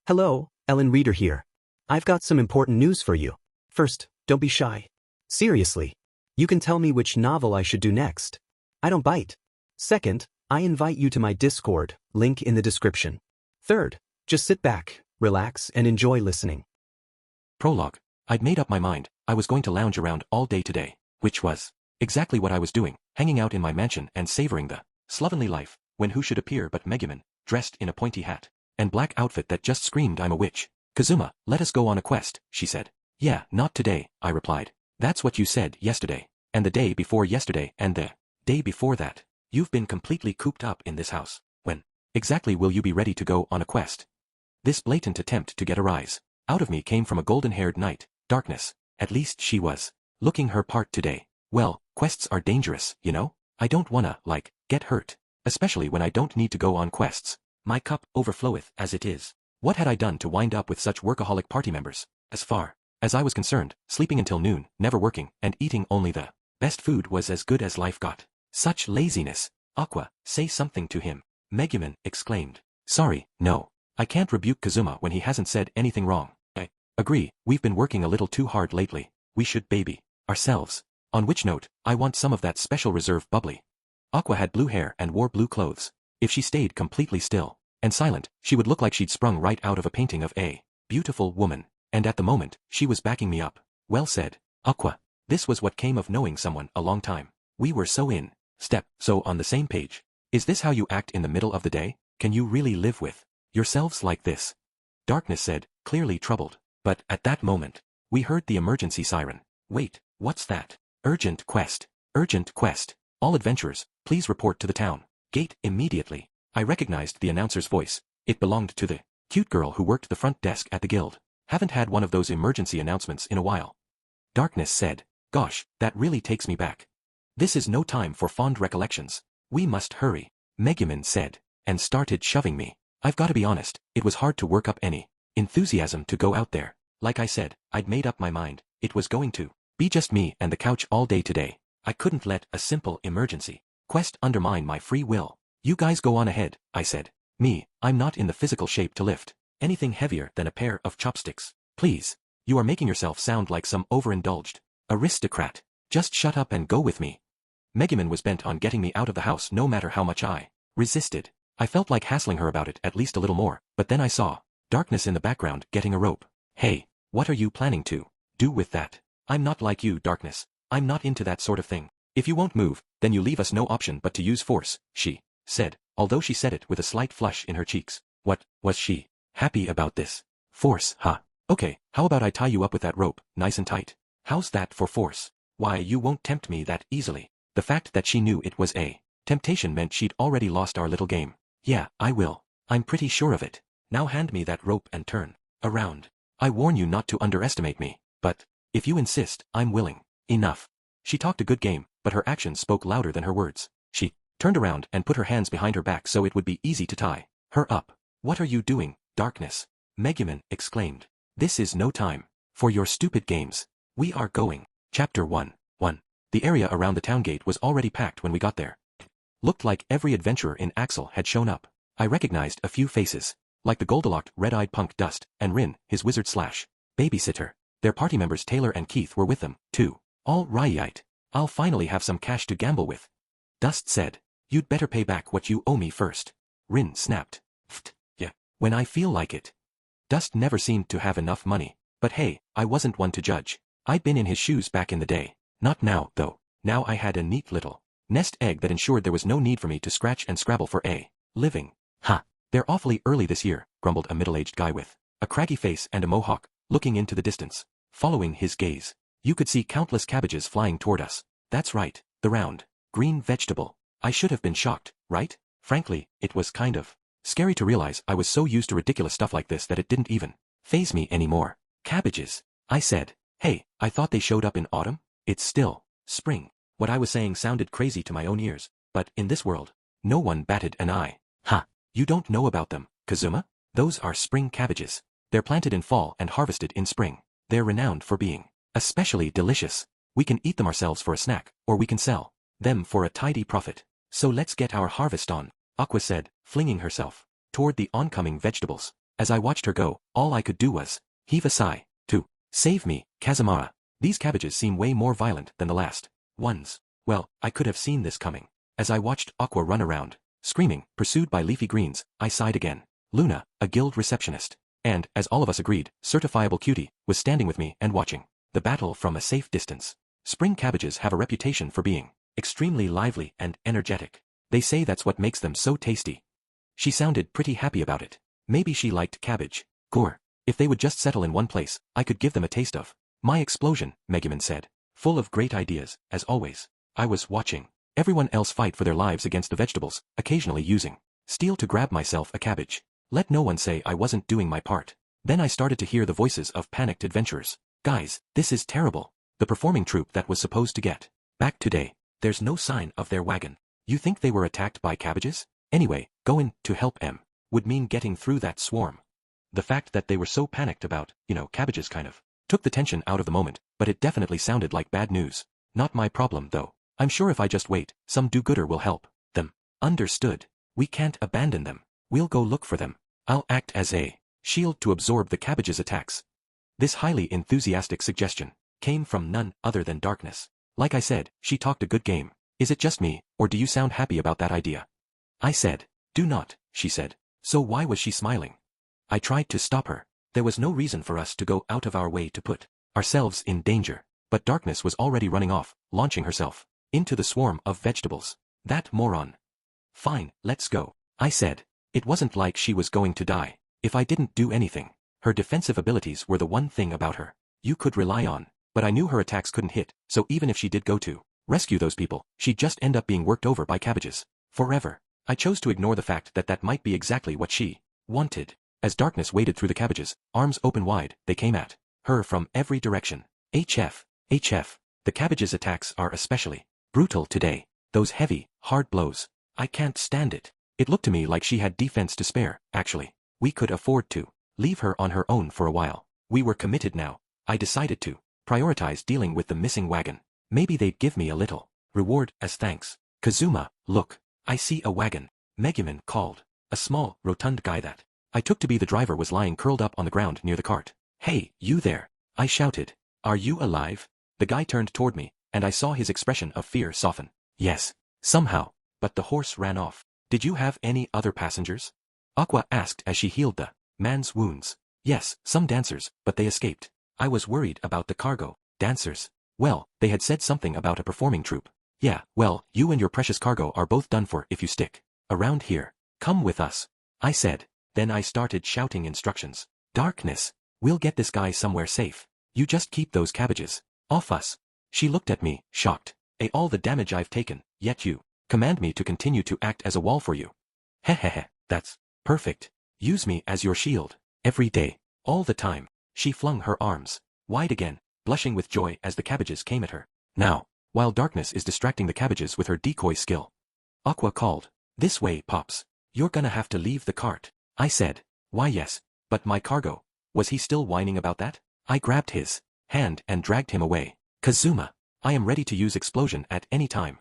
Hello, Ellen Reader here. I've got some important news for you. First, don't be shy. Seriously. You can tell me which novel I should do next. I don't bite. Second, I invite you to my Discord, link in the description. Third, just sit back, relax, and enjoy listening. Prologue. I'd made up my mind. I was going to lounge around all day today, which was exactly what I was doing, hanging out in my mansion and savoring the slovenly life, when who should appear but Megumin, dressed in a pointy hat and black outfit that just screamed I'm a witch. Kazuma, let us go on a quest, she said. Yeah, not today, I replied. That's what you said yesterday, and the day before yesterday, and the day before that. You've been completely cooped up in this house. When exactly will you be ready to go on a quest? This blatant attempt to get a rise out of me came from a golden-haired knight, Darkness. At least she was looking her part today. Well, quests are dangerous, you know? I don't wanna, get hurt. Especially when I don't need to go on quests. My cup overfloweth as it is. What had I done to wind up with such workaholic party members? As far as I was concerned, sleeping until noon, never working, and eating only the best food was as good as life got. Such laziness. Aqua, say something to him. Megumin exclaimed. Sorry, no. I can't rebuke Kazuma when he hasn't said anything wrong. I agree, we've been working a little too hard lately. We should baby ourselves. On which note, I want some of that special reserve bubbly. Aqua had blue hair and wore blue clothes. If she stayed completely still and silent, she would look like she'd sprung right out of a painting of a beautiful woman. And at the moment, she was backing me up. Well said, Aqua. This was what came of knowing someone a long time. We were so in step, so on the same page. Is this how you act in the middle of the day? Can you really live with yourselves like this? Darkness said, clearly troubled. But at that moment, we heard the emergency siren. Wait, what's that? Urgent quest. Urgent quest. All adventurers, please report to the town gate immediately. I recognized the announcer's voice. It belonged to the cute girl who worked the front desk at the guild. Haven't had one of those emergency announcements in a while. Darkness said, gosh, that really takes me back. This is no time for fond recollections. We must hurry, Megumin said, and started shoving me. I've got to be honest, it was hard to work up any enthusiasm to go out there. Like I said, I'd made up my mind. It was going to be just me and the couch all day today. I couldn't let a simple emergency quest undermine my free will. You guys go on ahead, I said. Me, I'm not in the physical shape to lift anything heavier than a pair of chopsticks. Please, you are making yourself sound like some overindulged aristocrat. Just shut up and go with me. Megumin was bent on getting me out of the house no matter how much I resisted. I felt like hassling her about it at least a little more, but then I saw Darkness in the background getting a rope. Hey, what are you planning to do with that? I'm not like you, Darkness. I'm not into that sort of thing. If you won't move, then you leave us no option but to use force, she said, although she said it with a slight flush in her cheeks. What, was she happy about this? Force, huh? Okay, how about I tie you up with that rope, nice and tight? How's that for force? Why, you won't tempt me that easily. The fact that she knew it was a temptation meant she'd already lost our little game. Yeah, I will. I'm pretty sure of it. Now hand me that rope and turn around. I warn you not to underestimate me, but if you insist, I'm willing. Enough. She talked a good game, but her actions spoke louder than her words. She turned around and put her hands behind her back so it would be easy to tie her up. What are you doing, Darkness? Megumin exclaimed. This is no time for your stupid games. We are going. Chapter 1. The area around the town gate was already packed when we got there. Looked like every adventurer in Axel had shown up. I recognized a few faces, like the Goldalocked red-eyed punk Dust, and Rin, his wizard/babysitter. Their party members Taylor and Keith were with them, too. All right. I'll finally have some cash to gamble with. Dust said. You'd better pay back what you owe me first. Rin snapped. Yeah, when I feel like it. Dust never seemed to have enough money. But hey, I wasn't one to judge. I'd been in his shoes back in the day. Not now, though. Now I had a neat little nest egg that ensured there was no need for me to scratch and scrabble for a living. Ha! They're awfully early this year, grumbled a middle-aged guy with a craggy face and a mohawk, looking into the distance. Following his gaze, you could see countless cabbages flying toward us. That's right, the round, green vegetable. I should have been shocked, right? Frankly, it was kind of scary to realize I was so used to ridiculous stuff like this that it didn't even faze me anymore. Cabbages, I said. Hey, I thought they showed up in autumn? It's still spring. What I was saying sounded crazy to my own ears, but in this world, no one batted an eye. Ha! You don't know about them, Kazuma? Those are spring cabbages. They're planted in fall and harvested in spring. They're renowned for being especially delicious. We can eat them ourselves for a snack, or we can sell them for a tidy profit. So let's get our harvest on, Aqua said, flinging herself toward the oncoming vegetables. As I watched her go, all I could do was heave a sigh. To save me, Kazumara. These cabbages seem way more violent than the last ones. Well, I could have seen this coming. As I watched Aqua run around, screaming, pursued by leafy greens, I sighed again. Luna, a guild receptionist, and, as all of us agreed, certifiable cutie, was standing with me and watching the battle from a safe distance. Spring cabbages have a reputation for being extremely lively and energetic. They say that's what makes them so tasty. She sounded pretty happy about it. Maybe she liked cabbage. Gore. If they would just settle in one place, I could give them a taste of my explosion, Megumin said. Full of great ideas, as always. I was watching everyone else fight for their lives against the vegetables, occasionally using steel to grab myself a cabbage. Let no one say I wasn't doing my part. Then I started to hear the voices of panicked adventurers. Guys, this is terrible. The performing troupe that was supposed to get back today. There's no sign of their wagon. You think they were attacked by cabbages? Anyway, going to help M would mean getting through that swarm. The fact that they were so panicked about, cabbages kind of took the tension out of the moment, but it definitely sounded like bad news. Not my problem though. I'm sure if I just wait, some do-gooder will help them. Understood. We can't abandon them. We'll go look for them. I'll act as a shield to absorb the cabbage's attacks. This highly enthusiastic suggestion came from none other than Darkness. Like I said, she talked a good game. Is it just me, or do you sound happy about that idea? I said. Do not, she said. So why was she smiling? I tried to stop her. There was no reason for us to go out of our way to put ourselves in danger. But Darkness was already running off, launching herself into the swarm of vegetables. That moron. Fine, let's go, I said. It wasn't like she was going to die if I didn't do anything. Her defensive abilities were the one thing about her you could rely on. But I knew her attacks couldn't hit, so even if she did go to rescue those people, she'd just end up being worked over by cabbages. Forever. I chose to ignore the fact that that might be exactly what she wanted. As Darkness waded through the cabbages, arms open wide, they came at her from every direction. HF. The cabbages' attacks are especially brutal today. Those heavy, hard blows. I can't stand it. It looked to me like she had defense to spare, actually. We could afford to leave her on her own for a while. We were committed now. I decided to prioritize dealing with the missing wagon. Maybe they'd give me a little reward as thanks. Kazuma, look. I see a wagon. Megumin called. A small, rotund guy that I took to be the driver was lying curled up on the ground near the cart. Hey, you there. I shouted. Are you alive? The guy turned toward me, and I saw his expression of fear soften. Yes. Somehow. But the horse ran off. Did you have any other passengers? Aqua asked as she healed the man's wounds. Yes, some dancers, but they escaped. I was worried about the cargo. Dancers? Well, they had said something about a performing troupe. Yeah, well, you and your precious cargo are both done for if you stick around here. Come with us, I said. Then I started shouting instructions. Darkness. We'll get this guy somewhere safe. You just keep those cabbages off us. She looked at me, shocked. All the damage I've taken, yet you command me to continue to act as a wall for you. Hehehe, that's perfect. Use me as your shield. Every day. All the time. She flung her arms wide again, blushing with joy as the cabbages came at her. Now, while Darkness is distracting the cabbages with her decoy skill, Aqua called. This way, Pops. You're gonna have to leave the cart. I said. Why yes, but my cargo. Was he still whining about that? I grabbed his hand and dragged him away. Kazuma, I am ready to use explosion at any time.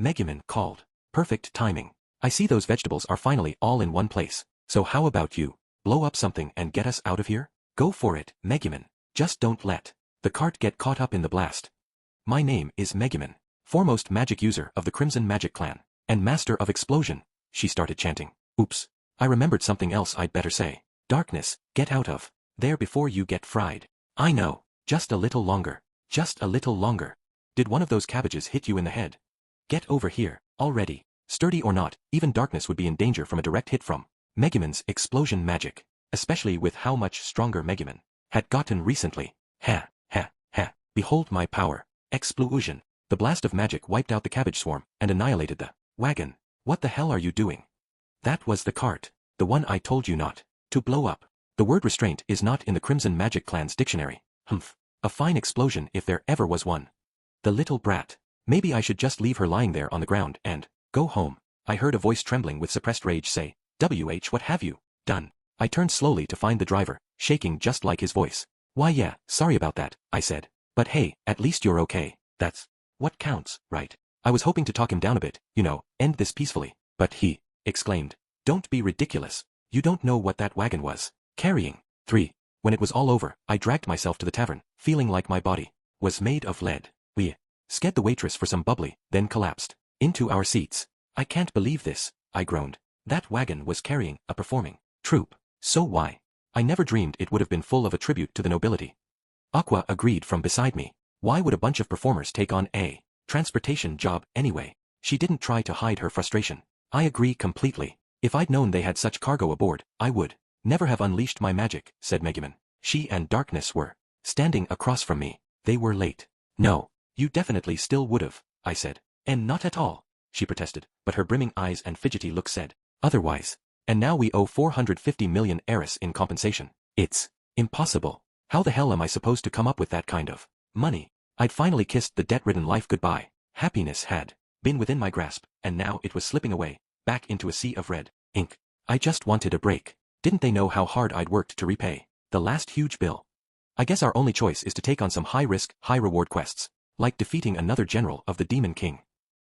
Megumin called. Perfect timing. I see those vegetables are finally all in one place. So how about you blow up something and get us out of here? Go for it, Megumin. Just don't let the cart get caught up in the blast. My name is Megumin, foremost magic user of the Crimson Magic Clan, and master of explosion, she started chanting. Oops. I remembered something else I'd better say. Darkness, get out of there before you get fried. I know. Just a little longer. Just a little longer. Did one of those cabbages hit you in the head? Get over here, already. Sturdy or not, even Darkness would be in danger from a direct hit from Megumin's explosion magic, especially with how much stronger Megumin had gotten recently. Ha, ha, ha, behold my power. Explosion. The blast of magic wiped out the cabbage swarm and annihilated the wagon. What the hell are you doing? That was the cart. The one I told you not to blow up. The word restraint is not in the Crimson Magic Clan's dictionary. Humph. A fine explosion if there ever was one. The little brat. Maybe I should just leave her lying there on the ground and go home. I heard a voice trembling with suppressed rage say, what have you done? I turned slowly to find the driver, shaking just like his voice. Why yeah, sorry about that, I said. But hey, at least you're okay. That's what counts, right? I was hoping to talk him down a bit, end this peacefully. But he exclaimed, don't be ridiculous. You don't know what that wagon was. Carrying. 3. When it was all over, I dragged myself to the tavern, feeling like my body was made of lead. We sked the waitress for some bubbly, then collapsed into our seats. I can't believe this, I groaned. That wagon was carrying a performing troupe. So why? I never dreamed it would have been full of a tribute to the nobility. Aqua agreed from beside me. Why would a bunch of performers take on a transportation job anyway? She didn't try to hide her frustration. I agree completely. If I'd known they had such cargo aboard, I would never have unleashed my magic, said Megumin. She and Darkness were standing across from me. They were late. No, you definitely still would've, I said. And not at all, she protested, but her brimming eyes and fidgety look said otherwise. And now we owe 450 million heiress in compensation. It's impossible. How the hell am I supposed to come up with that kind of money? I'd finally kissed the debt-ridden life goodbye. Happiness had been within my grasp, and now it was slipping away, back into a sea of red ink. I just wanted a break. Didn't they know how hard I'd worked to repay the last huge bill? I guess our only choice is to take on some high-risk, high-reward quests, like defeating another general of the Demon King.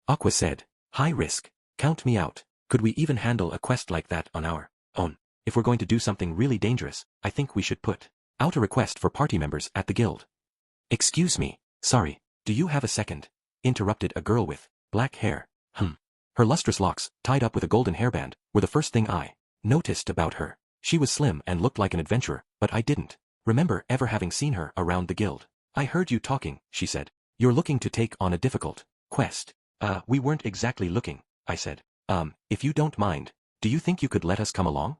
Aqua said, high risk. Count me out. Could we even handle a quest like that on our own? If we're going to do something really dangerous, I think we should put out a request for party members at the guild. Excuse me, sorry, do you have a second? Interrupted a girl with black hair. Her lustrous locks, tied up with a golden hairband, were the first thing I noticed about her. She was slim and looked like an adventurer, but I didn't remember ever having seen her around the guild. I heard you talking, she said. You're looking to take on a difficult quest. We weren't exactly looking, I said. If you don't mind, do you think you could let us come along?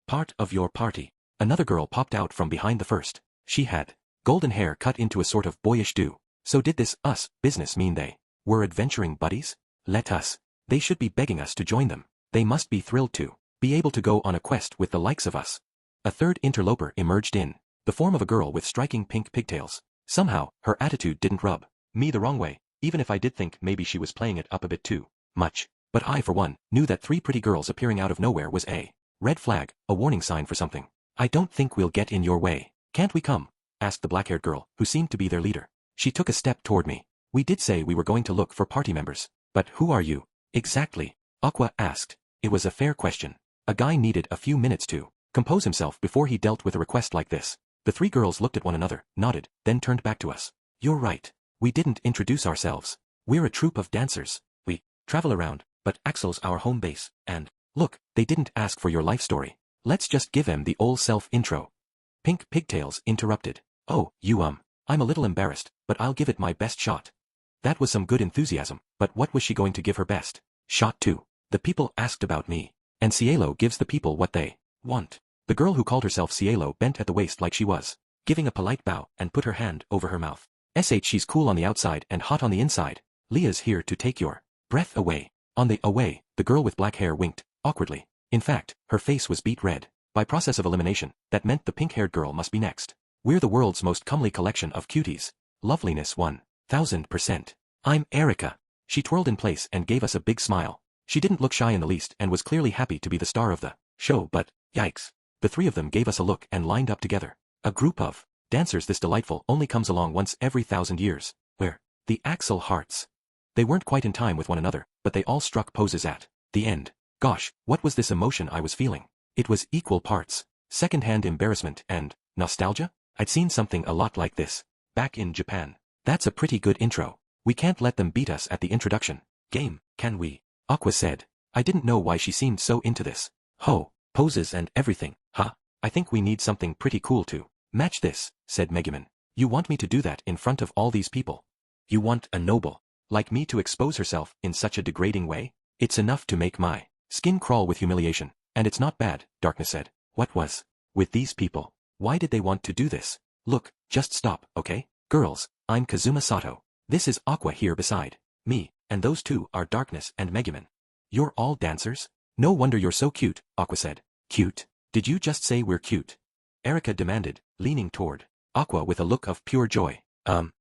Part of your party. Another girl popped out from behind the first. She had golden hair cut into a sort of boyish do. So did this us business mean they were adventuring buddies? Let us. They should be begging us to join them. They must be thrilled to be able to go on a quest with the likes of us. A third interloper emerged in the form of a girl with striking pink pigtails. Somehow, her attitude didn't rub me the wrong way, even if I did think maybe she was playing it up a bit too much. But I, for one, knew that 3 pretty girls appearing out of nowhere was a red flag, a warning sign for something. I don't think we'll get in your way. Can't we come? Asked the black-haired girl, who seemed to be their leader. She took a step toward me. We did say we were going to look for party members. But who are you? Exactly? Aqua asked. It was a fair question. A guy needed a few minutes to compose himself before he dealt with a request like this. The 3 girls looked at one another, nodded, then turned back to us. You're right. We didn't introduce ourselves. We're a troupe of dancers. We travel around, but Axel's our home base, and look, they didn't ask for your life story. Let's just give them the old self-intro. Pink Pigtails interrupted. Oh, I'm a little embarrassed, but I'll give it my best shot. That was some good enthusiasm, but what was she going to give her best shot to? The people asked about me, and Cielo gives the people what they want. The girl who called herself Cielo bent at the waist like she was giving a polite bow and put her hand over her mouth. She's cool on the outside and hot on the inside. Leah's here to take your breath away. On the away, the girl with black hair winked, awkwardly. In fact, her face was beet red. By process of elimination, that meant the pink-haired girl must be next. We're the world's most comely collection of cuties. Loveliness 1000%. I'm Erica. She twirled in place and gave us a big smile. She didn't look shy in the least and was clearly happy to be the star of the show, but, yikes. The 3 of them gave us a look and lined up together. A group of dancers this delightful only comes along once every 1,000 years. Where? The Axel Hearts. They weren't quite in time with one another, but they all struck poses at the end. Gosh, what was this emotion I was feeling? It was equal parts second-hand embarrassment and nostalgia. I'd seen something a lot like this back in Japan. That's a pretty good intro. We can't let them beat us at the introduction game, can we? Aqua said. I didn't know why she seemed so into this. Poses and everything, huh? I think we need something pretty cool to match this, said Megumin. You want me to do that in front of all these people? You want a noble like me to expose herself in such a degrading way? It's enough to make my skin crawl with humiliation, and it's not bad, Darkness said. What was with these people? Why did they want to do this? Look, just stop, okay? Girls, I'm Kazuma Sato. This is Aqua here beside me, and those 2 are Darkness and Megumin. You're all dancers? No wonder you're so cute, Aqua said. Cute? Did you just say we're cute? Erica demanded, leaning toward Aqua with a look of pure joy.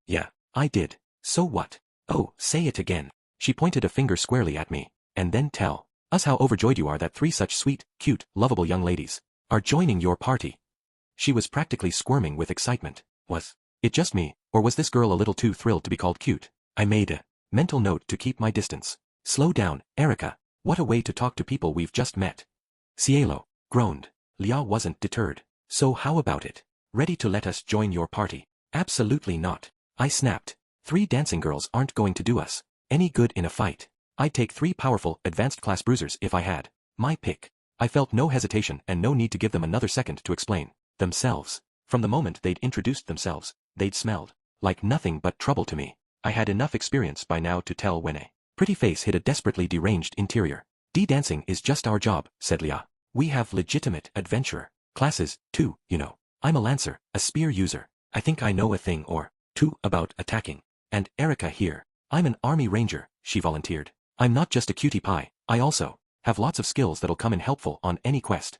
Yeah, I did. So what? Oh, say it again. She pointed a finger squarely at me, and then tell us how overjoyed you are that 3 such sweet, cute, lovable young ladies are joining your party. She was practically squirming with excitement. Was it just me, or was this girl a little too thrilled to be called cute? I made a mental note to keep my distance. Slow down, Erica. What a way to talk to people we've just met. Cielo groaned. Liao wasn't deterred. So how about it? Ready to let us join your party? Absolutely not. I snapped. 3 dancing girls aren't going to do us any good in a fight. I'd take 3 powerful, advanced class bruisers if I had my pick. I felt no hesitation and no need to give them another second to explain themselves. From the moment they'd introduced themselves, they'd smelled like nothing but trouble to me. I had enough experience by now to tell when a pretty face hid a desperately deranged interior. Dancing is just our job, said Lia. We have legitimate adventurer classes, too, you know. I'm a lancer, a spear user. I think I know a thing or 2 about attacking. And Erica here. I'm an army ranger, she volunteered. I'm not just a cutie pie, I also have lots of skills that'll come in helpful on any quest.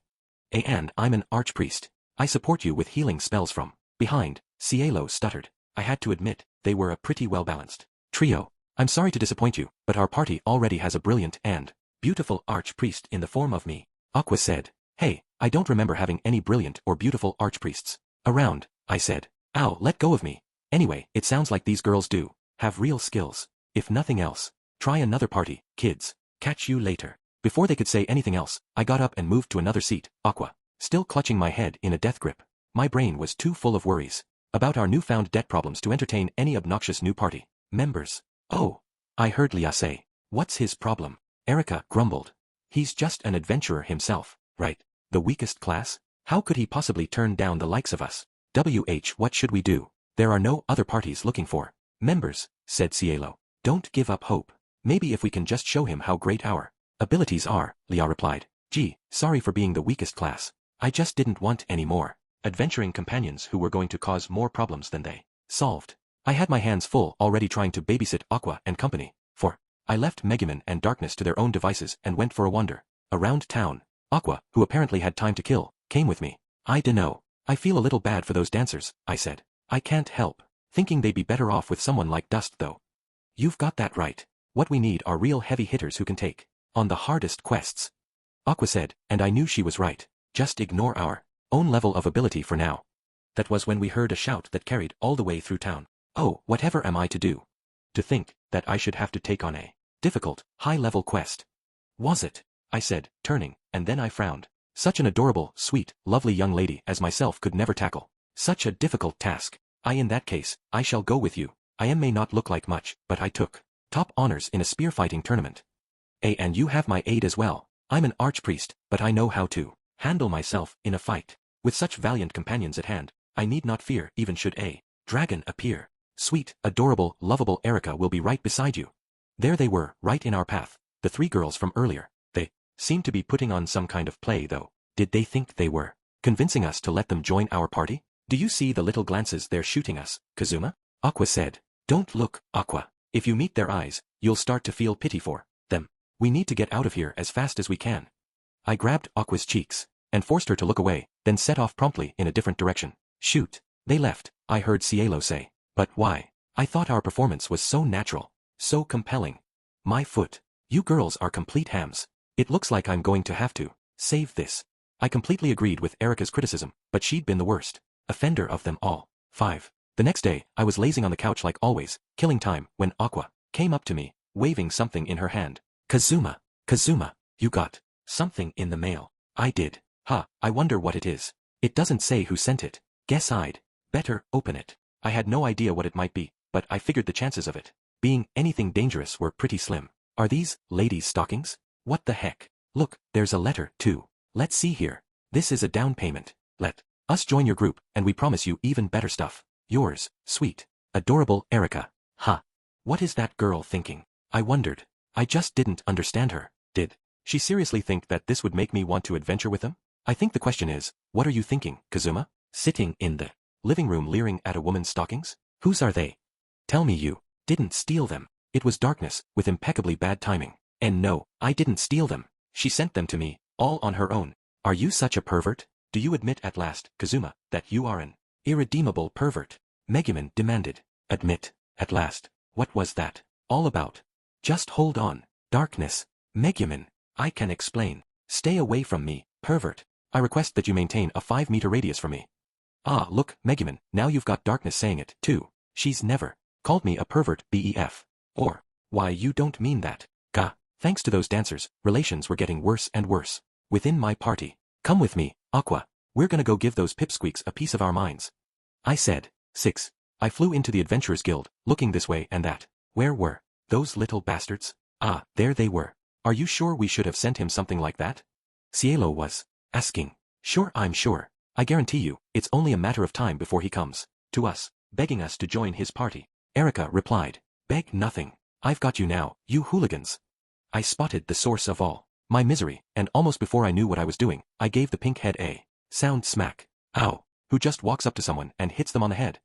And I'm an archpriest. I support you with healing spells from behind, Cielo stuttered. I had to admit, they were a pretty well-balanced trio. I'm sorry to disappoint you, but our party already has a brilliant and beautiful archpriest in the form of me. Aqua said. Hey, I don't remember having any brilliant or beautiful archpriests around, I said. Ow, let go of me. Anyway, it sounds like these girls do have real skills. If nothing else, try another party, kids. Catch you later. Before they could say anything else, I got up and moved to another seat, Aqua still clutching my head in a death grip. My brain was too full of worries about our newfound debt problems to entertain any obnoxious new party members. Oh, I heard Lia say. What's his problem? Erica grumbled. He's just an adventurer himself, right? The weakest class? How could he possibly turn down the likes of us? What should we do? There are no other parties looking for members, said Cielo. Don't give up hope. Maybe if we can just show him how great our abilities are, Lia replied. Gee, sorry for being the weakest class. I just didn't want any more adventuring companions who were going to cause more problems than they solved. I had my hands full already trying to babysit Aqua and company, for I left Megumin and Darkness to their own devices and went for a wander around town. Aqua, who apparently had time to kill, came with me. I dunno. I feel a little bad for those dancers, I said. I can't help thinking they'd be better off with someone like Dust though. You've got that right. What we need are real heavy hitters who can take on the hardest quests. Aqua said, and I knew she was right. Just ignore our own level of ability for now. That was when we heard a shout that carried all the way through town. Oh, whatever am I to do? To think that I should have to take on a difficult, high-level quest. Was it? I said, turning, and then I frowned. Such an adorable, sweet, lovely young lady as myself could never tackle such a difficult task. In that case, I shall go with you. I may not look like much, but I took top honors in a spearfighting tournament. And you have my aid as well. I'm an archpriest, but I know how to handle myself in a fight. With such valiant companions at hand, I need not fear even should a dragon appear. Sweet, adorable, lovable Erica will be right beside you. There they were, right in our path, the 3 girls from earlier. They seemed to be putting on some kind of play though. Did they think they were convincing us to let them join our party? Do you see the little glances they're shooting us, Kazuma? Aqua said. Don't look, Aqua. If you meet their eyes, you'll start to feel pity for them. We need to get out of here as fast as we can. I grabbed Aqua's cheeks and forced her to look away, then set off promptly in a different direction. Shoot. They left, I heard Cielo say. But why? I thought our performance was so natural, so compelling. My foot. You girls are complete hams. It looks like I'm going to have to save this. I completely agreed with Erica's criticism, but she'd been the worst offender of them all. 5. The next day, I was lazing on the couch like always, killing time, when Aqua came up to me, waving something in her hand. Kazuma, you got something in the mail. I did. I wonder what it is. It doesn't say who sent it. Guess I'd better open it. I had no idea what it might be, but I figured the chances of it being anything dangerous were pretty slim. Are these ladies' stockings? What the heck? Look, there's a letter, too. Let's see here. This is a down payment. Let us join your group, and we promise you even better stuff. Yours, sweet, adorable Erica. What is that girl thinking? I wondered. I just didn't understand her. Did she seriously think that this would make me want to adventure with them? I think the question is, what are you thinking, Kazuma? Sitting in the living room leering at a woman's stockings? Whose are they? Tell me you didn't steal them. It was Darkness, with impeccably bad timing. And no, I didn't steal them. She sent them to me, all on her own. Are you such a pervert? Do you admit at last, Kazuma, that you are an irredeemable pervert? Megumin demanded. Admit, at last. What was that all about? Just hold on. Darkness. Megumin. I can explain. Stay away from me, pervert. I request that you maintain a 5-meter radius from me. Look, Megumin, now you've got Darkness saying it, too. She's never called me a pervert, BEF. Or, why, you don't mean that. Gah. Thanks to those dancers, relations were getting worse and worse within my party. Come with me, Aqua. We're gonna go give those pipsqueaks a piece of our minds. I said. 6. I flew into the Adventurers Guild, looking this way and that. Where were those little bastards? Ah, there they were. Are you sure we should have sent him something like that? Cielo was asking. Sure, I'm sure. I guarantee you, it's only a matter of time before he comes to us, begging us to join his party. Erica replied. Beg nothing. I've got you now, you hooligans. I spotted the source of all my misery, and almost before I knew what I was doing, I gave the pink head a sound smack. Ow. Who just walks up to someone and hits them on the head?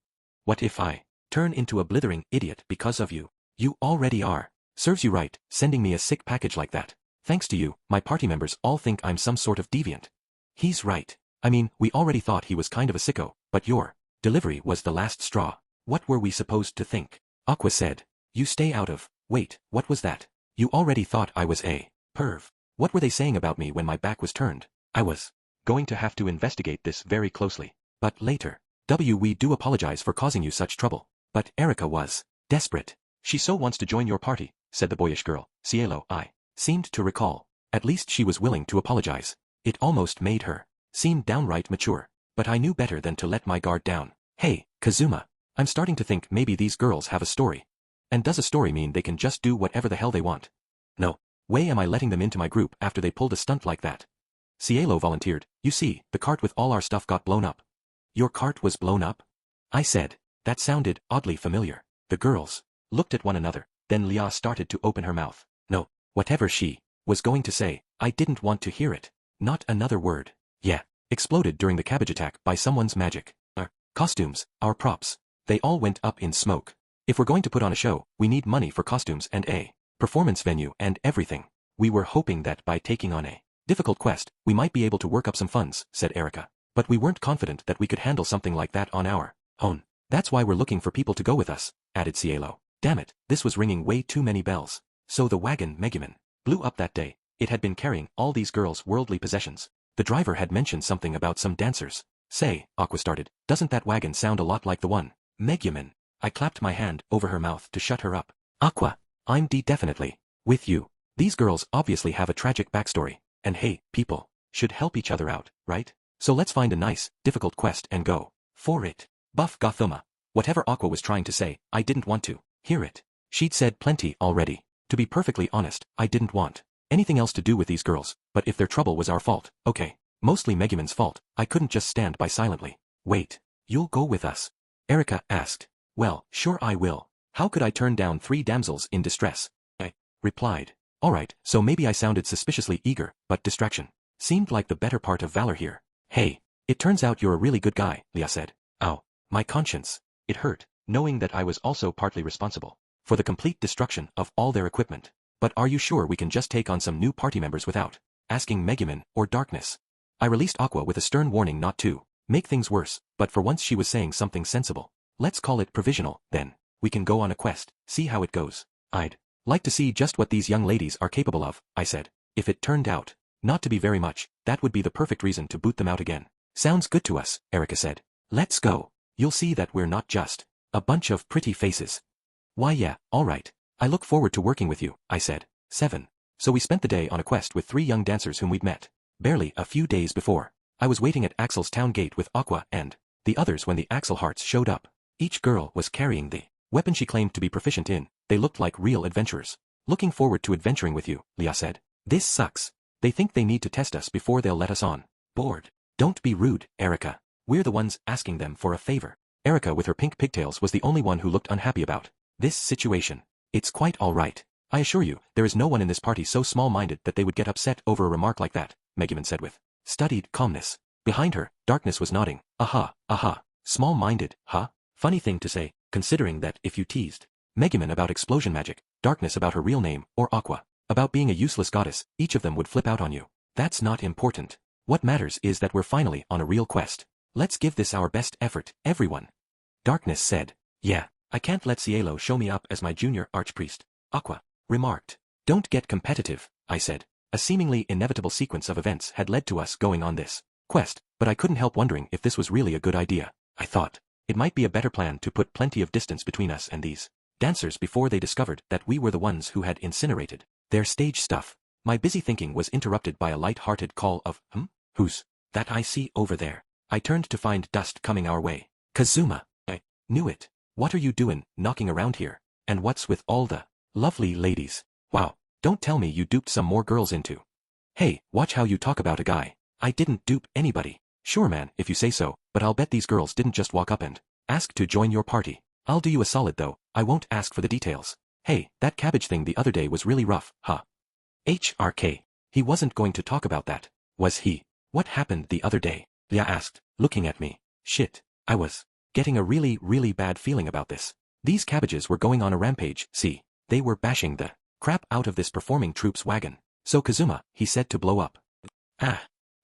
What if I turn into a blithering idiot because of you? You already are. Serves you right, sending me a sick package like that. Thanks to you, my party members all think I'm some sort of deviant. He's right. I mean, we already thought he was kind of a sicko, but your delivery was the last straw. What were we supposed to think? Aqua said. You stay out of. Wait, what was that? You already thought I was a perv. What were they saying about me when my back was turned? I was going to have to investigate this very closely. But later. We do apologize for causing you such trouble. But Erica was desperate. She so wants to join your party, said the boyish girl. Cielo, I seemed to recall. At least she was willing to apologize. It almost made her seem downright mature. But I knew better than to let my guard down. Hey, Kazuma. I'm starting to think maybe these girls have a story. And does a story mean they can just do whatever the hell they want? No way am I letting them into my group after they pulled a stunt like that. Cielo volunteered. You see, the cart with all our stuff got blown up. Your cart was blown up? I said. That sounded oddly familiar. The girls looked at one another. Then Lia started to open her mouth. No, whatever she was going to say, I didn't want to hear it. Not another word. Yeah. Exploded during the cabbage attack by someone's magic. Our costumes, our props. They all went up in smoke. If we're going to put on a show, we need money for costumes and a performance venue and everything. We were hoping that by taking on a difficult quest, we might be able to work up some funds, said Erica. But we weren't confident that we could handle something like that on our own. That's why we're looking for people to go with us, added Cielo. Damn it, this was ringing way too many bells. So the wagon Megumin blew up that day. It had been carrying all these girls' worldly possessions. The driver had mentioned something about some dancers. Say, Aqua started, doesn't that wagon sound a lot like the one? Megumin. I clapped my hand over her mouth to shut her up. Aqua, I'm definitely with you. These girls obviously have a tragic backstory. And hey, people should help each other out, right? So let's find a nice, difficult quest and go for it. Buff Gothoma. Whatever Aqua was trying to say, I didn't want to hear it. She'd said plenty already. To be perfectly honest, I didn't want anything else to do with these girls, but if their trouble was our fault, okay. Mostly Megumin's fault, I couldn't just stand by silently. Wait, you'll go with us? Erica asked. Well, sure I will. How could I turn down 3 damsels in distress? I replied. Alright, so maybe I sounded suspiciously eager, but distraction seemed like the better part of valor here. Hey, it turns out you're a really good guy, Lia said. Ow, my conscience. It hurt, knowing that I was also partly responsible for the complete destruction of all their equipment. But are you sure we can just take on some new party members without asking Megumin or Darkness? I released Aqua with a stern warning not to make things worse, but for once she was saying something sensible. Let's call it provisional, then. We can go on a quest, see how it goes. I'd like to see just what these young ladies are capable of, I said. If it turned out not to be very much, that would be the perfect reason to boot them out again. Sounds good to us, Erica said. Let's go. You'll see that we're not just a bunch of pretty faces. Why yeah, alright. I look forward to working with you, I said. 7. So we spent the day on a quest with 3 young dancers whom we'd met barely a few days before. I was waiting at Axel's town gate with Aqua and the others when the Axel Hearts showed up. Each girl was carrying the weapon she claimed to be proficient in. They looked like real adventurers. Looking forward to adventuring with you, Lia said. This sucks. They think they need to test us before they'll let us on board. Don't be rude, Erica. We're the ones asking them for a favor. Erica with her pink pigtails was the only one who looked unhappy about this situation. It's quite alright. I assure you, there is no one in this party so small-minded that they would get upset over a remark like that, Megumin said with studied calmness. Behind her, Darkness was nodding. Aha, aha. Small-minded, huh? Funny thing to say, considering that if you teased Megumin about explosion magic, Darkness about her real name, or Aqua about being a useless goddess, each of them would flip out on you. That's not important. What matters is that we're finally on a real quest. Let's give this our best effort, everyone. Darkness said. Yeah, I can't let Cielo show me up as my junior archpriest. Aqua remarked. Don't get competitive, I said. A seemingly inevitable sequence of events had led to us going on this quest, but I couldn't help wondering if this was really a good idea. I thought it might be a better plan to put plenty of distance between us and these dancers before they discovered that we were the ones who had incinerated their stage stuff. My busy thinking was interrupted by a light-hearted call of, Who's that I see over there? I turned to find dust coming our way. Kazuma. I knew it. What are you doing, knocking around here? And what's with all the lovely ladies? Wow, don't tell me you duped some more girls into. Hey, watch how you talk about a guy. I didn't dupe anybody. Sure man, if you say so, but I'll bet these girls didn't just walk up and ask to join your party. I'll do you a solid though, I won't ask for the details. Hey, that cabbage thing the other day was really rough, huh? HRK. He wasn't going to talk about that, was he? What happened the other day? Lia asked, looking at me. Shit, I was getting a really bad feeling about this. These cabbages were going on a rampage, see. They were bashing the crap out of this performing troops wagon. So Kazuma, he said to blow up. Ah.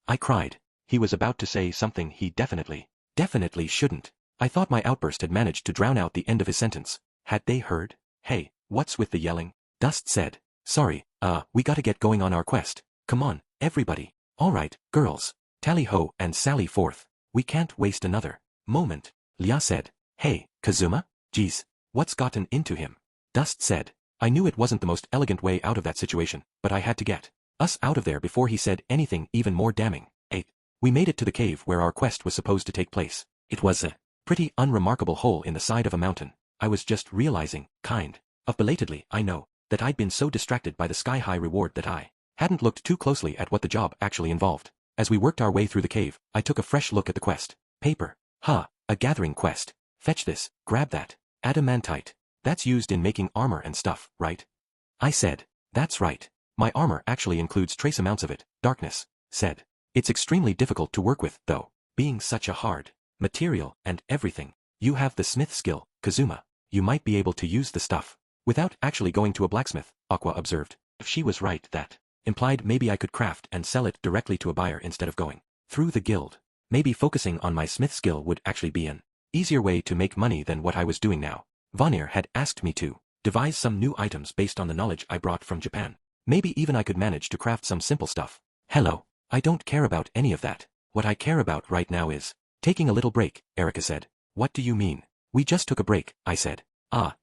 I cried. He was about to say something he definitely shouldn't. I thought my outburst had managed to drown out the end of his sentence. Had they heard? Hey, what's with the yelling? Dust said. Sorry, we gotta get going on our quest. Come on, everybody. Alright, girls. Tally-ho and sally forth. We can't waste another moment. Lia said. Hey, Kazuma? Geez, what's gotten into him? Dust said. I knew it wasn't the most elegant way out of that situation, but I had to get us out of there before he said anything even more damning. 8. We made it to the cave where our quest was supposed to take place. It was a pretty unremarkable hole in the side of a mountain. I was just realizing, kind of belatedly, I know, that I'd been so distracted by the sky-high reward that I hadn't looked too closely at what the job actually involved. As we worked our way through the cave, I took a fresh look at the quest. Paper. A gathering quest. Fetch this, grab that. Adamantite. That's used in making armor and stuff, right? I said. That's right. My armor actually includes trace amounts of it, Darkness said. It's extremely difficult to work with, though, being such a hard material and everything. You have the smith skill, Kazuma. You might be able to use the stuff without actually going to a blacksmith, Aqua observed. If she was right, that implied maybe I could craft and sell it directly to a buyer instead of going through the guild. Maybe focusing on my smith skill would actually be an easier way to make money than what I was doing now. Vanir had asked me to devise some new items based on the knowledge I brought from Japan. Maybe even I could manage to craft some simple stuff. Hello. I don't care about any of that. What I care about right now is taking a little break, Erica said. What do you mean? We just took a break, I said.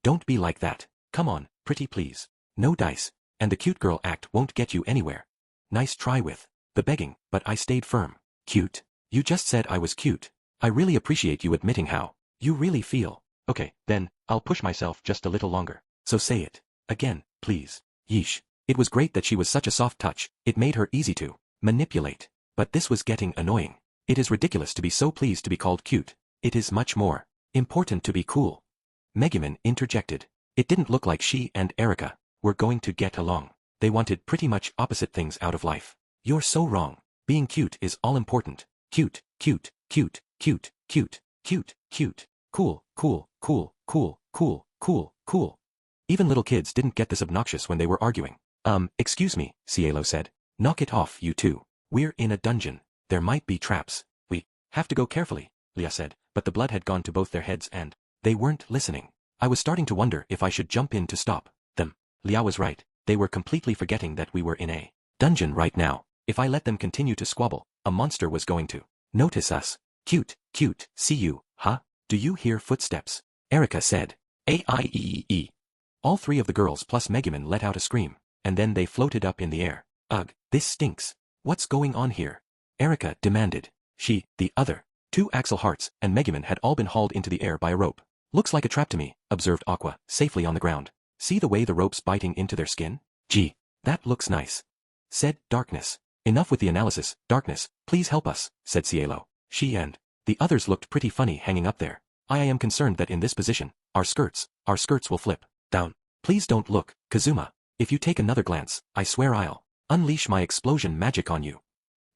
Don't be like that. Come on, pretty please. No dice. And the cute girl act won't get you anywhere. Nice try with the begging, but I stayed firm. Cute? You just said I was cute. I really appreciate you admitting how you really feel. Okay, then, I'll push myself just a little longer. So say it. Again, please. Yeesh. It was great that she was such a soft touch, it made her easy to manipulate. But this was getting annoying. It is ridiculous to be so pleased to be called cute. It is much more important to be cool. Megumin interjected. It didn't look like she and Erica were going to get along. They wanted pretty much opposite things out of life. You're so wrong. Being cute is all important. Cute, cute, cute, cute, cute, cute, cute. Cool, cool, cool, cool, cool, cool, cool. Even little kids didn't get this obnoxious when they were arguing. Excuse me, Cielo said. Knock it off, you two. We're in a dungeon. There might be traps. We have to go carefully, Lia said, but the blood had gone to both their heads and they weren't listening. I was starting to wonder if I should jump in to stop them. Lia was right. They were completely forgetting that we were in a dungeon right now. If I let them continue to squabble, a monster was going to notice us. Cute, cute, see you, huh? Do you hear footsteps? Erica said. A-I-E-E-E. All three of the girls plus Megumin let out a scream, and then they floated up in the air. Ugh, this stinks. What's going on here? Erica demanded. She, the other, two Axel Hearts, and Megumin had all been hauled into the air by a rope. Looks like a trap to me, observed Aqua, safely on the ground. See the way the rope's biting into their skin? Gee, that looks nice. Said Darkness. Enough with the analysis, Darkness, please help us, said Cielo. She and the others looked pretty funny hanging up there. I am concerned that in this position, our skirts will flip down. Please don't look, Kazuma. If you take another glance, I swear I'll unleash my explosion magic on you.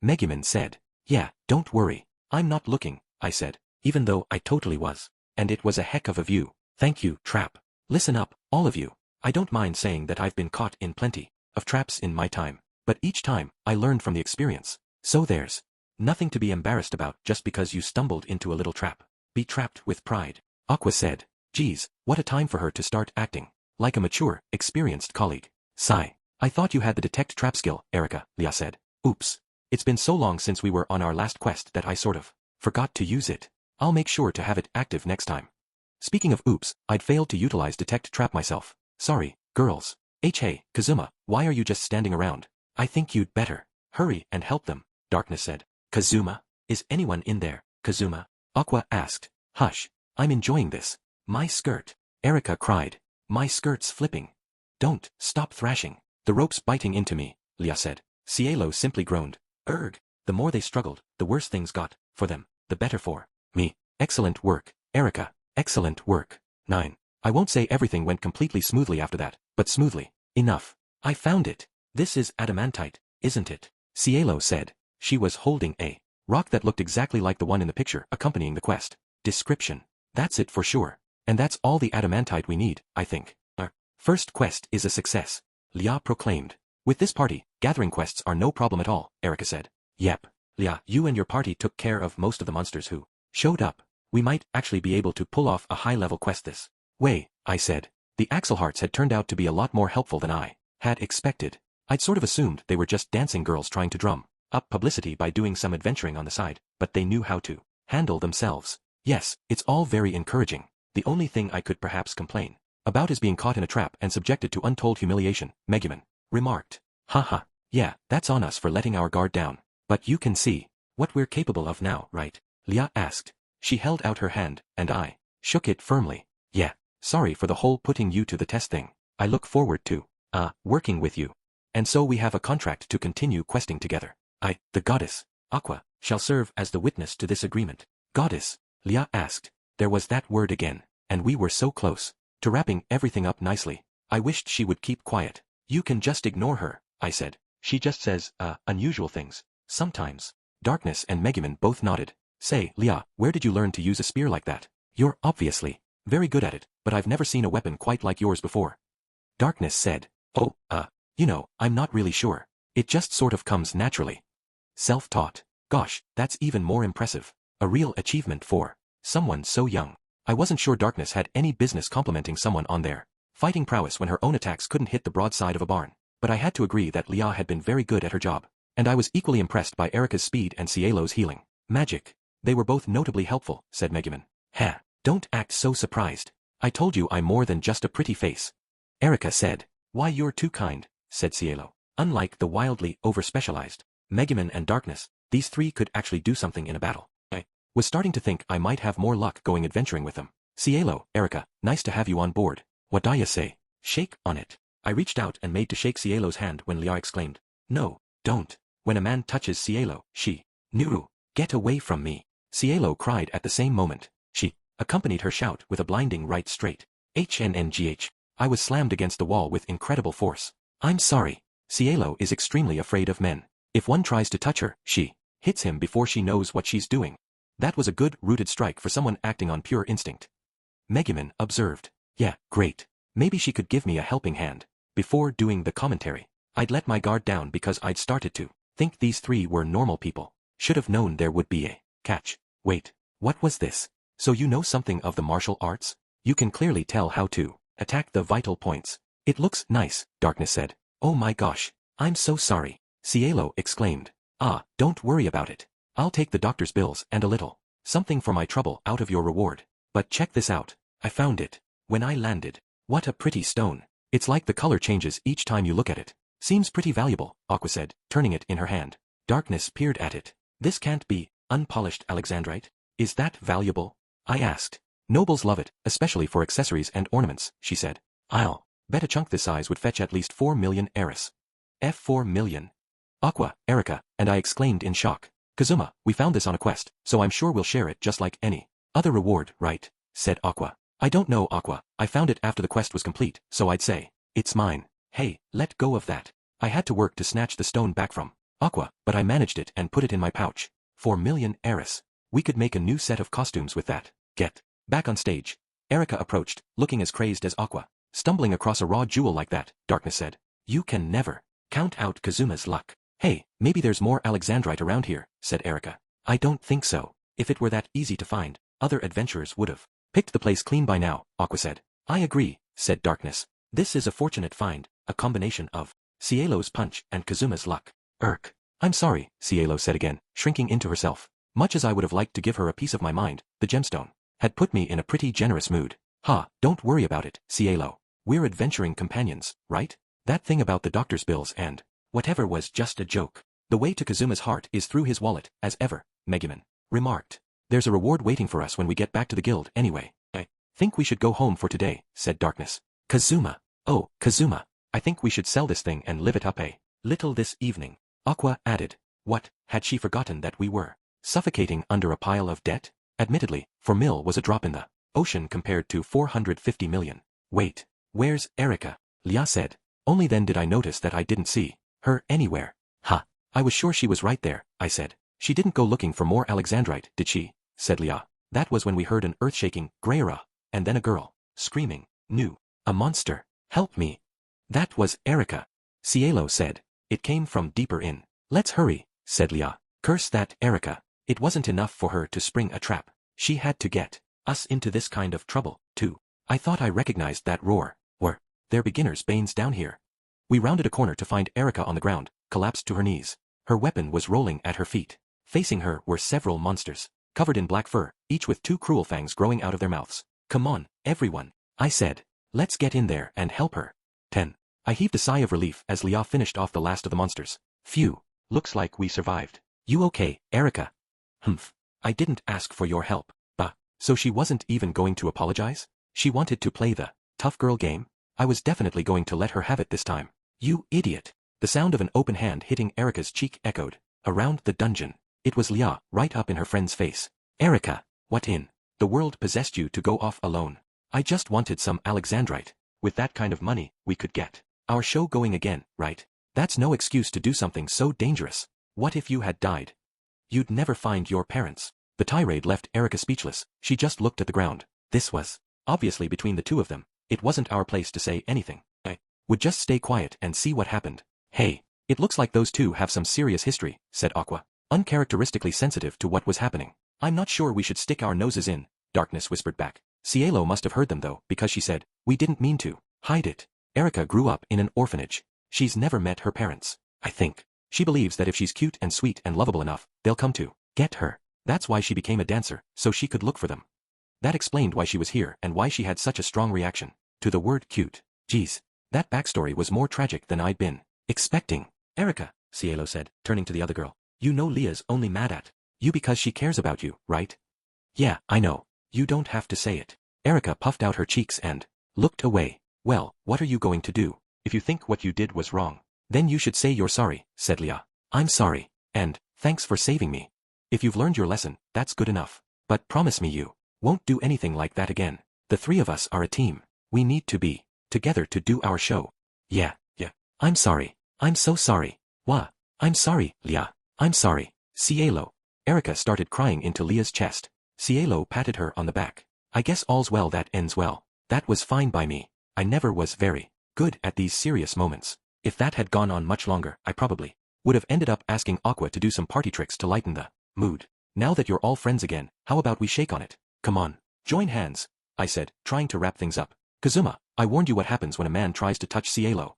Megumin said. Yeah, don't worry. I'm not looking, I said, even though I totally was. And it was a heck of a view. Thank you, Trap. Listen up, all of you. I don't mind saying that I've been caught in plenty of traps in my time. But each time, I learned from the experience. So there's nothing to be embarrassed about just because you stumbled into a little trap. Be trapped with pride. Aqua said. Geez, what a time for her to start acting like a mature, experienced colleague. Sigh. I thought you had the detect trap skill, Erica, Lia said. Oops. It's been so long since we were on our last quest that I sort of forgot to use it. I'll make sure to have it active next time. Speaking of oops, I'd failed to utilize detect trap myself. Sorry, girls. Hey, Kazuma, why are you just standing around? I think you'd better hurry and help them, Darkness said. Kazuma? Is anyone in there, Kazuma? Aqua asked. Hush. I'm enjoying this. My skirt. Erika cried. My skirt's flipping. Don't, stop thrashing. The rope's biting into me, Lia said. Cielo simply groaned. Erg. The more they struggled, the worse things got, for them, the better for me. Excellent work, Erika. Excellent work. 9. I won't say everything went completely smoothly after that, but smoothly enough. I found it. This is adamantite, isn't it? Cielo said. She was holding a rock that looked exactly like the one in the picture accompanying the quest. Description. That's it for sure. And that's all the adamantite we need, I think. Our first quest is a success, Lia proclaimed. With this party, gathering quests are no problem at all, Erika said. Yep. Lia, you and your party took care of most of the monsters who showed up. We might actually be able to pull off a high-level quest this way, I said. The Axelhearts had turned out to be a lot more helpful than I had expected. I'd sort of assumed they were just dancing girls trying to drum up publicity by doing some adventuring on the side, but they knew how to handle themselves. Yes, it's all very encouraging. The only thing I could perhaps complain about is being caught in a trap and subjected to untold humiliation, Megumin remarked. Haha, yeah, that's on us for letting our guard down. But you can see what we're capable of now, right? Lia asked. She held out her hand, and I shook it firmly. Yeah, sorry for the whole putting you to the test thing. I look forward to, working with you. And so we have a contract to continue questing together. I, the goddess, Aqua, shall serve as the witness to this agreement. Goddess, Lia asked. There was that word again, and we were so close to wrapping everything up nicely. I wished she would keep quiet. You can just ignore her, I said. She just says, unusual things. Sometimes. Darkness and Megumin both nodded. Say, Lia, where did you learn to use a spear like that? You're obviously very good at it, but I've never seen a weapon quite like yours before. Darkness said. Oh, I'm not really sure. It just sort of comes naturally. Self-taught. Gosh, that's even more impressive. A real achievement for someone so young. I wasn't sure Darkness had any business complimenting someone on their fighting prowess when her own attacks couldn't hit the broadside of a barn. But I had to agree that Lia had been very good at her job. And I was equally impressed by Erika's speed and Cielo's healing magic. They were both notably helpful, said Megumin. Ha, don't act so surprised. I told you I'm more than just a pretty face. Erika said. Why, you're too kind, said Cielo. Unlike the wildly over-specialized Megumin and Darkness, these three could actually do something in a battle. I was starting to think I might have more luck going adventuring with them. Cielo, Erika, nice to have you on board. What do ya say? Shake on it. I reached out and made to shake Cielo's hand when Lia exclaimed. No, don't. When a man touches Cielo, she knew. Get away from me. Cielo cried at the same moment. She accompanied her shout with a blinding right straight. HNNGH. I was slammed against the wall with incredible force. I'm sorry. Cielo is extremely afraid of men. If one tries to touch her, she hits him before she knows what she's doing. That was a good rooted strike for someone acting on pure instinct. Megumin observed. Yeah, great. Maybe she could give me a helping hand. Before doing the commentary, I'd let my guard down because I'd started to think these three were normal people. Should have known there would be a catch. Wait, what was this? So you know something of the martial arts? You can clearly tell how to attack the vital points. It looks nice, Darkness said. Oh my gosh, I'm so sorry. Cielo exclaimed. Don't worry about it. I'll take the doctor's bills and a little something for my trouble out of your reward. But check this out. I found it when I landed. What a pretty stone. It's like the color changes each time you look at it. Seems pretty valuable, Aqua said, turning it in her hand. Darkness peered at it. This can't be unpolished alexandrite. Is that valuable? I asked. Nobles love it, especially for accessories and ornaments, she said. I'll bet a chunk this size would fetch at least 4 million eris. 4 million. Aqua, Erika, and I exclaimed in shock. Kazuma, we found this on a quest, so I'm sure we'll share it just like any other reward, right? Said Aqua. I don't know, Aqua. I found it after the quest was complete, so I'd say it's mine. Hey, let go of that. I had to work to snatch the stone back from Aqua, but I managed it and put it in my pouch. 4 million eris. We could make a new set of costumes with that. Get back on stage. Erika approached, looking as crazed as Aqua. Stumbling across a raw jewel like that, Darkness said. You can never count out Kazuma's luck. Hey, maybe there's more alexandrite around here, said Erika. I don't think so. If it were that easy to find, other adventurers would have picked the place clean by now, Aqua said. I agree, said Darkness. This is a fortunate find, a combination of Cielo's punch and Kazuma's luck. I'm sorry, Cielo said again, shrinking into herself. Much as I would have liked to give her a piece of my mind, the gemstone had put me in a pretty generous mood. Don't worry about it, Cielo. We're adventuring companions, right? That thing about the doctor's bills and whatever was just a joke. The way to Kazuma's heart is through his wallet, as ever, Megumin remarked. There's a reward waiting for us when we get back to the guild anyway. I think we should go home for today, said Darkness. Kazuma. Oh, Kazuma. I think we should sell this thing and live it up a little this evening. Aqua added. What, had she forgotten that we were suffocating under a pile of debt? Admittedly, 4 mil was a drop in the ocean compared to 450 million. Wait, where's Erika? Lia said. Only then did I notice that I didn't see her anywhere. Ha, I was sure she was right there, I said. She didn't go looking for more Alexandrite, did she? Said Lia. That was when we heard an earth-shaking grayra, and then a girl screaming. New. A monster. Help me. That was Erika. Cielo said. It came from deeper in. Let's hurry, said Lia. Curse that Erika. It wasn't enough for her to spring a trap. She had to get us into this kind of trouble, too. I thought I recognized that roar. Were there beginner's banes down here? We rounded a corner to find Erika on the ground, collapsed to her knees. Her weapon was rolling at her feet. Facing her were several monsters, covered in black fur, each with 2 cruel fangs growing out of their mouths. Come on, everyone, I said. Let's get in there and help her. 10. I heaved a sigh of relief as Lia finished off the last of the monsters. Phew, looks like we survived. You okay, Erika? Humph. I didn't ask for your help. So she wasn't even going to apologize? She wanted to play the tough girl game? I was definitely going to let her have it this time. You idiot. The sound of an open hand hitting Erika's cheek echoed around the dungeon. It was Lia, right up in her friend's face. Erika, what in the world possessed you to go off alone? I just wanted some Alexandrite. With that kind of money, we could get our show going again, right? That's no excuse to do something so dangerous. What if you had died? You'd never find your parents. The tirade left Erika speechless. She just looked at the ground. This was obviously between the two of them. It wasn't our place to say anything. I would just stay quiet and see what happened. Hey, it looks like those two have some serious history, said Aqua, uncharacteristically sensitive to what was happening. I'm not sure we should stick our noses in, Darkness whispered back. Cielo must have heard them though, because she said, we didn't mean to hide it. Erika grew up in an orphanage. She's never met her parents. I think she believes that if she's cute and sweet and lovable enough, they'll come to get her. That's why she became a dancer, so she could look for them. That explained why she was here and why she had such a strong reaction to the word cute. Geez, that backstory was more tragic than I'd been expecting. Erika, Cielo said, turning to the other girl. You know Leah's only mad at you because she cares about you, right? Yeah, I know. You don't have to say it. Erika puffed out her cheeks and looked away. Well, what are you going to do? If you think what you did was wrong, then you should say you're sorry, said Lia. I'm sorry. And thanks for saving me. If you've learned your lesson, that's good enough. But promise me you won't do anything like that again. The 3 of us are a team. We need to be together to do our show. Yeah. I'm sorry. I'm so sorry. Wah. I'm sorry, Lia. I'm sorry. Cielo. Erika started crying into Lia's chest. Cielo patted her on the back. I guess all's well that ends well. That was fine by me. I never was very good at these serious moments. If that had gone on much longer, I probably would have ended up asking Aqua to do some party tricks to lighten the mood. Now that you're all friends again, how about we shake on it? Come on. Join hands, I said, trying to wrap things up. Kazuma, I warned you what happens when a man tries to touch Cielo.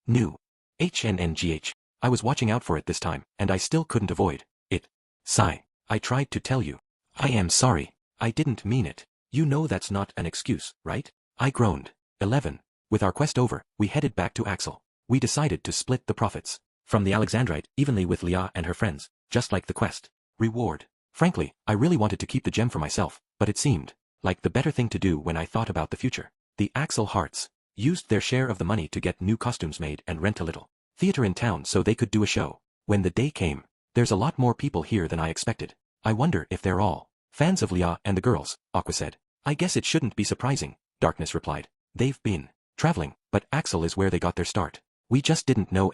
New. HNNGH. I was watching out for it this time, and I still couldn't avoid it. Sigh. I tried to tell you. I am sorry. I didn't mean it. You know that's not an excuse, right? I groaned. 11. With our quest over, we headed back to Axel. We decided to split the profits from the Alexandrite evenly with Lia and her friends, just like the quest reward. Frankly, I really wanted to keep the gem for myself, but it seemed like the better thing to do when I thought about the future. The Axel Hearts used their share of the money to get new costumes made and rent a little theater in town so they could do a show. When the day came, there's a lot more people here than I expected. I wonder if they're all fans of Lia and the girls, Aqua said. I guess it shouldn't be surprising, Darkness replied. They've been traveling, but Axel is where they got their start. We just didn't know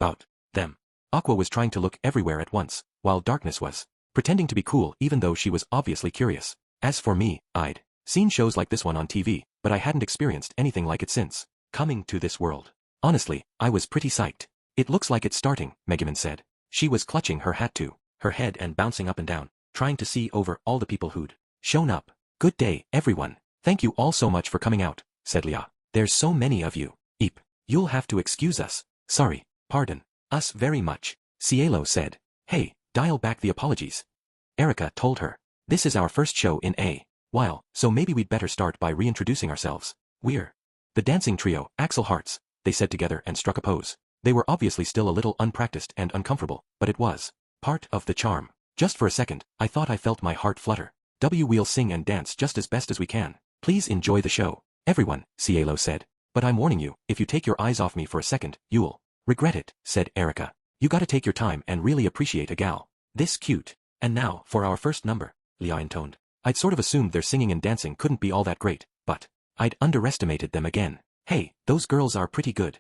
about them. Aqua was trying to look everywhere at once, while Darkness was pretending to be cool even though she was obviously curious. As for me, I'd seen shows like this one on TV, but I hadn't experienced anything like it since coming to this world. Honestly, I was pretty psyched. It looks like it's starting, Megumin said. She was clutching her hat to her head and bouncing up and down, trying to see over all the people who'd shown up. Good day, everyone. Thank you all so much for coming out, said Lia. There's so many of you. Eep. You'll have to excuse us. Sorry. Pardon. Us very much. Cielo said. Hey, dial back the apologies. Erika told her. This is our first show in a while, so maybe we'd better start by reintroducing ourselves. We're the dancing trio, Axel Hearts, they said together and struck a pose. They were obviously still a little unpracticed and uncomfortable, but it was part of the charm. Just for a second, I thought I felt my heart flutter. We'll sing and dance just as best as we can. Please enjoy the show. Everyone, Cielo said. But I'm warning you, if you take your eyes off me for a second, you'll regret it, said Erica. You gotta take your time and really appreciate a gal this cute. And now, for our first number, Leah intoned. I'd sort of assumed their singing and dancing couldn't be all that great, but I'd underestimated them again. Hey, those girls are pretty good.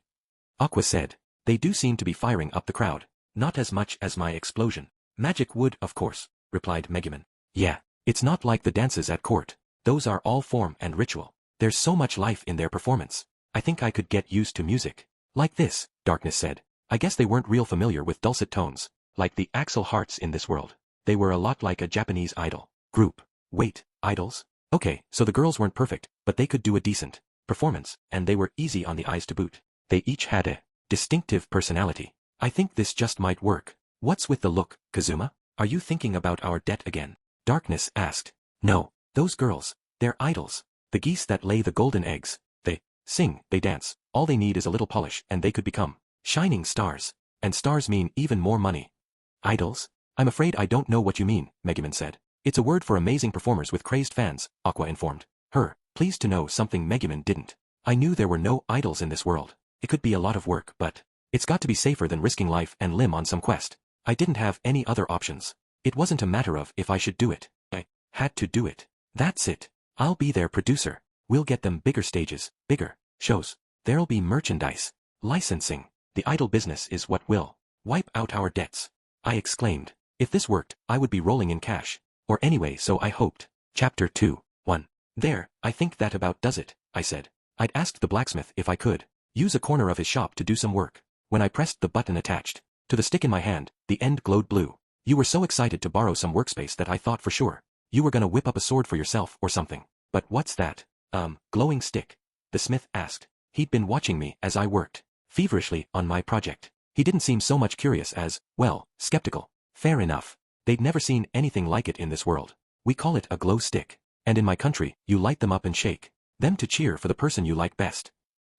Aqua said. They do seem to be firing up the crowd. Not as much as my explosion. Magic would, of course, replied Megumin. Yeah, it's not like the dances at court. Those are all form and ritual. There's so much life in their performance. I think I could get used to music. Like this, Darkness said. I guess they weren't real familiar with dulcet tones, like the Axel Hearts in this world. They were a lot like a Japanese idol group. Wait, idols? Okay, so the girls weren't perfect, but they could do a decent performance, and they were easy on the eyes to boot. They each had a distinctive personality. I think this just might work. What's with the look, Kazuma? Are you thinking about our debt again? Darkness asked. No, those girls, they're idols. The geese that lay the golden eggs. They sing, they dance. All they need is a little polish and they could become shining stars. And stars mean even more money. Idols? I'm afraid I don't know what you mean, Megumin said. It's a word for amazing performers with crazed fans, Aqua informed her, pleased to know something Megumin didn't. I knew there were no idols in this world. It could be a lot of work, but it's got to be safer than risking life and limb on some quest. I didn't have any other options. It wasn't a matter of if I should do it. I had to do it. That's it. I'll be their producer. We'll get them bigger stages, bigger shows. There'll be merchandise, licensing. The idol business is what will wipe out our debts. I exclaimed. If this worked, I would be rolling in cash. Or anyway, so I hoped. Chapter 2, 1. There, I think that about does it, I said. I'd asked the blacksmith if I could use a corner of his shop to do some work. When I pressed the button attached to the stick in my hand, the end glowed blue. You were so excited to borrow some workspace that I thought for sure you were gonna whip up a sword for yourself or something. But what's that? Glowing stick? The smith asked. He'd been watching me as I worked feverishly on my project. He didn't seem so much curious as, well, skeptical. Fair enough. They'd never seen anything like it in this world. We call it a glow stick. And in my country, you light them up and shake them to cheer for the person you like best.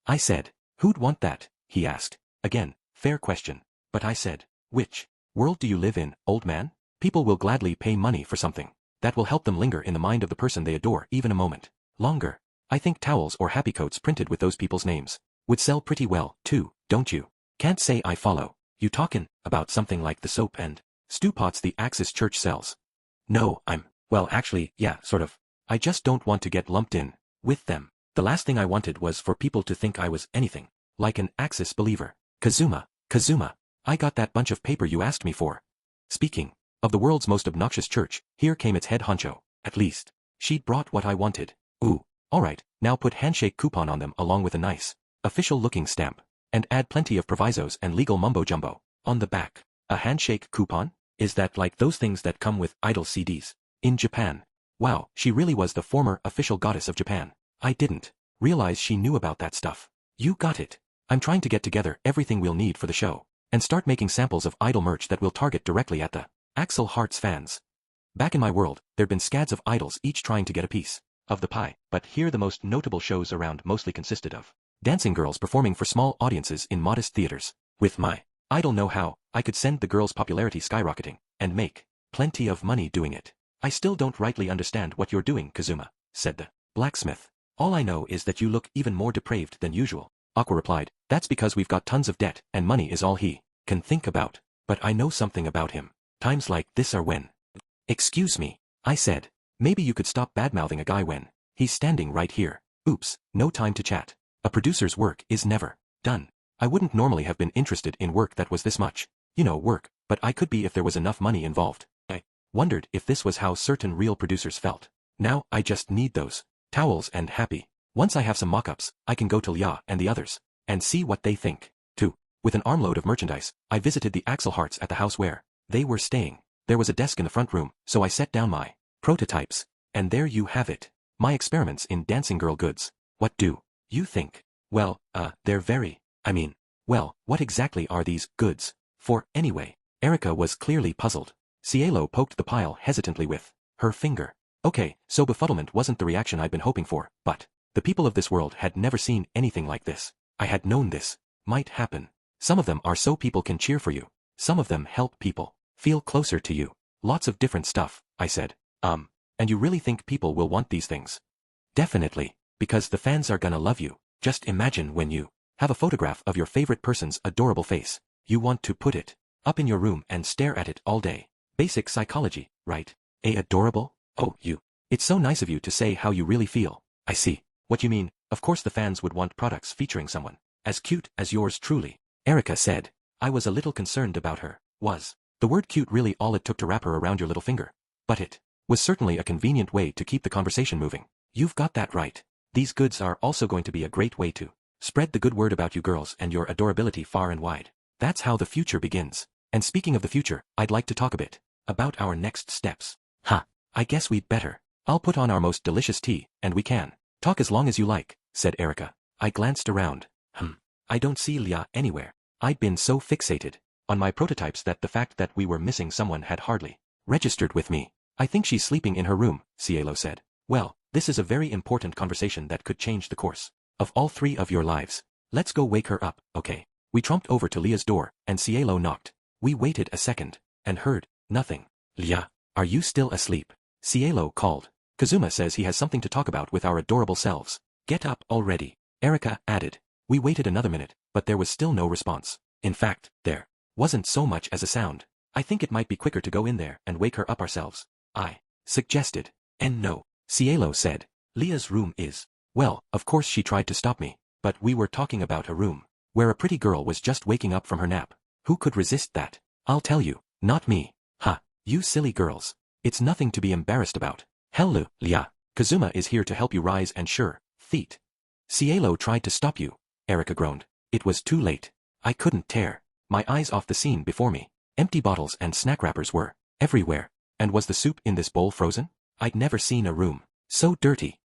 I said, who'd want that? He asked. Again, fair question. But I said, which world do you live in, old man? People will gladly pay money for something that will help them linger in the mind of the person they adore even a moment longer. I think towels or happy coats printed with those people's names would sell pretty well, too, don't you? Can't say I follow. You talkin' about something like the soap and stew pots the Axis Church sells? No, well actually, yeah, sort of. I just don't want to get lumped in with them. The last thing I wanted was for people to think I was anything like an Axis believer. Kazuma, I got that bunch of paper you asked me for. Speaking of the world's most obnoxious church, here came its head honcho. At least she'd brought what I wanted. Ooh, alright, now put handshake coupon on them along with a nice, official-looking stamp. And add plenty of provisos and legal mumbo-jumbo on the back. A handshake coupon? Is that like those things that come with idol CDs? In Japan. Wow, she really was the former official goddess of Japan. I didn't realize she knew about that stuff. You got it. I'm trying to get together everything we'll need for the show, and start making samples of idol merch that we'll target directly at the Axel Hearts fans. Back in my world, there'd been scads of idols each trying to get a piece of the pie, but here the most notable shows around mostly consisted of dancing girls performing for small audiences in modest theaters. With my idol know-how, I could send the girls' popularity skyrocketing, and make plenty of money doing it. I still don't rightly understand what you're doing, Kazuma, said the blacksmith. All I know is that you look even more depraved than usual. Aqua replied, that's because we've got tons of debt, and money is all he can think about. But I know something about him. Times like this are when. Excuse me, I said. Maybe you could stop badmouthing a guy when he's standing right here. Oops, no time to chat. A producer's work is never done. I wouldn't normally have been interested in work that was this much, work, but I could be if there was enough money involved. I wondered if this was how certain real producers felt. Now I just need those towels and happy. Once I have some mock-ups, I can go to Lya and the others and see what they think, too. With an armload of merchandise, I visited the Axel Hearts at the house where they were staying. There was a desk in the front room, so I set down my prototypes. And there you have it. My experiments in dancing girl goods. What do you think? Well, they're well, what exactly are these goods for anyway? Erica was clearly puzzled. Cielo poked the pile hesitantly with her finger. Okay, so befuddlement wasn't the reaction I'd been hoping for, but the people of this world had never seen anything like this. I had known this might happen. Some of them are so people can cheer for you. Some of them help people feel closer to you. Lots of different stuff, I said. And you really think people will want these things? Definitely, because the fans are gonna love you. Just imagine when you have a photograph of your favorite person's adorable face. You want to put it up in your room and stare at it all day. Basic psychology, right? Adorable? Oh, you. It's so nice of you to say how you really feel. I see what you mean. Of course the fans would want products featuring someone as cute as yours truly, Erica said. I was a little concerned about her. Was the word cute really all it took to wrap her around your little finger? But it was certainly a convenient way to keep the conversation moving. You've got that right. These goods are also going to be a great way to spread the good word about you girls and your adorability far and wide. That's how the future begins. And speaking of the future, I'd like to talk a bit about our next steps. I guess we'd better. I'll put on our most delicious tea, and we can talk as long as you like, said Erica. I glanced around. I don't see Leah anywhere. I'd been so fixated on my prototypes that the fact that we were missing someone had hardly registered with me. I think she's sleeping in her room, Cielo said. Well, this is a very important conversation that could change the course of all three of your lives. Let's go wake her up, okay? We tromped over to Leah's door, and Cielo knocked. We waited a second, and heard nothing. Leah, are you still asleep? Cielo called. Kazuma says he has something to talk about with our adorable selves. Get up already, Erica added. We waited another minute, but there was still no response. In fact, there wasn't so much as a sound. I think it might be quicker to go in there and wake her up ourselves, I suggested. And no, Cielo said. Leah's room is. Well, of course she tried to stop me, but we were talking about a room where a pretty girl was just waking up from her nap. Who could resist that? I'll tell you, not me. You silly girls. It's nothing to be embarrassed about. Hello, Leah. Kazuma is here to help you rise and sure feet. Cielo tried to stop you, Erica groaned. It was too late. I couldn't tear my eyes off the scene before me. Empty bottles and snack wrappers were everywhere. And was the soup in this bowl frozen? I'd never seen a room so dirty.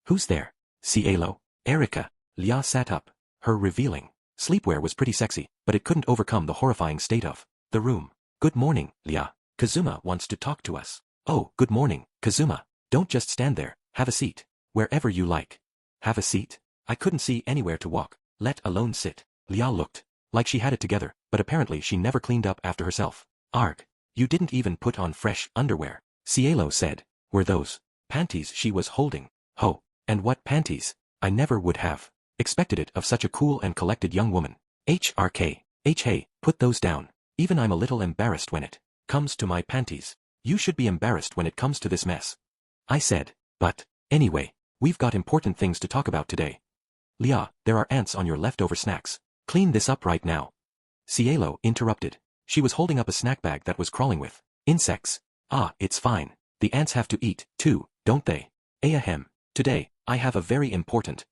Who's there? Cielo. Erica. Leah sat up. Her revealing sleepwear was pretty sexy, but it couldn't overcome the horrifying state of the room. Good morning, Leah. Kazuma wants to talk to us. Oh, good morning, Kazuma. Don't just stand there. Have a seat. Wherever you like. Have a seat? I couldn't see anywhere to walk, let alone sit. Leah looked like she had it together, but apparently she never cleaned up after herself. Arg. You didn't even put on fresh underwear, Cielo said. Were those panties she was holding? Ho, and what panties? I never would have expected it of such a cool and collected young woman. Hey, put those down. Even I'm a little embarrassed when it comes to my panties. You should be embarrassed when it comes to this mess, I said. But anyway, we've got important things to talk about today. Leah, there are ants on your leftover snacks. Clean this up right now. Cielo interrupted. She was holding up a snack bag that was crawling with insects. It's fine. The ants have to eat, too, don't they? Ahem. Today, I have a very important.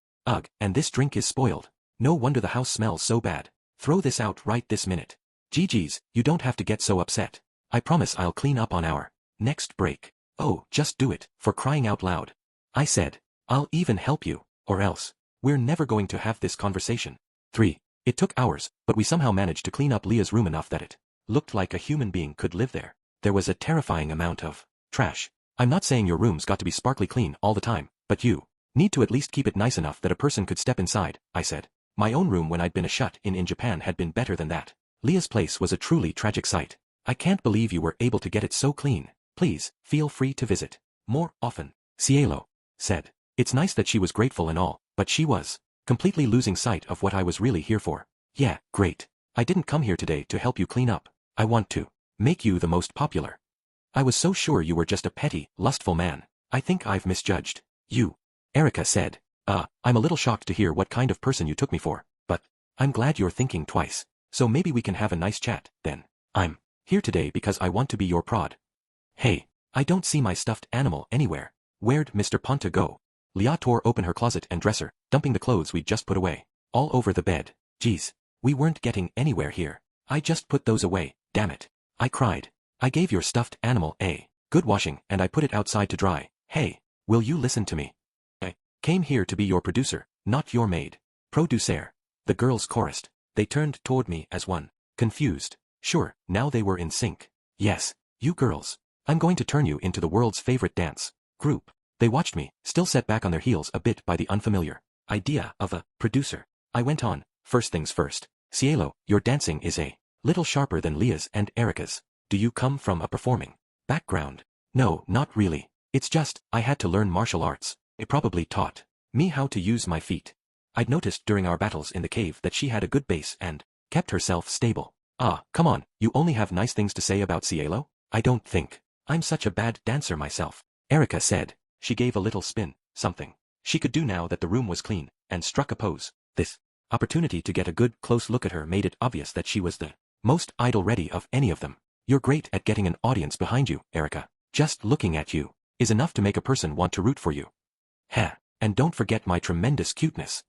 And this drink is spoiled. No wonder the house smells so bad. Throw this out right this minute. GG's, you don't have to get so upset. I promise I'll clean up on our next break. Oh, just do it, for crying out loud. I said. I'll even help you, or else. We're never going to have this conversation. 3. It took hours, but we somehow managed to clean up Leah's room enough that it looked like a human being could live there. There was a terrifying amount of trash. I'm not saying your room's got to be sparkly clean all the time, but you need to at least keep it nice enough that a person could step inside, I said. My own room when I'd been a shut-in Japan had been better than that. Leah's place was a truly tragic sight. I can't believe you were able to get it so clean. Please, feel free to visit more often, Cielo said. It's nice that she was grateful and all, but she was completely losing sight of what I was really here for. Yeah, great. I didn't come here today to help you clean up. I want to make you the most popular. I was so sure you were just a petty, lustful man. I think I've misjudged you, Erica said. I'm a little shocked to hear what kind of person you took me for, but I'm glad you're thinking twice. So maybe we can have a nice chat, then. I'm here today because I want to be your prod. Hey, I don't see my stuffed animal anywhere. Where'd Mr. Ponta go? Leah tore open her closet and dresser, dumping the clothes we'd just put away all over the bed. Geez, we weren't getting anywhere here. I just put those away, damn it. I cried. I gave your stuffed animal a good washing and I put it outside to dry. Hey, will you listen to me? I came here to be your producer, not your maid. Producer. The girls chorused. They turned toward me as one, confused. Sure, now they were in sync. Yes, you girls. I'm going to turn you into the world's favorite dance group. They watched me, still set back on their heels a bit by the unfamiliar idea of a producer. I went on. First things first, Cielo, your dancing is a little sharper than Leah's and Erica's. Do you come from a performing background? No, not really. It's just, I had to learn martial arts. It probably taught me how to use my feet. I'd noticed during our battles in the cave that she had a good base and kept herself stable. Ah, come on, you only have nice things to say about Cielo? I don't think I'm such a bad dancer myself, Erica said. She gave a little spin, something she could do now that the room was clean, and struck a pose. This opportunity to get a good close look at her made it obvious that she was the most idol-ready of any of them. You're great at getting an audience behind you, Erica. Just looking at you is enough to make a person want to root for you. Heh, and don't forget my tremendous cuteness.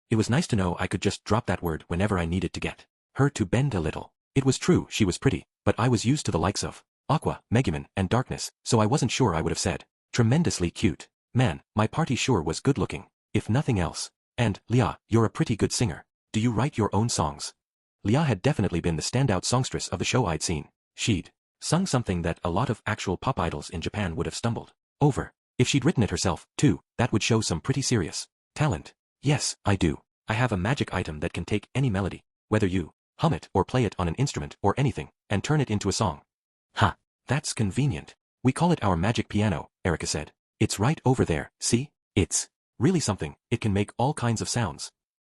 It was nice to know I could just drop that word whenever I needed to get her to bend a little. It was true she was pretty, but I was used to the likes of Aqua, Megumin, and Darkness, so I wasn't sure I would have said tremendously cute. Man, my party sure was good looking, if nothing else. And, Leah, you're a pretty good singer. Do you write your own songs? Leah had definitely been the standout songstress of the show I'd seen. She'd sung something that a lot of actual pop idols in Japan would have stumbled over. If she'd written it herself, too, that would show some pretty serious talent. Yes, I do. I have a magic item that can take any melody, whether you hum it or play it on an instrument or anything, and turn it into a song. Ha, that's convenient. We call it our magic piano, Erica said. It's right over there, see? It's really something. It can make all kinds of sounds.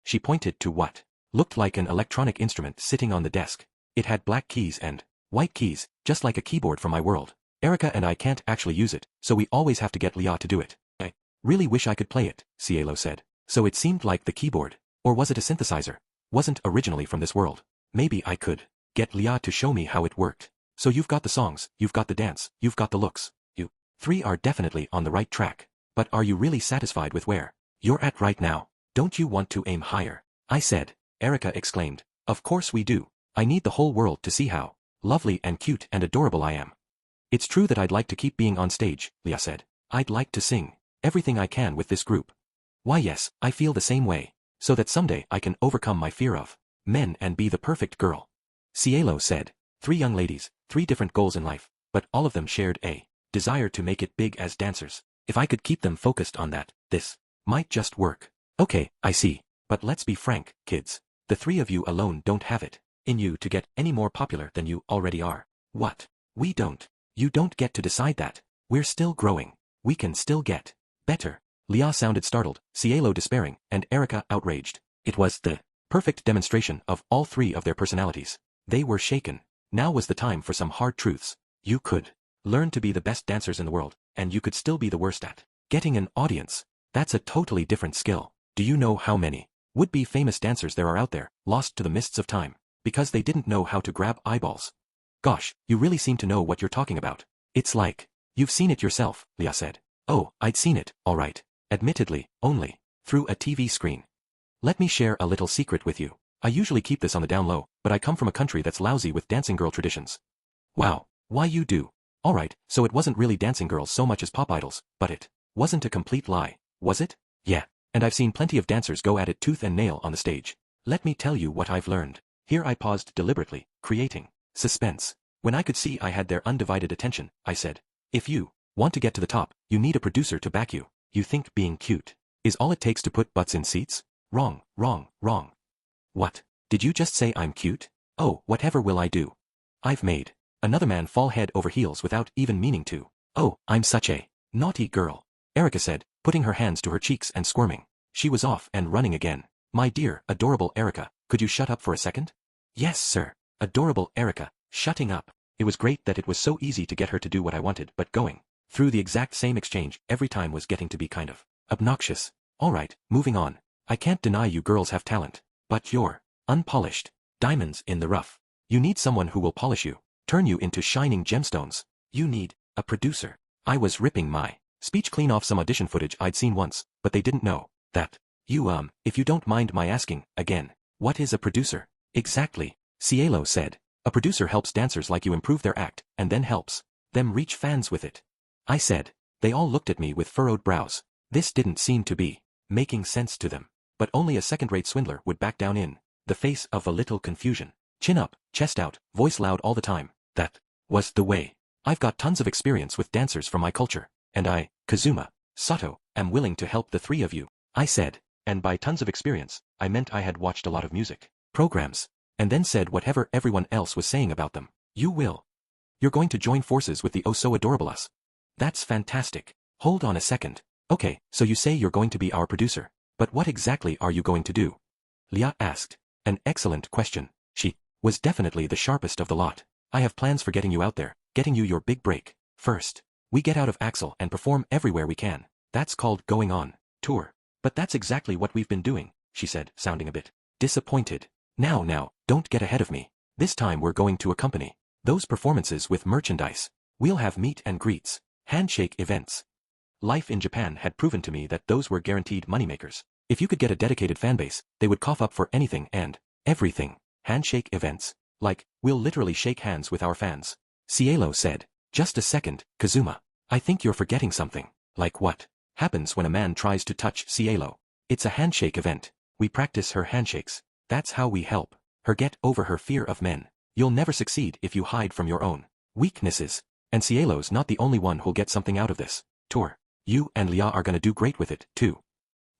She pointed to what looked like an electronic instrument sitting on the desk. It had black keys and white keys, just like a keyboard from my world. Erica and I can't actually use it, so we always have to get Leah to do it. I really wish I could play it, Cielo said. So it seemed like the keyboard, or was it a synthesizer? Wasn't originally from this world. Maybe I could get Leah to show me how it worked. So you've got the songs, you've got the dance, you've got the looks. You three are definitely on the right track. But are you really satisfied with where you're at right now? Don't you want to aim higher? I said. Erica exclaimed. Of course we do. I need the whole world to see how lovely and cute and adorable I am. It's true that I'd like to keep being on stage, Leah said. I'd like to sing everything I can with this group. Why yes, I feel the same way. So that someday I can overcome my fear of men and be the perfect girl. Cielo said. 3 young ladies, 3 different goals in life, but all of them shared a desire to make it big as dancers. If I could keep them focused on that, this might just work. Okay, I see. But let's be frank, kids. The 3 of you alone don't have it in you to get any more popular than you already are. What? We don't. You don't get to decide that. We're still growing. We can still get better. Leah sounded startled, Cielo despairing, and Erica outraged. It was the perfect demonstration of all 3 of their personalities. They were shaken. Now was the time for some hard truths. You could learn to be the best dancers in the world, and you could still be the worst at getting an audience. That's a totally different skill. Do you know how many would-be famous dancers there are out there, lost to the mists of time, because they didn't know how to grab eyeballs? Gosh, you really seem to know what you're talking about. It's like you've seen it yourself, Leah said. Oh, I'd seen it, all right. Admittedly, only through a TV screen. Let me share a little secret with you. I usually keep this on the down low, but I come from a country that's lousy with dancing girl traditions. Wow, why you do? Alright, so it wasn't really dancing girls so much as pop idols, but it wasn't a complete lie, was it? Yeah, and I've seen plenty of dancers go at it tooth and nail on the stage. Let me tell you what I've learned. Here I paused deliberately, creating suspense. When I could see I had their undivided attention, I said, if you want to get to the top, you need a producer to back you. You think being cute is all it takes to put butts in seats? Wrong, wrong, wrong. What? Did you just say I'm cute? Oh, whatever will I do? I've made another man fall head over heels without even meaning to. Oh, I'm such a naughty girl, Erica said, putting her hands to her cheeks and squirming. She was off and running again. My dear, adorable Erica, could you shut up for a second? Yes, sir. Adorable Erica, shutting up. It was great that it was so easy to get her to do what I wanted, but going through the exact same exchange every time was getting to be kind of obnoxious. Alright, moving on. I can't deny you girls have talent, but you're unpolished diamonds in the rough. You need someone who will polish you, turn you into shining gemstones. You need a producer. I was ripping my speech clean off some audition footage I'd seen once, but they didn't know that. If you don't mind my asking, again, what is a producer? Exactly, Cielo said. A producer helps dancers like you improve their act, and then helps them reach fans with it. I said. They all looked at me with furrowed brows. This didn't seem to be making sense to them. But only a second-rate swindler would back down in the face of a little confusion. Chin up, chest out, voice loud all the time. That was the way. I've got tons of experience with dancers from my culture, and I, Kazuma Sato, am willing to help the 3 of you. I said, and by tons of experience, I meant I had watched a lot of music programs. and then said whatever everyone else was saying about them. You will. You're going to join forces with the oh so adorable us. That's fantastic. Hold on a second. Okay, so you say you're going to be our producer. But what exactly are you going to do? Lia asked. An excellent question. She was definitely the sharpest of the lot. I have plans for getting you out there, getting you your big break. First, we get out of Axel and perform everywhere we can. That's called going on tour. But that's exactly what we've been doing, she said, sounding a bit disappointed. Now, don't get ahead of me. This time we're going to accompany those performances with merchandise. We'll have meet and greets, handshake events. Life in Japan had proven to me that those were guaranteed moneymakers. If you could get a dedicated fanbase, they would cough up for anything and everything. Handshake events. Like, we'll literally shake hands with our fans. Cielo said. Just a second, Kazuma. I think you're forgetting something. Like what? Happens when a man tries to touch Cielo. It's a handshake event. We practice her handshakes. That's how we help her get over her fear of men. You'll never succeed if you hide from your own weaknesses. And Cielo's not the only one who'll get something out of this tour. You and Lia are gonna do great with it, too.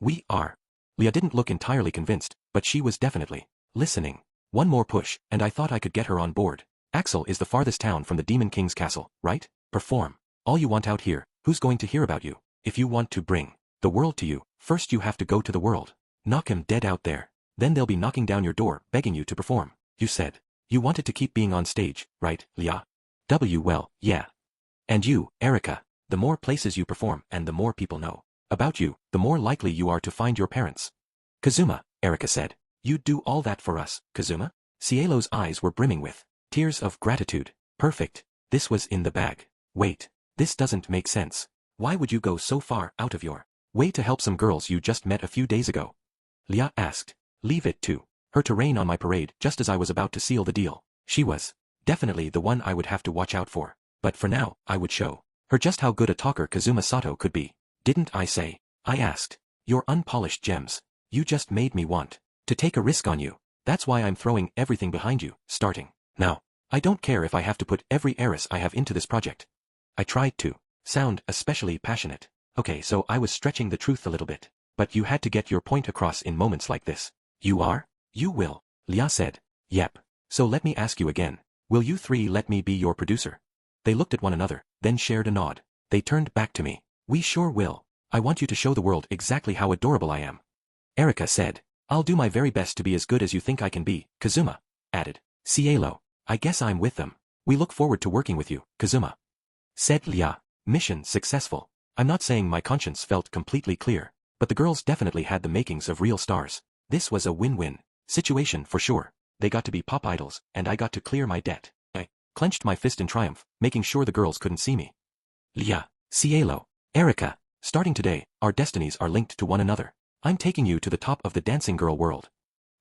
We are. Lia didn't look entirely convinced, but she was definitely listening. One more push, and I thought I could get her on board. Axel is the farthest town from the Demon King's castle, right? Perform. All you want out here, who's going to hear about you? If you want to bring the world to you, first you have to go to the world. Knock him dead out there. Then they'll be knocking down your door, begging you to perform. You said you wanted to keep being on stage, right, Lia? Well, yeah. And you, Erika, the more places you perform and the more people know about you, the more likely you are to find your parents. Kazuma, Erika said. You'd do all that for us, Kazuma? Cielo's eyes were brimming with tears of gratitude. Perfect. This was in the bag. Wait. This doesn't make sense. Why would you go so far out of your way to help some girls you just met a few days ago? Lia asked. Leave it to her to rain on my parade just as I was about to seal the deal. She was definitely the one I would have to watch out for. But for now, I would show her just how good a talker Kazuma Sato could be. Didn't I say? I asked. Your unpolished gems. You just made me want to take a risk on you. That's why I'm throwing everything behind you, starting now. I don't care if I have to put every heiress I have into this project. I tried to sound especially passionate. Okay, so I was stretching the truth a little bit. But you had to get your point across in moments like this. You are? You will, Lia said. Yep. So let me ask you again. Will you three let me be your producer? They looked at one another, then shared a nod. They turned back to me. We sure will. I want you to show the world exactly how adorable I am. Erika said. I'll do my very best to be as good as you think I can be, Kazuma added. Cielo. I guess I'm with them. We look forward to working with you, Kazuma. Said Lia. Mission successful. I'm not saying my conscience felt completely clear, but the girls definitely had the makings of real stars. This was a win-win situation for sure. They got to be pop idols, and I got to clear my debt. I clenched my fist in triumph, making sure the girls couldn't see me. Lia, Cielo, Erika, starting today, our destinies are linked to one another. I'm taking you to the top of the dancing girl world.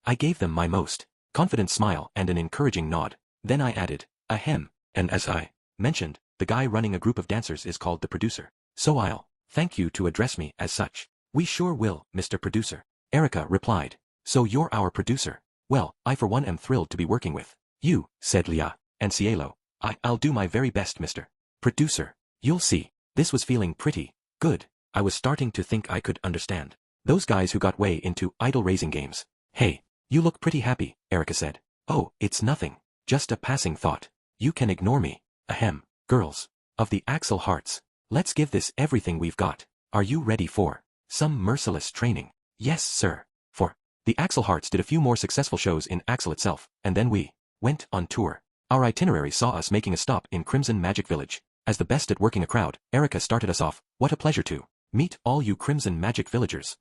I gave them my most confident smile and an encouraging nod. Then I added, ahem, and as I mentioned, the guy running a group of dancers is called the producer. So I'll thank you to address me as such. We sure will, Mr. Producer. Erika replied. So you're our producer. Well, I for one am thrilled to be working with you, said Lia, and Cielo. I'll do my very best, Mr. Producer. You'll see. This was feeling pretty good. I was starting to think I could understand those guys who got way into idol-raising games. Hey, you look pretty happy, Erika said. Oh, it's nothing. Just a passing thought. You can ignore me. Ahem. Girls. Of the Axel Hearts. Let's give this everything we've got. Are you ready for some merciless training? Yes, sir. The Axel Hearts did a few more successful shows in Axel itself, and then we went on tour. Our itinerary saw us making a stop in Crimson Magic Village. As the best at working a crowd, Erika started us off. What a pleasure to meet all you Crimson Magic villagers.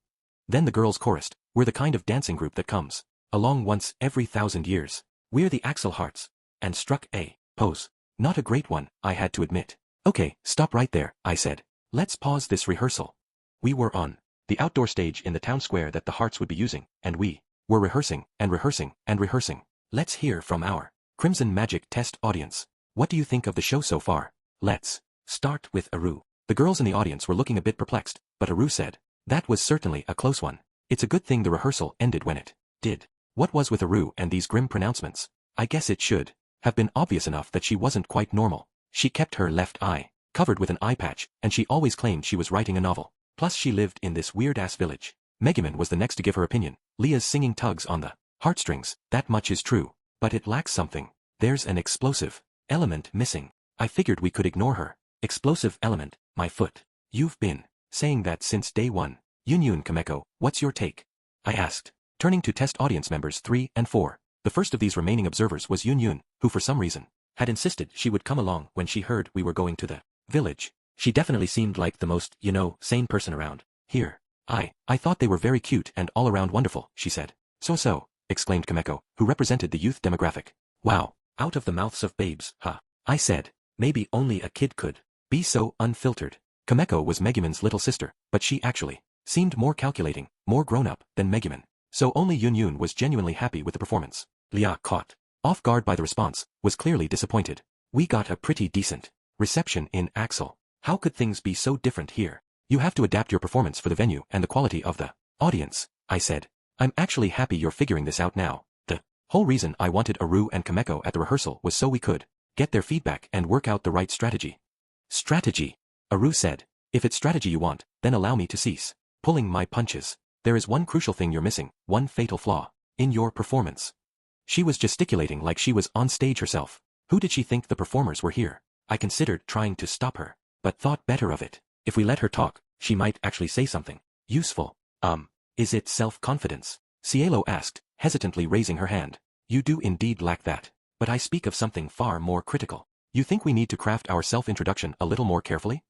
Then the girls chorused, we're the kind of dancing group that comes along once every 1,000 years. We're the Axel Hearts. And struck a pose. Not a great one, I had to admit. Okay, stop right there, I said. Let's pause this rehearsal. We were on the outdoor stage in the town square that the Hearts would be using, and we were rehearsing, and rehearsing, and rehearsing. Let's hear from our Crimson Magic test audience. What do you think of the show so far? Let's start with Aru. The girls in the audience were looking a bit perplexed, but Aru said, that was certainly a close one. It's a good thing the rehearsal ended when it did. What was with Aru and these grim pronouncements? I guess it should have been obvious enough that she wasn't quite normal. She kept her left eye covered with an eye patch, and she always claimed she was writing a novel. Plus she lived in this weird-ass village. Megumin was the next to give her opinion. Lia's singing tugs on the heartstrings, that much is true. But it lacks something. There's an explosive element missing. I figured we could ignore her. Explosive element, my foot. You've been saying that since day one. Yunyun Kameko, what's your take? I asked, turning to test audience members 3 and 4. The first of these remaining observers was Yunyun, who for some reason had insisted she would come along when she heard we were going to the village. She definitely seemed like the most, sane person around here. I thought they were very cute and all around wonderful, she said. So, exclaimed Kameko, who represented the youth demographic. Wow, out of the mouths of babes, huh? I said, maybe only a kid could be so unfiltered. Kameko was Megumin's little sister, but she actually seemed more calculating, more grown-up than Megumin. So only Yunyun was genuinely happy with the performance. Lia, caught off guard by the response, was clearly disappointed. We got a pretty decent reception in Axel. How could things be so different here? You have to adapt your performance for the venue and the quality of the audience, I said. I'm actually happy you're figuring this out now. The whole reason I wanted Aru and Kameko at the rehearsal was so we could get their feedback and work out the right strategy. Strategy? Aru said. If it's strategy you want, then allow me to cease pulling my punches. There is one crucial thing you're missing, one fatal flaw in your performance. She was gesticulating like she was on stage herself. Who did she think the performers were here? I considered trying to stop her, but thought better of it. If we let her talk, she might actually say something useful. Is it self-confidence? Cielo asked, hesitantly raising her hand. You do indeed lack that. But I speak of something far more critical. You think we need to craft our self-introduction a little more carefully?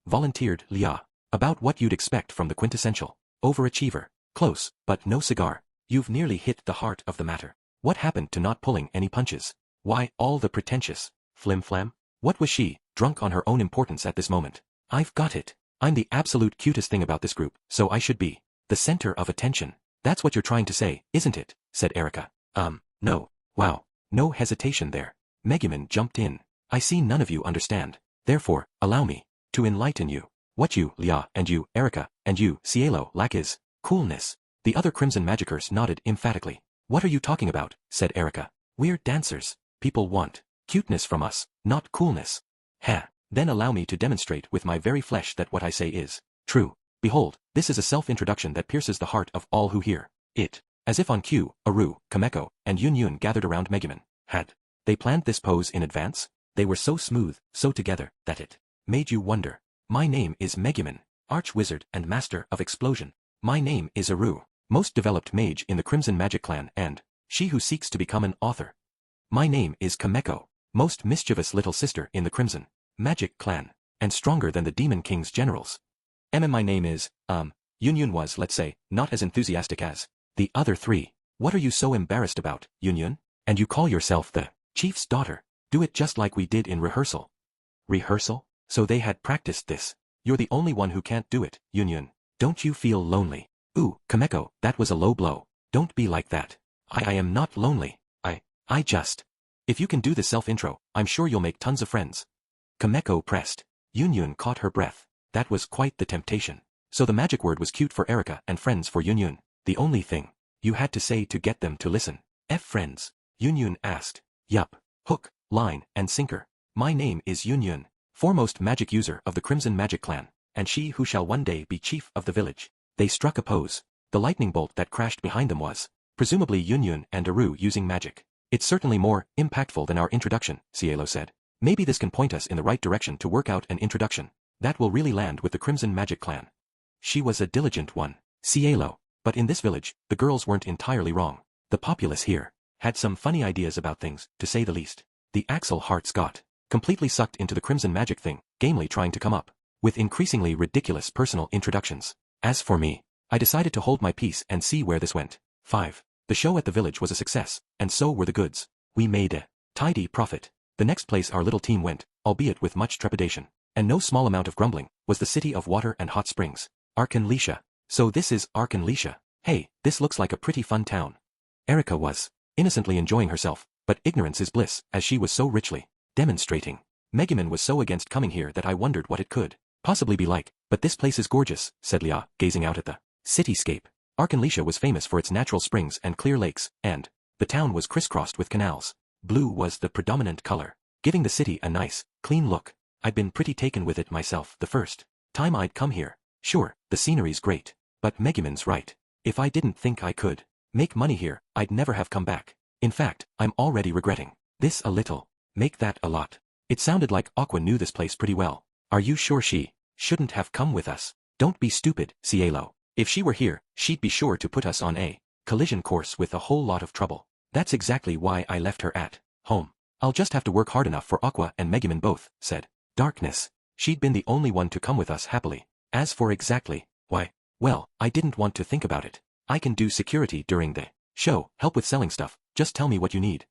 Volunteered Lia. About what you'd expect from the quintessential overachiever. Close, but no cigar. You've nearly hit the heart of the matter. What happened to not pulling any punches? Why all the pretentious flim-flam? What was she, drunk on her own importance at this moment? I've got it. I'm the absolute cutest thing about this group, so I should be the center of attention. That's what you're trying to say, isn't it? Said Erika. No. Wow. No hesitation there. Megumin jumped in. I see none of you understand. Therefore, allow me to enlighten you. What you, Lia, and you, Erika, and you, Cielo, lack is coolness. The other Crimson Magikers nodded emphatically. What are you talking about? Said Erika. We're dancers. People want cuteness from us, not coolness. Heh. Then allow me to demonstrate with my very flesh that what I say is true. Behold, this is a self-introduction that pierces the heart of all who hear it. As if on cue, Aru, Kameko, and Yunyun gathered around Megumin. Had they planned this pose in advance? They were so smooth, so together, that it made you wonder. My name is Megumin, Arch-Wizard and Master of Explosion. My name is Aru, most developed mage in the Crimson Magic Clan and she who seeks to become an author. My name is Kameko, most mischievous little sister in the Crimson Magic Clan, and stronger than the Demon King's generals. My name is, Yunyun was, let's say, not as enthusiastic as the other three. What are you so embarrassed about, Yunyun? And you call yourself the chief's daughter. Do it just like we did in rehearsal. Rehearsal? So they had practiced this. You're the only one who can't do it, Yunyun. Don't you feel lonely? Ooh, Kameko, that was a low blow. Don't be like that. I am not lonely. I just. If you can do the self-intro, I'm sure you'll make tons of friends. Kameko pressed. Yunyun caught her breath. That was quite the temptation. So the magic word was cute for Erika and friends for Yunyun. The only thing you had to say to get them to listen. Friends? Yunyun asked. Yup. Hook, line, and sinker. My name is Yunyun, foremost magic user of the Crimson Magic Clan, and she who shall one day be chief of the village. They struck a pose. The lightning bolt that crashed behind them was, presumably Yunyun and Aru using magic. It's certainly more impactful than our introduction, Cielo said. Maybe this can point us in the right direction to work out an introduction that will really land with the Crimson Magic Clan. She was a diligent one, Cielo. But in this village, the girls weren't entirely wrong. The populace here had some funny ideas about things, to say the least. The Axel hearts got completely sucked into the Crimson Magic thing, gamely trying to come up with increasingly ridiculous personal introductions. As for me, I decided to hold my peace and see where this went. 5. The show at the village was a success, and so were the goods. We made a tidy profit. The next place our little team went, albeit with much trepidation, and no small amount of grumbling, was the city of water and hot springs. Arkanlisha. So this is Arkanlisha. Hey, this looks like a pretty fun town. Erika was innocently enjoying herself, but ignorance is bliss, as she was so richly demonstrating. Megumin was so against coming here that I wondered what it could possibly be like. But this place is gorgeous, said Lia, gazing out at the cityscape. Arkanlisha was famous for its natural springs and clear lakes, and the town was crisscrossed with canals. Blue was the predominant color, giving the city a nice, clean look. I'd been pretty taken with it myself the first time I'd come here. Sure, the scenery's great, but Megumin's right. If I didn't think I could make money here, I'd never have come back. In fact, I'm already regretting this a little. Make that a lot. It sounded like Aqua knew this place pretty well. Are you sure she shouldn't have come with us? Don't be stupid, Cielo. If she were here, she'd be sure to put us on a collision course with a whole lot of trouble. That's exactly why I left her at home. I'll just have to work hard enough for Aqua and Megumin both, said Darkness. She'd been the only one to come with us happily. As for exactly why, well, I didn't want to think about it. I can do security during the show, help with selling stuff, just tell me what you need.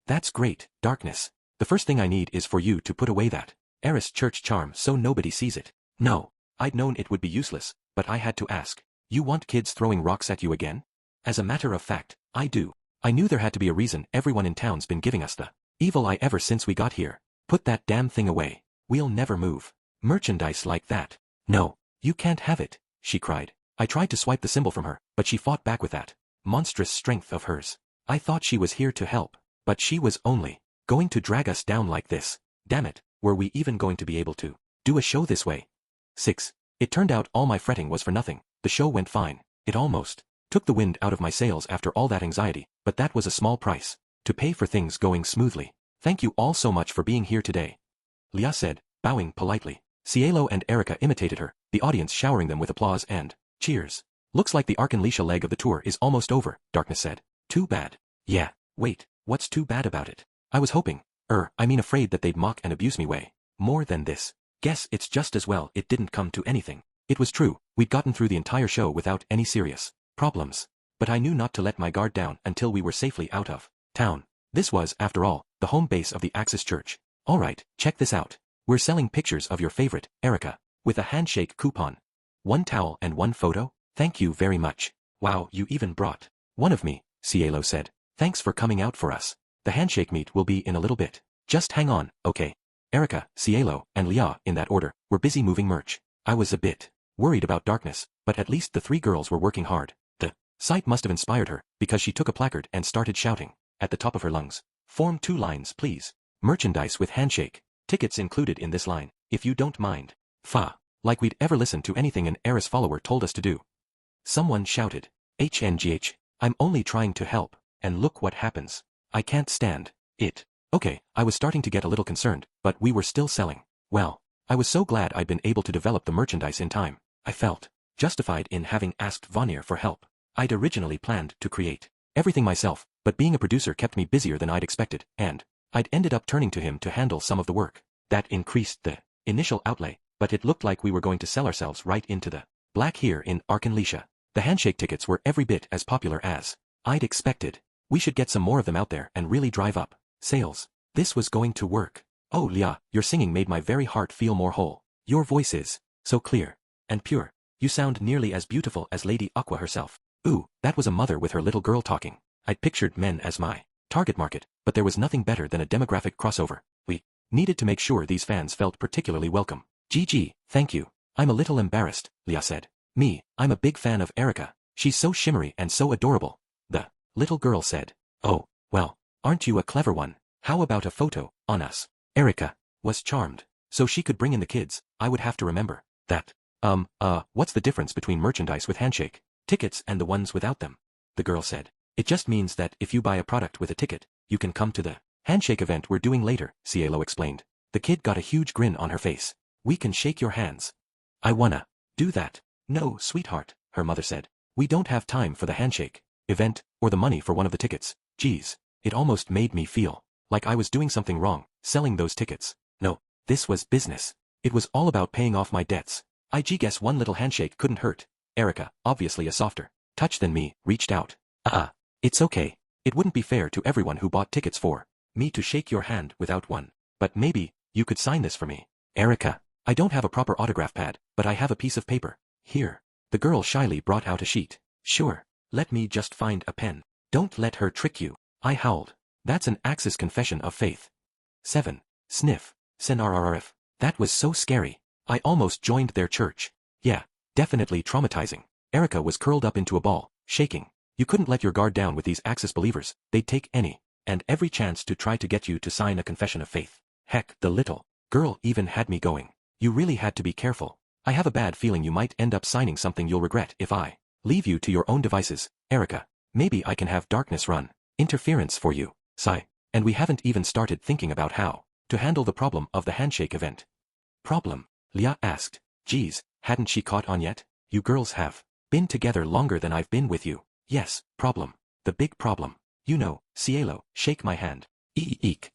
That's great, Darkness. The first thing I need is for you to put away that Eris church charm so nobody sees it. No, I'd known it would be useless, but I had to ask. You want kids throwing rocks at you again? As a matter of fact, I do. I knew there had to be a reason everyone in town's been giving us the evil eye ever since we got here. Put that damn thing away. We'll never move. Merchandise like that. No, you can't have it, she cried. I tried to swipe the symbol from her, but she fought back with that monstrous strength of hers. I thought she was here to help, but she was only going to drag us down like this. Damn it, were we even going to be able to do a show this way? 6. It turned out all my fretting was for nothing. The show went fine. It almost took the wind out of my sails after all that anxiety, but that was a small price to pay for things going smoothly. Thank you all so much for being here today, Lia said, bowing politely. Cielo and Erica imitated her, the audience showering them with applause and cheers. Looks like the Arcanlesia leg of the tour is almost over, Darkness said. Too bad. Yeah, wait, what's too bad about it? I was hoping, afraid that they'd mock and abuse me way more than this. Guess it's just as well it didn't come to anything. It was true, we'd gotten through the entire show without any serious problems. But I knew not to let my guard down until we were safely out of town. This was, after all, the home base of the Axis Church. Alright, check this out. We're selling pictures of your favorite, Erica, with a handshake coupon. 1 towel and 1 photo? Thank you very much. Wow, you even brought one of me, Cielo said. Thanks for coming out for us. The handshake meet will be in a little bit. Just hang on, okay? Erica, Cielo, and Lia, in that order, were busy moving merch. I was a bit worried about Darkness, but at least the 3 girls were working hard. The sight must have inspired her, because she took a placard and started shouting, at the top of her lungs. Form 2 lines, please. Merchandise with handshake. Tickets included in this line, if you don't mind. Fa. Like we'd ever listen to anything an Eris follower told us to do. Someone shouted. HNGH. I'm only trying to help, and look what happens. I can't stand it. Okay, I was starting to get a little concerned, but we were still selling. Well, I was so glad I'd been able to develop the merchandise in time. I felt justified in having asked Vanier for help. I'd originally planned to create everything myself, but being a producer kept me busier than I'd expected, and I'd ended up turning to him to handle some of the work. That increased the initial outlay, but it looked like we were going to sell ourselves right into the black here in Arcanlesia. The handshake tickets were every bit as popular as I'd expected. We should get some more of them out there and really drive up sales. This was going to work. Oh Lia, your singing made my very heart feel more whole. Your voice is so clear and pure. You sound nearly as beautiful as Lady Aqua herself. Ooh, that was a mother with her little girl talking. I'd pictured men as my target market, but there was nothing better than a demographic crossover. We needed to make sure these fans felt particularly welcome. GG, thank you. I'm a little embarrassed, Lia said. Me, I'm a big fan of Erica. She's so shimmery and so adorable. The little girl said. Oh, well, aren't you a clever one? How about a photo on us? Erica was charmed. So she could bring in the kids. I would have to remember that. What's the difference between merchandise with handshake tickets and the ones without them? The girl said. It just means that if you buy a product with a ticket, you can come to the handshake event we're doing later, Cielo explained. The kid got a huge grin on her face. We can shake your hands. I wanna do that. No, sweetheart, her mother said. We don't have time for the handshake event or the money for one of the tickets. Geez, it almost made me feel like I was doing something wrong, selling those tickets. No, this was business. It was all about paying off my debts. I guess one little handshake couldn't hurt. Erica, obviously a softer touch than me, reached out. It's okay. It wouldn't be fair to everyone who bought tickets for me to shake your hand without one. But maybe you could sign this for me. Erica, I don't have a proper autograph pad, but I have a piece of paper. Here. The girl shyly brought out a sheet. Sure. Let me just find a pen. Don't let her trick you. I howled. That's an Axis confession of faith. 7. Sniff. Senrrf. That was so scary. I almost joined their church. Yeah, definitely traumatizing. Erica was curled up into a ball, shaking. You couldn't let your guard down with these Axis believers. They'd take any and every chance to try to get you to sign a confession of faith. Heck, the little girl even had me going. You really had to be careful. I have a bad feeling you might end up signing something you'll regret if I leave you to your own devices. Erica, maybe I can have Darkness run Interference for you, sigh. And we haven't even started thinking about how to handle the problem of the handshake event. Problem? Lia asked. Geez, hadn't she caught on yet? You girls have been together longer than I've been with you. Yes, problem. The big problem. You know, Cielo, shake my hand. Eek.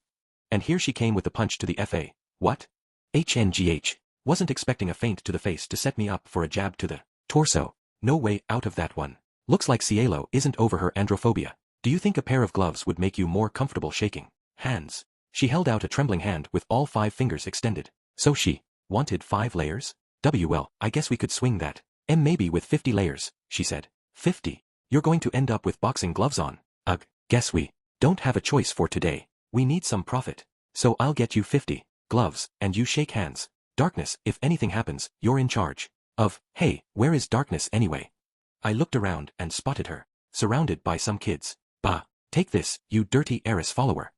And here she came with the punch to the FA. What? HNGH. Wasn't expecting a feint to the face to set me up for a jab to the torso. No way out of that one. Looks like Cielo isn't over her androphobia. Do you think a pair of gloves would make you more comfortable shaking hands? She held out a trembling hand with all 5 fingers extended. So she wanted 5 layers? Well, I guess we could swing that. Maybe with 50 layers, she said. 50? You're going to end up with boxing gloves on. Ugh, guess we don't have a choice for today. We need some profit. So I'll get you 50 gloves, and you shake hands. Darkness, if anything happens, you're in charge of. Hey, where is Darkness anyway? I looked around and spotted her, surrounded by some kids. Bah, take this, you dirty heiress follower.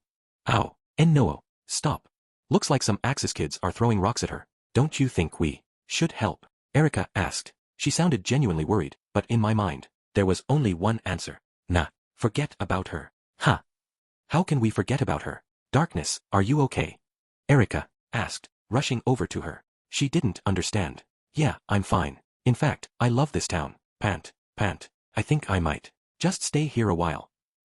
Ow, no, stop. Looks like some Axis kids are throwing rocks at her. Don't you think we should help? Erica asked. She sounded genuinely worried, but in my mind, there was only one answer. Nah, forget about her. Huh. How can we forget about her? Darkness, are you okay? Erica asked, rushing over to her. She didn't understand. Yeah, I'm fine. In fact, I love this town. Pant. I think I might just stay here a while.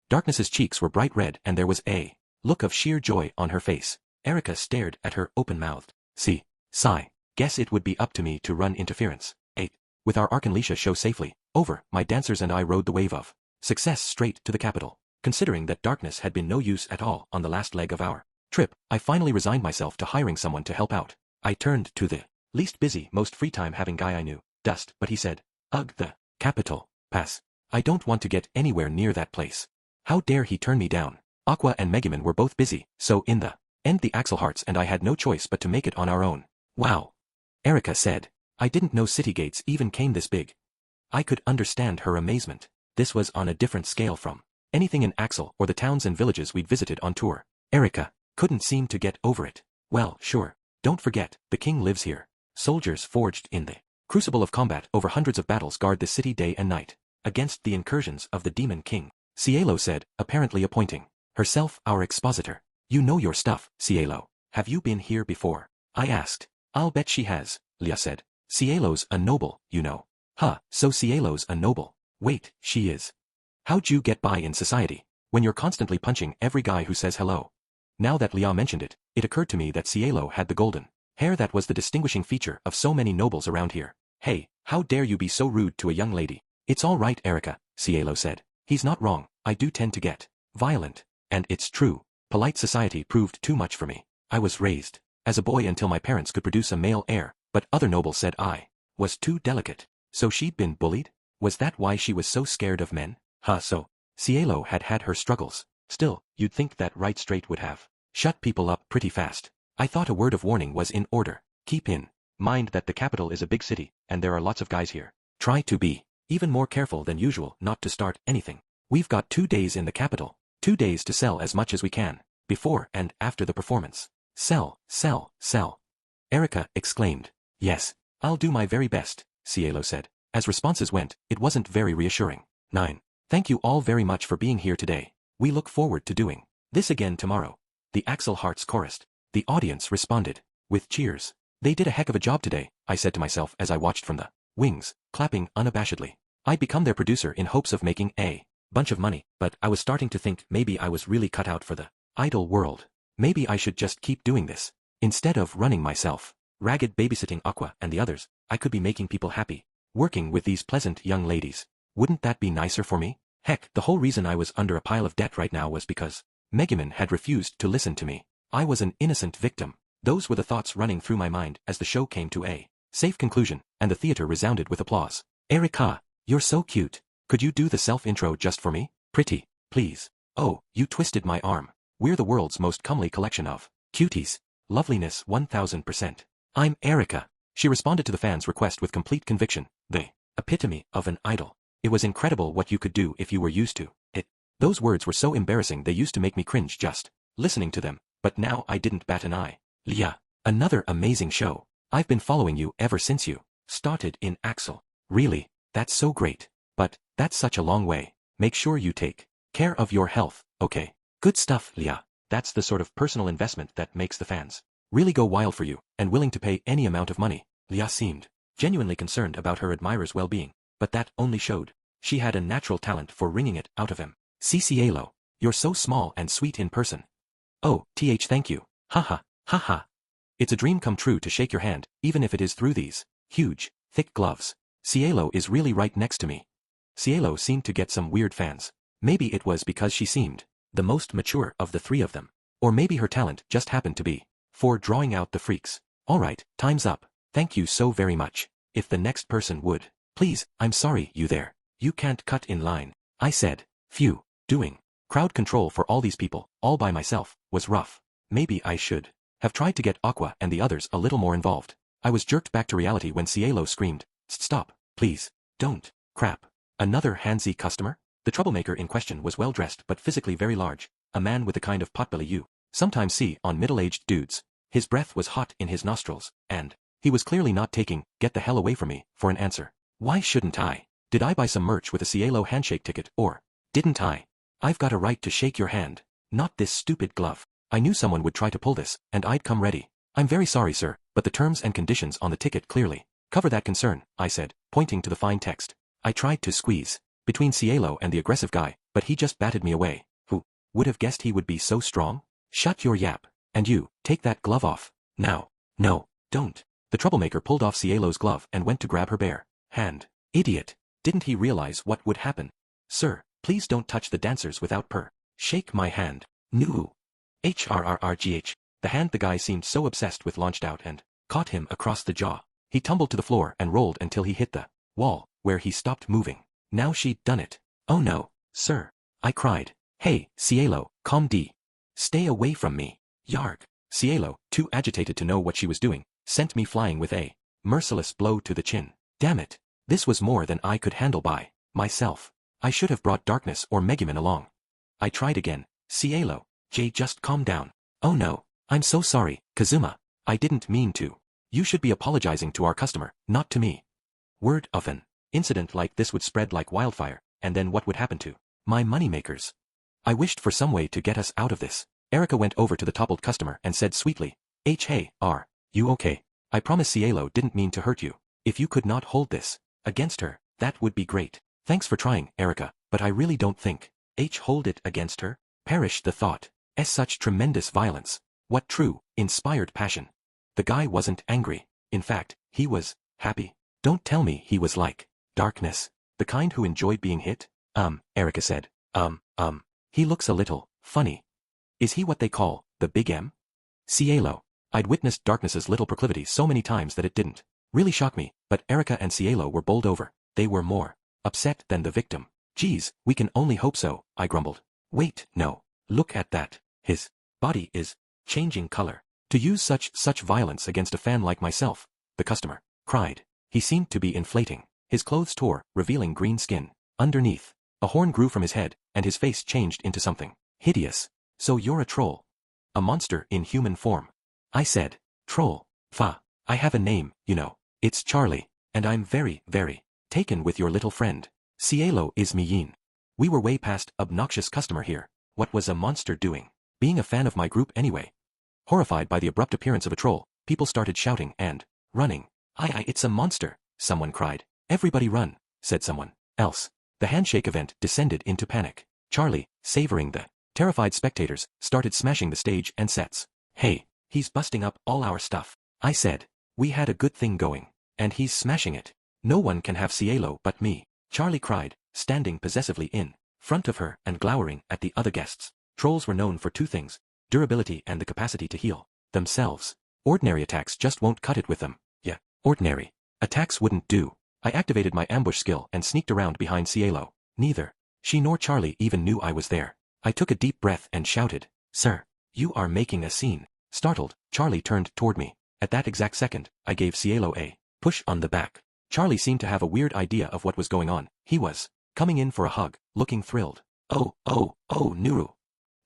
Darkness's cheeks were bright red and there was a look of sheer joy on her face. Erica stared at her open-mouthed. Sigh. Guess it would be up to me to run interference. 8. With our Arkanlisha show safely over, my dancers and I rode the wave of success straight to the capital. Considering that Darkness had been no use at all on the last leg of our trip, I finally resigned myself to hiring someone to help out. I turned to the least busy, most free time having guy I knew, Dust, but he said, ugh, the capital. Pass. I don't want to get anywhere near that place. How dare he turn me down? Aqua and Megumin were both busy, so in the end the Axel Hearts and I had no choice but to make it on our own. Wow. Erica said. I didn't know city gates even came this big. I could understand her amazement. This was on a different scale from anything in Axel or the towns and villages we'd visited on tour. Erica couldn't seem to get over it. Well, sure. Don't forget, the king lives here. Soldiers forged in the crucible of combat over hundreds of battles guard the city day and night against the incursions of the demon king. Cielo said, apparently appointing herself our expositor. You know your stuff, Cielo. Have you been here before? I asked. I'll bet she has, Lia said. Cielo's a noble, you know. Huh, so Cielo's a noble. Wait, she is. How'd you get by in society when you're constantly punching every guy who says hello? Now that Lia mentioned it, it occurred to me that Cielo had the golden hair that was the distinguishing feature of so many nobles around here. Hey, how dare you be so rude to a young lady? It's all right, Erica, Cielo said. He's not wrong. I do tend to get violent. And it's true. Polite society proved too much for me. I was raised as a boy until my parents could produce a male heir, but other nobles said I was too delicate. So she'd been bullied? Was that why she was so scared of men? So Cielo had had her struggles. Still, you'd think that right straight would have shut people up pretty fast. I thought a word of warning was in order. Keep in mind that the capital is a big city, and there are lots of guys here. Try to be even more careful than usual not to start anything. We've got 2 days in the capital. 2 days to sell as much as we can, before and after the performance. Sell. Erica exclaimed. Yes, I'll do my very best, Cielo said. As responses went, it wasn't very reassuring. 9. Thank you all very much for being here today. We look forward to doing this again tomorrow. The Axel Hearts chorused. The audience responded with cheers. They did a heck of a job today, I said to myself as I watched from the wings, clapping unabashedly. I'd become their producer in hopes of making a bunch of money, but I was starting to think maybe I was really cut out for the idol world. Maybe I should just keep doing this. Instead of running myself ragged babysitting Aqua and the others, I could be making people happy, working with these pleasant young ladies. Wouldn't that be nicer for me? Heck, the whole reason I was under a pile of debt right now was because Megumin had refused to listen to me. I was an innocent victim. Those were the thoughts running through my mind as the show came to a safe conclusion, and the theater resounded with applause. Erica, you're so cute. Could you do the self-intro just for me? Pretty, please. Oh, you twisted my arm. We're the world's most comely collection of cuties. Loveliness 1000%. I'm Erica. She responded to the fans' request with complete conviction. The epitome of an idol. It was incredible what you could do if you were used to it. Those words were so embarrassing they used to make me cringe just listening to them, but now I didn't bat an eye. Lia, another amazing show. I've been following you ever since you started in Axel. Really, that's so great. But that's such a long way. Make sure you take care of your health, okay? Good stuff, Lia. That's the sort of personal investment that makes the fans really go wild for you, and willing to pay any amount of money. Lia seemed genuinely concerned about her admirer's well-being, but that only showed she had a natural talent for wringing it out of him. Cielo, you're so small and sweet in person. Oh, thank you. Haha, haha. It's a dream come true to shake your hand, even if it is through these huge, thick gloves. Cielo is really right next to me. Cielo seemed to get some weird fans. Maybe it was because she seemed the most mature of the three of them. Or maybe her talent just happened to be for drawing out the freaks. Alright, time's up. Thank you so very much. If the next person would. Please, I'm sorry, you there. You can't cut in line. I said. Phew. Doing crowd control for all these people, all by myself, was rough. Maybe I should have tried to get Aqua and the others a little more involved. I was jerked back to reality when Cielo screamed, "Stop, please. Don't." Crap. Another handsy customer? The troublemaker in question was well-dressed but physically very large, a man with the kind of potbelly you sometimes see on middle-aged dudes. His breath was hot in his nostrils, and he was clearly not taking "get the hell away from me" for an answer. Why shouldn't I? Did I buy some merch with a Cielo handshake ticket, or didn't I? I've got a right to shake your hand. Not this stupid glove. I knew someone would try to pull this, and I'd come ready. I'm very sorry, sir, but the terms and conditions on the ticket clearly cover that concern, I said, pointing to the fine text. I tried to squeeze between Cielo and the aggressive guy, but he just batted me away. Who would have guessed he would be so strong? Shut your yap. And you, take that glove off. Now. No, don't. The troublemaker pulled off Cielo's glove and went to grab her bare hand. Idiot. Didn't he realize what would happen? Sir, please don't touch the dancers without per. Shake my hand. No. HRRRGH. The hand the guy seemed so obsessed with launched out and caught him across the jaw. He tumbled to the floor and rolled until he hit the wall, where he stopped moving. Now she'd done it. Oh no, sir. I cried. Hey, Cielo, calm D. Stay away from me. Yarg. Cielo, too agitated to know what she was doing, sent me flying with a merciless blow to the chin. Damn it. This was more than I could handle by myself. I should have brought Darkness or Megumin along. I tried again. Cielo, Jay, just calm down. Oh no. I'm so sorry, Kazuma. I didn't mean to. You should be apologizing to our customer, not to me. Word of an incident like this would spread like wildfire, and then what would happen to my moneymakers? I wished for some way to get us out of this. Erica went over to the toppled customer and said sweetly, Hey, are you okay? I promise Cielo didn't mean to hurt you. If you could not hold this against her, that would be great. Thanks for trying, Erica, but I really don't think hold it against her? Perish the thought. Such tremendous violence. What true, inspired passion. The guy wasn't angry. In fact, he was happy. Don't tell me he was like Darkness. The kind who enjoyed being hit? Erica said. He looks a little funny. Is he what they call the Big M? Cielo. I'd witnessed Darkness's little proclivity so many times that it didn't really shock me, but Erica and Cielo were bowled over. They were more upset than the victim. Geez, we can only hope so, I grumbled. Wait, no. Look at that. His body is changing color. To use such violence against a fan like myself, the customer cried. He seemed to be inflating. His clothes tore, revealing green skin. Underneath, a horn grew from his head, and his face changed into something hideous. So you're a troll. A monster in human form. I said. Troll. Fa. I have a name, you know. It's Charlie, and I'm very, very taken with your little friend. Cielo is Miyin. We were way past obnoxious customer here. What was a monster doing? Being a fan of my group anyway. Horrified by the abrupt appearance of a troll, people started shouting and running. It's a monster, someone cried. Everybody run, said someone else. The handshake event descended into panic. Charlie, savoring the terrified spectators, started smashing the stage and sets. Hey, he's busting up all our stuff. I said. We had a good thing going, and he's smashing it. No one can have Cielo but me, Charlie cried, standing possessively in front of her and glowering at the other guests. Trolls were known for two things, durability and the capacity to heal themselves. Ordinary attacks just won't cut it with them. Yeah, ordinary attacks wouldn't do. I activated my ambush skill and sneaked around behind Cielo. Neither she nor Charlie even knew I was there. I took a deep breath and shouted, Sir, you are making a scene. Startled, Charlie turned toward me. At that exact second, I gave Cielo a push on the back. Charlie seemed to have a weird idea of what was going on. He was coming in for a hug, looking thrilled. Oh, Nuru.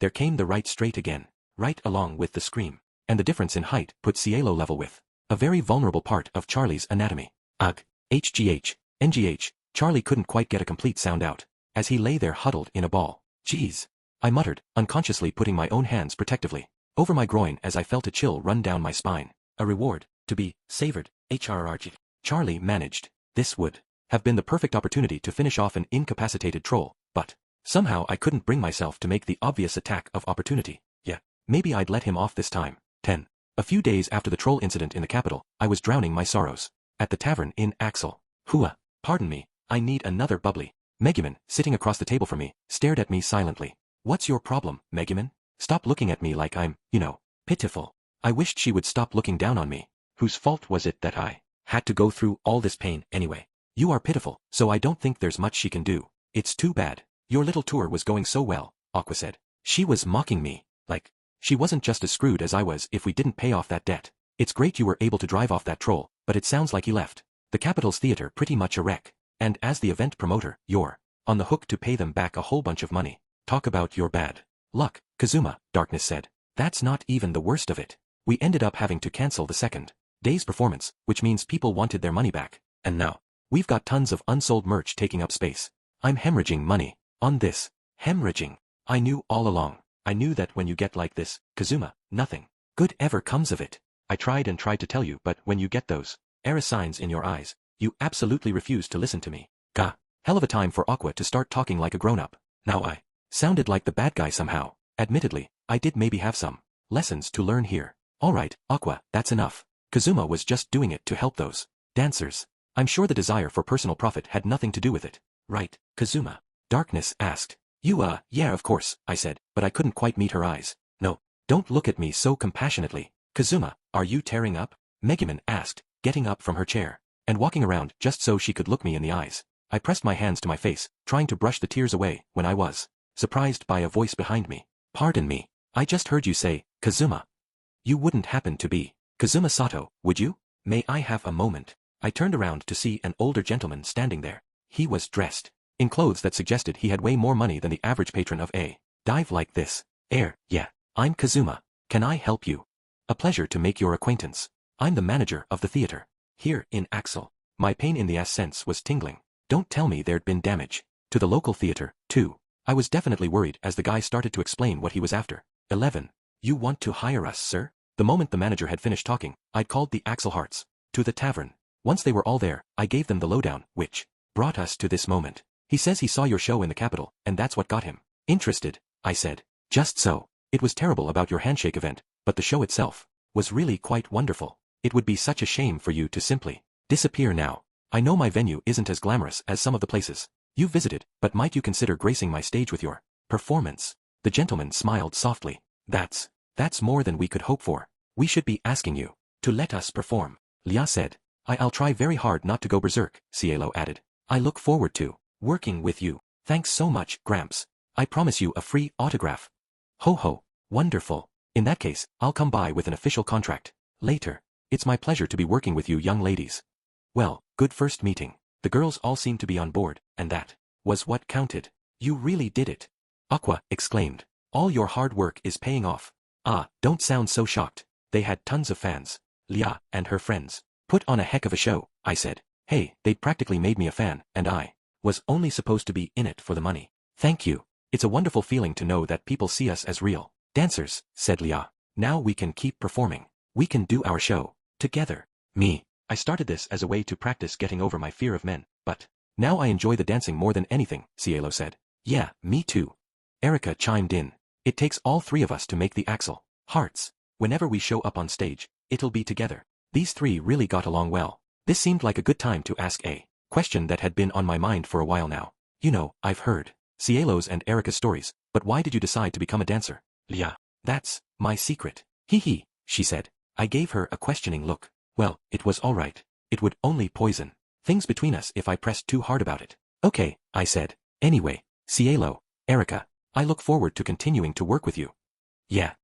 There came the right straight again, right along with the scream. And the difference in height put Cielo level with a very vulnerable part of Charlie's anatomy. Ugh. HGH, NGH, Charlie couldn't quite get a complete sound out, as he lay there huddled in a ball. Geez. I muttered, unconsciously putting my own hands protectively over my groin as I felt a chill run down my spine. A reward, to be savored, HRRG. Charlie managed. This would have been the perfect opportunity to finish off an incapacitated troll, but somehow I couldn't bring myself to make the obvious attack of opportunity. Yeah, maybe I'd let him off this time. 10. A few days after the troll incident in the capital, I was drowning my sorrows at the tavern in Axel. Hua, pardon me, I need another bubbly. Megumin, sitting across the table from me, stared at me silently. What's your problem, Megumin? Stop looking at me like I'm, pitiful. I wished she would stop looking down on me. Whose fault was it that I had to go through all this pain anyway? You are pitiful, so I don't think there's much she can do. It's too bad. Your little tour was going so well, Aqua said. She was mocking me, like, she wasn't just as screwed as I was if we didn't pay off that debt. It's great you were able to drive off that troll, but it sounds like he left the capital's theater pretty much a wreck. And as the event promoter, you're on the hook to pay them back a whole bunch of money. Talk about your bad luck, Kazuma, Darkness said. That's not even the worst of it. We ended up having to cancel the second day's performance, which means people wanted their money back. And now, we've got tons of unsold merch taking up space. I'm hemorrhaging money on this. Hemorrhaging. I knew all along. I knew that when you get like this, Kazuma, nothing good ever comes of it. I tried to tell you, but when you get those error signs in your eyes, you absolutely refuse to listen to me. Gah. Hell of a time for Aqua to start talking like a grown-up. Now I sounded like the bad guy somehow. Admittedly, I did maybe have some lessons to learn here. Alright, Aqua, that's enough. Kazuma was just doing it to help those dancers. I'm sure the desire for personal profit had nothing to do with it. Right, Kazuma? Darkness asked. Yeah of course, I said, but I couldn't quite meet her eyes. No, don't look at me so compassionately. Kazuma, are you tearing up? Megumin asked, getting up from her chair and walking around just so she could look me in the eyes. I pressed my hands to my face, trying to brush the tears away, when I was surprised by a voice behind me. Pardon me, I just heard you say, Kazuma. You wouldn't happen to be Kazuma Sato, would you? May I have a moment? I turned around to see an older gentleman standing there. He was dressed in clothes that suggested he had way more money than the average patron of a dive like this. Yeah, I'm Kazuma. Can I help you? A pleasure to make your acquaintance. I'm the manager of the theater here in Axel. My pain in the ass sense was tingling. Don't tell me there'd been damage to the local theater, too. I was definitely worried as the guy started to explain what he was after. 11. You want to hire us, sir? The moment the manager had finished talking, I'd called the Axel Hearts to the tavern. Once they were all there, I gave them the lowdown, which brought us to this moment. He says he saw your show in the capital, and that's what got him interested, I said. Just so. It was terrible about your handshake event, but the show itself was really quite wonderful. It would be such a shame for you to simply disappear now. I know my venue isn't as glamorous as some of the places you've visited, but might you consider gracing my stage with your performance? The gentleman smiled softly. That's more than we could hope for. We should be asking you to let us perform, Lia said. I'll try very hard not to go berserk, Cielo added. I look forward to working with you. Thanks so much, Gramps. I promise you a free autograph. Ho ho, wonderful. In that case, I'll come by with an official contract later. It's my pleasure to be working with you young ladies. Well, good first meeting. The girls all seemed to be on board, and that was what counted. You really did it. Aqua exclaimed. All your hard work is paying off. Ah, don't sound so shocked. They had tons of fans. Lia and her friends put on a heck of a show, I said. Hey, they'd practically made me a fan, and I was only supposed to be in it for the money. Thank you. It's a wonderful feeling to know that people see us as real dancers, said Lia. Now we can keep performing. We can do our show together. Me. I started this as a way to practice getting over my fear of men, but now I enjoy the dancing more than anything, Cielo said. Yeah, me too. Erica chimed in. It takes all three of us to make the Axel Hearts. Whenever we show up on stage, it'll be together. These three really got along well. This seemed like a good time to ask a question that had been on my mind for a while now. You know, I've heard Cielo's and Erica's stories, but why did you decide to become a dancer? Lia. That's my secret. Hee hee, she said. I gave her a questioning look. Well, it was all right. It would only poison things between us if I pressed too hard about it. Okay, I said. Anyway, Cielo, Erica, I look forward to continuing to work with you. Yeah,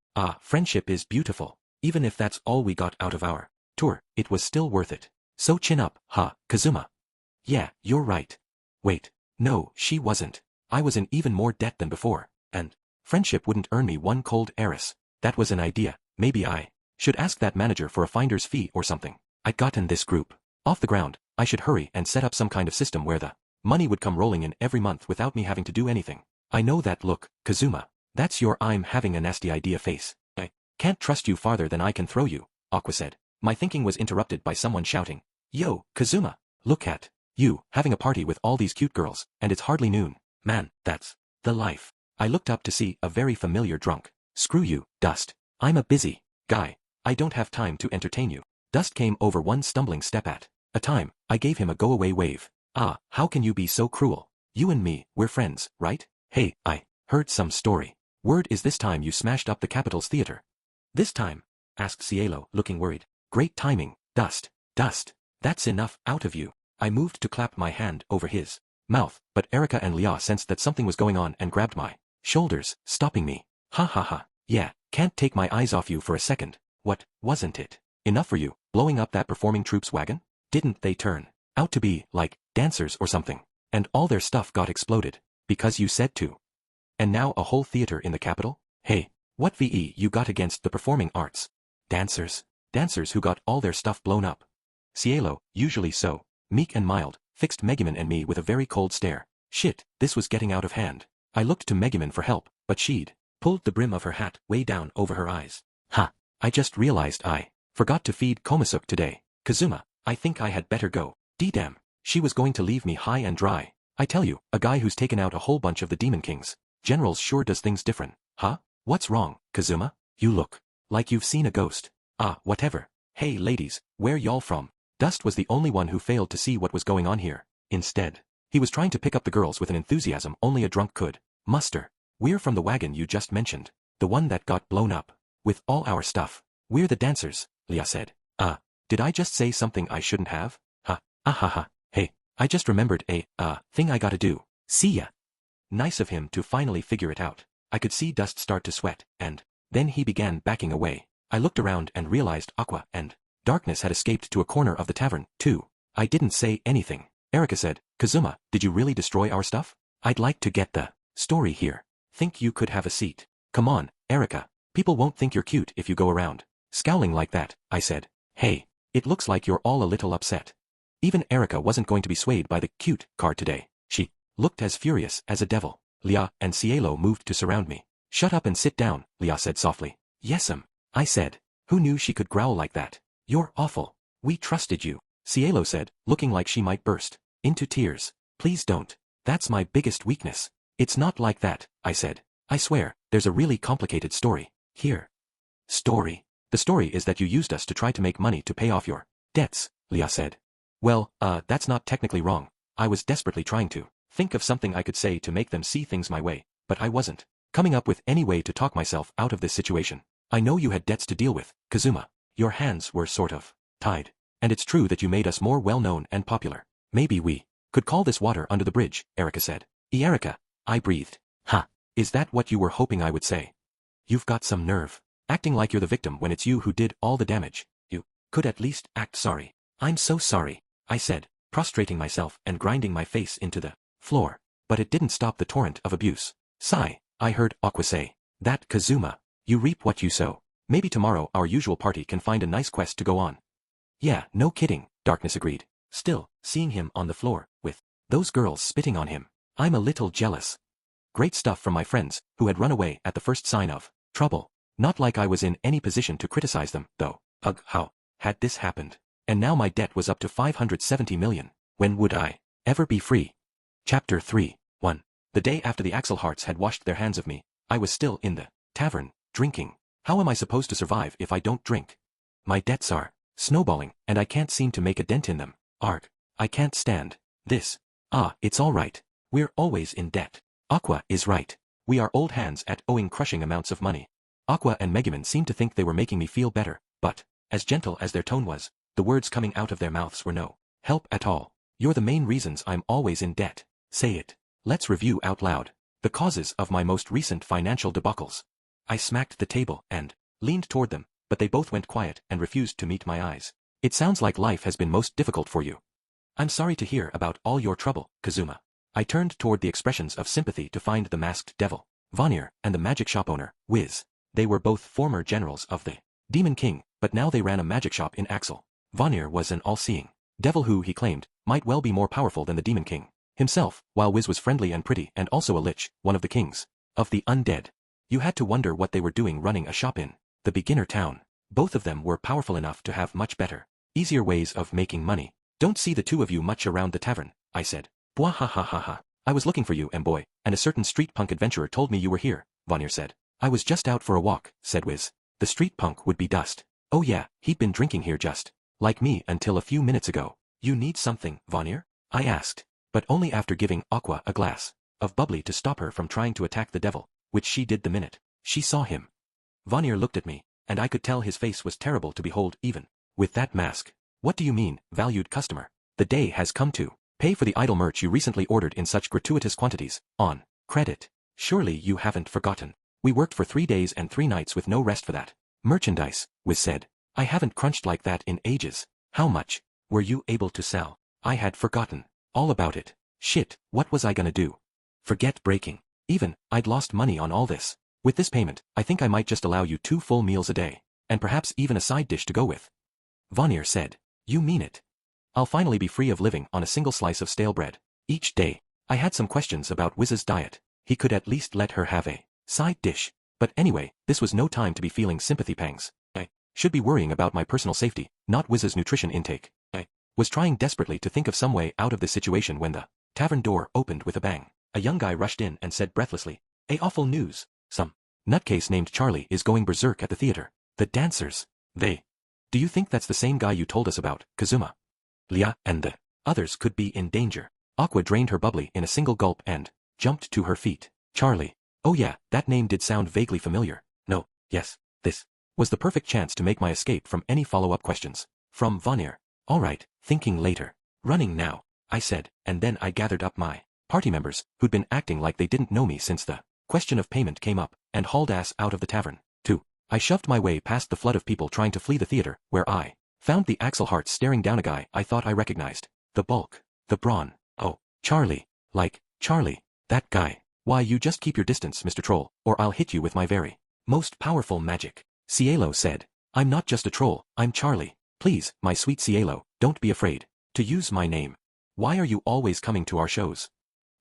friendship is beautiful. Even if that's all we got out of our tour, it was still worth it. So chin up, Kazuma. Yeah, you're right. Wait, no, she wasn't. I was in even more debt than before, and friendship wouldn't earn me one cold heiress. That was an idea. Maybe I should ask that manager for a finder's fee or something. I'd gotten this group off the ground. I should hurry and set up some kind of system where the money would come rolling in every month without me having to do anything. I know that look, Kazuma. That's your I'm having a nasty idea face. I can't trust you farther than I can throw you, Aqua said. My thinking was interrupted by someone shouting, Yo, Kazuma! Look at you, having a party with all these cute girls, and it's hardly noon. Man, that's the life. I looked up to see a very familiar drunk. Screw you, Dust. I'm a busy guy. I don't have time to entertain you. Dust came over one stumbling step at a time. I gave him a go-away wave. Ah, how can you be so cruel? You and me, we're friends, right? Hey, I heard some story. Word is this time you smashed up the Capitol's theater. This time? Asked Cielo, looking worried. Great timing, Dust. Dust. That's enough out of you. I moved to clap my hand over his mouth, but Erika and Lia sensed that something was going on and grabbed my shoulders, stopping me. Ha ha ha. Yeah, can't take my eyes off you for a second. What, wasn't it enough for you, blowing up that performing troops wagon? Didn't they turn out to be, like, dancers or something? And all their stuff got exploded, because you said to. And now a whole theater in the capital? Hey, what VE you got against the performing arts? Dancers? Dancers who got all their stuff blown up. Cielo, usually so meek and mild, fixed Megumin and me with a very cold stare. Shit, this was getting out of hand. I looked to Megumin for help, but she'd pulled the brim of her hat way down over her eyes. Ha! I just realized I forgot to feed Konosuba today. Kazuma, I think I had better go. D-damn, she was going to leave me high and dry. I tell you, a guy who's taken out a whole bunch of the Demon Kings generals sure does things different. Huh? What's wrong, Kazuma? You look like you've seen a ghost. Ah, whatever. Hey ladies, where y'all from? Dust was the only one who failed to see what was going on here. Instead, he was trying to pick up the girls with an enthusiasm only a drunk could muster. We're from the wagon you just mentioned, the one that got blown up. With all our stuff. We're the dancers, Lia said. Did I just say something I shouldn't have? Ha. Hey, I just remembered a, thing I gotta do. See ya. Nice of him to finally figure it out. I could see Dust start to sweat, and then he began backing away. I looked around and realized Aqua and Darkness had escaped to a corner of the tavern, too. I didn't say anything. Erika said, Kazuma, did you really destroy our stuff? I'd like to get the story here. Think you could have a seat? Come on, Erika. People won't think you're cute if you go around scowling like that, I said. Hey, it looks like you're all a little upset. Even Erika wasn't going to be swayed by the cute card today. She looked as furious as a devil. Lia and Cielo moved to surround me. Shut up and sit down, Lia said softly. Yes'm, I said. Who knew she could growl like that? You're awful. We trusted you, Cielo said, looking like she might burst into tears. Please don't. That's my biggest weakness. It's not like that, I said. I swear, there's a really complicated story here. Story? The story is that you used us to try to make money to pay off your debts, Lia said. Well, that's not technically wrong. I was desperately trying to think of something I could say to make them see things my way, but I wasn't coming up with any way to talk myself out of this situation. I know you had debts to deal with, Kazuma. Your hands were sort of tied. And it's true that you made us more well-known and popular. Maybe we could call this water under the bridge, Erika said. Erika, I breathed. Ha, is that what you were hoping I would say? You've got some nerve. Acting like you're the victim when it's you who did all the damage. You could at least act sorry. I'm so sorry, I said, prostrating myself and grinding my face into the floor. But it didn't stop the torrent of abuse. Sigh, I heard Aqua say. That Kazuma. You reap what you sow. Maybe tomorrow our usual party can find a nice quest to go on. Yeah, no kidding, Darkness agreed. Still, seeing him on the floor, with those girls spitting on him, I'm a little jealous. Great stuff from my friends, who had run away at the first sign of trouble. Not like I was in any position to criticize them, though. Ugh, how had this happened? And now my debt was up to 570 million. When would I ever be free? Chapter 3, 1. The day after the Axel Hearts had washed their hands of me, I was still in the tavern, drinking. How am I supposed to survive if I don't drink? My debts are snowballing, and I can't seem to make a dent in them. Arg. I can't stand this. It's all right. We're always in debt. Aqua is right. We are old hands at owing crushing amounts of money. Aqua and Megumin seemed to think they were making me feel better, but, as gentle as their tone was, the words coming out of their mouths were no help at all. You're the main reasons I'm always in debt. Say it. Let's review out loud the causes of my most recent financial debacles. I smacked the table and leaned toward them, but they both went quiet and refused to meet my eyes. It sounds like life has been most difficult for you. I'm sorry to hear about all your trouble, Kazuma. I turned toward the expressions of sympathy to find the masked devil, Vanir, and the magic shop owner, Wiz. They were both former generals of the Demon King, but now they ran a magic shop in Axel. Vanir was an all-seeing devil who, he claimed, might well be more powerful than the Demon King. himself, while Wiz was friendly and pretty and also a lich, one of the kings of the undead. You had to wonder what they were doing running a shop in the beginner town. Both of them were powerful enough to have much better, easier ways of making money. Don't see the two of you much around the tavern, I said. Bwah ha ha ha ha. I was looking for you, boy, and a certain street punk adventurer told me you were here, Vanier said. I was just out for a walk, said Wiz. The street punk would be dust. Oh yeah, he'd been drinking here just like me until a few minutes ago. You need something, Vanier? I asked, but only after giving Aqua a glass of bubbly to stop her from trying to attack the devil, which she did the minute she saw him. Vanier looked at me, and I could tell his face was terrible to behold even with that mask. What do you mean, valued customer? The day has come to pay for the idle merch you recently ordered in such gratuitous quantities, on credit. Surely you haven't forgotten. We worked for 3 days and 3 nights with no rest for that merchandise, Wiz said. I haven't crunched like that in ages. How much were you able to sell? I had forgotten all about it. Shit, what was I gonna do? Forget breaking even, I'd lost money on all this. With this payment, I think I might just allow you 2 full meals a day, and perhaps even a side dish to go with. Vanier said. You mean it? I'll finally be free of living on a single slice of stale bread each day. I had some questions about Wiz's diet. He could at least let her have a side dish. But anyway, this was no time to be feeling sympathy pangs. I should be worrying about my personal safety, not Wiz's nutrition intake. I was trying desperately to think of some way out of this situation when the tavern door opened with a bang. A young guy rushed in and said breathlessly, awful news. Some nutcase named Charlie is going berserk at the theater. The dancers. Do you think that's the same guy you told us about, Kazuma? Lia and the others could be in danger. Aqua drained her bubbly in a single gulp and jumped to her feet. Charlie. Oh yeah, that name did sound vaguely familiar. No, yes, this was the perfect chance to make my escape from any follow-up questions. From Vanier. Alright, thinking later. Running now, I said, and then I gathered up my party members, who'd been acting like they didn't know me since the question of payment came up, and hauled ass out of the tavern. 2. I shoved my way past the flood of people trying to flee the theater, where I found the Axel Heart staring down a guy I thought I recognized. The bulk. The brawn. Oh, Charlie. Like, Charlie. That guy. Why you just keep your distance, Mr. Troll, or I'll hit you with my very most powerful magic. Cielo said. I'm not just a troll, I'm Charlie. Please, my sweet Cielo, don't be afraid to use my name. Why are you always coming to our shows?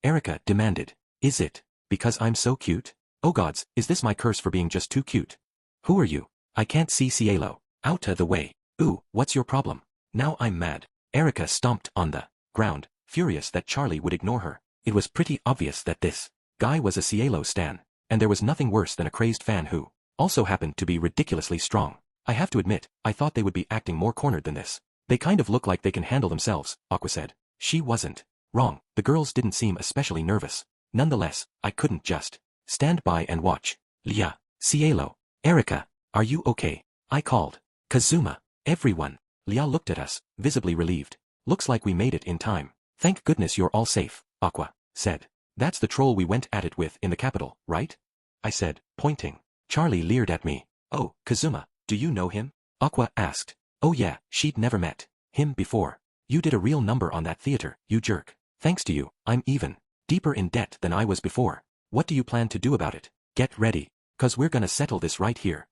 Erica demanded. Is it because I'm so cute? Oh gods, is this my curse for being just too cute? Who are you? I can't see Cielo. Outta the way. Ooh, what's your problem? Now I'm mad. Erica stomped on the ground, furious that Charlie would ignore her. It was pretty obvious that this guy was a Cielo stan, and there was nothing worse than a crazed fan who also happened to be ridiculously strong. I have to admit, I thought they would be acting more cornered than this. They kind of look like they can handle themselves, Aqua said. She wasn't wrong. The girls didn't seem especially nervous. Nonetheless, I couldn't just stand by and watch. Lia, Cielo, Erica, are you okay? I called. Kazuma, everyone. Lia looked at us, visibly relieved. Looks like we made it in time. Thank goodness you're all safe, Aqua said. That's the troll we went at it with in the capital, right? I said, pointing. Charlie leered at me. Oh, Kazuma, do you know him? Aqua asked. Oh yeah, she'd never met him before. You did a real number on that theater, you jerk. Thanks to you, I'm even deeper in debt than I was before. What do you plan to do about it? Get ready, 'cause we're gonna settle this right here.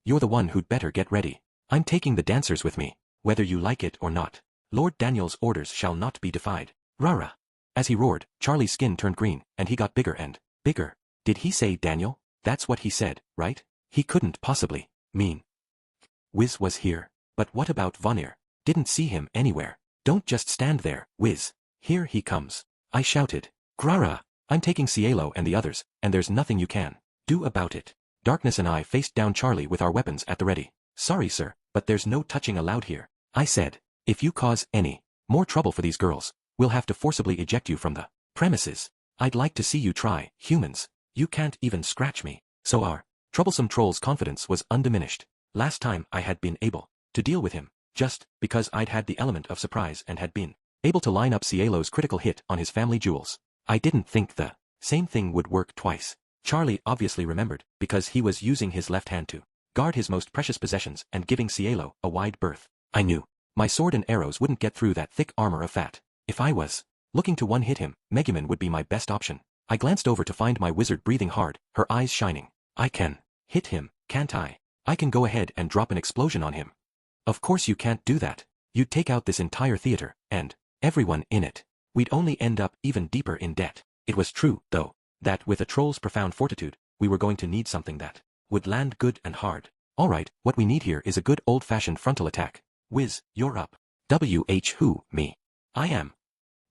You're the one who'd better get ready. I'm taking the dancers with me, whether you like it or not. Lord Daniel's orders shall not be defied. Rara. As he roared, Charlie's skin turned green, and he got bigger and bigger. Did he say Daniel? That's what he said, right? He couldn't possibly mean Wiz was here. But what about Vanier? Didn't see him anywhere. Don't just stand there, Wiz. Here he comes. I shouted. Grara! I'm taking Cielo and the others, and there's nothing you can do about it. Darkness and I faced down Charlie with our weapons at the ready. Sorry sir, but there's no touching allowed here. I said. If you cause any more trouble for these girls, we'll have to forcibly eject you from the premises. I'd like to see you try, humans. You can't even scratch me. So our troublesome troll's confidence was undiminished. Last time I had been able to deal with him, just because I'd had the element of surprise and had been able to line up Cielo's critical hit on his family jewels. I didn't think the same thing would work twice. Charlie obviously remembered, because he was using his left hand to guard his most precious possessions and giving Cielo a wide berth. I knew my sword and arrows wouldn't get through that thick armor of fat. If I was looking to one-hit him, Megumin would be my best option. I glanced over to find my wizard breathing hard, her eyes shining. I can hit him, can't I? I can go ahead and drop an explosion on him. Of course you can't do that. You'd take out this entire theater, and everyone in it. we'd only end up even deeper in debt. It was true, though, that with a troll's profound fortitude, we were going to need something that would land good and hard. Alright, what we need here is a good old-fashioned frontal attack. Wiz, you're up. Who, me? I am.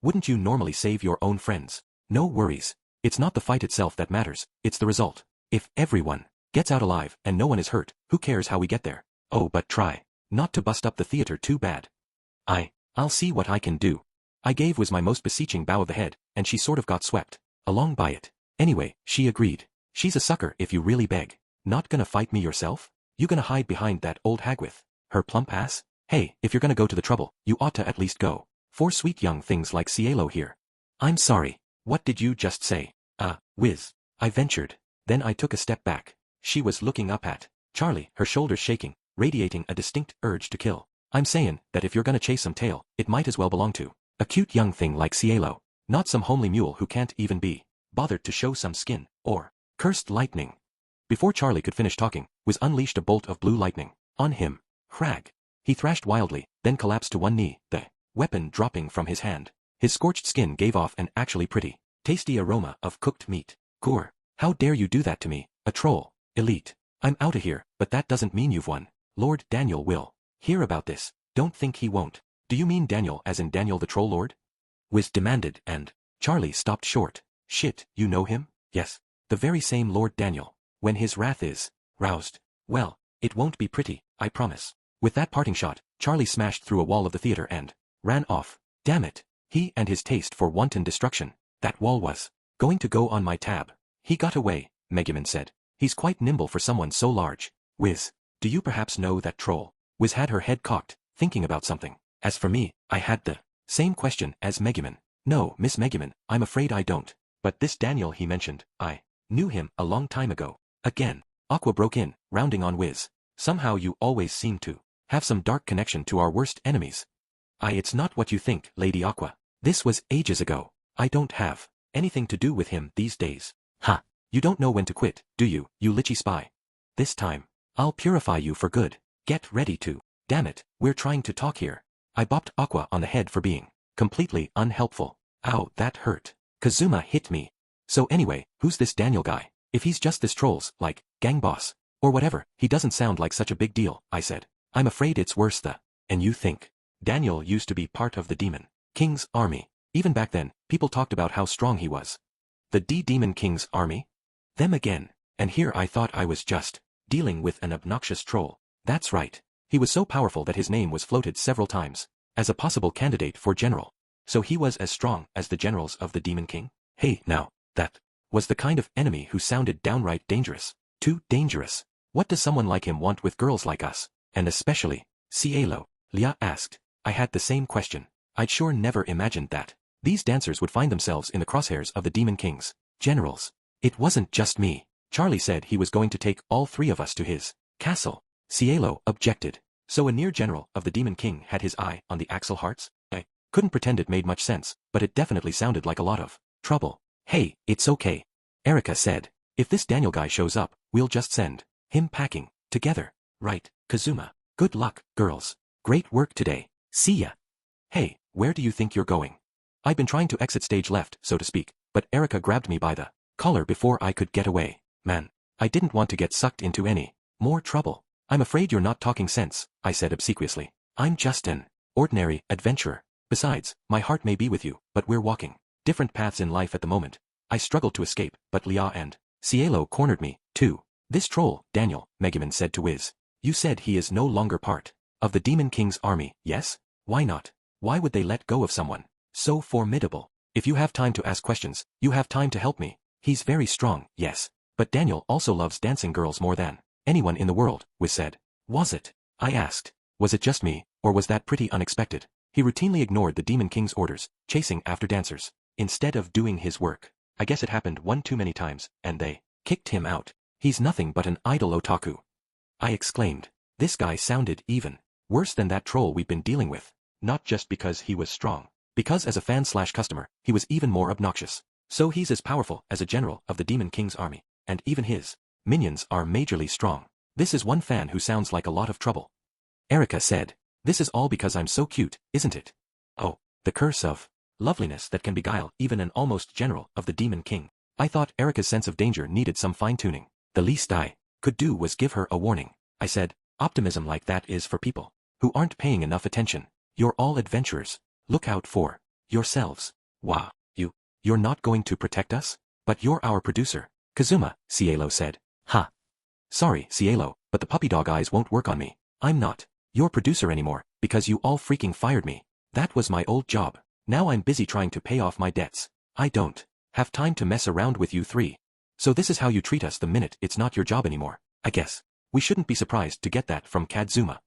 Wouldn't you normally save your own friends? No worries. It's not the fight itself that matters, it's the result. If everyone gets out alive and no one is hurt, who cares how we get there? Oh, but try not to bust up the theater too bad. I'll see what I can do. I gave Wiz my most beseeching bow of the head, and she sort of got swept along by it. Anyway, she agreed. She's a sucker if you really beg. Not gonna fight me yourself? You gonna hide behind that old hag with her plump ass? Hey, if you're gonna go to the trouble, you ought to at least go. For sweet young things like Cielo here. I'm sorry. What did you just say? Wiz. I ventured. Then I took a step back. She was looking up at Charlie, her shoulders shaking, radiating a distinct urge to kill. I'm sayin' that if you're gonna chase some tail, it might as well belong to a cute young thing like Cielo. Not some homely mule who can't even be bothered to show some skin, or cursed lightning. Before Charlie could finish talking, Wiz unleashed a bolt of blue lightning on him. Crag. He thrashed wildly, then collapsed to one knee, the weapon dropping from his hand. His scorched skin gave off an actually pretty, tasty aroma of cooked meat. Gore. How dare you do that to me, a troll, elite. I'm outta here, but that doesn't mean you've won. Lord Daniel will hear about this. Don't think he won't. Do you mean Daniel as in Daniel the Troll Lord? Wiz demanded, and Charlie stopped short. Shit, you know him? Yes. The very same Lord Daniel. When his wrath is roused. Well, it won't be pretty, I promise. With that parting shot, Charlie smashed through a wall of the theater and ran off. Damn it. He and his taste for wanton destruction. That wall was going to go on my tab. He got away, Megumin said. He's quite nimble for someone so large. Wiz, do you perhaps know that troll? Wiz had her head cocked, thinking about something. As for me, I had the same question as Megumin. No, Miss Megumin, I'm afraid I don't. But this Daniel he mentioned, I knew him a long time ago. Again, Aqua broke in, rounding on Wiz. Somehow you always seem to have some dark connection to our worst enemies. It's not what you think, Lady Aqua. This was ages ago. I don't have anything to do with him these days. Ha! You don't know when to quit, do you, you lichy spy? This time, I'll purify you for good. Get ready to. Damn it, we're trying to talk here. I bopped Aqua on the head for being completely unhelpful. Ow, that hurt. Kazuma hit me. So anyway, who's this Daniel guy? If he's just this troll's, like, gang boss, or whatever, he doesn't sound like such a big deal, I said. I'm afraid it's worse and you think. Daniel used to be part of the Demon King's army. Even back then, people talked about how strong he was. The Demon King's army? Them again. And here I thought I was just dealing with an obnoxious troll. That's right. He was so powerful that his name was floated several times as a possible candidate for general. So he was as strong as the generals of the Demon King? Hey, now, that was the kind of enemy who sounded downright dangerous. Too dangerous. What does someone like him want with girls like us? And especially, Cielo? Lia asked. I had the same question. I'd sure never imagined that these dancers would find themselves in the crosshairs of the Demon King's generals. It wasn't just me. Charlie said he was going to take all three of us to his castle. Cielo objected. So a near general of the Demon King had his eye on the Axel Hearts? I couldn't pretend it made much sense, but it definitely sounded like a lot of trouble. Hey, it's okay. Erica said. If this Daniel guy shows up, we'll just send him packing together. Right, Kazuma. Good luck, girls. Great work today. See ya. Hey, where do you think you're going? I'd been trying to exit stage left, so to speak, but Erica grabbed me by the collar before I could get away. Man, I didn't want to get sucked into any more trouble. I'm afraid you're not talking sense, I said obsequiously. I'm just an ordinary adventurer. Besides, my heart may be with you, but we're walking different paths in life at the moment. I struggled to escape, but Lia and Cielo cornered me, too. This troll, Daniel, Megumin said to Wiz. You said he is no longer part of the Demon King's army, yes? Why not? Why would they let go of someone so formidable? If you have time to ask questions, you have time to help me. He's very strong, yes. But Daniel also loves dancing girls more than anyone in the world, Wiz said. Was it? I asked. Was it just me, or was that pretty unexpected? He routinely ignored the Demon King's orders, chasing after dancers, instead of doing his work. I guess it happened one too many times, and they kicked him out. He's nothing but an idle otaku. I exclaimed. This guy sounded even worse than that troll we've been dealing with. Not just because he was strong. Because as a fan/customer, he was even more obnoxious. So he's as powerful as a general of the Demon King's army, and even his minions are majorly strong. This is one fan who sounds like a lot of trouble. Erica said. This is all because I'm so cute, isn't it? Oh, the curse of loveliness that can beguile even an almost general of the Demon King. I thought Erika's sense of danger needed some fine-tuning. The least I could do was give her a warning. I said, optimism like that is for people who aren't paying enough attention. You're all adventurers. Look out for yourselves. Wah, you're not going to protect us? But you're our producer. Kazuma, Cielo said. Ha. Sorry, Cielo, but the puppy dog eyes won't work on me. I'm not your producer anymore, because you all freaking fired me. That was my old job. Now I'm busy trying to pay off my debts. I don't have time to mess around with you three. So this is how you treat us the minute it's not your job anymore, I guess. We shouldn't be surprised to get that from Kazuma.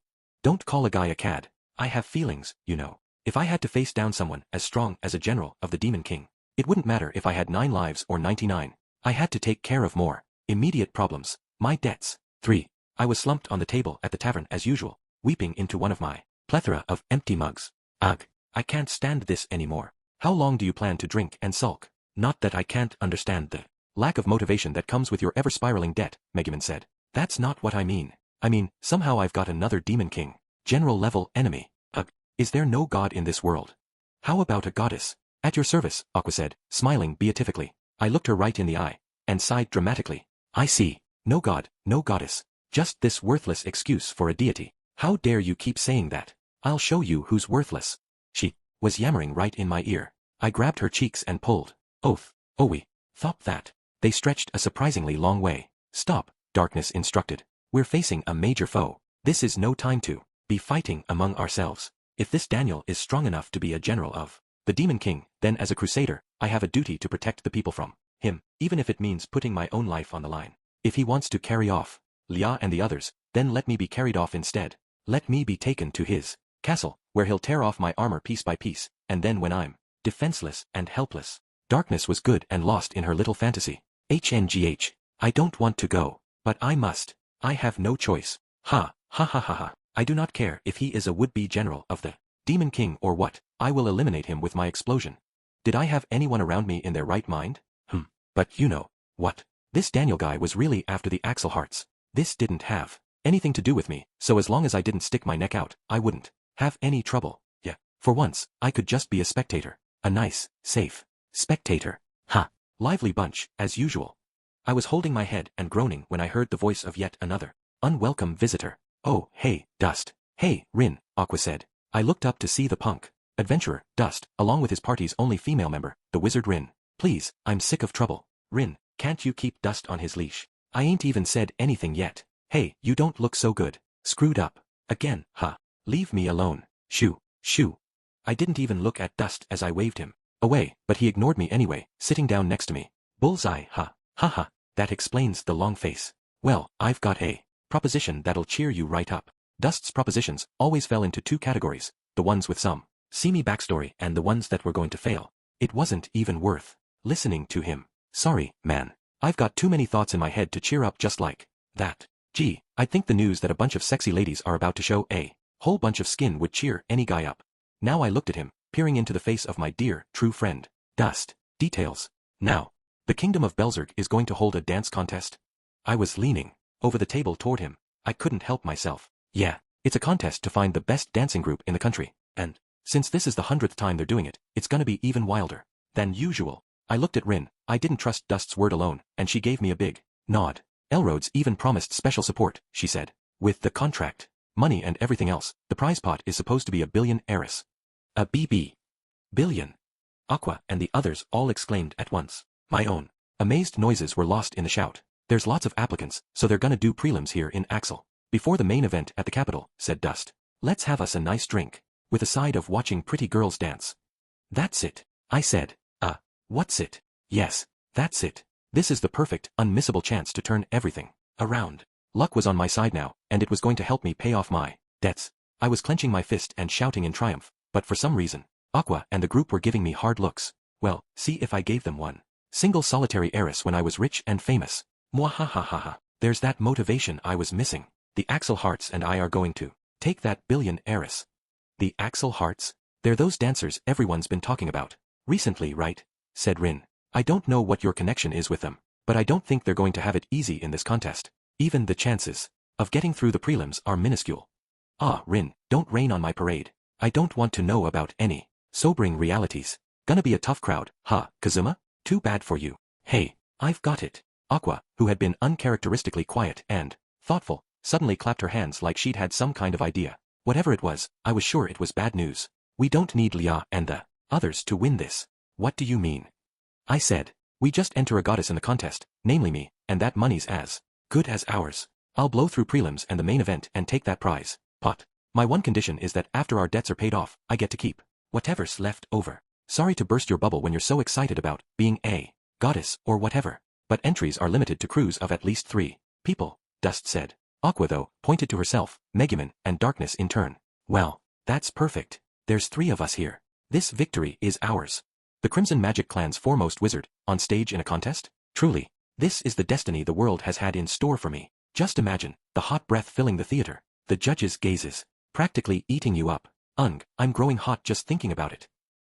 Don't call a guy a cad. I have feelings, you know. If I had to face down someone as strong as a general of the Demon King, it wouldn't matter if I had 9 lives or 99. I had to take care of more immediate problems, my debts. 3. I was slumped on the table at the tavern as usual, weeping into one of my plethora of empty mugs. Ugh, I can't stand this anymore. How long do you plan to drink and sulk? Not that I can't understand the lack of motivation that comes with your ever-spiraling debt, Megumin said. That's not what I mean. I mean, somehow I've got another Demon King, general-level enemy. Ugh, is there no god in this world? How about a goddess? At your service, Aqua said, smiling beatifically. I looked her right in the eye, and sighed dramatically. I see. No god, no goddess. Just this worthless excuse for a deity. How dare you keep saying that? I'll show you who's worthless. She was yammering right in my ear. I grabbed her cheeks and pulled. Oath. We thought that. They stretched a surprisingly long way. Stop, Darkness instructed. We're facing a major foe. This is no time to be fighting among ourselves. If this Daniel is strong enough to be a general of the Demon King, then as a crusader, I have a duty to protect the people from him, even if it means putting my own life on the line. If he wants to carry off Lia and the others, then let me be carried off instead. Let me be taken to his castle, where he'll tear off my armor piece by piece, and then when I'm defenseless and helpless. Darkness was good and lost in her little fantasy. HNGH. I don't want to go, but I must. I have no choice. Ha, ha ha ha ha. I do not care if he is a would-be general of the Demon King or what, I will eliminate him with my explosion. Did I have anyone around me in their right mind? But you know what? This Daniel guy was really after the Axel hearts. This didn't have anything to do with me, so as long as I didn't stick my neck out, I wouldn't have any trouble. Yeah, for once, I could just be a spectator. A nice, safe spectator. Ha! Lively bunch, as usual. I was holding my head and groaning when I heard the voice of yet another unwelcome visitor. Oh, hey, Dust. Hey, Rin, Aqua said. I looked up to see the punk adventurer, Dust, along with his party's only female member, the wizard Rin. Please, I'm sick of trouble. Rin, can't you keep Dust on his leash? I ain't even said anything yet. Hey, you don't look so good. Screwed up. Again, huh? Leave me alone. Shoo, shoo. I didn't even look at Dust as I waved him away, but he ignored me anyway, sitting down next to me. Bullseye, ha, ha ha. That explains the long face. Well, I've got a proposition that'll cheer you right up. Dust's propositions always fell into 2 categories, the ones with some seamy backstory and the ones that were going to fail. It wasn't even worth listening to him. Sorry, man. I've got too many thoughts in my head to cheer up just like that. Gee, I think the news that a bunch of sexy ladies are about to show a whole bunch of skin would cheer any guy up. Now I looked at him, peering into the face of my dear, true friend, Dust. Details. Now, the Kingdom of Belzerg is going to hold a dance contest? I was leaning over the table toward him. I couldn't help myself. Yeah, it's a contest to find the best dancing group in the country, and since this is the 100th time they're doing it, it's gonna be even wilder than usual. I looked at Rin. I didn't trust Dust's word alone, and she gave me a big nod. Elrodes even promised special support, she said. With the contract, money and everything else, the prize pot is supposed to be $1 billion heiress. A BB. Billion. Aqua and the others all exclaimed at once. My own amazed noises were lost in the shout. There's lots of applicants, so they're gonna do prelims here in Axel before the main event at the capital, said Dust. Let's have us a nice drink, with a side of watching pretty girls dance. That's it, I said. What's it? Yes, that's it. This is the perfect, unmissable chance to turn everything around. Luck was on my side now, and it was going to help me pay off my debts. I was clenching my fist and shouting in triumph, but for some reason, Aqua and the group were giving me hard looks. Well, see if I gave them one single solitary heiress when I was rich and famous. Mwahahaha. There's that motivation I was missing. The Axel Hearts and I are going to take that $1 billion heiress. The Axel Hearts? They're those dancers everyone's been talking about recently, right? Said Rin. I don't know what your connection is with them, but I don't think they're going to have it easy in this contest. Even the chances of getting through the prelims are minuscule. Rin, don't rain on my parade. I don't want to know about any sobering realities. Gonna be a tough crowd, huh, Kazuma? Too bad for you. Hey, I've got it. Aqua, who had been uncharacteristically quiet and thoughtful, suddenly clapped her hands like she'd had some kind of idea. Whatever it was, I was sure it was bad news. We don't need Lia and the others to win this. What do you mean? I said. We just enter a goddess in the contest, namely me, and that money's as good as ours. I'll blow through prelims and the main event and take that prize. Pot. My one condition is that after our debts are paid off, I get to keep whatever's left over. Sorry to burst your bubble when you're so excited about being a goddess or whatever, but entries are limited to crews of at least 3 people, Dust said. Aqua, though, pointed to herself, Megumin, and Darkness in turn. Well, that's perfect. There's 3 of us here. This victory is ours. The Crimson Magic Clan's foremost wizard, on stage in a contest? Truly, this is the destiny the world has had in store for me. Just imagine, the hot breath filling the theater, the judges' gazes, practically eating you up. I'm growing hot just thinking about it.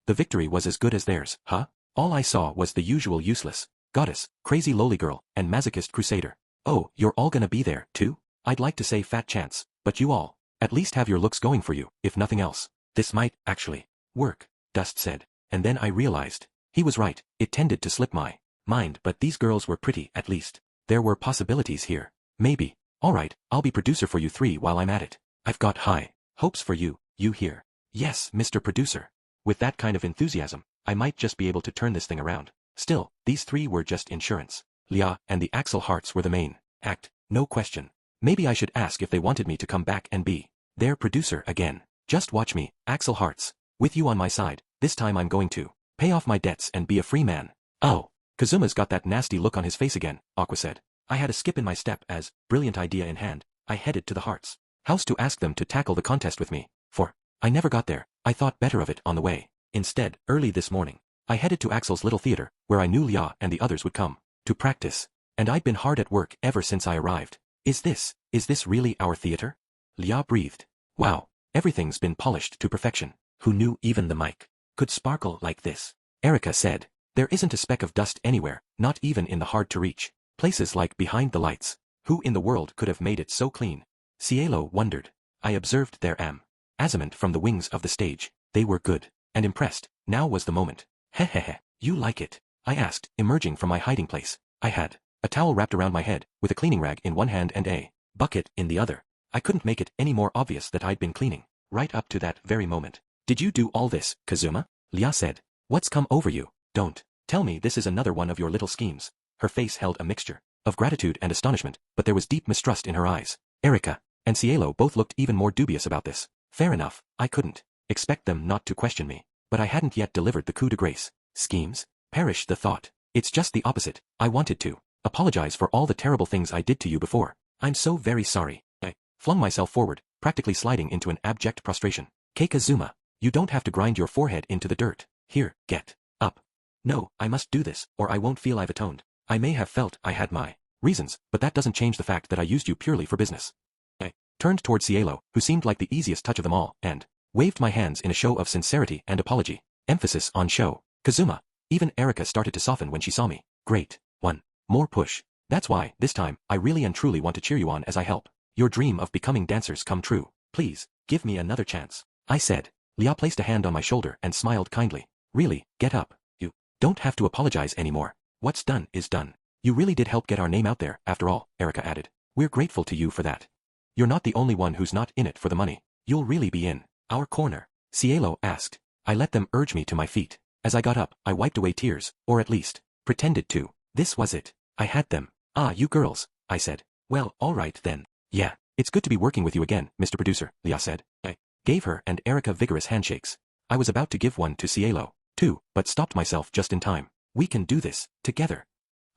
The victory was as good as theirs, huh? All I saw was the usual useless goddess, crazy lowly girl, and masochist crusader. Oh, you're all gonna be there, too? I'd like to say fat chance, but you all, at least have your looks going for you, if nothing else. This might, actually, work, Dust said. And then I realized. He was right, it tended to slip my mind, but these girls were pretty, at least. There were possibilities here. Maybe. Alright, I'll be producer for you 3 while I'm at it. I've got high hopes for you, you hear? Yes, Mr. Producer. With that kind of enthusiasm, I might just be able to turn this thing around. Still, these 3 were just insurance. Lia and the Axel Hearts were the main act, no question. Maybe I should ask if they wanted me to come back and be their producer again. Just watch me, Axel Hearts. With you on my side, this time I'm going to pay off my debts and be a free man. Oh, Kazuma's got that nasty look on his face again, Aqua said. I had a skip in my step as, brilliant idea in hand, I headed to the Hearts' house to ask them to tackle the contest with me, for I never got there. I thought better of it on the way. Instead, early this morning, I headed to Axel's little theater, where I knew Lia and the others would come to practice, and I'd been hard at work ever since I arrived. Is this really our theater? Lia breathed. Wow, everything's been polished to perfection. Who knew even the mic could sparkle like this? Erica said. There isn't a speck of dust anywhere, not even in the hard-to-reach places like behind the lights. Who in the world could have made it so clean? Cielo wondered. I observed their amazement from the wings of the stage. They were good and impressed. Now was the moment. Hehehe, you like it? I asked, emerging from my hiding place. I had a towel wrapped around my head, with a cleaning rag in one hand and a bucket in the other. I couldn't make it any more obvious that I'd been cleaning, right up to that very moment. Did you do all this, Kazuma? Lia said. What's come over you? Don't tell me this is another one of your little schemes. Her face held a mixture of gratitude and astonishment, but there was deep mistrust in her eyes. Erica and Cielo both looked even more dubious about this. Fair enough, I couldn't expect them not to question me, but I hadn't yet delivered the coup de grace. Schemes? Perish the thought. It's just the opposite. I wanted to apologize for all the terrible things I did to you before. I'm so very sorry. I flung myself forward, practically sliding into an abject prostration. Kazuma, you don't have to grind your forehead into the dirt. Here, get up. No, I must do this, or I won't feel I've atoned. I may have felt I had my reasons, but that doesn't change the fact that I used you purely for business. I turned toward Cielo, who seemed like the easiest touch of them all, and waved my hands in a show of sincerity and apology. Emphasis on show. Kazuma. Even Erica started to soften when she saw me. Great. One more push. That's why, this time, I really and truly want to cheer you on as I help your dream of becoming dancers come true. Please, give me another chance. I said. Lia placed a hand on my shoulder and smiled kindly. Really, get up. You don't have to apologize anymore. What's done is done. You really did help get our name out there, after all, Erica added. We're grateful to you for that. You're not the only one who's not in it for the money. You'll really be in our corner. Cielo asked. I let them urge me to my feet. As I got up, I wiped away tears, or at least, pretended to. This was it. I had them. Ah, you girls, I said. Well, all right then. Yeah, it's good to be working with you again, Mr. Producer, Lia said. I gave her and Erica vigorous handshakes. I was about to give one to Cielo, too, but stopped myself just in time. We can do this, together.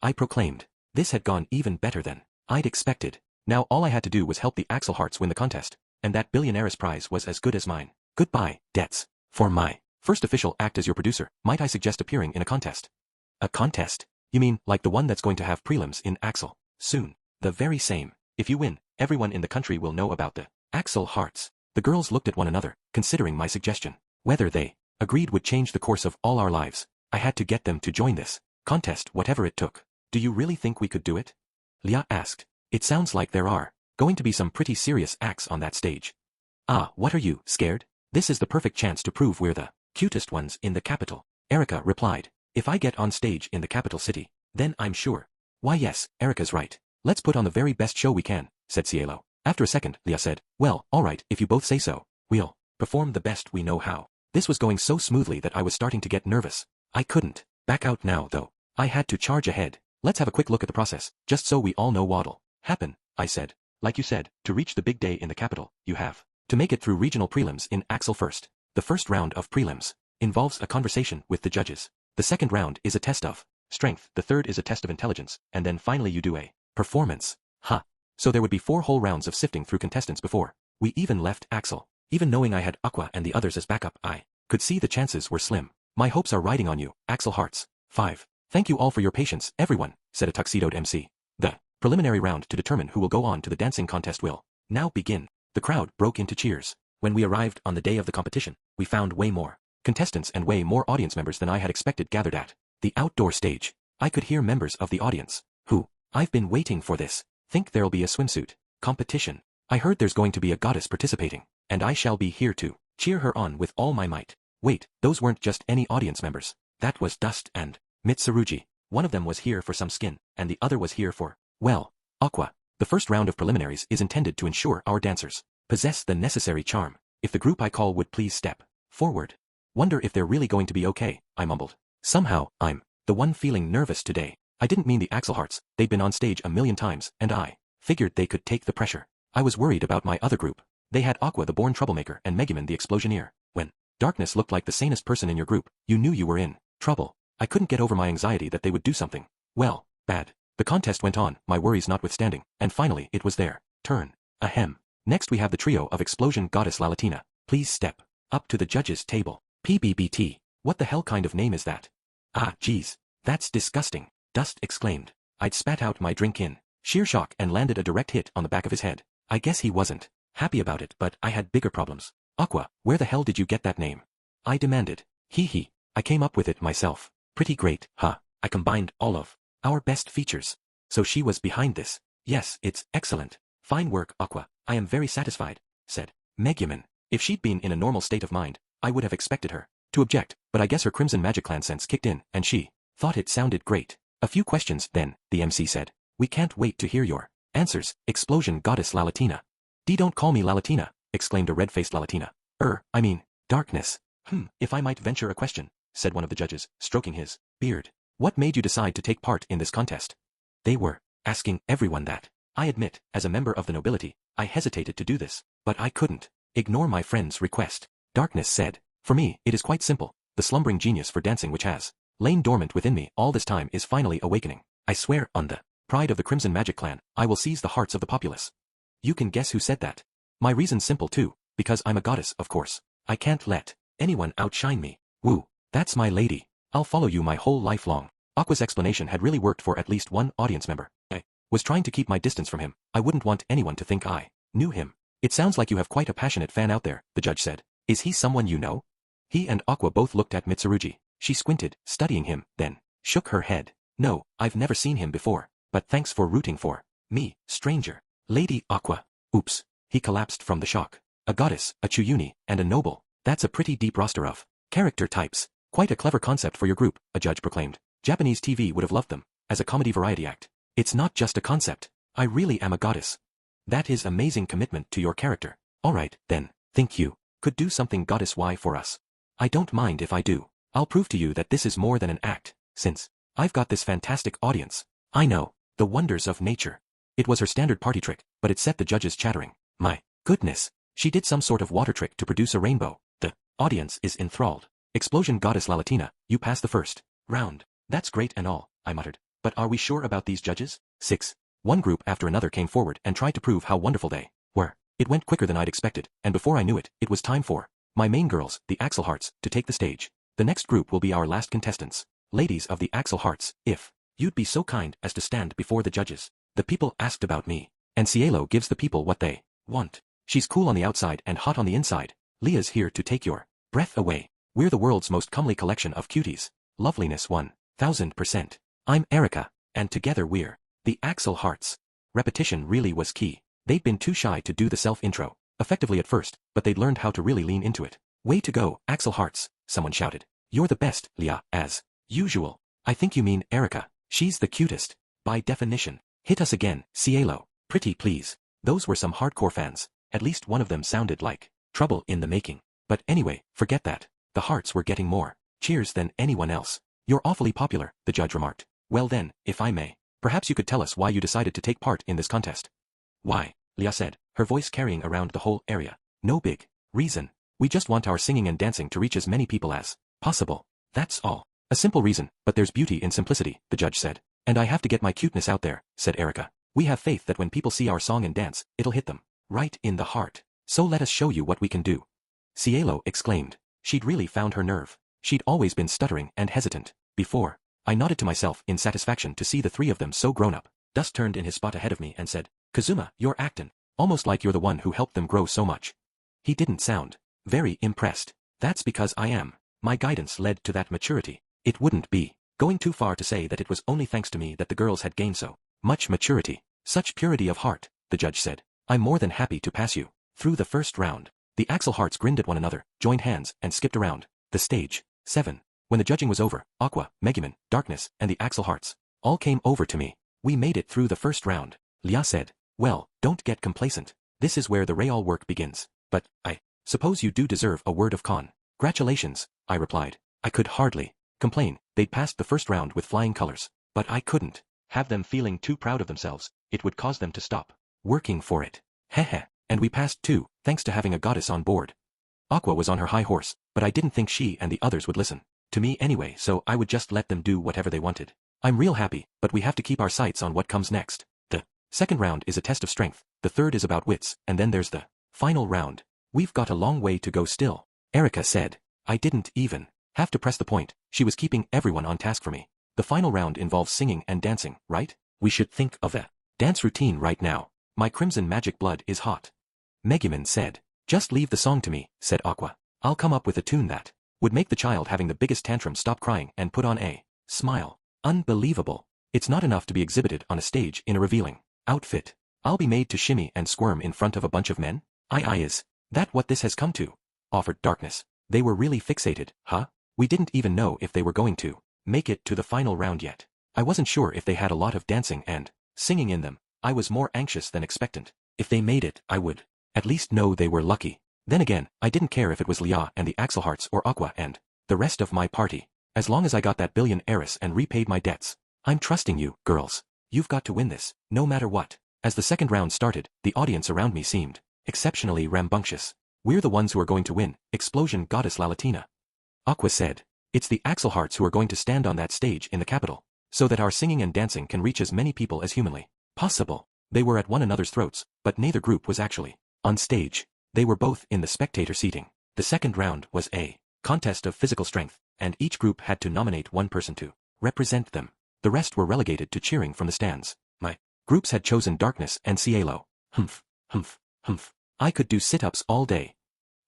I proclaimed. This had gone even better than I'd expected. Now all I had to do was help the Axel Hearts win the contest, and that billionaire's prize was as good as mine. Goodbye, debts. For my first official act as your producer, might I suggest appearing in a contest? A contest? You mean, like the one that's going to have prelims in Axel? Soon. The very same. If you win, everyone in the country will know about the Axel Hearts. The girls looked at one another, considering my suggestion. Whether they agreed would change the course of all our lives. I had to get them to join this contest, whatever it took. Do you really think we could do it? Lia asked. It sounds like there are going to be some pretty serious acts on that stage. Ah, what are you, scared? This is the perfect chance to prove we're the cutest ones in the capital. Erika replied. If I get on stage in the capital city, then I'm sure. Why yes, Erika's right. Let's put on the very best show we can, said Cielo. After a second, Leah said, well, alright, if you both say so. We'll perform the best we know how. This was going so smoothly that I was starting to get nervous. I couldn't back out now, though. I had to charge ahead. Let's have a quick look at the process, just so we all know what'll happen, I said. Like you said, to reach the big day in the capital, you have to make it through regional prelims in Axel first. The first round of prelims involves a conversation with the judges. The second round is a test of strength, the third is a test of intelligence, and then finally you do a performance. So there would be 4 whole rounds of sifting through contestants before we even left Axel. Even knowing I had Aqua and the others as backup, I could see the chances were slim. My hopes are riding on you, Axel Hearts. 5. Thank you all for your patience, everyone, said a tuxedoed MC. The preliminary round to determine who will go on to the dancing contest will now begin. The crowd broke into cheers. When we arrived on the day of the competition, we found way more contestants and way more audience members than I had expected gathered at the outdoor stage. I could hear members of the audience who, I've been waiting for this, think there'll be a swimsuit competition. I heard there's going to be a goddess participating, and I shall be here to cheer her on with all my might. Wait, those weren't just any audience members. That was Dust and Mitsurugi. One of them was here for some skin, and the other was here for, well, Aqua. The first round of preliminaries is intended to ensure our dancers possess the necessary charm. If the group I call would please step forward. Wonder if they're really going to be okay, I mumbled. Somehow, I'm the one feeling nervous today. I didn't mean the Axel Hearts, they'd been on stage a million times, and I figured they could take the pressure. I was worried about my other group. They had Aqua the born troublemaker and Megumin the explosioneer. When Darkness looked like the sanest person in your group, you knew you were in trouble. I couldn't get over my anxiety that they would do something, well, bad. The contest went on, my worries notwithstanding, and finally it was their turn. Ahem. Next we have the trio of Explosion Goddess Lalatina. Please step up to the judges' table. PBBT. What the hell kind of name is that? Ah, geez. That's disgusting, Dust exclaimed. I'd spat out my drink in sheer shock and landed a direct hit on the back of his head. I guess he wasn't happy about it, but I had bigger problems. Aqua, where the hell did you get that name? I demanded. Hee. I came up with it myself. Pretty great, huh? I combined all of our best features. So she was behind this. Yes, it's excellent. Fine work, Aqua. I am very satisfied, said Megumin. If she'd been in a normal state of mind, I would have expected her to object, but I guess her Crimson Magic Clan sense kicked in, and she thought it sounded great. A few questions, then, the MC said. We can't wait to hear your answers, Explosion Goddess Lalatina. Don't call me Lalatina, exclaimed a red-faced Lalatina. I mean, Darkness. If I might venture a question, said one of the judges, stroking his beard. What made you decide to take part in this contest? They were asking everyone that. I admit, as a member of the nobility, I hesitated to do this, but I couldn't ignore my friend's request. Darkness said. For me, it is quite simple. The slumbering genius for dancing which has lain dormant within me all this time is finally awakening. I swear, on the pride of the Crimson Magic Clan, I will seize the hearts of the populace. You can guess who said that. My reason's simple too, because I'm a goddess, of course. I can't let anyone outshine me. Woo, that's my lady. I'll follow you my whole life long. Aqua's explanation had really worked for at least one audience member. I was trying to keep my distance from him. I wouldn't want anyone to think I knew him. It sounds like you have quite a passionate fan out there, the judge said. Is he someone you know? He and Aqua both looked at Mitsurugi. She squinted, studying him, then shook her head. No, I've never seen him before, but thanks for rooting for me, stranger. Lady Aqua. Oops. He collapsed from the shock. A goddess, a Chuyuni, and a noble. That's a pretty deep roster of character types. Quite a clever concept for your group, a judge proclaimed. Japanese TV would have loved them as a comedy variety act. It's not just a concept. I really am a goddess. That is amazing commitment to your character. Alright, then, think you could do something goddess-y for us? I don't mind if I do. I'll prove to you that this is more than an act, since I've got this fantastic audience. I know, the wonders of nature. It was her standard party trick, but it set the judges chattering. My goodness, she did some sort of water trick to produce a rainbow. The audience is enthralled. Explosion Goddess Lalatina, you passed the first round. That's great and all, I muttered. But are we sure about these judges? 6. One group after another came forward and tried to prove how wonderful they were. It went quicker than I'd expected, and before I knew it, it was time for my main girls, the Axel Hearts, to take the stage. The next group will be our last contestants. Ladies of the Axel Hearts, if you'd be so kind as to stand before the judges. The people asked about me, and Cielo gives the people what they want. She's cool on the outside and hot on the inside. Leah's here to take your breath away. We're the world's most comely collection of cuties. Loveliness 1000%. I'm Erika, and together we're the Axel Hearts. Repetition really was key. They'd been too shy to do the self-intro, effectively at first, but they'd learned how to really lean into it. Way to go, Axel Hearts, someone shouted. You're the best, Lia, as usual. I think you mean Erika. She's the cutest. By definition. Hit us again, Cielo. Pretty please. Those were some hardcore fans. At least one of them sounded like trouble in the making. But anyway, forget that. The hearts were getting more cheers than anyone else. You're awfully popular, the judge remarked. Well then, if I may, perhaps you could tell us why you decided to take part in this contest. Why? Lia said, her voice carrying around the whole area. No big reason. We just want our singing and dancing to reach as many people as possible. That's all. A simple reason, but there's beauty in simplicity, the judge said. And I have to get my cuteness out there, said Erika. We have faith that when people see our song and dance, it'll hit them right in the heart. So let us show you what we can do. Cielo exclaimed. She'd really found her nerve. She'd always been stuttering and hesitant before. I nodded to myself in satisfaction to see the three of them so grown up. Dust turned in his spot ahead of me and said, Kazuma, you're actin'. Almost like you're the one who helped them grow so much. He didn't sound very impressed. That's because I am. My guidance led to that maturity. It wouldn't be going too far to say that it was only thanks to me that the girls had gained so much maturity. Such purity of heart, the judge said. I'm more than happy to pass you through the first round. The Axel Hearts grinned at one another, joined hands, and skipped around the stage. 7. When the judging was over, Aqua, Megumin, Darkness, and the Axel Hearts all came over to me. We made it through the first round. Lia said, well, don't get complacent. This is where the real work begins. But, I suppose you do deserve a word of congratulations, I replied. I could hardly complain. They'd passed the first round with flying colors. But I couldn't have them feeling too proud of themselves. It would cause them to stop working for it. Heh. And we passed too, thanks to having a goddess on board. Aqua was on her high horse, but I didn't think she and the others would listen to me anyway, so I would just let them do whatever they wanted. I'm real happy, but we have to keep our sights on what comes next. The second round is a test of strength, the third is about wits, and then there's the final round. We've got a long way to go still, Erika said. I didn't even have to press the point. She was keeping everyone on task for me. The final round involves singing and dancing, right? We should think of a dance routine right now. My crimson magic blood is hot. Megumin said. Just leave the song to me, said Aqua. I'll come up with a tune that would make the child having the biggest tantrum stop crying and put on a smile. Unbelievable. It's not enough to be exhibited on a stage in a revealing outfit. I'll be made to shimmy and squirm in front of a bunch of men? Is that what this has come to? Offered Darkness. They were really fixated, huh? We didn't even know if they were going to make it to the final round yet. I wasn't sure if they had a lot of dancing and singing in them. I was more anxious than expectant. If they made it, I would at least know they were lucky. Then again, I didn't care if it was Lia and the Axel Hearts or Aqua and the rest of my party. As long as I got that billion heiress and repaid my debts. I'm trusting you, girls. You've got to win this, no matter what. As the second round started, the audience around me seemed exceptionally rambunctious. We're the ones who are going to win, Explosion Goddess Lalatina. Aqua said. It's the Axel Hearts who are going to stand on that stage in the capital, so that our singing and dancing can reach as many people as humanly possible. They were at one another's throats, but neither group was actually on stage. They were both in the spectator seating. The second round was a contest of physical strength, and each group had to nominate one person to represent them. The rest were relegated to cheering from the stands. My groups had chosen Darkness and Cielo. Humph. I could do sit-ups all day.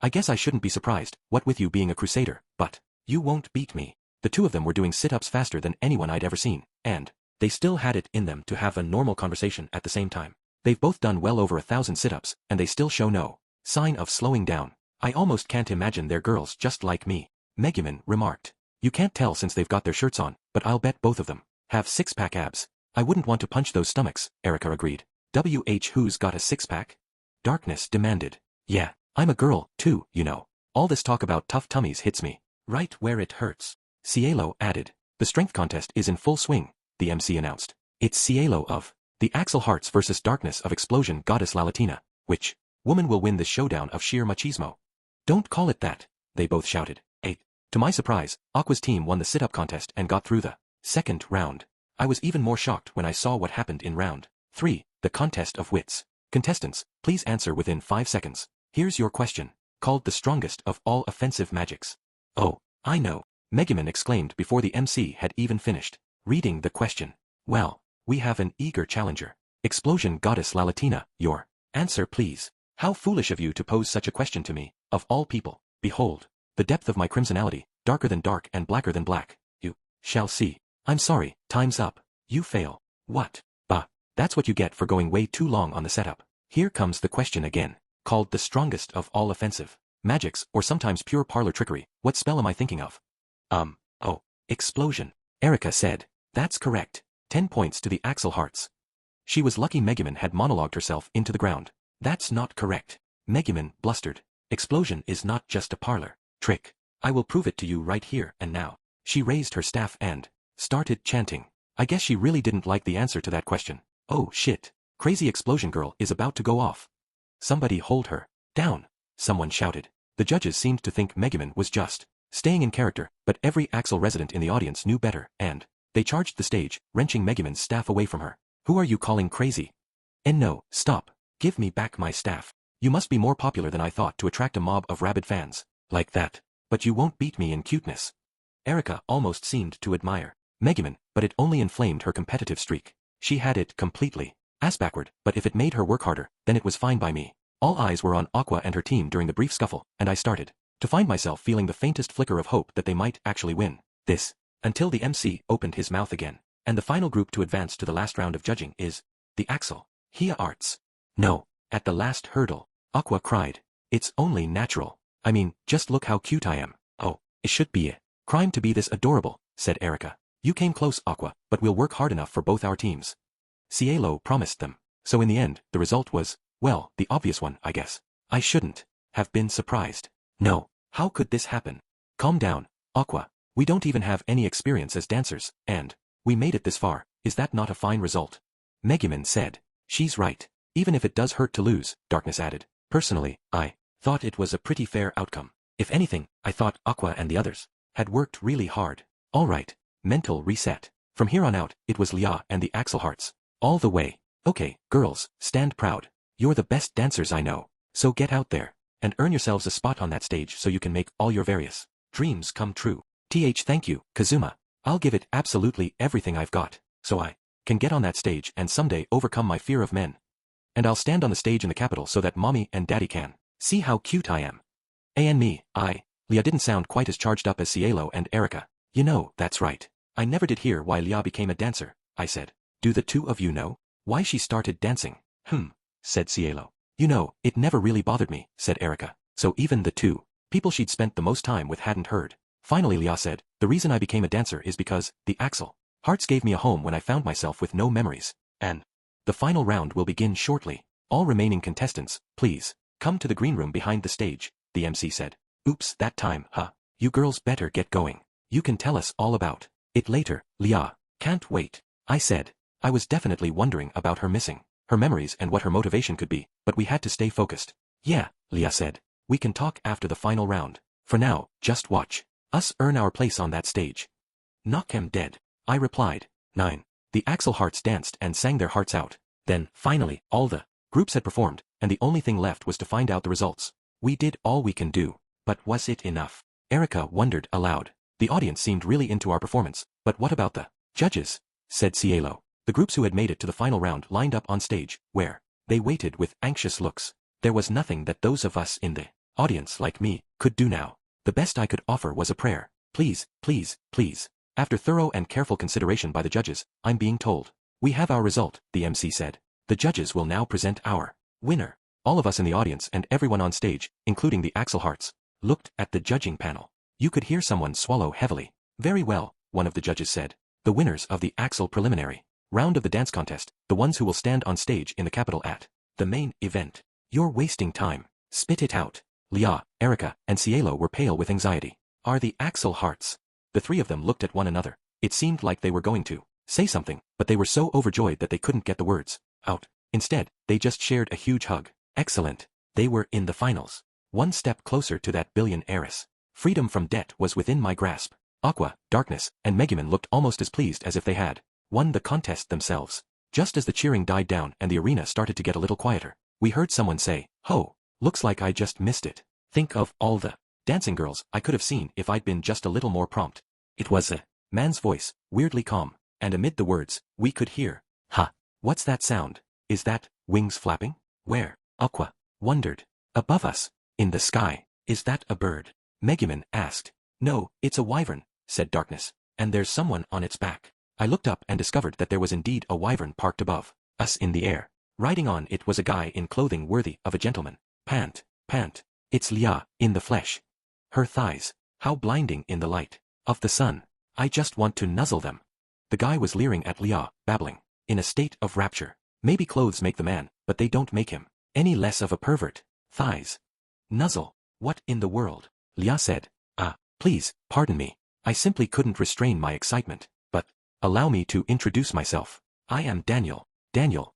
I guess I shouldn't be surprised, what with you being a crusader, but you won't beat me. The two of them were doing sit-ups faster than anyone I'd ever seen, and they still had it in them to have a normal conversation at the same time. They've both done well over 1,000 sit-ups, and they still show no sign of slowing down. I almost can't imagine they're girls just like me, Megumin remarked. You can't tell since they've got their shirts on, but I'll bet both of them have six-pack abs. I wouldn't want to punch those stomachs, Erika agreed. Who's got a six-pack? Darkness demanded. Yeah, I'm a girl, too, you know. All this talk about tough tummies hits me right where it hurts. Cielo added. The strength contest is in full swing, the MC announced. It's Cielo of the Axel Hearts versus Darkness of Explosion Goddess Lalatina. Which woman will win this showdown of sheer machismo? Don't call it that, they both shouted. To my surprise, Aqua's team won the sit-up contest and got through the second round. I was even more shocked when I saw what happened in round 3, the contest of wits. Contestants, please answer within 5 seconds. Here's your question. Called the strongest of all offensive magics. Oh, I know, Megumin exclaimed before the MC had even finished reading the question. Well, we have an eager challenger. Explosion Goddess Lalatina, your answer please. How foolish of you to pose such a question to me, of all people. Behold, the depth of my crimsonality, darker than dark and blacker than black. You shall see. I'm sorry, time's up. You fail. What? Bah, that's what you get for going way too long on the setup. Here comes the question again. Called the strongest of all offensive magics, or sometimes pure parlor trickery. What spell am I thinking of? Oh, explosion. Erika said. That's correct. 10 points to the Axel Hearts. She was lucky Megumin had monologued herself into the ground. That's not correct. Megumin blustered. Explosion is not just a parlor trick. I will prove it to you right here and now. She raised her staff and started chanting. I guess she really didn't like the answer to that question. Oh shit. Crazy explosion girl is about to go off. Somebody hold her down. Someone shouted. The judges seemed to think Megumin was just staying in character, but every Axel resident in the audience knew better, and they charged the stage, wrenching Megumin's staff away from her. Who are you calling crazy? And no, stop. Give me back my staff. You must be more popular than I thought to attract a mob of rabid fans like that. But you won't beat me in cuteness. Erika almost seemed to admire Megumin, but it only inflamed her competitive streak. She had it completely ass backward, but if it made her work harder, then it was fine by me. All eyes were on Aqua and her team during the brief scuffle, and I started to find myself feeling the faintest flicker of hope that they might actually win this, until the MC opened his mouth again. And the final group to advance to the last round of judging is the Axel Hia Arts. No, at the last hurdle, Aqua cried. It's only natural. I mean, just look how cute I am. Oh, it should be a crime to be this adorable, said Erika. You came close, Aqua, but we'll work hard enough for both our teams. Cielo promised them. So in the end, the result was, well, the obvious one, I guess. I shouldn't have been surprised. No, how could this happen? Calm down, Aqua. We don't even have any experience as dancers, and we made it this far. Is that not a fine result? Megumin said. She's right. Even if it does hurt to lose, Darkness added. Personally, I thought it was a pretty fair outcome. If anything, I thought Aqua and the others had worked really hard. All right, mental reset. From here on out, it was Lia and the Axel Hearts. All the way. Okay, girls, stand proud. You're the best dancers I know. So get out there and earn yourselves a spot on that stage so you can make all your various dreams come true. Thank you, Kazuma. I'll give it absolutely everything I've got, so I can get on that stage and someday overcome my fear of men. And I'll stand on the stage in the capital so that mommy and daddy can see how cute I am. And me, Lia didn't sound quite as charged up as Cielo and Erika. You know, that's right. I never did hear why Lia became a dancer, I said. Do the two of you know why she started dancing? Said Cielo. You know, it never really bothered me, said Erika. So even the two people she'd spent the most time with hadn't heard. Finally Lia said, the reason I became a dancer is because the Axel Hearts gave me a home when I found myself with no memories. And the final round will begin shortly. All remaining contestants, please, come to the green room behind the stage, the MC said. Oops, that time, huh? You girls better get going. You can tell us all about it later, Lia. Can't wait. I said. I was definitely wondering about her missing her memories and what her motivation could be, but we had to stay focused. Yeah, Lia said. We can talk after the final round. For now, just watch us earn our place on that stage. Knock 'em dead, I replied. 9. The Axel Hearts danced and sang their hearts out. Then, finally, all the groups had performed, and the only thing left was to find out the results. We did all we can do, but was it enough? Erika wondered aloud. The audience seemed really into our performance, but what about the judges? Said Cielo. The groups who had made it to the final round lined up on stage, where they waited with anxious looks. There was nothing that those of us in the audience like me could do now. The best I could offer was a prayer. Please, please, please. After thorough and careful consideration by the judges, I'm being told. We have our result, the MC said. The judges will now present our winner. All of us in the audience and everyone on stage, including the Axel Hearts, looked at the judging panel. You could hear someone swallow heavily. Very well, one of the judges said. The winners of the Axel preliminary round of the dance contest, the ones who will stand on stage in the capital at the main event. You're wasting time. Spit it out. Lia, Erika, and Cielo were pale with anxiety. Are the Axel Hearts? The three of them looked at one another. It seemed like they were going to say something, but they were so overjoyed that they couldn't get the words out. Instead, they just shared a huge hug. Excellent. They were in the finals. One step closer to that billion heiress. Freedom from debt was within my grasp. Aqua, Darkness, and Megumin looked almost as pleased as if they had won the contest themselves. Just as the cheering died down and the arena started to get a little quieter, we heard someone say, "Ho, looks like I just missed it. Think of all the dancing girls I could have seen if I'd been just a little more prompt." It was a man's voice, weirdly calm, and amid the words, we could hear, "Ha, what's that sound? Is that wings flapping?" Where? Aqua wondered. Above us, in the sky. Is that a bird? Megumin asked. No, it's a wyvern, said Darkness, and there's someone on its back. I looked up and discovered that there was indeed a wyvern parked above us in the air. Riding on it was a guy in clothing worthy of a gentleman. Pant, it's Lia, in the flesh. Her thighs, how blinding in the light. Of the sun. I just want to nuzzle them. The guy was leering at Lia, babbling, in a state of rapture. Maybe clothes make the man, but they don't make him any less of a pervert. Thighs. Nuzzle. What in the world? Lia said. Please, pardon me. I simply couldn't restrain my excitement. But, allow me to introduce myself. I am Daniel. Daniel.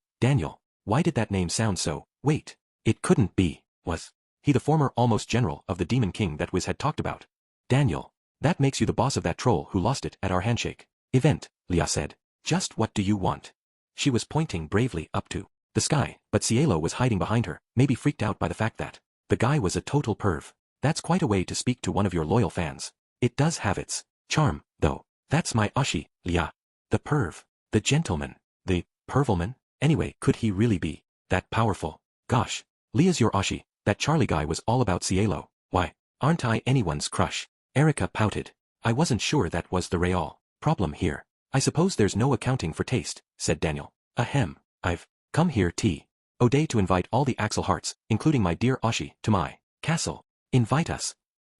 Why did that name sound so? Wait. It couldn't be. Was he the former almost general of the Demon King that Wiz had talked about? Daniel. That makes you the boss of that troll who lost it at our handshake event, Lia said. Just what do you want? She was pointing bravely up to the sky, but Cielo was hiding behind her, maybe freaked out by the fact that the guy was a total perv. That's quite a way to speak to one of your loyal fans. It does have its charm, though. That's my Ashi, Lia. The perv. The gentleman. The pervilman? Anyway, could he really be that powerful? Gosh. Lia's your Ashi. That Charlie guy was all about Cielo. Why, aren't I anyone's crush? Erica pouted. I wasn't sure that was the real problem here. I suppose there's no accounting for taste, said Daniel. Ahem. I've come here O'Day to invite all the Axel Hearts, including my dear Ashi, to my castle. Invite us.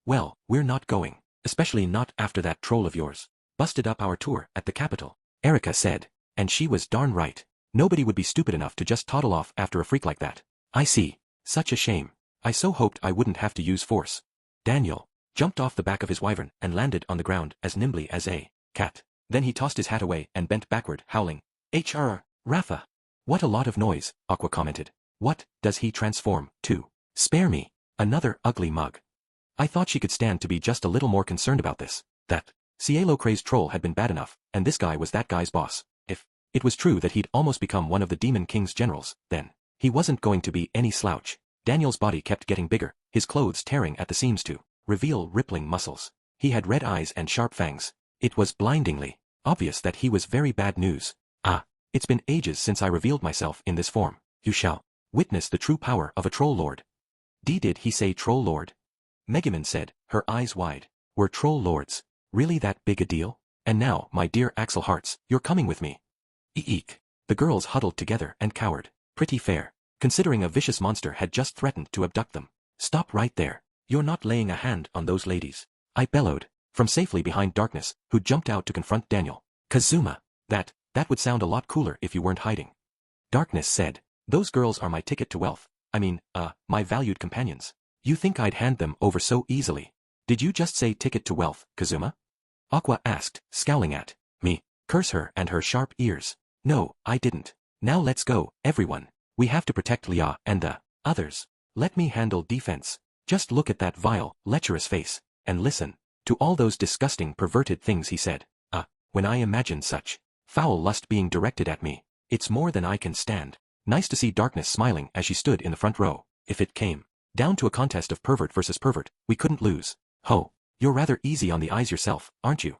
Well, we're not going. Especially not after that troll of yours busted up our tour at the capital, Erica said. And she was darn right. Nobody would be stupid enough to just toddle off after a freak like that. I see. Such a shame. I so hoped I wouldn't have to use force. Daniel jumped off the back of his wyvern and landed on the ground as nimbly as a cat. Then he tossed his hat away and bent backward, howling. Rafa. What a lot of noise, Aqua commented. What does he transform to? Spare me. Another ugly mug. I thought she could stand to be just a little more concerned about this. That Cielo crazed troll had been bad enough, and this guy was that guy's boss. If it was true that he'd almost become one of the Demon King's generals, then he wasn't going to be any slouch. Daniel's body kept getting bigger, his clothes tearing at the seams to reveal rippling muscles. He had red eyes and sharp fangs. It was blindingly obvious that he was very bad news. It's been ages since I revealed myself in this form. You shall witness the true power of a troll lord. Did he say troll lord? Megumin said, her eyes wide. Were troll lords really that big a deal? And now, my dear Axel Hearts, you're coming with me. Eek. The girls huddled together and cowered. Pretty fair, considering a vicious monster had just threatened to abduct them. Stop right there. You're not laying a hand on those ladies. I bellowed, from safely behind Darkness, who jumped out to confront Daniel. Kazuma. That would sound a lot cooler if you weren't hiding. Darkness said, those girls are my ticket to wealth. My valued companions. You think I'd hand them over so easily? Did you just say ticket to wealth, Kazuma? Aqua asked, scowling at me. Curse her and her sharp ears. No, I didn't. Now let's go, everyone. We have to protect Lia and the others. Let me handle defense. Just look at that vile, lecherous face, and listen to all those disgusting perverted things he said. When I imagine such foul lust being directed at me, it's more than I can stand. Nice to see Darkness smiling as she stood in the front row. If it came down to a contest of pervert versus pervert, we couldn't lose. Ho, you're rather easy on the eyes yourself, aren't you?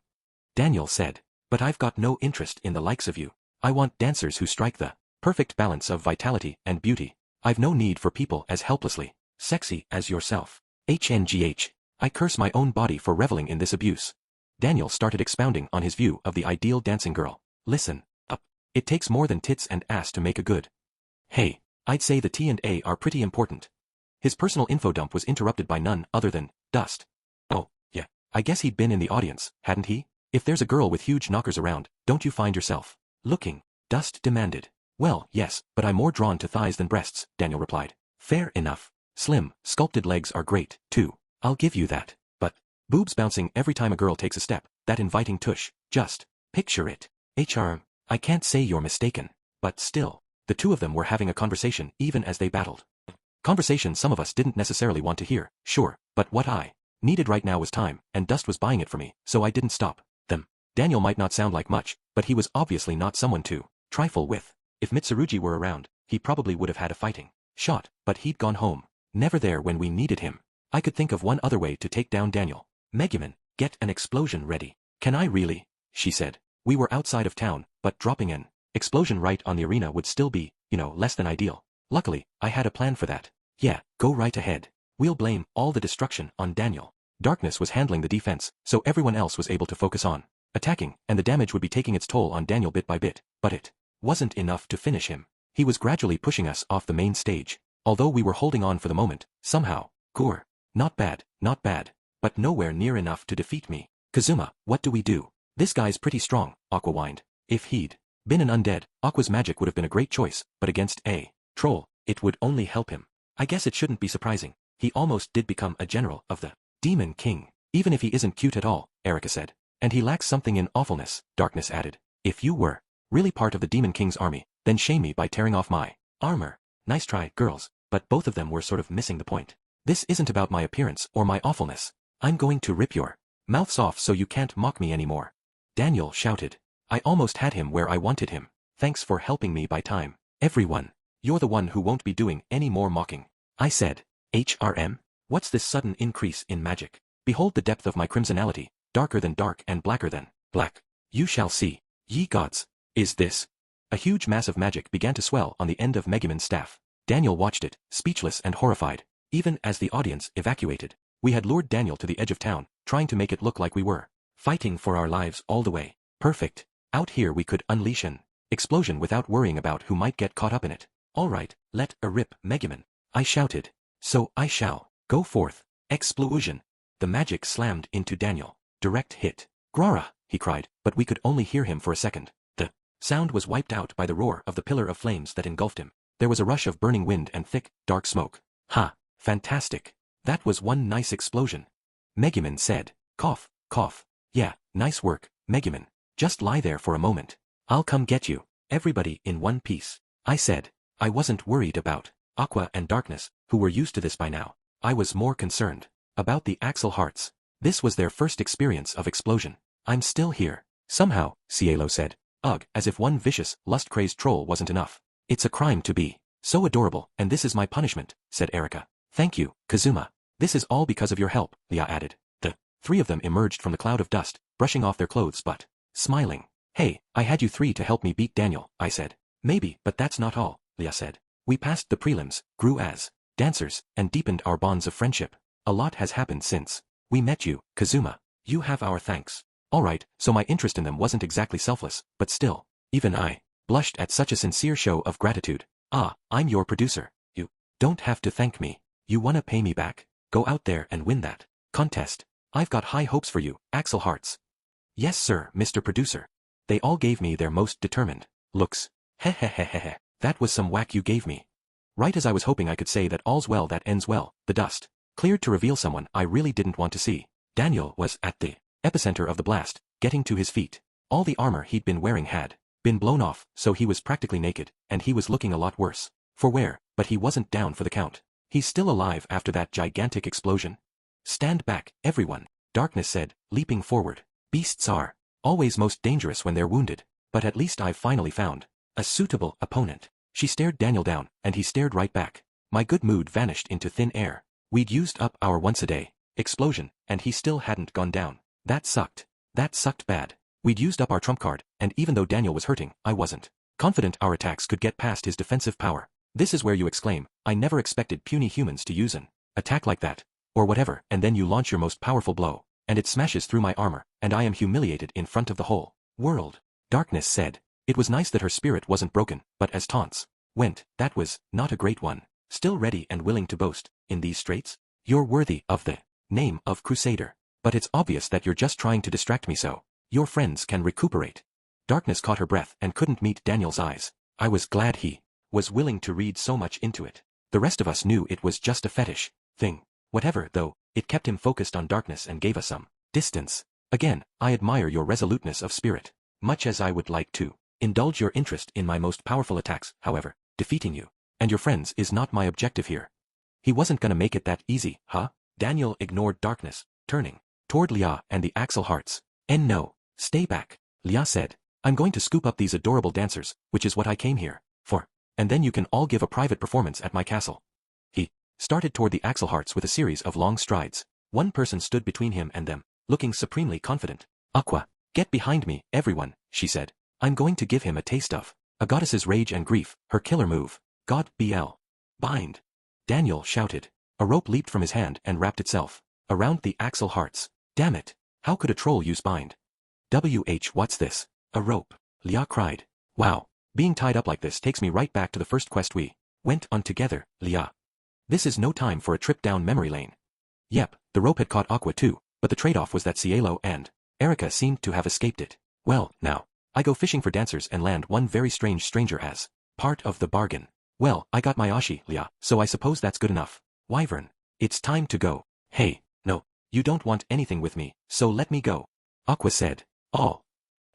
Daniel said. But I've got no interest in the likes of you. I want dancers who strike the perfect balance of vitality and beauty. I've no need for people as helplessly sexy as yourself. HNGH. I curse my own body for reveling in this abuse. Daniel started expounding on his view of the ideal dancing girl. Listen up. It takes more than tits and ass to make a good. Hey, I'd say the T&A are pretty important. His personal info dump was interrupted by none other than Dust. Oh, yeah, I guess he'd been in the audience, hadn't he? If there's a girl with huge knockers around, don't you find yourself looking? Dust demanded. Well, yes, but I'm more drawn to thighs than breasts, Daniel replied. Fair enough. Slim, sculpted legs are great, too. I'll give you that. But boobs bouncing every time a girl takes a step, that inviting tush, just picture it. I can't say you're mistaken. But still, the two of them were having a conversation even as they battled. Conversation some of us didn't necessarily want to hear, sure, but what I needed right now was time, and Dust was buying it for me, so I didn't stop them. Daniel might not sound like much, but he was obviously not someone to trifle with. If Mitsurugi were around, he probably would have had a fighting shot, but he'd gone home. Never there when we needed him. I could think of one other way to take down Daniel. Megumin, get an explosion ready. Can I really? She said. We were outside of town, but dropping an explosion right on the arena would still be, less than ideal. Luckily, I had a plan for that. Yeah, go right ahead. We'll blame all the destruction on Daniel. Darkness was handling the defense, so everyone else was able to focus on attacking, and the damage would be taking its toll on Daniel bit by bit, but it wasn't enough to finish him. He was gradually pushing us off the main stage. Although we were holding on for the moment, somehow, not bad, but nowhere near enough to defeat me. Kazuma, what do we do? This guy's pretty strong, Aqua whined. If he'd been an undead, Aqua's magic would have been a great choice, but against a troll, it would only help him. I guess it shouldn't be surprising. He almost did become a general of the Demon King. Even if he isn't cute at all, Erica said. And he lacks something in awfulness, Darkness added. If you were really part of the Demon King's army, then shame me by tearing off my armor. Nice try, girls, but both of them were sort of missing the point. This isn't about my appearance or my awfulness. I'm going to rip your mouths off so you can't mock me anymore. Daniel shouted. I almost had him where I wanted him. Thanks for helping me buy time. Everyone. You're the one who won't be doing any more mocking. I said. HRM? What's this sudden increase in magic? Behold the depth of my crimsonality, darker than dark and blacker than black. You shall see. Ye gods. Is this? A huge mass of magic began to swell on the end of Megumin's staff. Daniel watched it, speechless and horrified. Even as the audience evacuated, we had lured Daniel to the edge of town, trying to make it look like we were fighting for our lives all the way. Perfect. Out here we could unleash an explosion without worrying about who might get caught up in it. All right, let a rip, Megumin. I shouted. So I shall. Go forth. Explosion. The magic slammed into Daniel. Direct hit. Grara, he cried, but we could only hear him for a second. The sound was wiped out by the roar of the pillar of flames that engulfed him. There was a rush of burning wind and thick, dark smoke. Ha, fantastic. That was one nice explosion. Megumin said. Cough, cough. Yeah, nice work, Megumin. Just lie there for a moment. I'll come get you. Everybody in one piece. I said. I wasn't worried about Aqua and Darkness, who were used to this by now. I was more concerned about the Axel Hearts. This was their first experience of explosion. I'm still here. Somehow, Cielo said. Ugh, as if one vicious, lust-crazed troll wasn't enough. It's a crime to be so adorable, and this is my punishment, said Erica. Thank you, Kazuma. This is all because of your help, Leah added. The three of them emerged from the cloud of dust, brushing off their clothes but smiling. Hey, I had you three to help me beat Daniel, I said. Maybe, but that's not all, Leah said. We passed the prelims, grew as dancers, and deepened our bonds of friendship. A lot has happened since we met you, Kazuma. You have our thanks. Alright, so my interest in them wasn't exactly selfless, but still, even I blushed at such a sincere show of gratitude. Ah, I'm your producer. You don't have to thank me. You wanna pay me back? Go out there and win that contest. I've got high hopes for you, Axel Hearts. Yes sir, Mr. Producer. They all gave me their most determined looks. Hehehehe. That was some whack you gave me. Right as I was hoping I could say that all's well that ends well, the dust cleared to reveal someone I really didn't want to see. Daniel was at the epicenter of the blast, getting to his feet. All the armor he'd been wearing had been blown off, so he was practically naked, and he was looking a lot worse for wear, but he wasn't down for the count. He's still alive after that gigantic explosion. Stand back, everyone, Darkness said, leaping forward. Beasts are always most dangerous when they're wounded, but at least I've finally found a suitable opponent. She stared Daniel down, and he stared right back. My good mood vanished into thin air. We'd used up our once-a-day explosion, and he still hadn't gone down. That sucked. That sucked bad. We'd used up our trump card, and even though Daniel was hurting, I wasn't confident our attacks could get past his defensive power. This is where you exclaim, I never expected puny humans to use an attack like that, or whatever, and then you launch your most powerful blow, and it smashes through my armor, and I am humiliated in front of the whole world. Darkness said. It was nice that her spirit wasn't broken, but as taunts went, that was not a great one. Still ready and willing to boast, in these straits? You're worthy of the name of Crusader. But it's obvious that you're just trying to distract me so your friends can recuperate. Darkness caught her breath and couldn't meet Daniel's eyes. I was glad he was willing to read so much into it. The rest of us knew it was just a fetish thing. Whatever, though, it kept him focused on Darkness and gave us some distance. Again, I admire your resoluteness of spirit. Much as I would like to indulge your interest in my most powerful attacks, however, defeating you and your friends is not my objective here. He wasn't gonna make it that easy, huh? Daniel ignored Darkness, turning toward Leah and the Axel Hearts. And no, stay back, Leah said. I'm going to scoop up these adorable dancers, which is what I came here for. And then you can all give a private performance at my castle. He started toward the Axel Hearts with a series of long strides. One person stood between him and them, looking supremely confident. Aqua, get behind me, everyone, she said. I'm going to give him a taste of a goddess's rage and grief, her killer move. God BL. Bind. Daniel shouted. A rope leaped from his hand and wrapped itself around the Axel Hearts. Damn it. How could a troll use bind? What's this? A rope. Leah cried. Wow. Being tied up like this takes me right back to the first quest we went on together, Leah. This is no time for a trip down memory lane. Yep, the rope had caught Aqua too, but the trade-off was that Cielo and Erika seemed to have escaped it. Well, now. I go fishing for dancers and land one very strange stranger as part of the bargain. Well, I got my ashi, Lia, so I suppose that's good enough. Wyvern. It's time to go. Hey, no. You don't want anything with me, so let me go. Aqua said. Oh.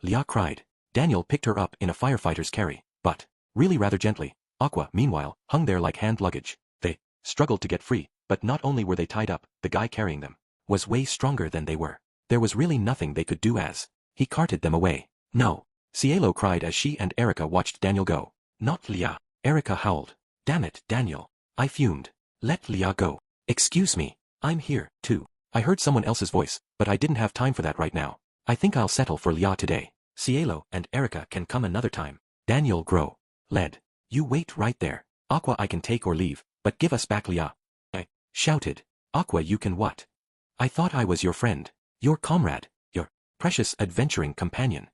Lia cried. Daniel picked her up in a firefighter's carry, but really rather gently. Aqua, meanwhile, hung there like hand luggage. They struggled to get free, but not only were they tied up, the guy carrying them was way stronger than they were. There was really nothing they could do as he carted them away. No. Cielo cried as she and Erika watched Daniel go. Not Lia. Erika howled. Damn it, Daniel. I fumed. Let Lia go. Excuse me. I'm here, too. I heard someone else's voice, but I didn't have time for that right now. I think I'll settle for Lia today. Cielo and Erika can come another time. Daniel grow. Led. You wait right there. Aqua I can take or leave, but give us back Lia. I shouted. Aqua you can what? I thought I was your friend. Your comrade. Your precious adventuring companion.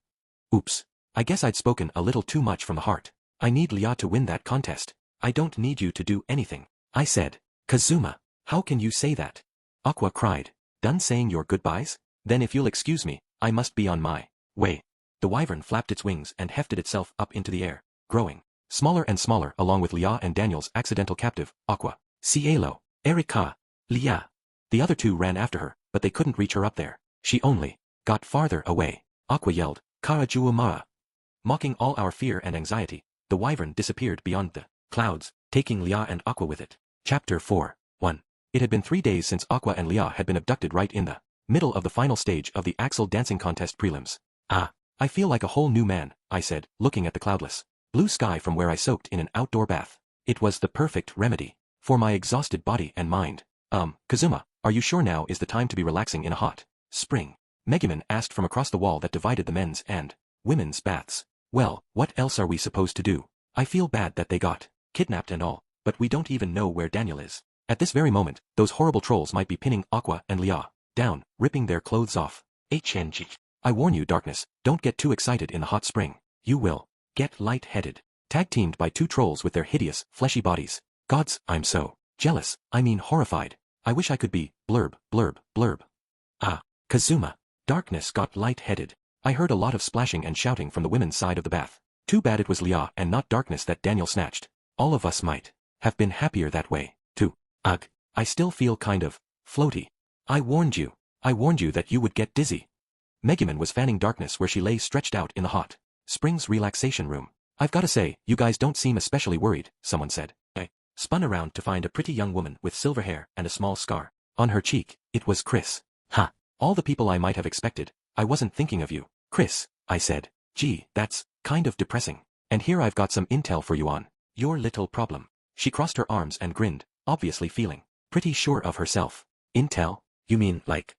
Oops. I guess I'd spoken a little too much from the heart. I need Lia to win that contest. I don't need you to do anything. I said. Kazuma, how can you say that? Aqua cried. Done saying your goodbyes? Then if you'll excuse me, I must be on my way. The wyvern flapped its wings and hefted itself up into the air, growing smaller and smaller along with Lia and Daniel's accidental captive, Aqua. Cielo, Erika, Lia. The other two ran after her, but they couldn't reach her up there. She only got farther away. Aqua yelled, Karajuamara. Mocking all our fear and anxiety, the wyvern disappeared beyond the clouds, taking Lia and Aqua with it. Chapter 4. 1. It had been 3 days since Aqua and Lia had been abducted right in the middle of the final stage of the Axel dancing contest prelims. Ah, I feel like a whole new man, I said, looking at the cloudless blue sky from where I soaked in an outdoor bath. It was the perfect remedy for my exhausted body and mind. Kazuma, are you sure now is the time to be relaxing in a hot spring? Megumin asked from across the wall that divided the men's and women's baths. Well, what else are we supposed to do? I feel bad that they got kidnapped and all, but we don't even know where Daniel is. At this very moment, those horrible trolls might be pinning Aqua and Lia down, ripping their clothes off. HNG. I warn you, Darkness, don't get too excited in the hot spring. You will get light-headed. Tag-teamed by 2 trolls with their hideous, fleshy bodies. Gods, I'm so jealous, I mean horrified. I wish I could be blurb, blurb, blurb. Ah, Kazuma. Darkness got light-headed. I heard a lot of splashing and shouting from the women's side of the bath. Too bad it was Lia and not Darkness that Daniel snatched. All of us might have been happier that way, too. Ugh, I still feel kind of floaty. I warned you that you would get dizzy. Megumin was fanning Darkness where she lay stretched out in the hot springs relaxation room. I've gotta say, you guys don't seem especially worried, someone said. I spun around to find a pretty young woman with silver hair and a small scar on her cheek. It was Chris. Ha! All the people I might have expected. I wasn't thinking of you. Chris, I said. Gee, that's kind of depressing. And here I've got some intel for you on your little problem. She crossed her arms and grinned, obviously feeling pretty sure of herself. Intel? You mean like?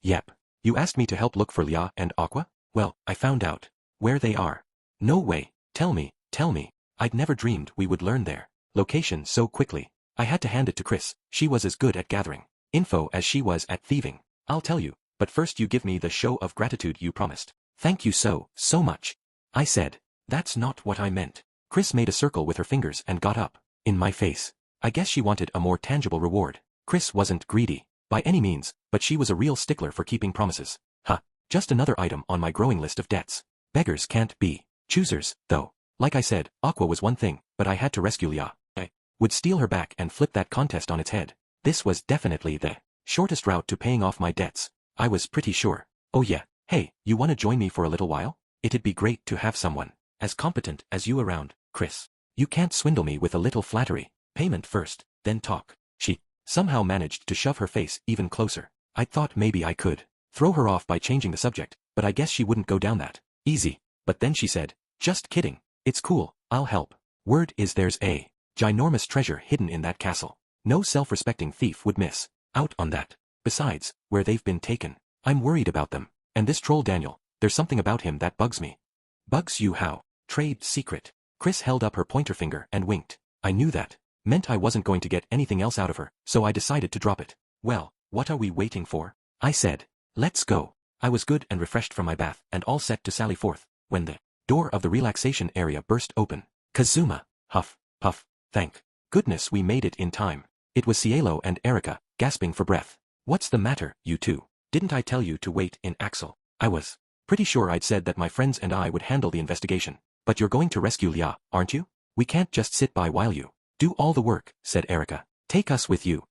Yep. You asked me to help look for Lia and Aqua? Well, I found out where they are. No way. Tell me. I'd never dreamed we would learn their location so quickly. I had to hand it to Chris. She was as good at gathering info as she was at thieving. I'll tell you, but first you give me the show of gratitude you promised. Thank you so much. I said. That's not what I meant. Chris made a circle with her fingers and got up in my face. I guess she wanted a more tangible reward. Chris wasn't greedy by any means, but she was a real stickler for keeping promises. Just another item on my growing list of debts. Beggars can't be choosers, though. Like I said, Aqua was one thing, but I had to rescue Lia. I would steal her back and flip that contest on its head. This was definitely the shortest route to paying off my debts. I was pretty sure. Oh yeah, hey, you wanna join me for a little while? It'd be great to have someone as competent as you around, Chris. You can't swindle me with a little flattery. Payment first, then talk. She somehow managed to shove her face even closer. I thought maybe I could throw her off by changing the subject, but I guess she wouldn't go down that easy. But then she said, just kidding. It's cool, I'll help. Word is there's a ginormous treasure hidden in that castle. No self-respecting thief would miss out on that. Besides, where they've been taken, I'm worried about them. And this troll Daniel, there's something about him that bugs me. Bugs you how? Trade secret. Chris held up her pointer finger and winked. I knew that meant I wasn't going to get anything else out of her, so I decided to drop it. Well, what are we waiting for? I said. Let's go. I was good and refreshed from my bath and all set to sally forth, when the door of the relaxation area burst open. Kazuma. Huff, puff, thank goodness we made it in time. It was Cielo and Erika, gasping for breath. What's the matter, you two? Didn't I tell you to wait in Axel? I was pretty sure I'd said that my friends and I would handle the investigation. But you're going to rescue Lia, aren't you? We can't just sit by while you do all the work, said Erika. Take us with you.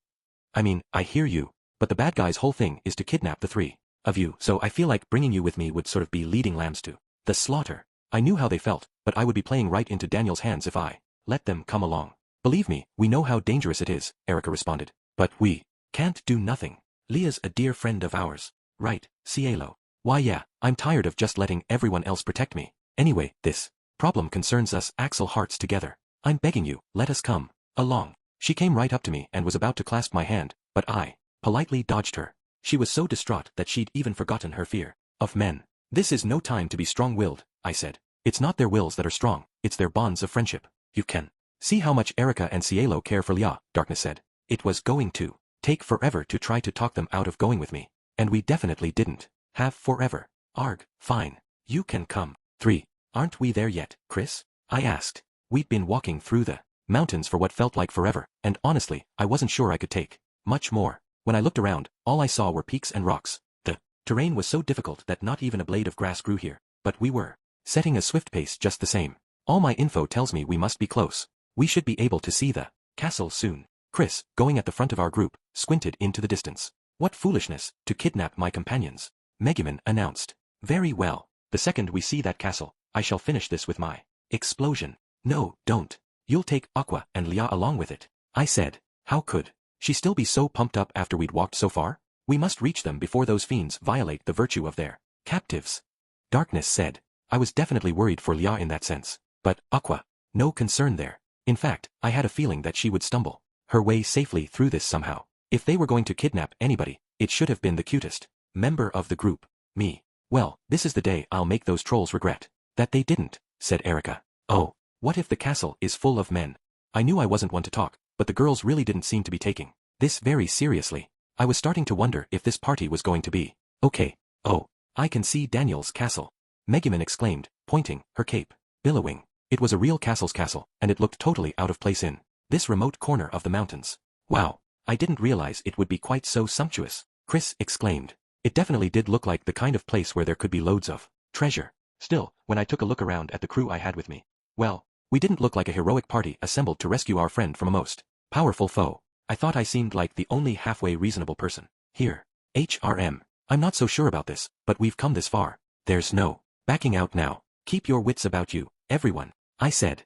I mean, I hear you, but the bad guy's whole thing is to kidnap the three of you, so I feel like bringing you with me would sort of be leading lambs to the slaughter. I knew how they felt, but I would be playing right into Daniel's hands if I let them come along. Believe me, we know how dangerous it is, Erika responded. But we can't do nothing. Lia's a dear friend of ours. Right, Cielo. Why yeah, I'm tired of just letting everyone else protect me. Anyway, this problem concerns us Axel hearts together. I'm begging you, let us come along. She came right up to me and was about to clasp my hand, but I politely dodged her. She was so distraught that she'd even forgotten her fear of men. This is no time to be strong-willed, I said. It's not their wills that are strong, it's their bonds of friendship. You can see how much Erika and Cielo care for Lia, Darkness said. It was going to take forever to try to talk them out of going with me. And we definitely didn't have forever. Arg, fine. You can come. 3. Aren't we there yet, Chris? I asked. We'd been walking through the mountains for what felt like forever, and honestly, I wasn't sure I could take much more. When I looked around, all I saw were peaks and rocks. The terrain was so difficult that not even a blade of grass grew here, but we were setting a swift pace just the same. All my info tells me we must be close. We should be able to see the castle soon. Chris, going at the front of our group, squinted into the distance. What foolishness, to kidnap my companions, Megumin announced. Very well. The second we see that castle, I shall finish this with my explosion. No, don't. You'll take Aqua and Lia along with it. I said. How could she still be so pumped up after we'd walked so far? We must reach them before those fiends violate the virtue of their captives. Darkness said. I was definitely worried for Lia in that sense. But Aqua, no concern there. In fact, I had a feeling that she would stumble her way safely through this somehow. If they were going to kidnap anybody, it should have been the cutest member of the group, me. Well, this is the day I'll make those trolls regret that they didn't, said Erika. Oh, what if the castle is full of men? I knew I wasn't one to talk, but the girls really didn't seem to be taking this very seriously. I was starting to wonder if this party was going to be okay. Oh, I can see Daniel's castle, Megumin exclaimed, pointing, her cape billowing. It was a real castle's castle, and it looked totally out of place in this remote corner of the mountains. Wow, I didn't realize it would be quite so sumptuous, Chris exclaimed. It definitely did look like the kind of place where there could be loads of treasure. Still, when I took a look around at the crew I had with me, well, we didn't look like a heroic party assembled to rescue our friend from a most powerful foe. I thought I seemed like the only halfway reasonable person here. HRM. I'm not so sure about this, but we've come this far. There's no backing out now. Keep your wits about you, everyone, I said.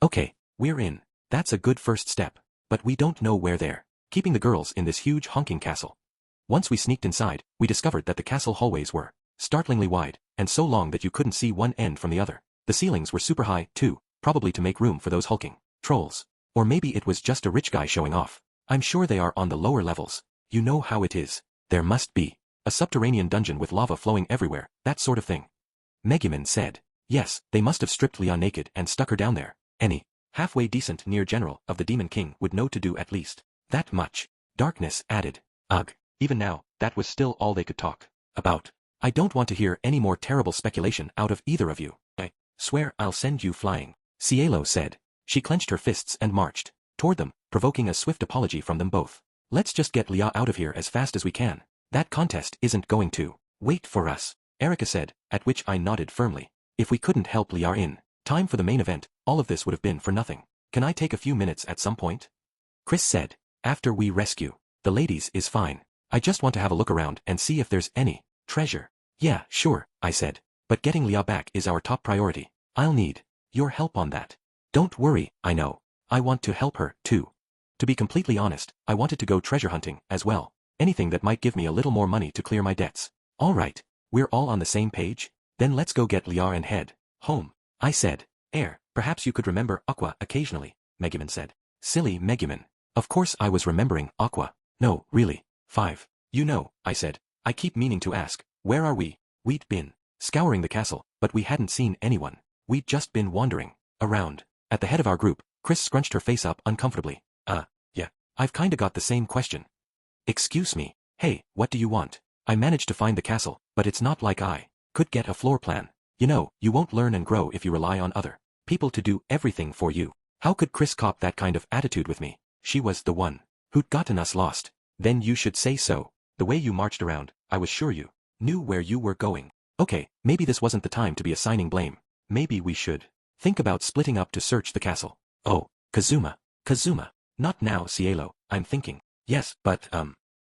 Okay, we're in. That's a good first step. But we don't know where they're keeping the girls in this huge honking castle. Once we sneaked inside, we discovered that the castle hallways were startlingly wide, and so long that you couldn't see one end from the other. The ceilings were super high, too, probably to make room for those hulking trolls. Or maybe it was just a rich guy showing off. I'm sure they are on the lower levels. You know how it is. There must be a subterranean dungeon with lava flowing everywhere, that sort of thing. Megumin said. Yes, they must have stripped Lia naked and stuck her down there. Any halfway decent near general of the Demon King would know to do at least that much. Darkness added. Ugh. Even now, that was still all they could talk about. I don't want to hear any more terrible speculation out of either of you. I swear I'll send you flying, Cielo said. She clenched her fists and marched toward them, provoking a swift apology from them both. Let's just get Lia out of here as fast as we can. That contest isn't going to wait for us, Erika said, at which I nodded firmly. If we couldn't help Lia in time for the main event, all of this would have been for nothing. Can I take a few minutes at some point? Chris said. After we rescue the ladies is fine. I just want to have a look around and see if there's any treasure. Yeah, sure, I said. But getting Lia back is our top priority. I'll need your help on that. Don't worry, I know. I want to help her, too. To be completely honest, I wanted to go treasure hunting as well. Anything that might give me a little more money to clear my debts. All right, we're all on the same page? Then let's go get Lia and head home, I said. Perhaps you could remember Aqua occasionally, Megumin said. Silly Megumin. Of course I was remembering Aqua. No, really. 5. You know, I said. I keep meaning to ask, where are we? We'd been scouring the castle, but we hadn't seen anyone. We'd just been wandering around. At the head of our group, Chris scrunched her face up uncomfortably. Yeah, I've kinda got the same question. Excuse me. Hey, what do you want? I managed to find the castle, but it's not like I could get a floor plan. You know, you won't learn and grow if you rely on other people to do everything for you. How could Chris cop that kind of attitude with me? She was the one who'd gotten us lost. Then you should say so. The way you marched around, I was sure you knew where you were going. Okay, maybe this wasn't the time to be assigning blame. Maybe we should think about splitting up to search the castle. Oh, Kazuma. Kazuma. Not now, Cielo, I'm thinking. Yes, but,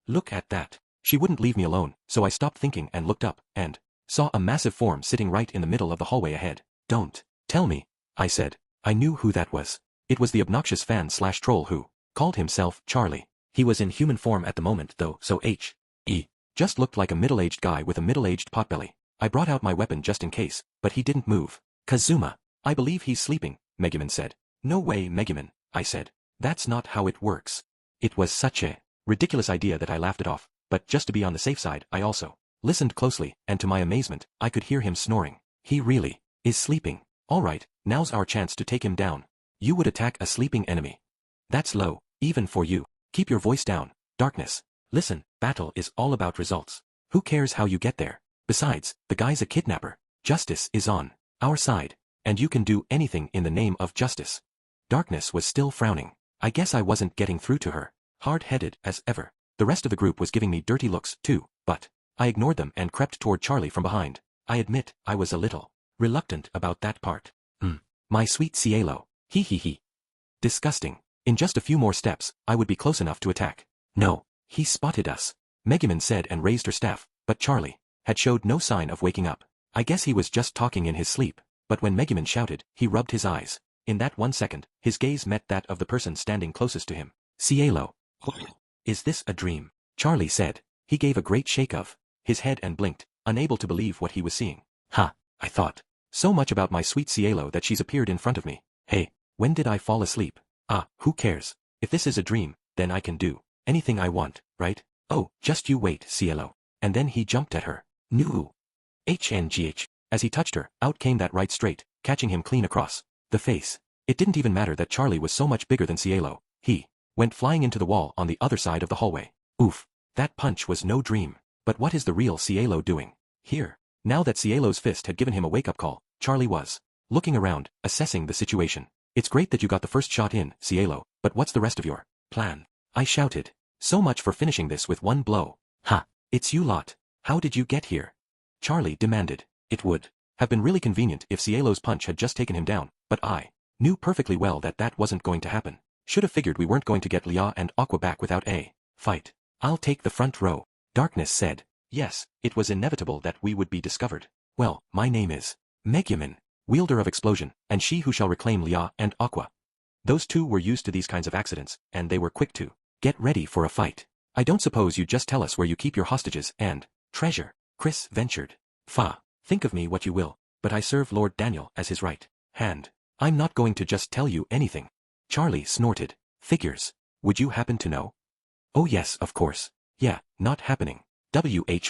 look at that. She wouldn't leave me alone, so I stopped thinking and looked up, and saw a massive form sitting right in the middle of the hallway ahead. Don't tell me, I said. I knew who that was. It was the obnoxious fan/troll who called himself Charlie. He was in human form at the moment though, so H.E. just looked like a middle-aged guy with a middle-aged potbelly. I brought out my weapon just in case, but he didn't move. Kazuma. I believe he's sleeping, Megumin said. No way, Megumin, I said. That's not how it works. It was such a ridiculous idea that I laughed it off, but just to be on the safe side, I also listened closely, and to my amazement, I could hear him snoring. He really is sleeping. All right, now's our chance to take him down. You would attack a sleeping enemy. That's low, even for you. Keep your voice down, Darkness. Listen, battle is all about results. Who cares how you get there? Besides, the guy's a kidnapper. Justice is on our side, and you can do anything in the name of justice. Darkness was still frowning. I guess I wasn't getting through to her. Hard-headed as ever. The rest of the group was giving me dirty looks, too, but I ignored them and crept toward Charlie from behind. I admit, I was a little reluctant about that part. My sweet Cielo. Hee hee hee. Disgusting. In just a few more steps, I would be close enough to attack. No, he spotted us, Megumin said and raised her staff, but Charlie had showed no sign of waking up. I guess he was just talking in his sleep, but when Megumin shouted, he rubbed his eyes. In that 1 second, his gaze met that of the person standing closest to him. Cielo. Is this a dream? Charlie said. He gave a great shake of his head and blinked, unable to believe what he was seeing. Ha, I thought. So much about my sweet Cielo that she's appeared in front of me. Hey, when did I fall asleep? Ah, who cares? If this is a dream, then I can do anything I want, right? Oh, just you wait, Cielo. And then he jumped at her. No. HNGH. As he touched her, out came that right straight, catching him clean across the face. It didn't even matter that Charlie was so much bigger than Cielo. He went flying into the wall on the other side of the hallway. Oof. That punch was no dream. But what is the real Cielo doing here? Now that Cielo's fist had given him a wake-up call, Charlie was looking around, assessing the situation. It's great that you got the first shot in, Cielo, but what's the rest of your plan? I shouted. So much for finishing this with one blow. Ha! It's you lot. How did you get here? Charlie demanded. It would have been really convenient if Cielo's punch had just taken him down, but I knew perfectly well that that wasn't going to happen. Should have figured we weren't going to get Lia and Aqua back without a fight. I'll take the front row, Darkness said. Yes, it was inevitable that we would be discovered. Well, my name is Megumin, wielder of explosion, and she who shall reclaim Lia and Aqua. Those two were used to these kinds of accidents, and they were quick to get ready for a fight. I don't suppose you just tell us where you keep your hostages and treasure, Chris ventured. Fa, think of me what you will, but I serve Lord Daniel as his right hand. I'm not going to just tell you anything. Charlie snorted. Figures. Would you happen to know? Oh yes, of course. Yeah, not happening.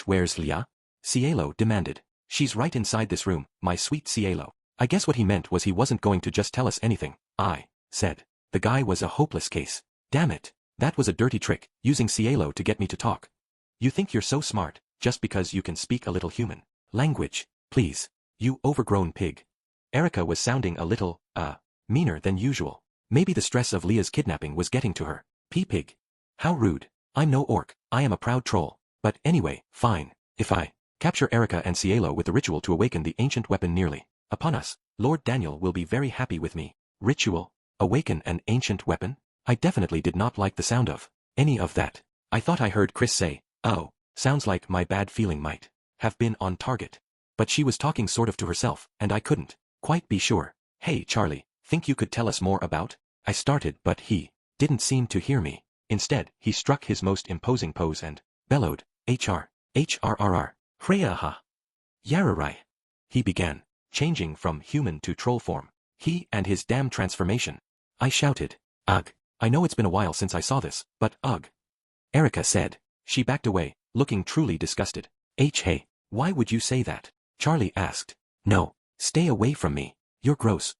Where's Lia? Cielo demanded. She's right inside this room, my sweet Cielo. I guess what he meant was he wasn't going to just tell us anything. I said. The guy was a hopeless case. Damn it. That was a dirty trick, using Cielo to get me to talk. You think you're so smart, just because you can speak a little human language, please. You overgrown pig. Erica was sounding a little, meaner than usual. Maybe the stress of Lia's kidnapping was getting to her. Pig. How rude. I'm no orc, I am a proud troll. But anyway, fine. If I capture Erica and Cielo with the ritual to awaken the ancient weapon nearly upon us, Lord Daniel will be very happy with me. Ritual? Awaken an ancient weapon? I definitely did not like the sound of any of that. I thought I heard Chris say, oh, sounds like my bad feeling might have been on target. But she was talking sort of to herself, and I couldn't quite be sure. Hey Charlie, think you could tell us more about? I started, but he didn't seem to hear me. Instead, he struck his most imposing pose and bellowed, HRRR, Hreaha. Yararai. He began, changing from human to troll form. He and his damn transformation. I shouted, ugh. I know it's been a while since I saw this, but ugh. Erica said. She backed away, looking truly disgusted. Hey, why would you say that? Charlie asked. No, stay away from me. You're gross.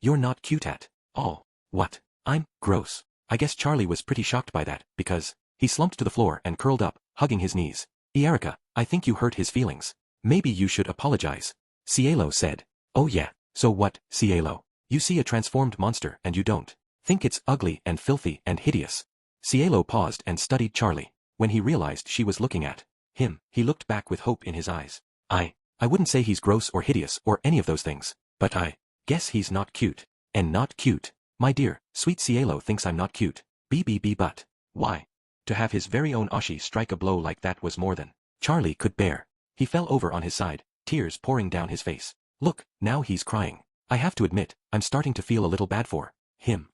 You're not cute at all. What? I'm gross. I guess Charlie was pretty shocked by that, because he slumped to the floor and curled up, hugging his knees. Erica, I think you hurt his feelings. Maybe you should apologize. Cielo said. Oh yeah, so what, Cielo? You see a transformed monster and you don't think it's ugly and filthy and hideous. Cielo paused and studied Charlie. When he realized she was looking at Him, he looked back with hope in his eyes. I wouldn't say he's gross or hideous or any of those things, but I guess he's not cute. And not cute. My dear, sweet Cielo thinks I'm not cute. BBB but. Why? To have his very own Ashi strike a blow like that was more than Charlie could bear. He fell over on his side, tears pouring down his face. Look, now he's crying. I have to admit, I'm starting to feel a little bad for him.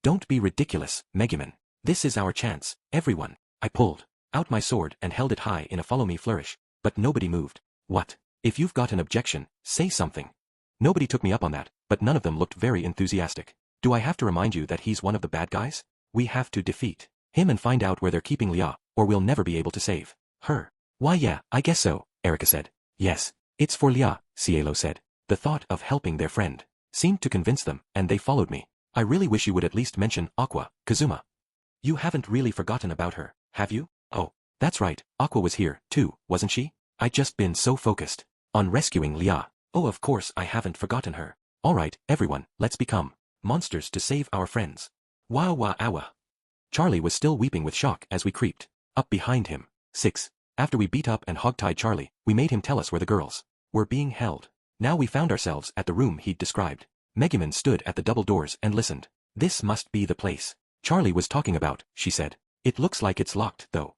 Don't be ridiculous, Megumin. This is our chance, everyone. I pulled out my sword and held it high in a follow me flourish, but nobody moved. What? If you've got an objection, say something. Nobody took me up on that, but none of them looked very enthusiastic. Do I have to remind you that he's one of the bad guys? We have to defeat him and find out where they're keeping Lia, or we'll never be able to save her. Why yeah, I guess so, Erika said. Yes, it's for Lia, Cielo said. The thought of helping their friend seemed to convince them, and they followed me. I really wish you would at least mention Aqua, Kazuma. You haven't really forgotten about her, have you? Oh, that's right, Aqua was here, too, wasn't she? I'd just been so focused on rescuing Lia. Oh, of course I haven't forgotten her. Alright, everyone, let's become monsters to save our friends. Wah wah awa. Charlie was still weeping with shock as we creeped up behind him. 6. After we beat up and hogtied Charlie, we made him tell us where the girls were being held. Now we found ourselves at the room he'd described. Megumin stood at the double doors and listened. This must be the place Charlie was talking about, she said. It looks like it's locked, though.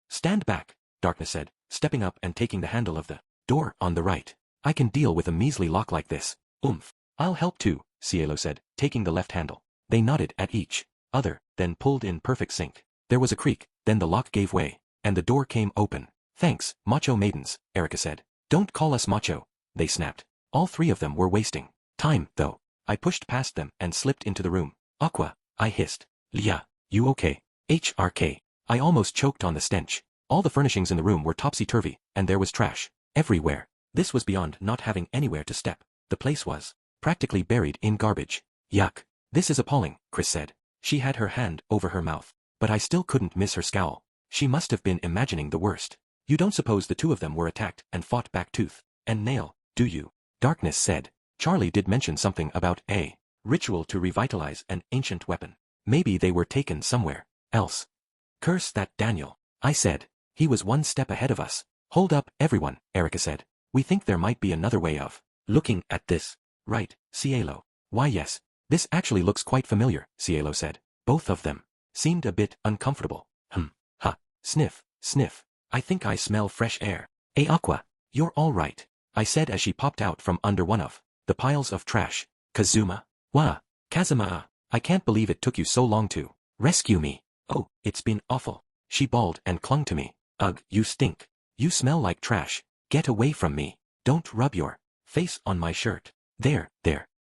Stand back, Darkness said, stepping up and taking the handle of the door on the right. I can deal with a measly lock like this. Oomph. I'll help too, Cielo said, taking the left handle. They nodded at each other, then pulled in perfect sync. There was a creak, then the lock gave way, and the door came open. Thanks, macho maidens, Erika said. Don't call us macho, they snapped. All three of them were wasting time, though. I pushed past them and slipped into the room. Aqua, I hissed. Lia, you okay? HRK. I almost choked on the stench. All the furnishings in the room were topsy-turvy, and there was trash everywhere. This was beyond not having anywhere to step. The place was practically buried in garbage. Yuck. This is appalling, Chris said. She had her hand over her mouth, but I still couldn't miss her scowl. She must have been imagining the worst. You don't suppose the two of them were attacked and fought back tooth and nail, do you? Darkness said. Charlie did mention something about a ritual to revitalize an ancient weapon. Maybe they were taken somewhere else. Curse that Daniel, I said. He was one step ahead of us. Hold up, everyone, Erika said. We think there might be another way of looking at this. Right, Cielo. Why yes, this actually looks quite familiar, Cielo said. Both of them seemed a bit uncomfortable. Ha, sniff, sniff. I think I smell fresh air. Aqua, you're all right, I said as she popped out from under one of the piles of trash. Kazuma? Wah, Kazuma, I can't believe it took you so long to rescue me. Oh, it's been awful. She bawled and clung to me. Ugh, you stink. You smell like trash. Get away from me. Don't rub your face on my shirt. There.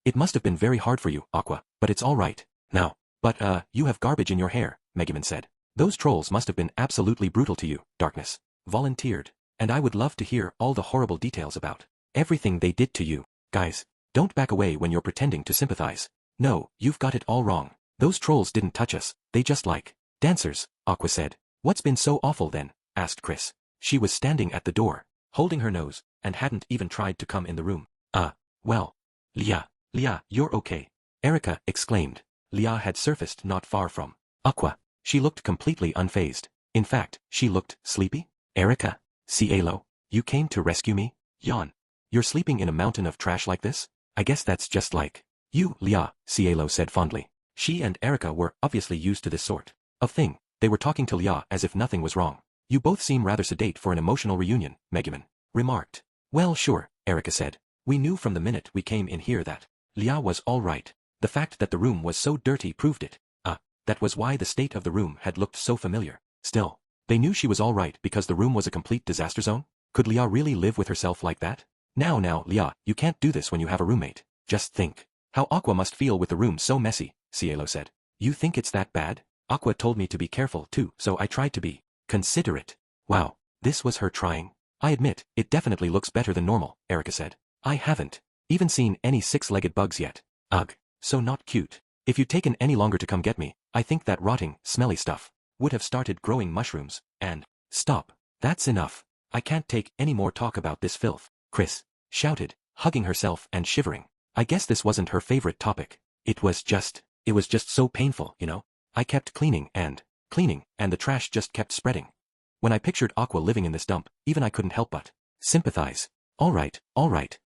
It must have been very hard for you, Aqua, but it's all right now. But you have garbage in your hair, Megumin said. Those trolls must have been absolutely brutal to you, Darkness volunteered. And I would love to hear all the horrible details about everything they did to you. Guys, don't back away when you're pretending to sympathize. No, you've got it all wrong. Those trolls didn't touch us, they just like dancers, Aqua said. What's been so awful then? Asked Chris. She was standing at the door, holding her nose, and hadn't even tried to come in the room. Well. Lia, you're okay. Erika exclaimed. Lia had surfaced not far from Aqua. She looked completely unfazed. In fact, she looked sleepy. Erika, Cielo, you came to rescue me? Yawn. You're sleeping in a mountain of trash like this? I guess that's just like you, Lia, Cielo said fondly. She and Erika were obviously used to this sort of thing. They were talking to Lia as if nothing was wrong. You both seem rather sedate for an emotional reunion, Megumin remarked. Well sure, Erika said. We knew from the minute we came in here that Lia was all right. The fact that the room was so dirty proved it. That was why the state of the room had looked so familiar. Still, they knew she was all right because the room was a complete disaster zone? Could Lia really live with herself like that? Now, Lia, you can't do this when you have a roommate. Just think how Aqua must feel with the room so messy, Cielo said. You think it's that bad? Aqua told me to be careful too, so I tried to be considerate. Wow, this was her trying. I admit, it definitely looks better than normal, Erika said. I haven't even seen any six-legged bugs yet. Ugh, so not cute. If you'd taken any longer to come get me, I think that rotting, smelly stuff would have started growing mushrooms, and stop. That's enough. I can't take any more talk about this filth, Chris shouted, hugging herself and shivering. I guess this wasn't her favorite topic. It was just so painful, you know. I kept cleaning and the trash just kept spreading. When I pictured Aqua living in this dump, even I couldn't help but sympathize. All right,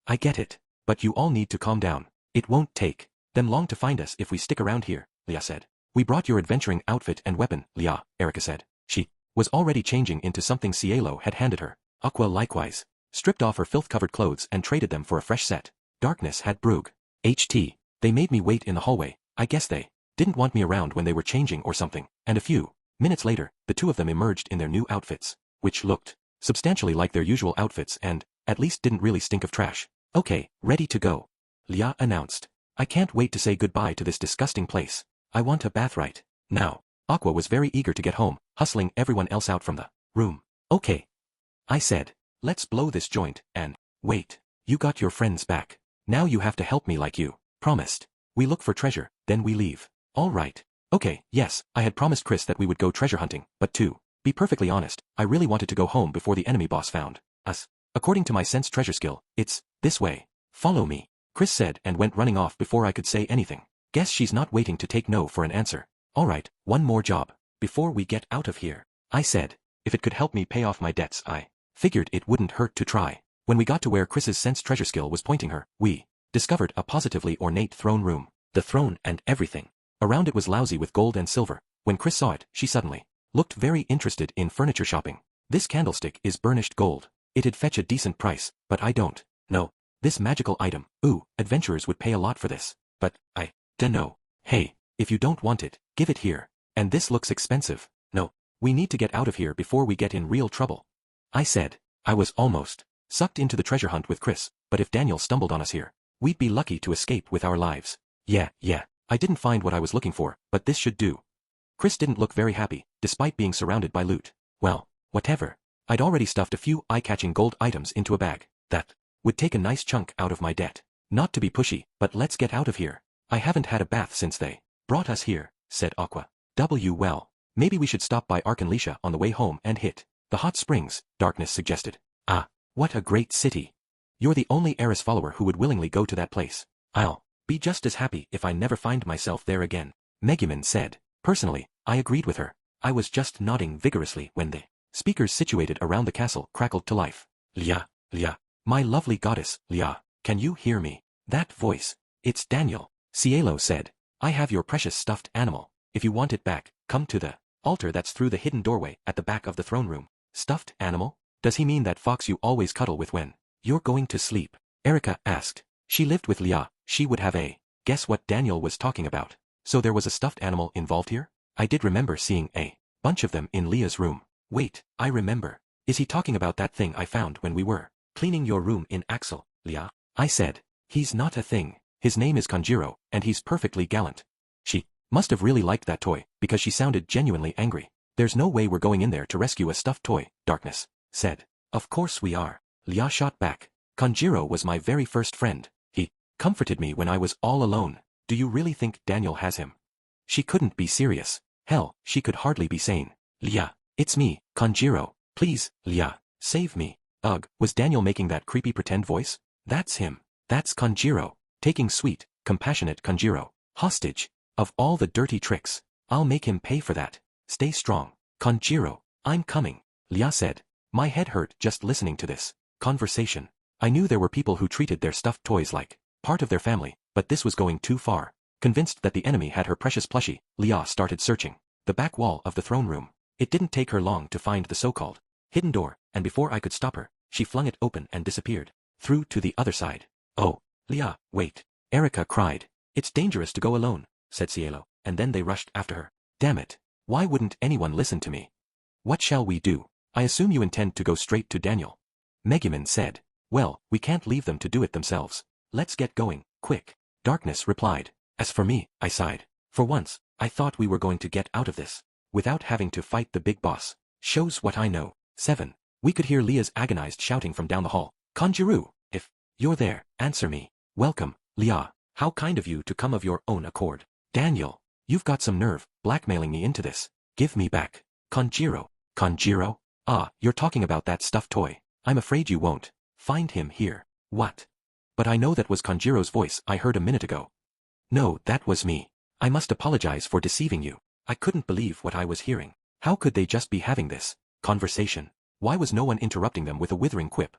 I get it. But you all need to calm down. It won't take them long to find us if we stick around here, Lia said. We brought your adventuring outfit and weapon, Lia, Erika said. She was already changing into something Cielo had handed her. Aqua likewise stripped off her filth-covered clothes and traded them for a fresh set. Darkness had Brug. HT. They made me wait in the hallway. I guess they didn't want me around when they were changing or something. And a few minutes later, the two of them emerged in their new outfits, which looked substantially like their usual outfits and, at least didn't really stink of trash. Okay, ready to go, Lia announced. I can't wait to say goodbye to this disgusting place. I want a bath right now. Aqua was very eager to get home, hustling everyone else out from the room. Okay, I said. Let's blow this joint, and wait. You got your friends back. Now you have to help me like you promised. We look for treasure, then we leave. All right. Okay, yes, I had promised Chris that we would go treasure hunting, but to be perfectly honest, I really wanted to go home before the enemy boss found us. According to my sense treasure skill, it's this way. Follow me, Chris said and went running off before I could say anything. Guess she's not waiting to take no for an answer. All right, one more job before we get out of here, I said. If it could help me pay off my debts, I figured it wouldn't hurt to try. When we got to where Chris's sense treasure skill was pointing her, we discovered a positively ornate throne room. The throne and everything around it was lousy with gold and silver. When Chris saw it, she suddenly looked very interested in furniture shopping. This candlestick is burnished gold. It'd fetch a decent price, but I don't know. This magical item, ooh, adventurers would pay a lot for this. But, I dunno. Hey, if you don't want it, give it here. And this looks expensive. No, we need to get out of here before we get in real trouble, I said. I was almost sucked into the treasure hunt with Chris, but if Daniel stumbled on us here, we'd be lucky to escape with our lives. Yeah, I didn't find what I was looking for, but this should do. Chris didn't look very happy, despite being surrounded by loot. Well, whatever. I'd already stuffed a few eye-catching gold items into a bag. That would take a nice chunk out of my debt. Not to be pushy, but let's get out of here. I haven't had a bath since they brought us here, said Aqua. Well, maybe we should stop by Arkanlisha on the way home and hit the hot springs, Darkness suggested. Ah, what a great city. You're the only Eris follower who would willingly go to that place. I'll be just as happy if I never find myself there again, Megumin said. Personally, I agreed with her. I was just nodding vigorously when the speakers situated around the castle crackled to life. Lia, my lovely goddess, Lia, can you hear me? That voice. It's Daniel, Cielo said. I have your precious stuffed animal. If you want it back, come to the altar that's through the hidden doorway at the back of the throne room. Stuffed animal? Does he mean that fox you always cuddle with when you're going to sleep? Erika asked. She lived with Lia. She would have a guess what Daniel was talking about. So there was a stuffed animal involved here? I did remember seeing a bunch of them in Lia's room. Wait, I remember. Is he talking about that thing I found when we were cleaning your room in Axel, Lia? I said. He's not a thing. His name is Kanjiro, and he's perfectly gallant. She must have really liked that toy, because she sounded genuinely angry. There's no way we're going in there to rescue a stuffed toy, Darkness said. Of course we are, Lia shot back. Kanjiro was my very first friend. He comforted me when I was all alone. Do you really think Daniel has him? She couldn't be serious. Hell, she could hardly be sane. Lia, it's me, Kanjiro. Please, Lia, save me. Ugh, was Daniel making that creepy pretend voice? That's him. That's Kanjiro. Taking sweet, compassionate Kanjiro hostage. Of all the dirty tricks, I'll make him pay for that. Stay strong, Kanjiro. I'm coming, Lia said. My head hurt just listening to this conversation. I knew there were people who treated their stuffed toys like part of their family, but this was going too far. Convinced that the enemy had her precious plushie, Lia started searching the back wall of the throne room. It didn't take her long to find the so-called hidden door, and before I could stop her, she flung it open and disappeared through to the other side. Oh, Lia, wait, Erika cried. It's dangerous to go alone, said Cielo, and then they rushed after her. Damn it, why wouldn't anyone listen to me? What shall we do? I assume you intend to go straight to Daniel, Megumin said. Well, we can't leave them to do it themselves. Let's get going, quick, Darkness replied. As for me, I sighed. For once, I thought we were going to get out of this without having to fight the big boss. Shows what I know. 7. We could hear Lia's agonized shouting from down the hall. Kanjiro, if you're there, answer me. Welcome, Lia. How kind of you to come of your own accord. Daniel, you've got some nerve, blackmailing me into this. Give me back. Kanjiro. Kanjiro? Ah, you're talking about that stuffed toy. I'm afraid you won't find him here. What? But I know that was Kanjiro's voice I heard a minute ago. No, that was me. I must apologize for deceiving you. I couldn't believe what I was hearing. How could they just be having this Conversation. Why was no one interrupting them with a withering quip?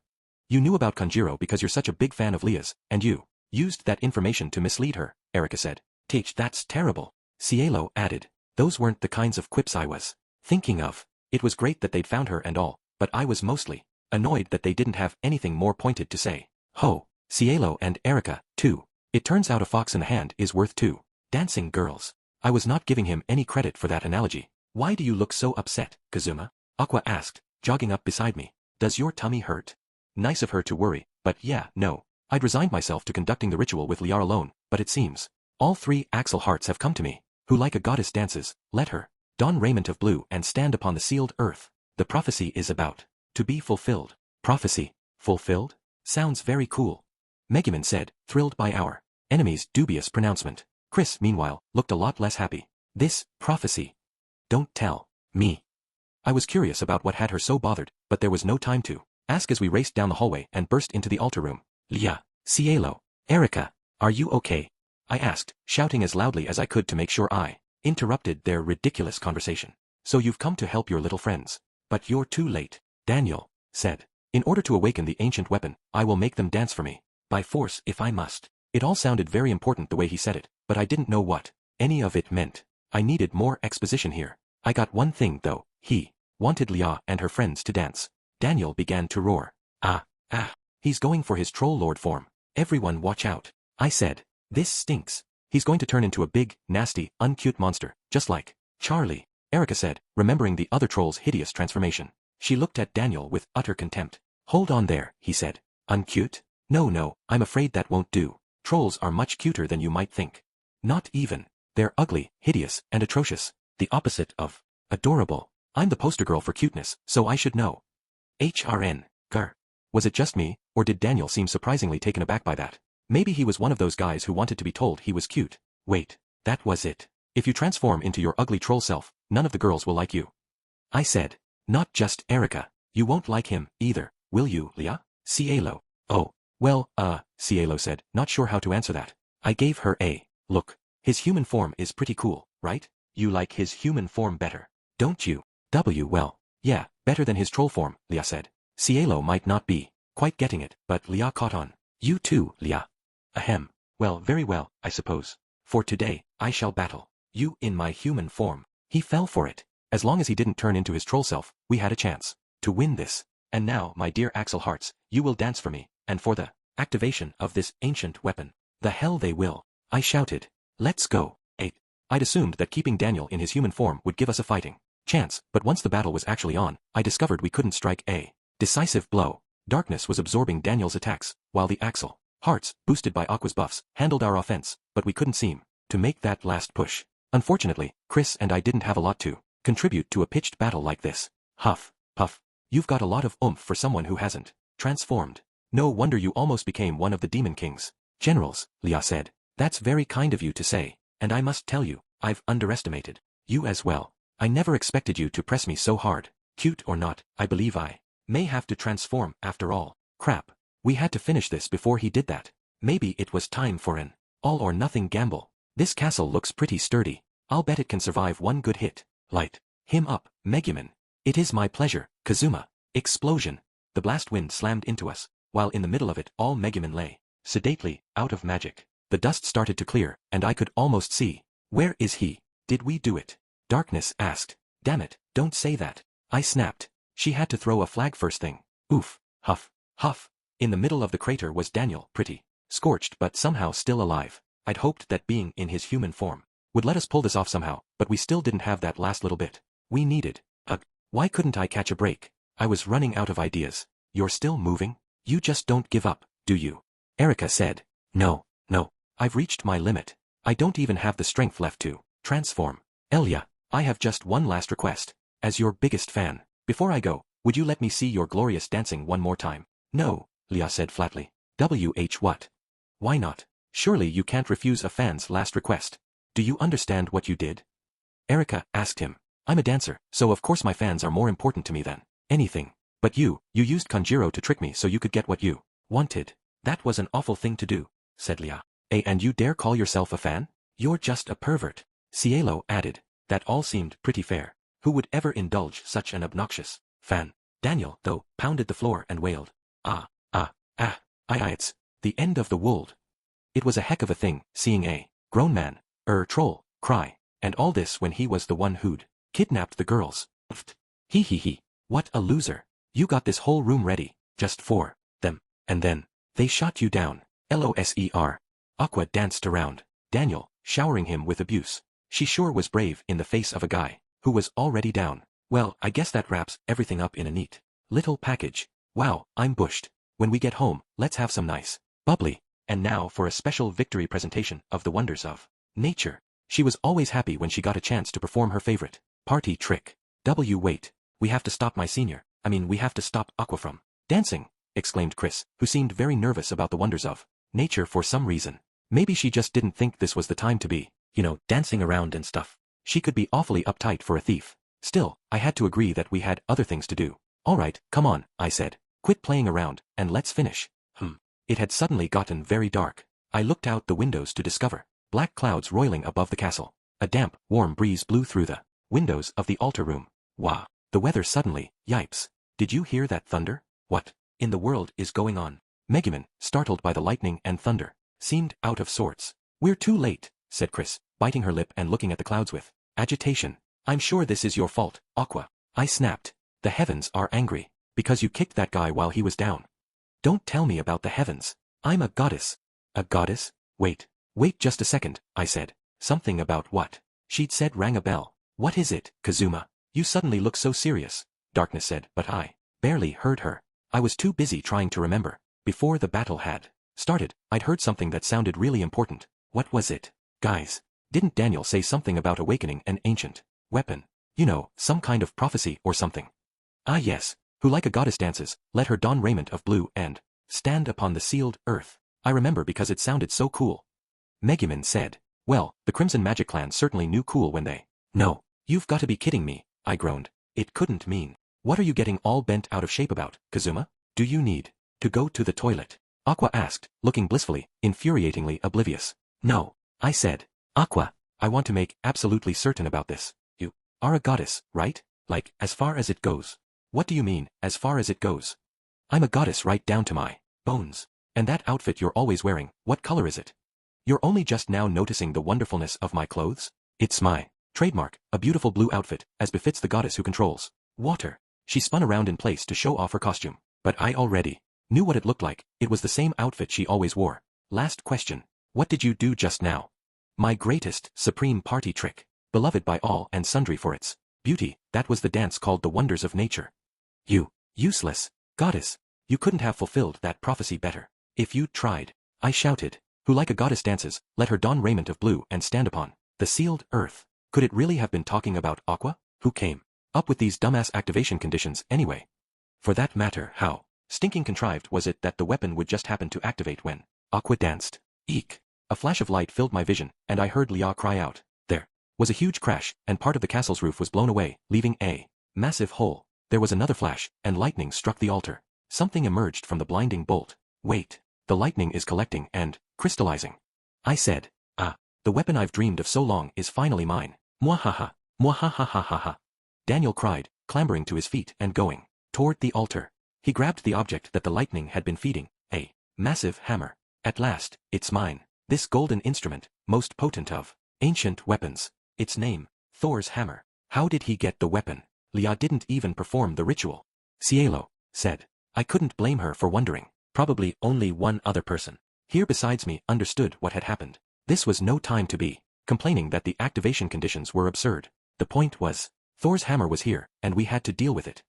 You knew about Kanjiro because you're such a big fan of Leah's, and you used that information to mislead her, Erika said. Teach, that's terrible. Cielo added. Those weren't the kinds of quips I was thinking of. It was great that they'd found her and all, but I was mostly annoyed that they didn't have anything more pointed to say. Ho, Cielo and Erika, too. It turns out a fox in the hand is worth two dancing girls. I was not giving him any credit for that analogy. Why do you look so upset, Kazuma? Aqua asked, jogging up beside me. Does your tummy hurt? Nice of her to worry, but yeah, no. I'd resigned myself to conducting the ritual with Liar alone, but it seems all three Axel hearts have come to me, who like a goddess dances. Let her don raiment of blue and stand upon the sealed earth. The prophecy is about to be fulfilled. Prophecy? Fulfilled? Sounds very cool. Megumin said, thrilled by our enemy's dubious pronouncement. Chris, meanwhile, looked a lot less happy. This prophecy. Don't tell me. I was curious about what had her so bothered, but there was no time to ask as we raced down the hallway and burst into the altar room. Leah, Cielo, Erika, are you okay? I asked, shouting as loudly as I could to make sure I interrupted their ridiculous conversation. So you've come to help your little friends. But you're too late, Daniel said. In order to awaken the ancient weapon, I will make them dance for me. By force if I must. It all sounded very important the way he said it, but I didn't know what any of it meant. I needed more exposition here. I got one thing though, he wanted Leah and her friends to dance. Daniel began to roar. He's going for his troll lord form. Everyone watch out. I said. This stinks. He's going to turn into a big, nasty, uncute monster, just like Charlie, Erika said, remembering the other troll's hideous transformation. She looked at Daniel with utter contempt. Hold on there, he said. Uncute? No, I'm afraid that won't do. Trolls are much cuter than you might think. Not even. They're ugly, hideous, and atrocious. The opposite of adorable. I'm the poster girl for cuteness, so I should know. HRN. Grr. Was it just me, or did Daniel seem surprisingly taken aback by that? Maybe he was one of those guys who wanted to be told he was cute. Wait, that was it. If you transform into your ugly troll self, none of the girls will like you. I said. Not just Erika. You won't like him, either, will you, Leah? Cielo. Oh, well, Cielo said, not sure how to answer that. I gave her a look. His human form is pretty cool, right? You like his human form better, don't you? Well, yeah, better than his troll form, Leah said. Cielo might not be quite getting it, but Leah caught on. You too, Leah. Ahem. Well, very well, I suppose. For today, I shall battle you in my human form. He fell for it. As long as he didn't turn into his troll self, we had a chance to win this. And now, my dear Axel hearts, you will dance for me, and for the activation of this ancient weapon. The hell they will. I shouted. Let's go. I'd assumed that keeping Daniel in his human form would give us a fighting chance, but once the battle was actually on, I discovered we couldn't strike a decisive blow. Darkness was absorbing Daniel's attacks, while the Axel hearts, boosted by Aqua's buffs, handled our offense, but we couldn't seem to make that last push. Unfortunately, Chris and I didn't have a lot to contribute to a pitched battle like this. Huff, puff. You've got a lot of oomph for someone who hasn't transformed. No wonder you almost became one of the Demon King's generals, Leah said. That's very kind of you to say, and I must tell you, I've underestimated you as well. I never expected you to press me so hard. Cute or not, I believe I may have to transform after all. Crap. We had to finish this before he did that. Maybe it was time for an all-or-nothing gamble. This castle looks pretty sturdy. I'll bet it can survive one good hit. Light him up, Megumin. It is my pleasure, Kazuma. Explosion. The blast wind slammed into us, while in the middle of it all Megumin lay sedately, out of magic. The dust started to clear, and I could almost see. Where is he? Did we do it? Darkness asked. Damn it, don't say that. I snapped. She had to throw a flag first thing. Oof. Huff. Huff. In the middle of the crater was Daniel, pretty scorched but somehow still alive. I'd hoped that being in his human form would let us pull this off somehow, but we still didn't have that last little bit. We needed. Why couldn't I catch a break? I was running out of ideas. You're still moving? You just don't give up, do you? Erika said. No. I've reached my limit. I don't even have the strength left to transform. Elia, I have just one last request. As your biggest fan, before I go, would you let me see your glorious dancing one more time? No, Leah said flatly. What? Why not? Surely you can't refuse a fan's last request. Do you understand what you did? Erika asked him. I'm a dancer, so of course my fans are more important to me than anything. But you used Kanjiro to trick me so you could get what you wanted. That was an awful thing to do, said Leah. And you dare call yourself a fan? You're just a pervert. Cielo added. That all seemed pretty fair. Who would ever indulge such an obnoxious Fan. Daniel, though, pounded the floor and wailed. It's the end of the world. It was a heck of a thing, seeing a grown man, troll, cry, and all this when he was the one who'd kidnapped the girls. He. What a loser. You got this whole room ready, just for them, and then, they shot you down. LOSER. Aqua danced around Daniel, showering him with abuse. She sure was brave in the face of a guy who was already down. Well, I guess that wraps everything up in a neat little package. Wow, I'm bushed. When we get home, let's have some nice, bubbly. And now for a special victory presentation of the wonders of nature. She was always happy when she got a chance to perform her favorite party trick. Wait, we have to stop we have to stop Aqua from dancing, exclaimed Chris, who seemed very nervous about the wonders of nature for some reason. Maybe she just didn't think this was the time to be, dancing around and stuff. She could be awfully uptight for a thief. Still, I had to agree that we had other things to do. All right, come on, I said. Quit playing around, and let's finish. It had suddenly gotten very dark. I looked out the windows to discover black clouds roiling above the castle. A damp, warm breeze blew through the windows of the altar room. Wah! The weather suddenly, yipes. Did you hear that thunder? What in the world is going on? Megumin, startled by the lightning and thunder, seemed out of sorts. We're too late, said Chris, biting her lip and looking at the clouds with agitation. I'm sure this is your fault, Aqua. I snapped. The heavens are angry, because you kicked that guy while he was down. Don't tell me about the heavens. I'm a goddess. A goddess? Wait just a second, I said. Something about what she'd said rang a bell. What is it, Kazuma? You suddenly look so serious, Darkness said, but I barely heard her. I was too busy trying to remember. Before the battle had started, I'd heard something that sounded really important. What was it? Guys, didn't Daniel say something about awakening an ancient weapon? Some kind of prophecy or something. Ah yes, who like a goddess dances, let her don raiment of blue and stand upon the sealed earth. I remember because it sounded so cool. Megumin said. Well, the Crimson Magic Clan certainly knew cool when they. No, you've got to be kidding me, I groaned. It couldn't mean. What are you getting all bent out of shape about, Kazuma? Do you need to go to the toilet? Aqua asked, looking blissfully, infuriatingly oblivious. No, I said. Aqua, I want to make absolutely certain about this. You are a goddess, right? Like, as far as it goes. What do you mean, as far as it goes? I'm a goddess right down to my bones. And that outfit you're always wearing, what color is it? You're only just now noticing the wonderfulness of my clothes? It's my trademark, a beautiful blue outfit, as befits the goddess who controls water. She spun around in place to show off her costume, but I already knew what it looked like. It was the same outfit she always wore. Last question. What did you do just now? My greatest, supreme party trick, beloved by all and sundry for its beauty, that was the dance called the Wonders of Nature. You useless goddess, you couldn't have fulfilled that prophecy better. If you'd tried, I shouted. Who like a goddess dances, let her don raiment of blue and stand upon the sealed earth. Could it really have been talking about Aqua? Who came up with these dumbass activation conditions anyway? For that matter, how stinking contrived was it that the weapon would just happen to activate when Aqua danced? Eek! A flash of light filled my vision, and I heard Lia cry out. There was a huge crash, and part of the castle's roof was blown away, leaving a massive hole. There was another flash, and lightning struck the altar. Something emerged from the blinding bolt. Wait, the lightning is collecting and crystallizing. I said. The weapon I've dreamed of so long is finally mine. Mwahaha, mwahahahaha. Daniel cried, clambering to his feet and going toward the altar. He grabbed the object that the lightning had been feeding, a massive hammer. At last, it's mine. This golden instrument, most potent of ancient weapons. Its name, Thor's hammer. How did he get the weapon? Lia didn't even perform the ritual. Cielo said. I couldn't blame her for wondering. Probably only one other person here besides me understood what had happened. This was no time to be complaining that the activation conditions were absurd. The point was, Thor's hammer was here, and we had to deal with it.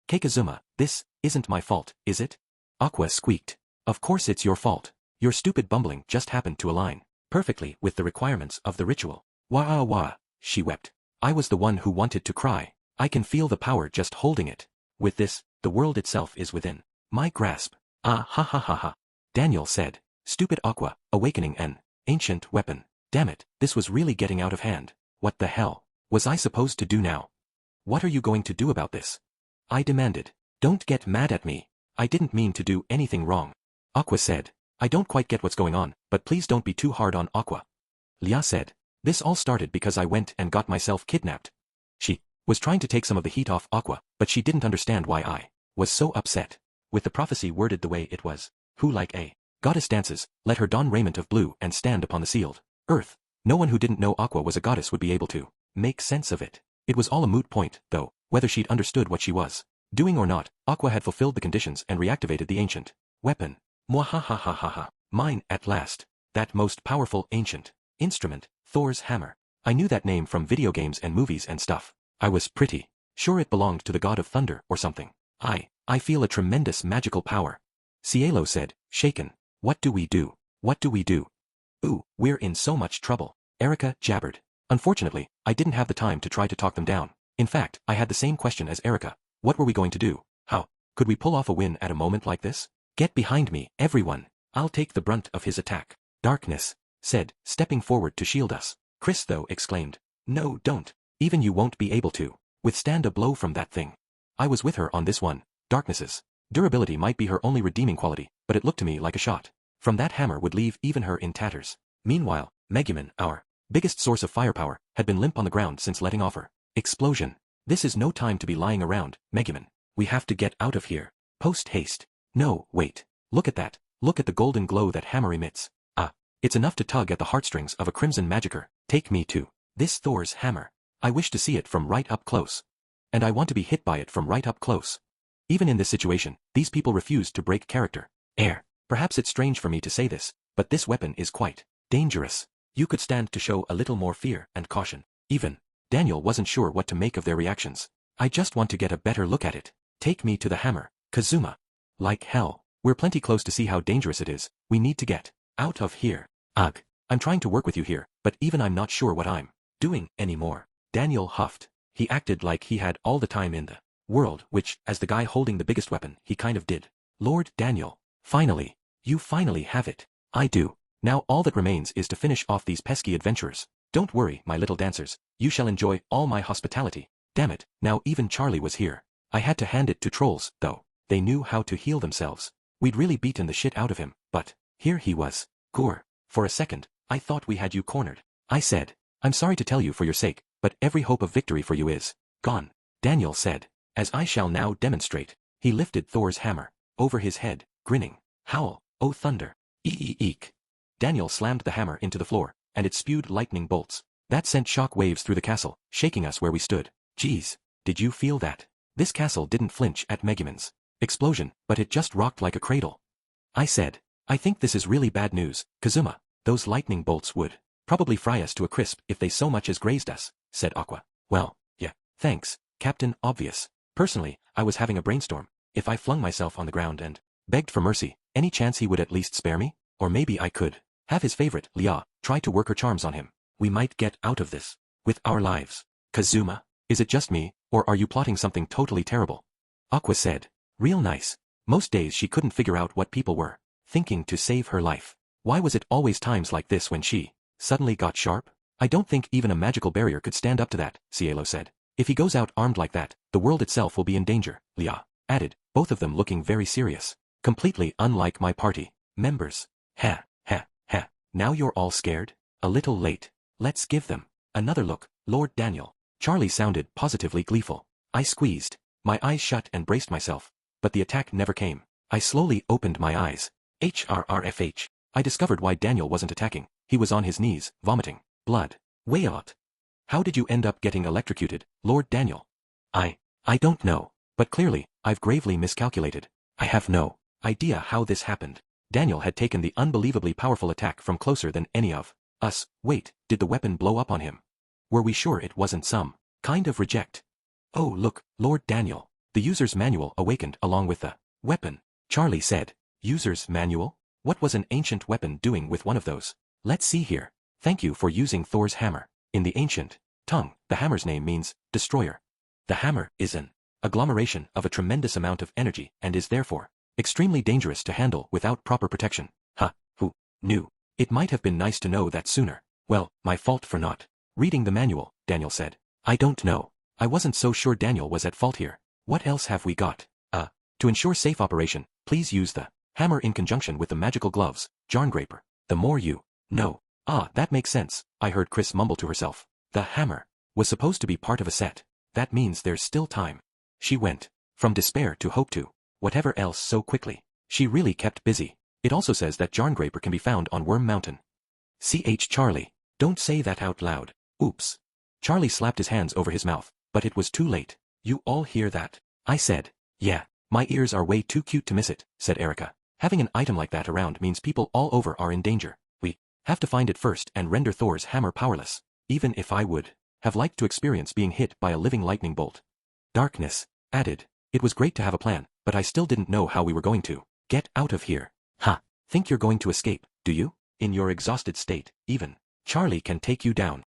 Kazuma, this isn't my fault, is it? Aqua squeaked. Of course it's your fault. Your stupid bumbling just happened to align perfectly with the requirements of the ritual. Wah, she wept. I was the one who wanted to cry. I can feel the power just holding it. With this, the world itself is within my grasp. Ha. Daniel said. Stupid Aqua, awakening an ancient weapon. Damn it, this was really getting out of hand. What the hell was I supposed to do now? What are you going to do about this? I demanded. Don't get mad at me. I didn't mean to do anything wrong. Aqua said. I don't quite get what's going on, but please don't be too hard on Aqua. Lia said. This all started because I went and got myself kidnapped. She was trying to take some of the heat off Aqua, but she didn't understand why I was so upset. With the prophecy worded the way it was, who like a goddess dances, let her don raiment of blue and stand upon the sealed earth. No one who didn't know Aqua was a goddess would be able to make sense of it. It was all a moot point, though, whether she'd understood what she was doing or not. Aqua had fulfilled the conditions and reactivated the ancient weapon. Mwahahahaha. Mine at last. That most powerful ancient instrument, Thor's hammer. I knew that name from video games and movies and stuff. I was pretty sure it belonged to the god of thunder or something. I feel a tremendous magical power. Cielo said, shaken. What do we do? What do we do? Ooh, we're in so much trouble. Erica jabbered. Unfortunately, I didn't have the time to try to talk them down. In fact, I had the same question as Erica. What were we going to do? How could we pull off a win at a moment like this? Get behind me, everyone. I'll take the brunt of his attack. Darkness said, stepping forward to shield us. Chris, though, exclaimed, no, don't. Even you won't be able to withstand a blow from that thing. I was with her on this one. Darkness's durability might be her only redeeming quality, but it looked to me like a shot from that hammer would leave even her in tatters. Meanwhile, Megumin, our biggest source of firepower, had been limp on the ground since letting off her explosion. This is no time to be lying around, Megumin. We have to get out of here. Post haste. No, wait. Look at that. Look at the golden glow that hammer emits. Ah, it's enough to tug at the heartstrings of a crimson magicka. Take me to this Thor's hammer. I wish to see it from right up close. And I want to be hit by it from right up close. Even in this situation, these people refused to break character. Perhaps it's strange for me to say this, but this weapon is quite dangerous. You could stand to show a little more fear and caution. Even Daniel wasn't sure what to make of their reactions. I just want to get a better look at it. Take me to the hammer, Kazuma. Like hell. We're plenty close to see how dangerous it is. We need to get out of here. Ugh. I'm trying to work with you here, but even I'm not sure what I'm doing anymore. Daniel huffed. He acted like he had all the time in the world, which, as the guy holding the biggest weapon, he kind of did. Lord Daniel. Finally. You finally have it. I do. Now all that remains is to finish off these pesky adventurers. Don't worry, my little dancers. You shall enjoy all my hospitality. Damn it, now even Charlie was here. I had to hand it to trolls, though. They knew how to heal themselves. We'd really beaten the shit out of him, but here he was. Gore. For a second, I thought we had you cornered. I said, I'm sorry to tell you for your sake, but every hope of victory for you is gone. Daniel said, as I shall now demonstrate. He lifted Thor's hammer over his head, grinning. Howl, oh thunder. Eek. Daniel slammed the hammer into the floor, and it spewed lightning bolts. That sent shock waves through the castle, shaking us where we stood. Geez, did you feel that? This castle didn't flinch at Megumin's explosion, but it just rocked like a cradle. I said, I think this is really bad news, Kazuma. Those lightning bolts would probably fry us to a crisp if they so much as grazed us, said Aqua. Well, yeah, thanks, Captain Obvious. Personally, I was having a brainstorm. If I flung myself on the ground and begged for mercy, any chance he would at least spare me? Or maybe I could have his favorite, Lia, try to work her charms on him. We might get out of this with our lives. Kazuma, is it just me, or are you plotting something totally terrible? Aqua said, real nice. Most days she couldn't figure out what people were thinking to save her life. Why was it always times like this when she suddenly got sharp? I don't think even a magical barrier could stand up to that, Cielo said. If he goes out armed like that, the world itself will be in danger, Lia added, both of them looking very serious. Completely unlike my party members. Ha. Now you're all scared? A little late. Let's give them another look, Lord Daniel. Charlie sounded positively gleeful. I squeezed my eyes shut and braced myself, but the attack never came. I slowly opened my eyes. HRRFH. I discovered why Daniel wasn't attacking. He was on his knees, vomiting blood. Wayot. How did you end up getting electrocuted, Lord Daniel? I don't know, but clearly, I've gravely miscalculated. I have no idea how this happened. Daniel had taken the unbelievably powerful attack from closer than any of us. Wait, did the weapon blow up on him? Were we sure it wasn't some kind of reject? Oh look, Lord Daniel. The user's manual awakened along with the weapon. Charlie said, user's manual? What was an ancient weapon doing with one of those? Let's see here. Thank you for using Thor's hammer. In the ancient tongue, the hammer's name means destroyer. The hammer is an agglomeration of a tremendous amount of energy and is therefore extremely dangerous to handle without proper protection. Who knew? It might have been nice to know that sooner. Well, my fault for not reading the manual, Daniel said. I don't know. I wasn't so sure Daniel was at fault here. What else have we got? To ensure safe operation, please use the hammer in conjunction with the magical gloves, Jarngraper. The more you know. That makes sense, I heard Chris mumble to herself. The hammer was supposed to be part of a set. That means there's still time. She went from despair to hope to whatever else so quickly. She really kept busy. It also says that Jarngraper can be found on Worm Mountain. Charlie, don't say that out loud. Oops. Charlie slapped his hands over his mouth, but it was too late. You all hear that? I said. Yeah, my ears are way too cute to miss it, said Erica. Having an item like that around means people all over are in danger. We have to find it first and render Thor's hammer powerless, even if I would have liked to experience being hit by a living lightning bolt. Darkness added. It was great to have a plan, but I still didn't know how we were going to get out of here. Think you're going to escape, do you? In your exhausted state, even Charlie can take you down.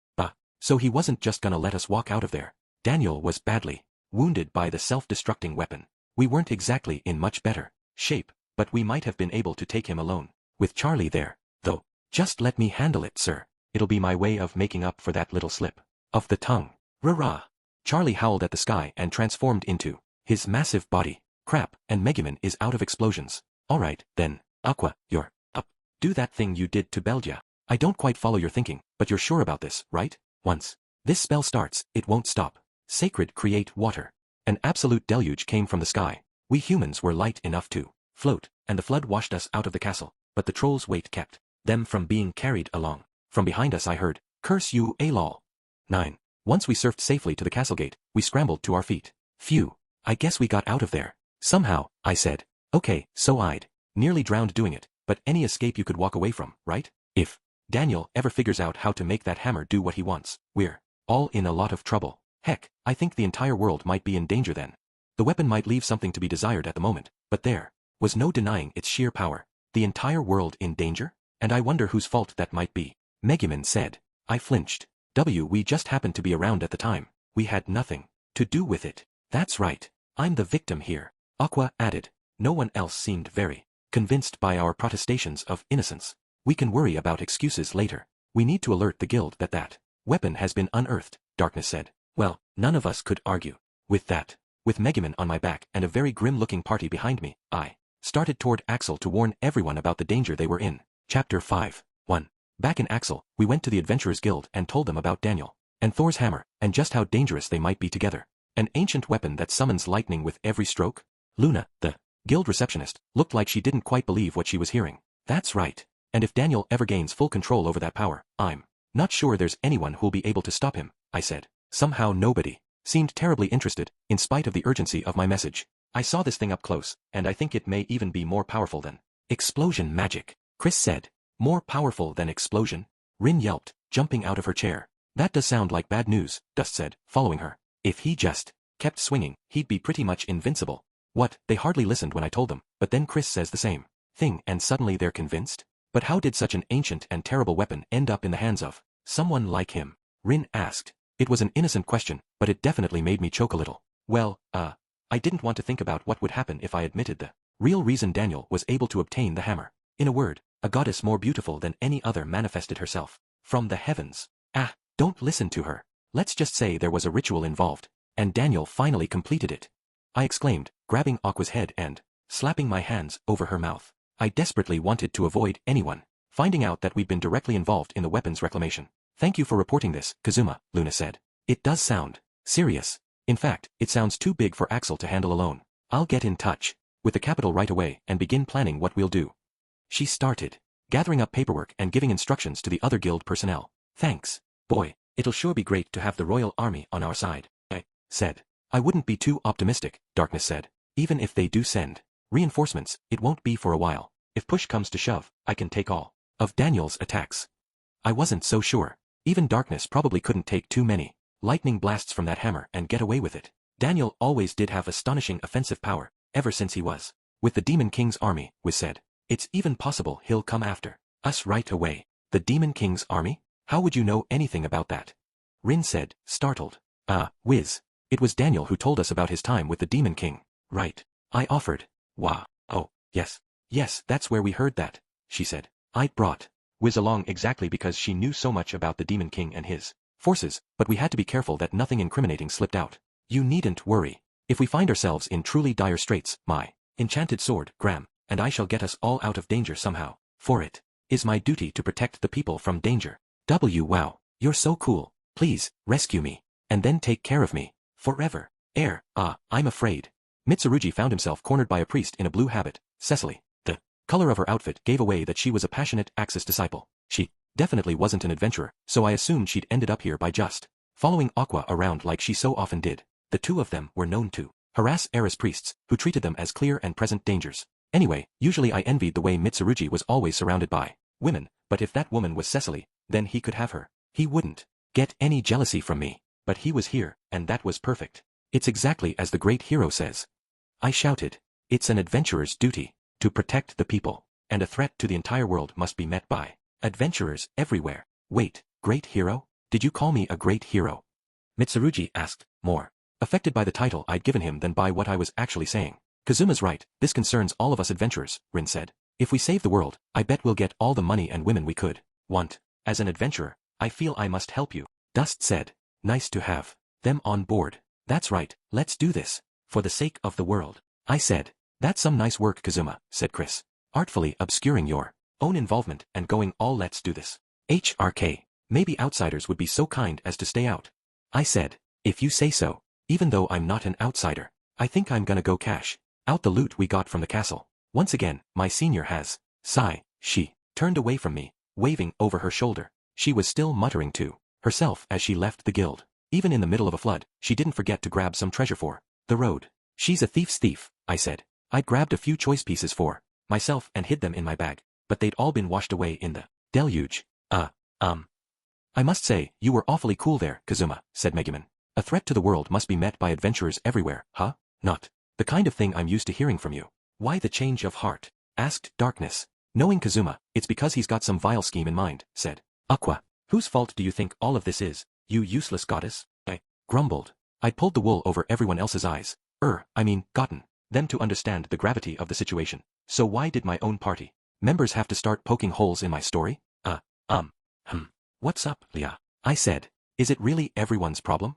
So he wasn't just gonna let us walk out of there. Daniel was badly wounded by the self-destructing weapon. We weren't exactly in much better shape, but we might have been able to take him alone. With Charlie there, though. Just let me handle it, sir. It'll be my way of making up for that little slip of the tongue. Rah-rah. Charlie howled at the sky and transformed into his massive body. Crap, and Megumin is out of explosions. Alright, then. Aqua, you're up. Do that thing you did to Belgia. I don't quite follow your thinking, but you're sure about this, right? Once this spell starts, it won't stop. Sacred create water. An absolute deluge came from the sky. We humans were light enough to float, and the flood washed us out of the castle, but the trolls' weight kept them from being carried along. From behind us I heard, curse you, lol. 9. Once we surfed safely to the castle gate, we scrambled to our feet. Phew, I guess we got out of there. Somehow, I said. Okay, so I'd nearly drowned doing it, but any escape you could walk away from, right? If Daniel ever figures out how to make that hammer do what he wants, we're all in a lot of trouble. Heck, I think the entire world might be in danger then. The weapon might leave something to be desired at the moment, but there was no denying its sheer power. The entire world in danger? And I wonder whose fault that might be. Megumin said. I flinched. We just happened to be around at the time. We had nothing to do with it. That's right. I'm the victim here. Aqua added. No one else seemed very convinced by our protestations of innocence. We can worry about excuses later. We need to alert the guild that weapon has been unearthed, Darkness said. Well, none of us could argue with that. With Megumin on my back and a very grim-looking party behind me, I started toward Axel to warn everyone about the danger they were in. Chapter 5. 1. Back in Axel, we went to the Adventurers Guild and told them about Daniel and Thor's hammer, and just how dangerous they might be together. An ancient weapon that summons lightning with every stroke? Luna, the guild receptionist, looked like she didn't quite believe what she was hearing. That's right. And if Daniel ever gains full control over that power, I'm not sure there's anyone who'll be able to stop him, I said. Somehow nobody seemed terribly interested, in spite of the urgency of my message. I saw this thing up close, and I think it may even be more powerful than explosion magic, Chris said. More powerful than explosion? Rin yelped, jumping out of her chair. That does sound like bad news, Dust said, following her. If he just kept swinging, he'd be pretty much invincible. What? They hardly listened when I told them, but then Chris says the same thing and suddenly they're convinced? But how did such an ancient and terrible weapon end up in the hands of someone like him? Rin asked. It was an innocent question, but it definitely made me choke a little. Well, I didn't want to think about what would happen if I admitted the real reason Daniel was able to obtain the hammer. In a word, a goddess more beautiful than any other manifested herself from the heavens. Don't listen to her. Let's just say there was a ritual involved, and Daniel finally completed it. I exclaimed, grabbing Aqua's head and slapping my hands over her mouth. I desperately wanted to avoid anyone finding out that we'd been directly involved in the weapons reclamation. Thank you for reporting this, Kazuma, Luna said. It does sound serious. In fact, it sounds too big for Axel to handle alone. I'll get in touch with the capital right away and begin planning what we'll do. She started gathering up paperwork and giving instructions to the other guild personnel. Thanks. Boy, it'll sure be great to have the royal army on our side, I said. I wouldn't be too optimistic, Darkness said. Even if they do send reinforcements, it won't be for a while. If push comes to shove, I can take all of Daniel's attacks. I wasn't so sure. Even Darkness probably couldn't take too many lightning blasts from that hammer and get away with it. Daniel always did have astonishing offensive power, ever since he was with the Demon King's army, Wiz said. It's even possible he'll come after us right away. The Demon King's army? How would you know anything about that? Rin said, startled. Wiz. It was Daniel who told us about his time with the Demon King. Right. I offered. Wah. Oh, yes. Yes, that's where we heard that, she said. I'd brought Wiz along exactly because she knew so much about the Demon King and his forces, but we had to be careful that nothing incriminating slipped out. You needn't worry. If we find ourselves in truly dire straits, my enchanted sword, Graham, and I shall get us all out of danger somehow. For it is my duty to protect the people from danger. Wow, you're so cool. Please, rescue me, and then take care of me, forever. I'm afraid. Mitsurugi found himself cornered by a priest in a blue habit, Cecily. The color of her outfit gave away that she was a passionate Axis disciple. She definitely wasn't an adventurer, so I assumed she'd ended up here by just following Aqua around like she so often did. The two of them were known to harass Eris priests, who treated them as clear and present dangers. Anyway, usually I envied the way Mitsurugi was always surrounded by women, but if that woman was Cecily, then he could have her. He wouldn't get any jealousy from me, but he was here, and that was perfect. It's exactly as the great hero says. I shouted. It's an adventurer's duty to protect the people, and a threat to the entire world must be met by adventurers everywhere. Wait, great hero? Did you call me a great hero? Mitsurugi asked, more affected by the title I'd given him than by what I was actually saying. Kazuma's right, this concerns all of us adventurers, Rin said. If we save the world, I bet we'll get all the money and women we could want. As an adventurer, I feel I must help you. Dust said. Nice to have them on board. That's right, let's do this. For the sake of the world. I said. That's some nice work, Kazuma, said Chris. Artfully obscuring your own involvement and going all let's do this. HRK. Maybe outsiders would be so kind as to stay out. I said. If you say so. Even though I'm not an outsider, I think I'm gonna go cash out the loot we got from the castle. Once again, my senior has. Sigh. She turned away from me, waving over her shoulder. She was still muttering to herself as she left the guild. Even in the middle of a flood, she didn't forget to grab some treasure for the road. She's a thief's thief, I said. I'd grabbed a few choice pieces for myself and hid them in my bag, but they'd all been washed away in the deluge. I must say, you were awfully cool there, Kazuma, said Megumin. A threat to the world must be met by adventurers everywhere, huh? Not the kind of thing I'm used to hearing from you. Why the change of heart? Asked Darkness. Knowing Kazuma, it's because he's got some vile scheme in mind, said Aqua. Whose fault do you think all of this is, you useless goddess? I grumbled. I'd pulled the wool over everyone else's eyes. Gotten them to understand the gravity of the situation. So why did my own party members have to start poking holes in my story? What's up, Leah? I said. Is it really everyone's problem?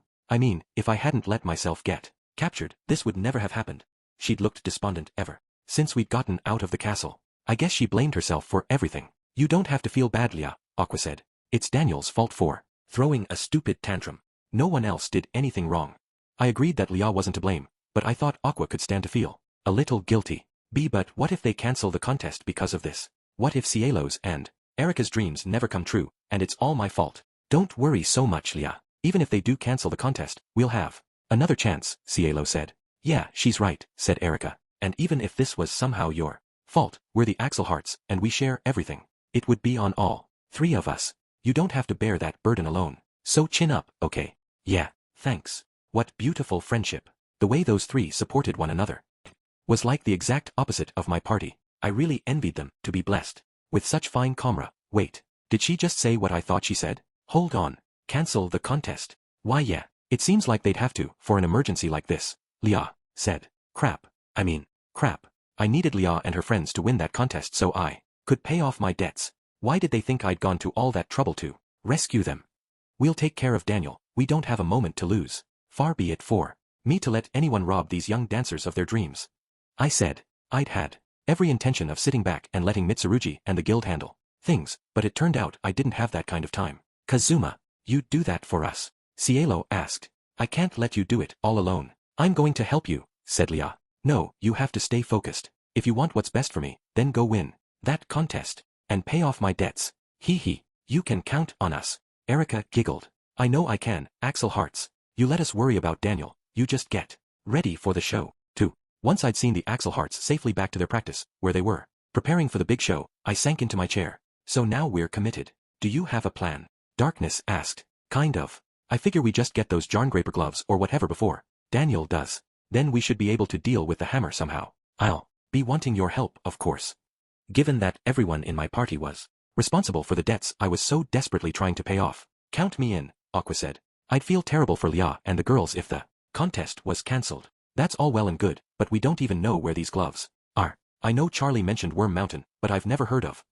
If I hadn't let myself get captured, this would never have happened. She'd looked despondent ever since we'd gotten out of the castle. I guess she blamed herself for everything. You don't have to feel bad, Leah, Aqua said. It's Daniel's fault for throwing a stupid tantrum. No one else did anything wrong. I agreed that Leah wasn't to blame, but I thought Aqua could stand to feel a little guilty. But what if they cancel the contest because of this? What if Cielo's and Erika's dreams never come true, and it's all my fault? Don't worry so much, Leah. Even if they do cancel the contest, we'll have another chance, Cielo said. Yeah, she's right, said Erika. And even if this was somehow your fault, we're the Axelhearts, and we share everything. It would be on all three of us. You don't have to bear that burden alone. So chin up, okay? Yeah, thanks. What beautiful friendship. The way those three supported one another was like the exact opposite of my party. I really envied them to be blessed with such fine comrade. Wait, did she just say what I thought she said? Hold on. Cancel the contest. Why yeah, it seems like they'd have to for an emergency like this. Leah said. Crap. I needed Leah and her friends to win that contest so I could pay off my debts. Why did they think I'd gone to all that trouble to rescue them? We'll take care of Daniel. We don't have a moment to lose. Far be it for me to let anyone rob these young dancers of their dreams. I said. I'd had every intention of sitting back and letting Mitsurugi and the guild handle things, but it turned out I didn't have that kind of time. Kazuma, you'd do that for us? Cielo asked. I can't let you do it all alone. I'm going to help you, said Leah. No, you have to stay focused. If you want what's best for me, then go win that contest and pay off my debts. Hee. You can count on us. Erika giggled. I know I can, Axel Hearts. You let us worry about Daniel. You just get ready for the show, too. Once I'd seen the Axel Hearts safely back to their practice, where they were preparing for the big show, I sank into my chair. So now we're committed. Do you have a plan? Darkness asked. Kind of. I figure we just get those Jarngraper gloves or whatever before Daniel does. Then we should be able to deal with the hammer somehow. I'll be wanting your help, of course. Given that everyone in my party was responsible for the debts I was so desperately trying to pay off. Count me in, Aqua said. I'd feel terrible for Leah and the girls if the contest was cancelled. That's all well and good, but we don't even know where these gloves are. I know Charlie mentioned Worm Mountain, but I've never heard of.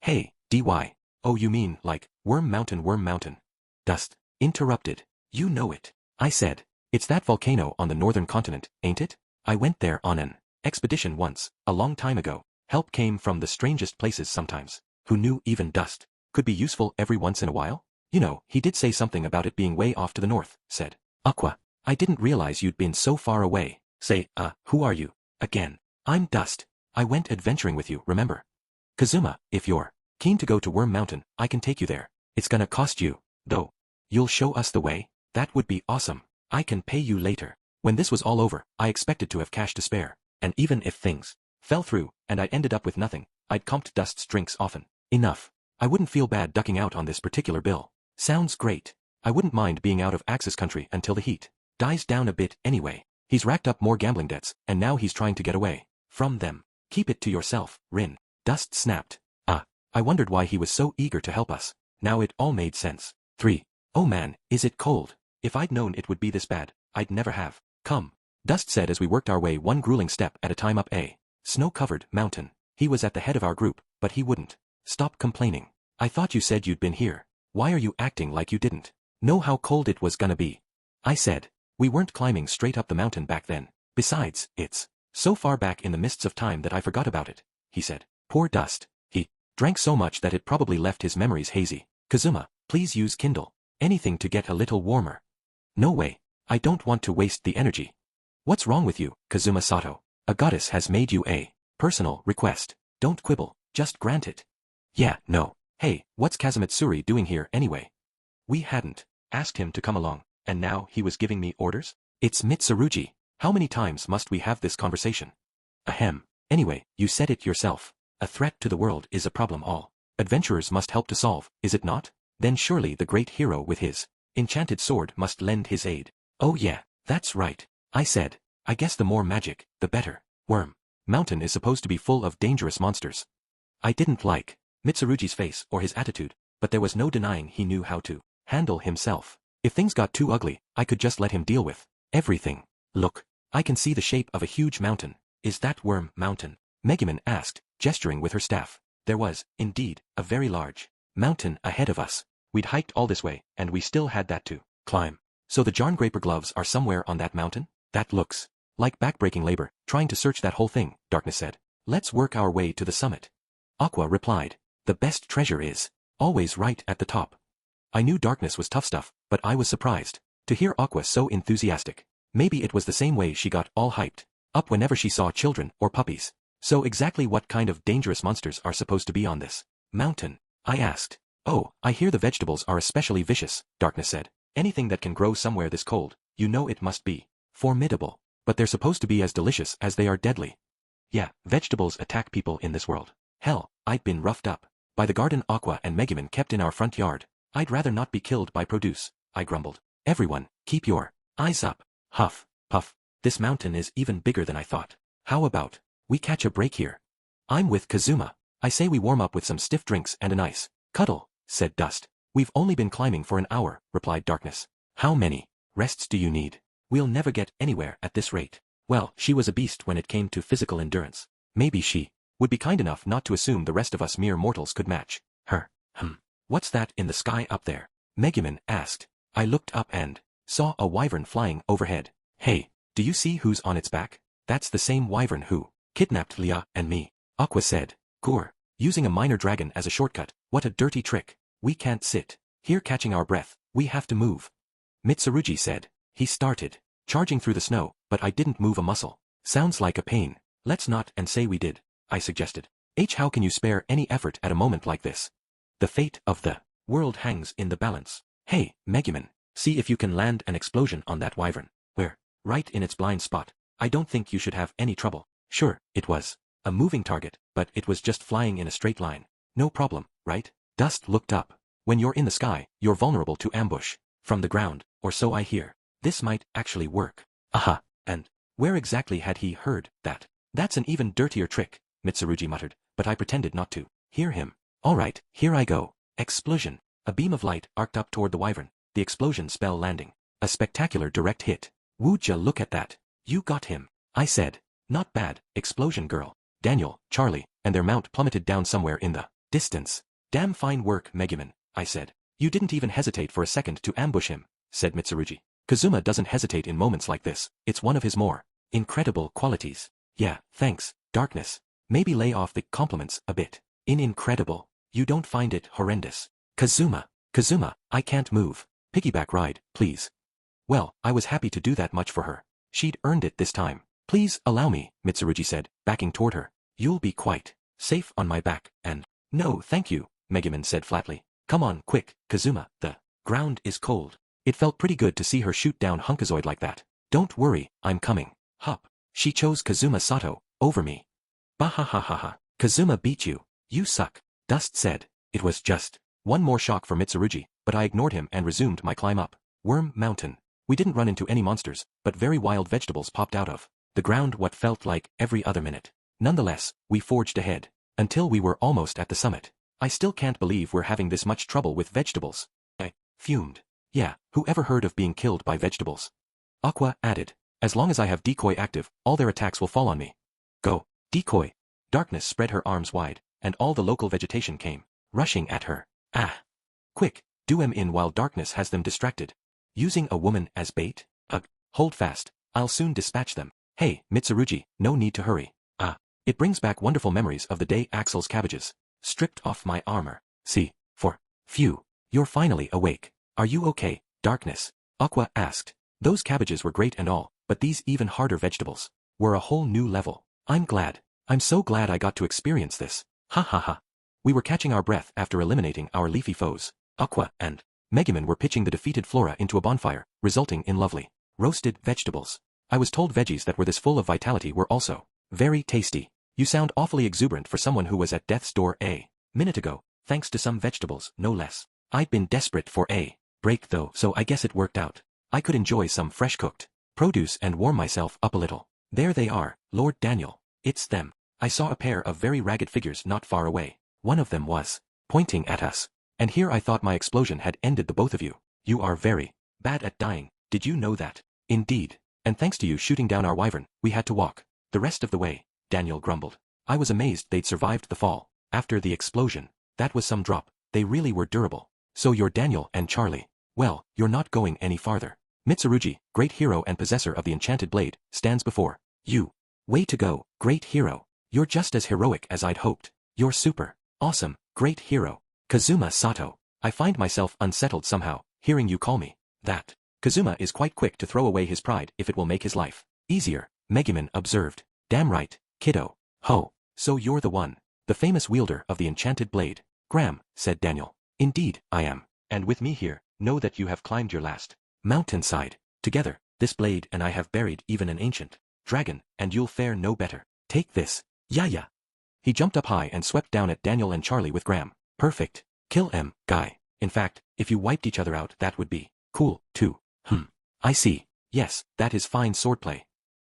Hey, DY. Oh, you mean like Worm Mountain. Dust interrupted. You know it. I said. It's that volcano on the northern continent, ain't it? I went there on an expedition once, a long time ago. Help came from the strangest places sometimes. Who knew even dust could be useful every once in a while? You know, he did say something about it being way off to the north, said Aqua. I didn't realize you'd been so far away. Say, who are you? Again. I'm Dust. I went adventuring with you, remember? Kazuma, if you're keen to go to Worm Mountain, I can take you there. It's gonna cost you, though. You'll show us the way? That would be awesome. I can pay you later. When this was all over, I expected to have cash to spare. And even if things fell through, and I ended up with nothing, I'd comped Dust's drinks often enough. I wouldn't feel bad ducking out on this particular bill. Sounds great. I wouldn't mind being out of Axis country until the heat dies down a bit anyway. He's racked up more gambling debts, and now he's trying to get away from them. Keep it to yourself, Rin. Dust snapped. I wondered why he was so eager to help us. Now it all made sense. 3. Oh man, is it cold? If I'd known it would be this bad, I'd never have come. Dust said as we worked our way one grueling step at a time up a snow-covered mountain. He was at the head of our group, but he wouldn't stop complaining. I thought you said you'd been here. Why are you acting like you didn't know how cold it was gonna be? I said. We weren't climbing straight up the mountain back then. Besides, it's so far back in the mists of time that I forgot about it, he said. Poor Dust. He drank so much that it probably left his memories hazy. Kazuma, please use Kindle. Anything to get a little warmer. No way. I don't want to waste the energy. What's wrong with you, Kazuma Sato? A goddess has made you a personal request. Don't quibble, just grant it. Yeah, no. Hey, what's Kazumitsuri doing here anyway? We hadn't asked him to come along, and now he was giving me orders? It's Mitsurugi. How many times must we have this conversation? Ahem. Anyway, you said it yourself. A threat to the world is a problem all adventurers must help to solve, is it not? Then surely the great hero with his enchanted sword must lend his aid. Oh yeah, that's right. I said. I guess the more magic, the better. Worm Mountain is supposed to be full of dangerous monsters. I didn't like Mitsurugi's face or his attitude, but there was no denying he knew how to handle himself. If things got too ugly, I could just let him deal with everything. Look, I can see the shape of a huge mountain. Is that Worm Mountain? Megumin asked, gesturing with her staff. There was, indeed, a very large mountain ahead of us. We'd hiked all this way, and we still had that to climb. So the Jarngraper gloves are somewhere on that mountain? That looks like backbreaking labor, trying to search that whole thing, Darkness said. Let's work our way to the summit. Aqua replied. The best treasure is always right at the top. I knew Darkness was tough stuff, but I was surprised to hear Aqua so enthusiastic. Maybe it was the same way she got all hyped up whenever she saw children or puppies. So exactly what kind of dangerous monsters are supposed to be on this mountain? I asked. Oh, I hear the vegetables are especially vicious, Darkness said. Anything that can grow somewhere this cold, you know it must be formidable. But they're supposed to be as delicious as they are deadly. Yeah, vegetables attack people in this world. Hell, I'd been roughed up by the garden Aqua and Megumin kept in our front yard. I'd rather not be killed by produce, I grumbled. Everyone, keep your eyes up. Huff, puff. This mountain is even bigger than I thought. How about we catch a break here? I'm with Kazuma. I say we warm up with some stiff drinks and a nice cuddle, said Dust. We've only been climbing for an hour, replied Darkness. How many rests do you need? We'll never get anywhere at this rate. Well, she was a beast when it came to physical endurance. Maybe she would be kind enough not to assume the rest of us mere mortals could match her. What's that in the sky up there? Megumin asked. I looked up and saw a wyvern flying overhead. Hey, do you see who's on its back? That's the same wyvern who kidnapped Leah and me. Aqua said. Gur, using a minor dragon as a shortcut, what a dirty trick. We can't sit here catching our breath, we have to move. Mitsurugi said. He started charging through the snow, but I didn't move a muscle. Sounds like a pain. Let's not and say we did, I suggested. How can you spare any effort at a moment like this? The fate of the world hangs in the balance. Hey, Megumin, see if you can land an explosion on that wyvern. We're right in its blind spot. I don't think you should have any trouble. Sure, it was a moving target, but it was just flying in a straight line. No problem, right? Dust looked up. When you're in the sky, you're vulnerable to ambush from the ground, or so I hear. This might actually work. Aha, and where exactly had he heard that? That's an even dirtier trick, Mitsurugi muttered, but I pretended not to hear him. Alright, here I go. Explosion. A beam of light arced up toward the wyvern, the explosion spell landing. A spectacular direct hit. Would ya look at that? You got him. I said. Not bad, explosion girl. Daniel, Charlie, and their mount plummeted down somewhere in the distance. Damn fine work, Megumin, I said. You didn't even hesitate for a second to ambush him, said Mitsurugi. Kazuma doesn't hesitate in moments like this. It's one of his more incredible qualities. Yeah, thanks, Darkness. Maybe lay off the compliments a bit. Incredible. You don't find it horrendous. Kazuma, I can't move. Piggyback ride, please. Well, I was happy to do that much for her. She'd earned it this time. Please allow me, Mitsurugi said, backing toward her. You'll be quite safe on my back, and... No, thank you, Megumin said flatly. Come on, quick, Kazuma, the ground is cold. It felt pretty good to see her shoot down Hunkazoid like that. Don't worry, I'm coming. Hup. She chose Kazuma Sato over me. Bahahaha. Kazuma beat you. You suck, Dust said. It was just one more shock for Mitsurugi, but I ignored him and resumed my climb up Worm Mountain. We didn't run into any monsters, but very wild vegetables popped out of the ground what felt like every other minute. Nonetheless, we forged ahead until we were almost at the summit. I still can't believe we're having this much trouble with vegetables. I fumed. Yeah, who ever heard of being killed by vegetables? Aqua added. As long as I have decoy active, all their attacks will fall on me. Go, decoy. Darkness spread her arms wide, and all the local vegetation came rushing at her. Ah. Quick, do 'em in while darkness has them distracted. Using a woman as bait? Ugh, hold fast, I'll soon dispatch them. Hey, Mitsurugi, no need to hurry. Ah. It brings back wonderful memories of the day Axel's cabbages stripped off my armor. See, for phew, you're finally awake. Are you okay, Darkness? Aqua asked. Those cabbages were great and all, but these even harder vegetables were a whole new level. I'm glad. I'm so glad I got to experience this. Ha ha ha. We were catching our breath after eliminating our leafy foes. Aqua and Megumin were pitching the defeated Flora into a bonfire, resulting in lovely roasted vegetables. I was told veggies that were this full of vitality were also very tasty. You sound awfully exuberant for someone who was at death's door a minute ago, thanks to some vegetables, no less. I'd been desperate for a break though, so I guess it worked out. I could enjoy some fresh cooked produce and warm myself up a little. There they are, Lord Daniel. It's them. I saw a pair of very ragged figures not far away. One of them was pointing at us. And here I thought my explosion had ended the both of you. You are very bad at dying, did you know that? Indeed. And thanks to you shooting down our wyvern, we had to walk the rest of the way, Daniel grumbled. I was amazed they'd survived the fall. After the explosion, that was some drop. They really were durable. So you're Daniel and Charlie. Well, you're not going any farther. Mitsurugi, great hero and possessor of the enchanted blade, stands before you. Way to go, great hero. You're just as heroic as I'd hoped. You're super awesome, great hero. Kazuma Sato. I find myself unsettled somehow, hearing you call me that. Kazuma is quite quick to throw away his pride if it will make his life easier, Megumin observed. Damn right, kiddo. Ho. So you're the one. The famous wielder of the enchanted blade. Graham, said Daniel. Indeed, I am. And with me here, know that you have climbed your last mountainside. Together, this blade and I have buried even an ancient dragon, and you'll fare no better. Take this. Yeah. He jumped up high and swept down at Daniel and Charlie with Graham. Perfect. Kill em, guy. In fact, if you wiped each other out that would be cool, too. I see. Yes, that is fine swordplay.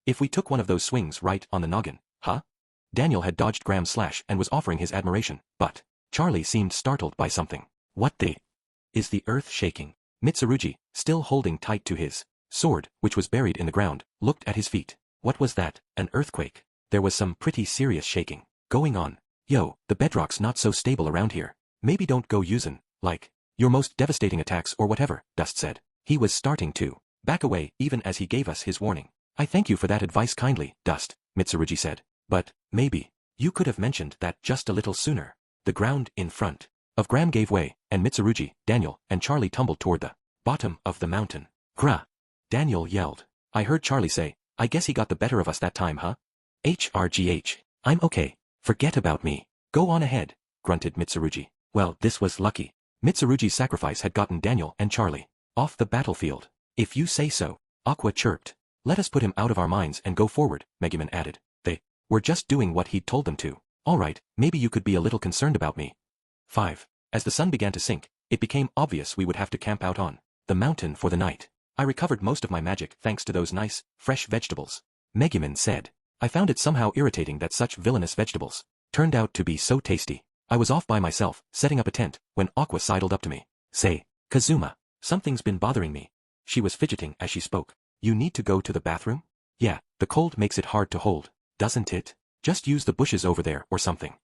If we took one of those swings right on the noggin, huh? Daniel had dodged Graham's slash and was offering his admiration, but Charlie seemed startled by something. What the? Is the earth shaking? Mitsurugi, still holding tight to his sword, which was buried in the ground, looked at his feet. What was that? An earthquake? There was some pretty serious shaking going on. Yo, the bedrock's not so stable around here. Maybe don't go usin', like, your most devastating attacks or whatever, Dust said. He was starting to back away even as he gave us his warning. I thank you for that advice kindly, Dust, Mitsurugi said. But, maybe, you could have mentioned that just a little sooner. The ground in front of Graham gave way, and Mitsurugi, Daniel, and Charlie tumbled toward the bottom of the mountain. Grah! Daniel yelled. I heard Charlie say, I guess he got the better of us that time, huh? HRGH. I'm okay. Forget about me. Go on ahead, grunted Mitsurugi. Well, this was lucky. Mitsurugi's sacrifice had gotten Daniel and Charlie off the battlefield. If you say so, Aqua chirped. Let us put him out of our minds and go forward, Megumin added. They were just doing what he'd told them to. All right, maybe you could be a little concerned about me. 5. As the sun began to sink, it became obvious we would have to camp out on the mountain for the night. I recovered most of my magic thanks to those nice, fresh vegetables, Megumin said. I found it somehow irritating that such villainous vegetables turned out to be so tasty. I was off by myself, setting up a tent, when Aqua sidled up to me. Say, Kazuma, something's been bothering me. She was fidgeting as she spoke. You need to go to the bathroom? Yeah, the cold makes it hard to hold, doesn't it? Just use the bushes over there or something.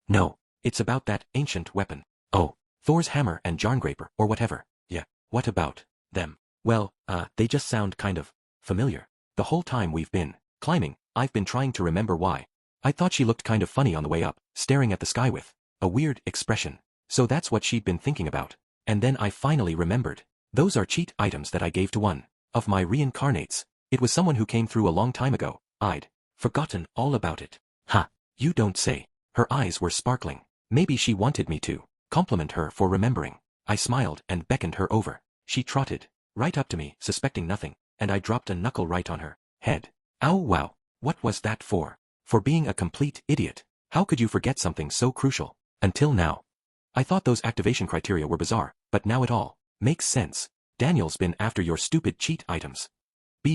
No, it's about that ancient weapon. Oh, Thor's hammer and Jarngraper or whatever. Yeah, what about them? Well, they just sound kind of familiar. The whole time we've been climbing, I've been trying to remember why. I thought she looked kind of funny on the way up, staring at the sky with a weird expression. So that's what she'd been thinking about. And then I finally remembered. Those are cheat items that I gave to one Of my reincarnates. It was someone who came through a long time ago. I'd forgotten all about it. Ha, you don't say. Her eyes were sparkling. Maybe she wanted me to compliment her for remembering. I smiled and beckoned her over. She trotted right up to me, suspecting nothing, and I dropped a knuckle right on her head. Ow wow, what was that for? For being a complete idiot. How could you forget something so crucial? Until now. I thought those activation criteria were bizarre, but now it all makes sense. Daniel's been after your stupid cheat items.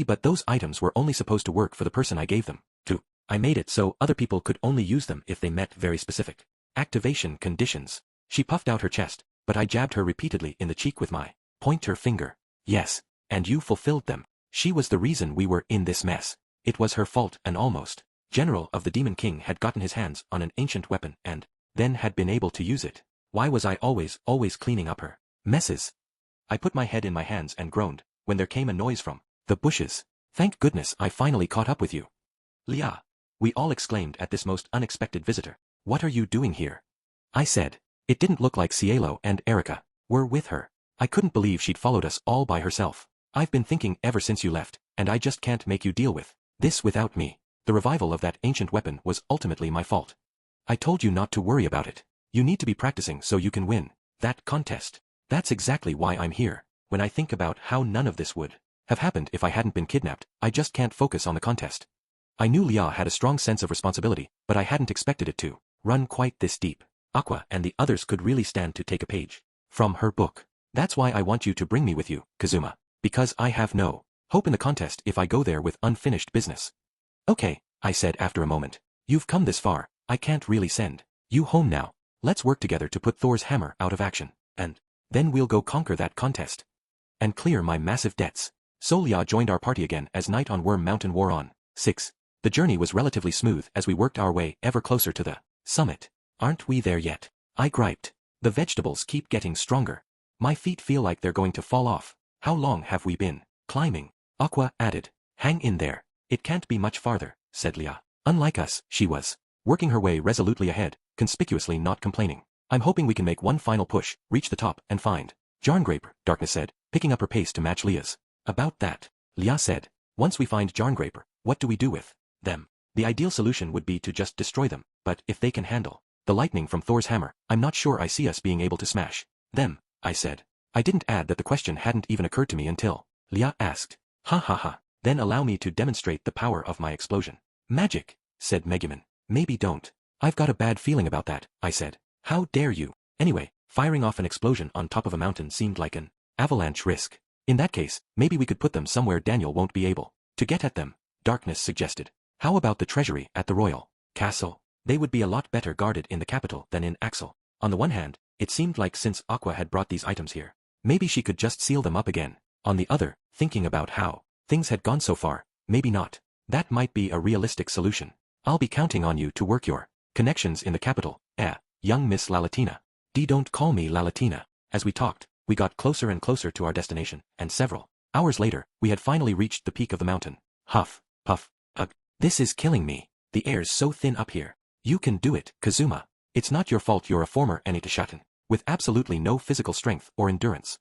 But those items were only supposed to work for the person I gave them to. I made it so other people could only use them if they met very specific activation conditions. She puffed out her chest, but I jabbed her repeatedly in the cheek with my pointer finger. Yes, and you fulfilled them. She was the reason we were in this mess. It was her fault. An almost general of the Demon King had gotten his hands on an ancient weapon and then had been able to use it. Why was I always cleaning up her messes? I put my head in my hands and groaned when there came a noise from the bushes. Thank goodness I finally caught up with you. Lia. We all exclaimed at this most unexpected visitor. What are you doing here? I said. It didn't look like Cielo and Erica were with her. I couldn't believe she'd followed us all by herself. I've been thinking ever since you left, and I just can't make you deal with this without me. The revival of that ancient weapon was ultimately my fault. I told you not to worry about it. You need to be practicing so you can win that contest. That's exactly why I'm here. When I think about how none of this would have happened if I hadn't been kidnapped, I just can't focus on the contest. I knew Lia had a strong sense of responsibility, but I hadn't expected it to run quite this deep. Aqua and the others could really stand to take a page from her book. That's why I want you to bring me with you, Kazuma. Because I have no hope in the contest if I go there with unfinished business. Okay, I said after a moment. You've come this far, I can't really send you home now. Let's work together to put Thor's hammer out of action, and then we'll go conquer that contest and clear my massive debts. So Lia joined our party again as night on Worm Mountain wore on. 6. The journey was relatively smooth as we worked our way ever closer to the summit. Aren't we there yet? I griped. The vegetables keep getting stronger. My feet feel like they're going to fall off. How long have we been climbing? Aqua added. Hang in there. It can't be much farther, said Lia. Unlike us, she was working her way resolutely ahead, conspicuously not complaining. I'm hoping we can make one final push, reach the top, and find Jarngraper, Darkness said, picking up her pace to match Lia's. About that, Lia said. Once we find Jarngraper, what do we do with them? The ideal solution would be to just destroy them, but if they can handle the lightning from Thor's hammer, I'm not sure I see us being able to smash them, I said. I didn't add that the question hadn't even occurred to me until Lia asked. Ha ha ha, then allow me to demonstrate the power of my explosion. Magic, said Megumin. Maybe don't. I've got a bad feeling about that, I said. How dare you? Anyway, firing off an explosion on top of a mountain seemed like an avalanche risk. In that case, maybe we could put them somewhere Daniel won't be able to get at them, Darkness suggested. How about the treasury at the royal castle? They would be a lot better guarded in the capital than in Axel. On the one hand, it seemed like since Aqua had brought these items here, maybe she could just seal them up again. On the other, thinking about how things had gone so far, maybe not. That might be a realistic solution. I'll be counting on you to work your connections in the capital, young Miss Lalatina. Don't call me Lalatina. As we talked, we got closer and closer to our destination, and several hours later, we had finally reached the peak of the mountain. Huff, puff, ugh. This is killing me. The air's so thin up here. You can do it, Kazuma. It's not your fault you're a former Anitishaten, with absolutely no physical strength or endurance.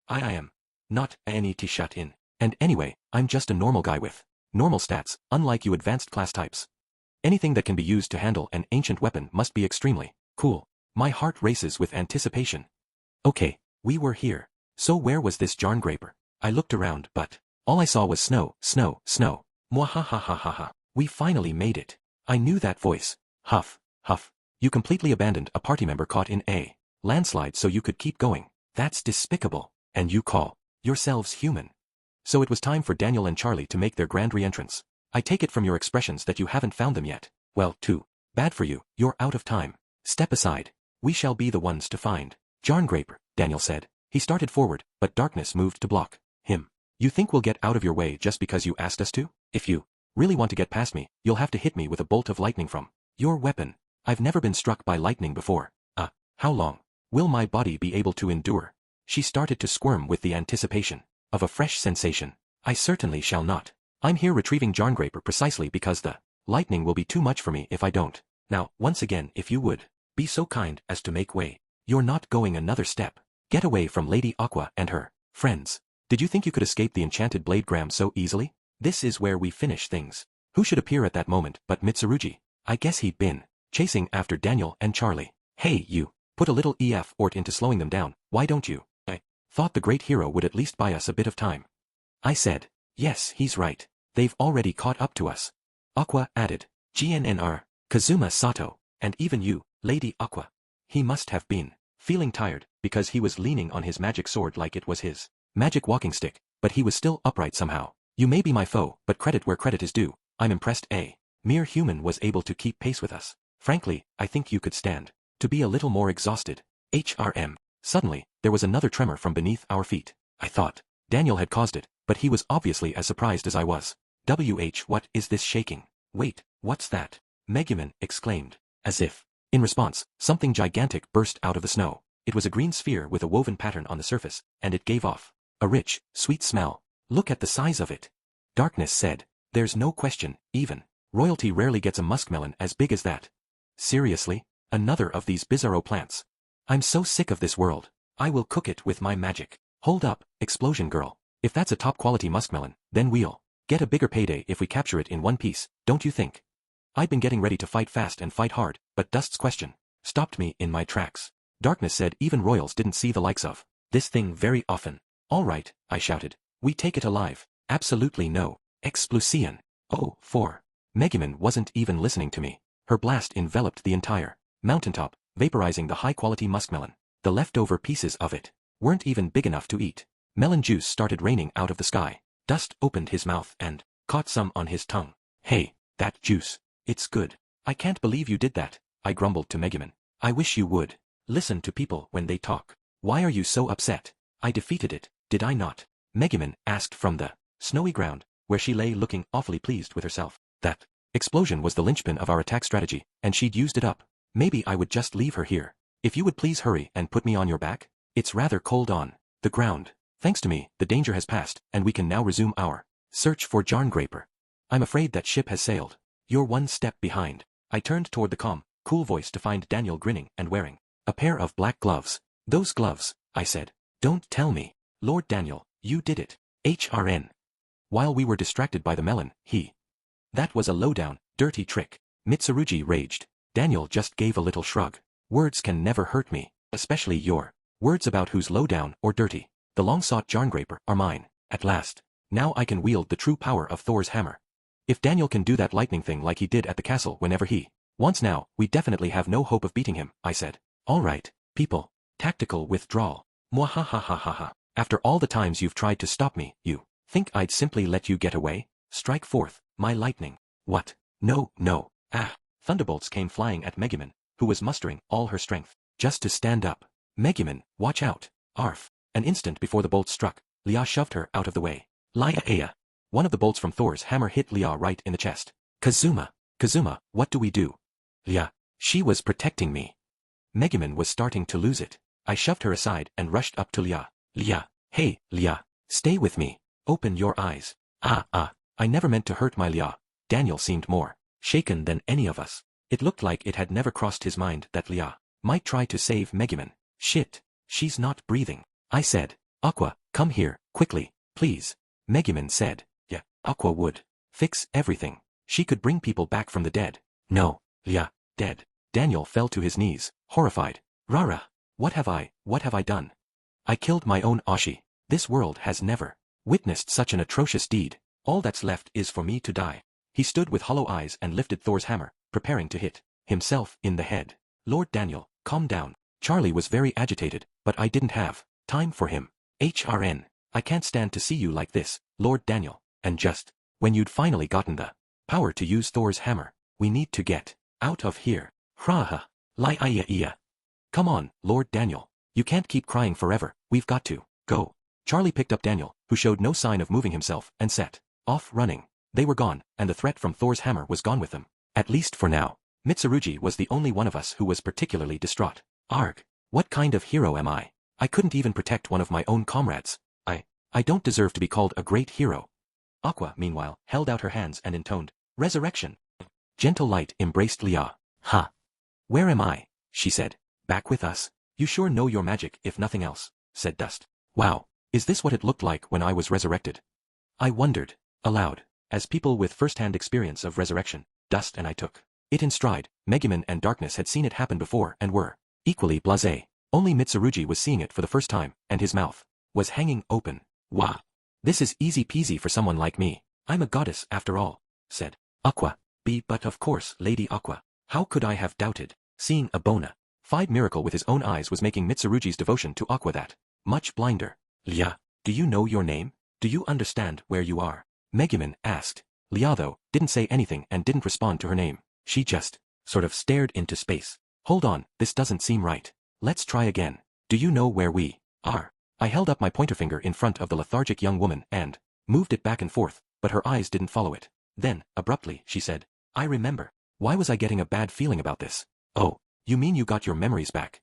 I am not Anitishaten, and anyway, I'm just a normal guy with normal stats, unlike you advanced class types. Anything that can be used to handle an ancient weapon must be extremely cool. My heart races with anticipation. Okay, we were here. So where was this Jarngraper? I looked around, but all I saw was snow, snow, snow. Mwahahahaha. We finally made it. I knew that voice. Huff, huff. You completely abandoned a party member caught in a landslide so you could keep going. That's despicable. And you call yourselves human. So it was time for Daniel and Charlie to make their grand re-entrance. I take it from your expressions that you haven't found them yet. Well, too bad for you, you're out of time. Step aside. We shall be the ones to find Jarngraper, Daniel said. He started forward, but Darkness moved to block him. You think we'll get out of your way just because you asked us to? If you really want to get past me, you'll have to hit me with a bolt of lightning from your weapon. I've never been struck by lightning before. How long will my body be able to endure? She started to squirm with the anticipation of a fresh sensation. I certainly shall not. I'm here retrieving Jarngraper precisely because the lightning will be too much for me if I don't. Now, once again, if you would be so kind as to make way. You're not going another step. Get away from Lady Aqua and her friends. Did you think you could escape the enchanted bladegram so easily? This is where we finish things. Who should appear at that moment but Mitsurugi? I guess he'd been chasing after Daniel and Charlie. Hey, you. Put a little effort into slowing them down, why don't you? I thought the great hero would at least buy us a bit of time. I said. Yes, he's right. They've already caught up to us. Aqua added. GNNR, Kazuma Sato, and even you, Lady Aqua. He must have been feeling tired, because he was leaning on his magic sword like it was his magic walking stick, but he was still upright somehow. You may be my foe, but credit where credit is due. I'm impressed a mere human was able to keep pace with us. Frankly, I think you could stand to be a little more exhausted. HRM. Suddenly, there was another tremor from beneath our feet. I thought Daniel had caused it, but he was obviously as surprised as I was. What is this shaking? Wait, what's that? Megumin exclaimed. As if in response, something gigantic burst out of the snow. It was a green sphere with a woven pattern on the surface, and it gave off a rich, sweet smell. Look at the size of it. Darkness said. There's no question, even royalty rarely gets a muskmelon as big as that. Seriously? Another of these bizarro plants. I'm so sick of this world. I will cook it with my magic. Hold up, Explosion Girl. If that's a top-quality muskmelon, then we'll get a bigger payday if we capture it in one piece, don't you think? I'd been getting ready to fight fast and fight hard, but Dust's question stopped me in my tracks. Darkness said even royals didn't see the likes of this thing very often. All right, I shouted. We take it alive. Absolutely no. Explosion. Oh, 4. Megumin wasn't even listening to me. Her blast enveloped the entire mountaintop, vaporizing the high-quality muskmelon. The leftover pieces of it weren't even big enough to eat. Melon juice started raining out of the sky. Dust opened his mouth and caught some on his tongue. Hey, that juice. It's good. I can't believe you did that, I grumbled to Megumin. I wish you would listen to people when they talk. Why are you so upset? I defeated it, did I not? Megumin asked from the snowy ground, where she lay looking awfully pleased with herself. That explosion was the linchpin of our attack strategy, and she'd used it up. Maybe I would just leave her here. If you would please hurry and put me on your back? It's rather cold on the ground. Thanks to me, the danger has passed, and we can now resume our search for Jarngraper. I'm afraid that ship has sailed. You're one step behind. I turned toward the calm, cool voice to find Daniel grinning and wearing a pair of black gloves. Those gloves, I said. Don't tell me. Lord Daniel, you did it. HRN. While we were distracted by the melon, that was a low-down, dirty trick. Mitsurugi raged. Daniel just gave a little shrug. Words can never hurt me, especially your words about who's low-down or dirty. The long-sought Jarngraper are mine, at last. Now I can wield the true power of Thor's hammer. If Daniel can do that lightning thing like he did at the castle whenever he wants now, we definitely have no hope of beating him, I said. All right, people. Tactical withdrawal. Mwahahahaha. After all the times you've tried to stop me, you think I'd simply let you get away? Strike forth, my lightning. What? No, no. Ah. Thunderbolts came flying at Megumin, who was mustering all her strength just to stand up. Megumin, watch out. Arf. An instant before the bolt struck, Lia shoved her out of the way. Lia. One of the bolts from Thor's hammer hit Lia right in the chest. Kazuma, what do we do? Lia, she was protecting me. Megumin was starting to lose it. I shoved her aside and rushed up to Lia. Lia, hey, Lia, stay with me. Open your eyes. I never meant to hurt my Lia. Daniel seemed more shaken than any of us. It looked like it had never crossed his mind that Lia might try to save Megumin. Shit, she's not breathing. I said, Aqua, come here, quickly, please. Megumin said, yeah, Aqua would fix everything. She could bring people back from the dead. No, Lia, dead. Daniel fell to his knees, horrified. Rara, what have I done? I killed my own Ashi. This world has never witnessed such an atrocious deed. All that's left is for me to die. He stood with hollow eyes and lifted Thor's hammer, preparing to hit himself in the head. Lord Daniel, calm down. Charlie was very agitated, but I didn't have time for him. HRN, I can't stand to see you like this, Lord Daniel. And just when you'd finally gotten the power to use Thor's hammer, we need to get out of here. Hraha. Lia. Come on, Lord Daniel. You can't keep crying forever, we've got to go. Charlie picked up Daniel, who showed no sign of moving himself, and set off running. They were gone, and the threat from Thor's hammer was gone with them. At least for now. Mitsurugi was the only one of us who was particularly distraught. Arg. What kind of hero am I? I couldn't even protect one of my own comrades. I don't deserve to be called a great hero. Aqua, meanwhile, held out her hands and intoned, Resurrection. Gentle light embraced Lia. Ha. Where am I? She said. Back with us. You sure know your magic if nothing else, said Dust. Wow. Is this what it looked like when I was resurrected? I wondered, aloud, as people with first-hand experience of resurrection, Dust and I took it in stride. Megumin and Darkness had seen it happen before and were equally blasé. Only Mitsurugi was seeing it for the first time, and his mouth was hanging open. Wah! This is easy peasy for someone like me. I'm a goddess after all, said Aqua. But of course, Lady Aqua. How could I have doubted? Seeing a bona fide miracle with his own eyes was making Mitsurugi's devotion to Aqua that much blinder. Lia, do you know your name? Do you understand where you are? Megumin asked. Lia, though, didn't say anything and didn't respond to her name. She just sort of stared into space. Hold on, this doesn't seem right. Let's try again. Do you know where we are? I held up my pointer finger in front of the lethargic young woman and moved it back and forth, but her eyes didn't follow it. Then, abruptly, she said, I remember. Why was I getting a bad feeling about this? Oh, you mean you got your memories back?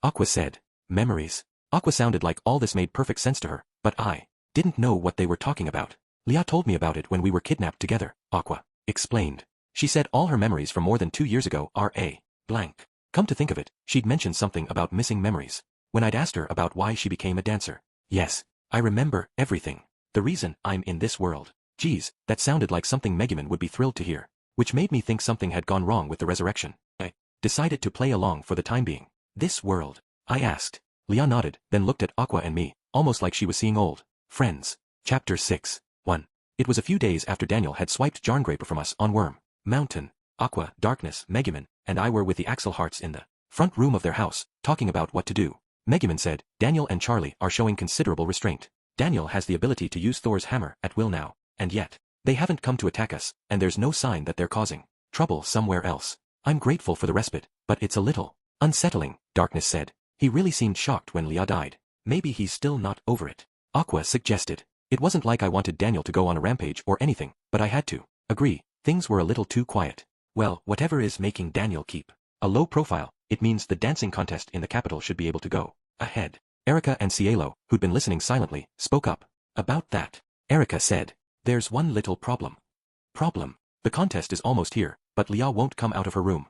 Aqua said. Memories? Aqua sounded like all this made perfect sense to her, but I didn't know what they were talking about. Lia told me about it when we were kidnapped together, Aqua explained. She said all her memories from more than 2 years ago are a blank. Come to think of it, she'd mentioned something about missing memories when I'd asked her about why she became a dancer. Yes, I remember everything. The reason I'm in this world. Geez, that sounded like something Megumin would be thrilled to hear, which made me think something had gone wrong with the resurrection. I decided to play along for the time being. This world? I asked. Lia nodded, then looked at Aqua and me, almost like she was seeing old friends. Chapter 6. 1. It was a few days after Daniel had swiped Jarngraper from us on Worm Mountain. Aqua, Darkness, Megumin, and I were with the Axel Hearts in the front room of their house, talking about what to do. Megumin said, Daniel and Charlie are showing considerable restraint. Daniel has the ability to use Thor's hammer at will now, and yet, they haven't come to attack us, and there's no sign that they're causing trouble somewhere else. I'm grateful for the respite, but it's a little unsettling, Darkness said. He really seemed shocked when Lia died. Maybe he's still not over it. Aqua suggested. It wasn't like I wanted Daniel to go on a rampage or anything, but I had to agree. Things were a little too quiet. Well, whatever is making Daniel keep a low profile, it means the dancing contest in the capital should be able to go ahead. Erica and Cielo, who'd been listening silently, spoke up. About that, Erica said, there's one little problem. Problem? The contest is almost here, but Lia won't come out of her room.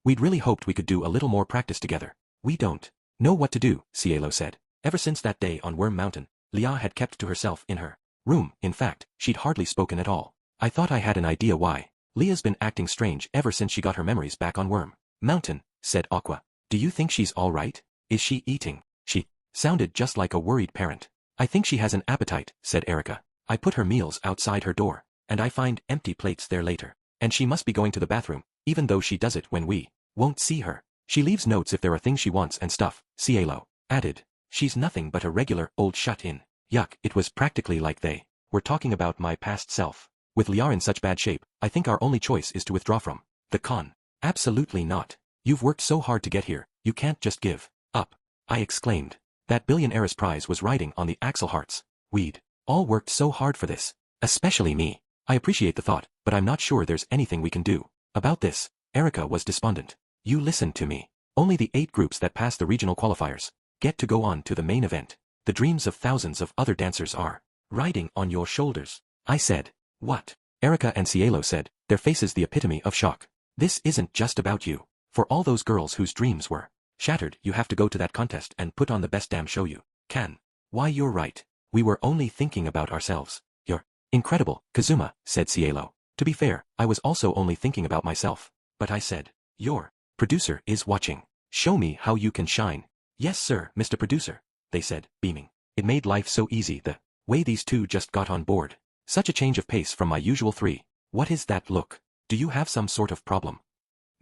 We'd really hoped we could do a little more practice together. We don't know what to do, Cielo said. Ever since that day on Worm Mountain, Lia had kept to herself in her room. In fact, she'd hardly spoken at all. I thought I had an idea why. Lia's been acting strange ever since she got her memories back on Worm Mountain, said Aqua. Do you think she's all right? Is she eating? She sounded just like a worried parent. I think she has an appetite, said Erica. I put her meals outside her door, and I find empty plates there later. And she must be going to the bathroom, even though she does it when we won't see her. She leaves notes if there are things she wants and stuff, Cielo added. She's nothing but a regular old shut-in. Yuck, it was practically like they were talking about my past self. With Lia in such bad shape, I think our only choice is to withdraw from the con. Absolutely not. You've worked so hard to get here, you can't just give up, I exclaimed. That billionaire's prize was riding on the Axel Hearts. We'd all worked so hard for this. Especially me. I appreciate the thought, but I'm not sure there's anything we can do about this. Erica was despondent. You listen to me. Only the 8 groups that pass the regional qualifiers get to go on to the main event. The dreams of thousands of other dancers are riding on your shoulders. I said. What? Erica and Cielo said, their faces the epitome of shock. This isn't just about you. For all those girls whose dreams were shattered, you have to go to that contest and put on the best damn show you can. Why, you're right. We were only thinking about ourselves. You're incredible, Kazuma, said Cielo. To be fair, I was also only thinking about myself. But I said, your producer is watching. Show me how you can shine. Yes, sir, Mr. Producer, they said, beaming. It made life so easy the way these two just got on board. Such a change of pace from my usual 3. What is that look? Do you have some sort of problem?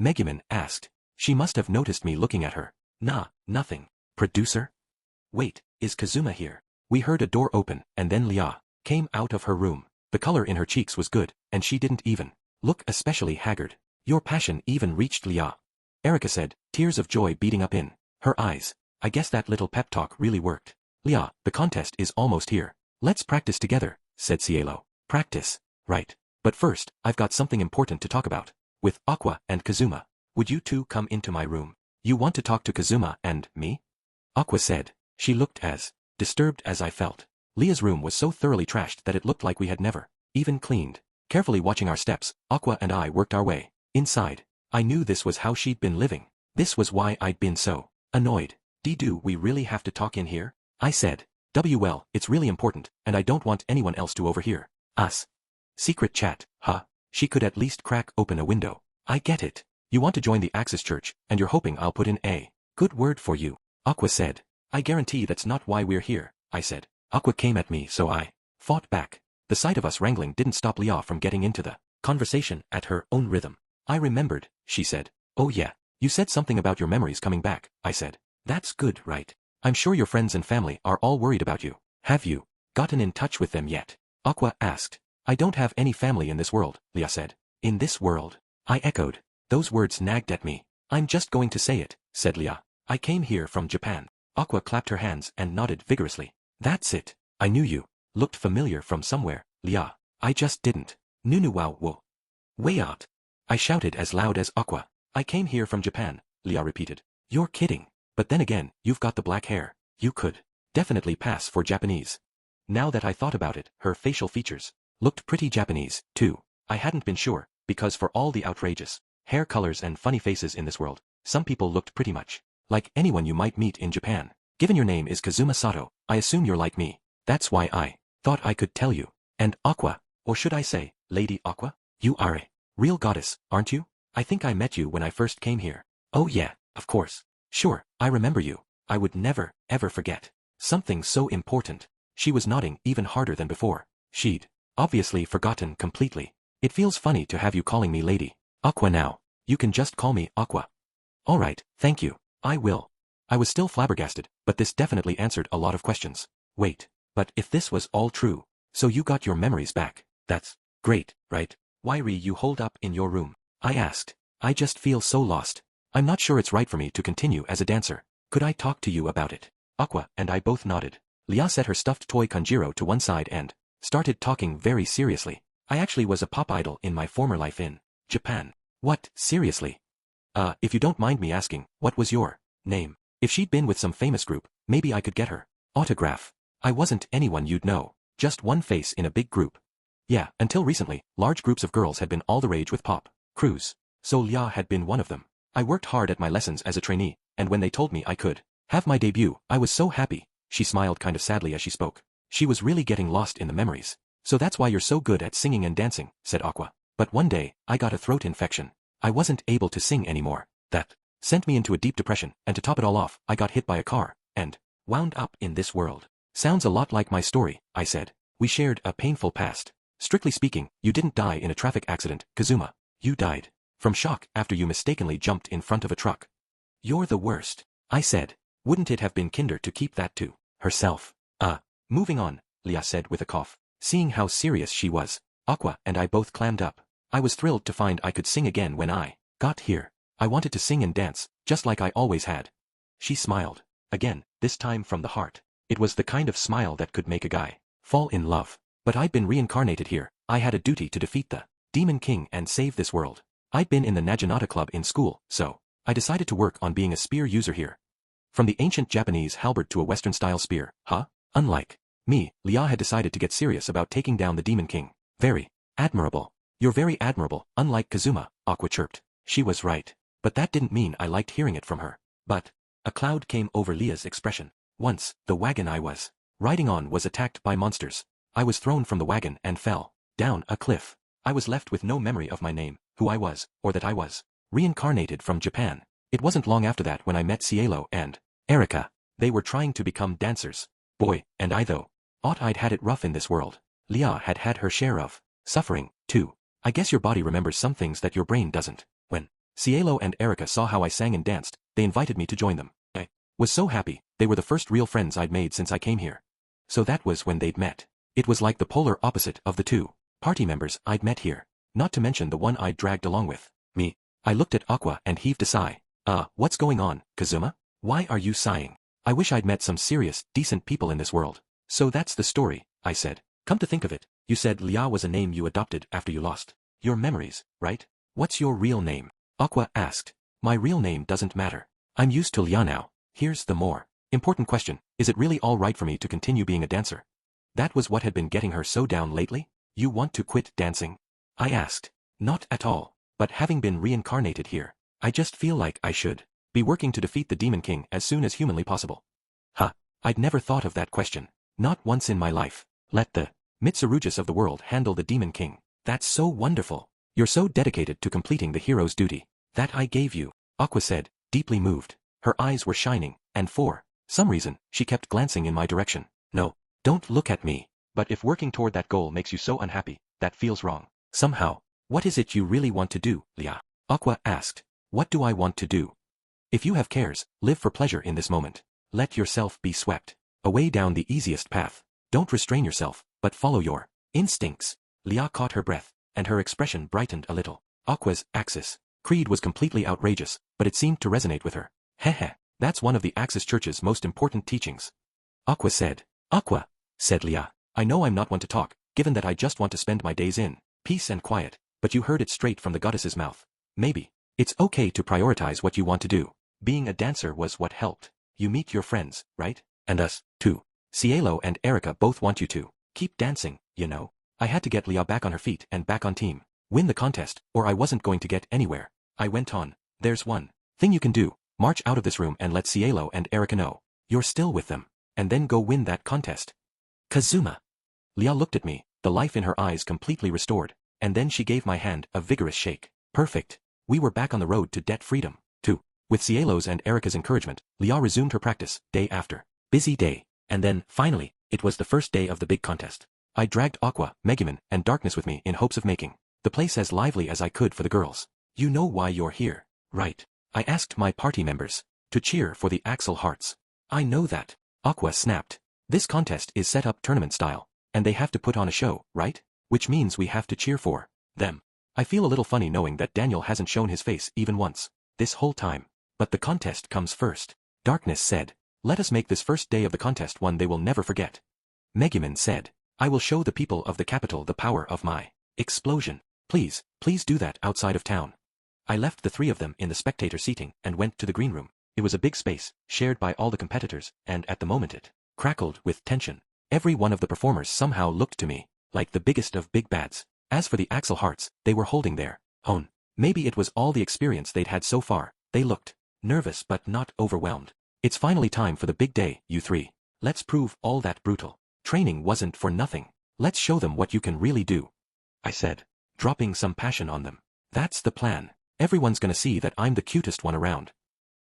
Megumin asked. She must have noticed me looking at her. Nah, nothing. Producer? Wait, is Kazuma here? We heard a door open, and then Lia came out of her room. The color in her cheeks was good, and she didn't even look especially haggard. Your passion even reached Lia. Erica said, tears of joy beating up in her eyes. I guess that little pep talk really worked. Lia, the contest is almost here. Let's practice together, said Cielo. Practice? Right. But first, I've got something important to talk about. With Aqua and Kazuma. Would you two come into my room? You want to talk to Kazuma and me? Aqua said. She looked as disturbed as I felt. Lia's room was so thoroughly trashed that it looked like we had never even cleaned. Carefully watching our steps, Aqua and I worked our way inside. I knew this was how she'd been living. This was why I'd been so annoyed. Do we really have to talk in here? I said. Well, it's really important, and I don't want anyone else to overhear us. Secret chat, huh? She could at least crack open a window. I get it. You want to join the Axis Church, and you're hoping I'll put in a good word for you, Aqua said. I guarantee that's not why we're here, I said. Aqua came at me, so I fought back. The sight of us wrangling didn't stop Leah from getting into the conversation at her own rhythm. I remembered, she said. Oh yeah, you said something about your memories coming back, I said. That's good, right? I'm sure your friends and family are all worried about you. Have you gotten in touch with them yet? Aqua asked. I don't have any family in this world, Leah said. In this world? I echoed. Those words nagged at me. I'm just going to say it, said Leah. I came here from Japan. Aqua clapped her hands and nodded vigorously. That's it. I knew you. Looked familiar from somewhere, Leah. I just didn't. Nunu wow wo. Way out. I shouted as loud as Aqua. I came here from Japan, Leah repeated. You're kidding. But then again, you've got the black hair. You could definitely pass for Japanese. Now that I thought about it, her facial features looked pretty Japanese, too. I hadn't been sure, because for all the outrageous hair colors and funny faces in this world, some people looked pretty much like anyone you might meet in Japan. Given your name is Kazuma Sato, I assume you're like me. That's why I thought I could tell you. And Aqua, or should I say, Lady Aqua? You are a real goddess, aren't you? I think I met you when I first came here. Oh yeah, of course. Sure, I remember you. I would never, ever forget. Something so important. She was nodding even harder than before. She'd obviously forgotten completely. It feels funny to have you calling me Lady Aqua now. You can just call me Aqua. Alright, thank you. I will. I was still flabbergasted, but this definitely answered a lot of questions. Wait, but if this was all true, so you got your memories back. That's great, right? Why you holed up in your room? I asked. I just feel so lost. I'm not sure it's right for me to continue as a dancer. Could I talk to you about it? Aqua and I both nodded. Leah set her stuffed toy Kanjiro to one side and started talking very seriously. I actually was a pop idol in my former life in Japan. What, seriously? If you don't mind me asking, what was your name? If she'd been with some famous group, maybe I could get her autograph. I wasn't anyone you'd know, just one face in a big group. Yeah, until recently, large groups of girls had been all the rage with pop crews. So Leah had been one of them. I worked hard at my lessons as a trainee, and when they told me I could have my debut, I was so happy. She smiled kind of sadly as she spoke. She was really getting lost in the memories. So that's why you're so good at singing and dancing, said Aqua. But one day, I got a throat infection. I wasn't able to sing anymore. That sent me into a deep depression, and to top it all off, I got hit by a car, and wound up in this world. Sounds a lot like my story, I said. We shared a painful past. Strictly speaking, you didn't die in a traffic accident, Kazuma. You died from shock after you mistakenly jumped in front of a truck. You're the worst, I said. Wouldn't it have been kinder to keep that to herself? Moving on, Leah said with a cough. Seeing how serious she was, Aqua and I both clammed up. I was thrilled to find I could sing again when I got here. I wanted to sing and dance, just like I always had. She smiled. Again, this time from the heart. It was the kind of smile that could make a guy fall in love. But I'd been reincarnated here. I had a duty to defeat the Demon King and save this world. I'd been in the Naginata Club in school, so I decided to work on being a spear user here. From the ancient Japanese halberd to a Western-style spear, huh? Unlike me, Leah had decided to get serious about taking down the Demon King. Very admirable. You're very admirable, unlike Kazuma, Aqua chirped. She was right. But that didn't mean I liked hearing it from her. But a cloud came over Leah's expression. Once, the wagon I was riding on was attacked by monsters. I was thrown from the wagon and fell down a cliff. I was left with no memory of my name, who I was, or that I was reincarnated from Japan. It wasn't long after that when I met Cielo and Erica. They were trying to become dancers. Boy, and I though. I'd had it rough in this world. Leah had had her share of suffering, too. I guess your body remembers some things that your brain doesn't. When Cielo and Erica saw how I sang and danced, they invited me to join them. I was so happy. They were the first real friends I'd made since I came here. So that was when they'd met. It was like the polar opposite of the two party members I'd met here. Not to mention the one I'd dragged along with me. I looked at Aqua and heaved a sigh. What's going on, Kazuma? Why are you sighing? I wish I'd met some serious, decent people in this world. So that's the story, I said. Come to think of it, you said Leah was a name you adopted after you lost your memories, right? What's your real name? Aqua asked. My real name doesn't matter. I'm used to Leah now. Here's the more important question. Is it really all right for me to continue being a dancer? That was what had been getting her so down lately. You want to quit dancing? I asked. Not at all. But having been reincarnated here, I just feel like I should be working to defeat the Demon King as soon as humanly possible. I'd never thought of that question. Not once in my life. Let the Mitsurugus of the world handle the Demon King. That's so wonderful. You're so dedicated to completing the hero's duty. That I gave you, Aqua said, deeply moved. Her eyes were shining, and for some reason, she kept glancing in my direction. No, don't look at me. But if working toward that goal makes you so unhappy, that feels wrong. Somehow. What is it you really want to do, Lia? Aqua asked. What do I want to do? If you have cares, live for pleasure in this moment. Let yourself be swept away down the easiest path. Don't restrain yourself, but follow your instincts. Lia caught her breath, and her expression brightened a little. Aqua's Axis creed was completely outrageous, but it seemed to resonate with her. Heh, that's one of the Axis Church's most important teachings. Aqua said. Aqua, said Lia. I know I'm not one to talk, given that I just want to spend my days in peace and quiet, but you heard it straight from the goddess's mouth. Maybe. It's okay to prioritize what you want to do. Being a dancer was what helped you meet your friends, right? And us, too. Cielo and Erica both want you to keep dancing, you know. I had to get Lia back on her feet and back on team. Win the contest, or I wasn't going to get anywhere. I went on. There's one thing you can do. March out of this room and let Cielo and Erica know you're still with them. And then go win that contest. Kazuma. Lia looked at me, the life in her eyes completely restored, and then she gave my hand a vigorous shake. Perfect. We were back on the road to debt freedom, too. With Cielo's and Erica's encouragement, Lia resumed her practice, day after busy day. And then, finally, it was the first day of the big contest. I dragged Aqua, Megumin, and Darkness with me in hopes of making the place as lively as I could for the girls. You know why you're here, right? I asked my party members to cheer for the Axel Hearts. I know that. Aqua snapped. This contest is set up tournament style, and they have to put on a show, right? Which means we have to cheer for them. I feel a little funny knowing that Daniel hasn't shown his face even once this whole time. But the contest comes first. Darkness said. Let us make this first day of the contest one they will never forget. Megumin said. I will show the people of the capital the power of my explosion. Please, please do that outside of town. I left the three of them in the spectator seating and went to the green room. It was a big space, shared by all the competitors, and at the moment it crackled with tension. Every one of the performers somehow looked to me like the biggest of big bads. As for the Axel Hearts, they were holding their own. Maybe it was all the experience they'd had so far. They looked nervous but not overwhelmed. It's finally time for the big day, you three. Let's prove all that brutal training wasn't for nothing. Let's show them what you can really do, I said, dropping some passion on them. That's the plan. Everyone's gonna see that I'm the cutest one around,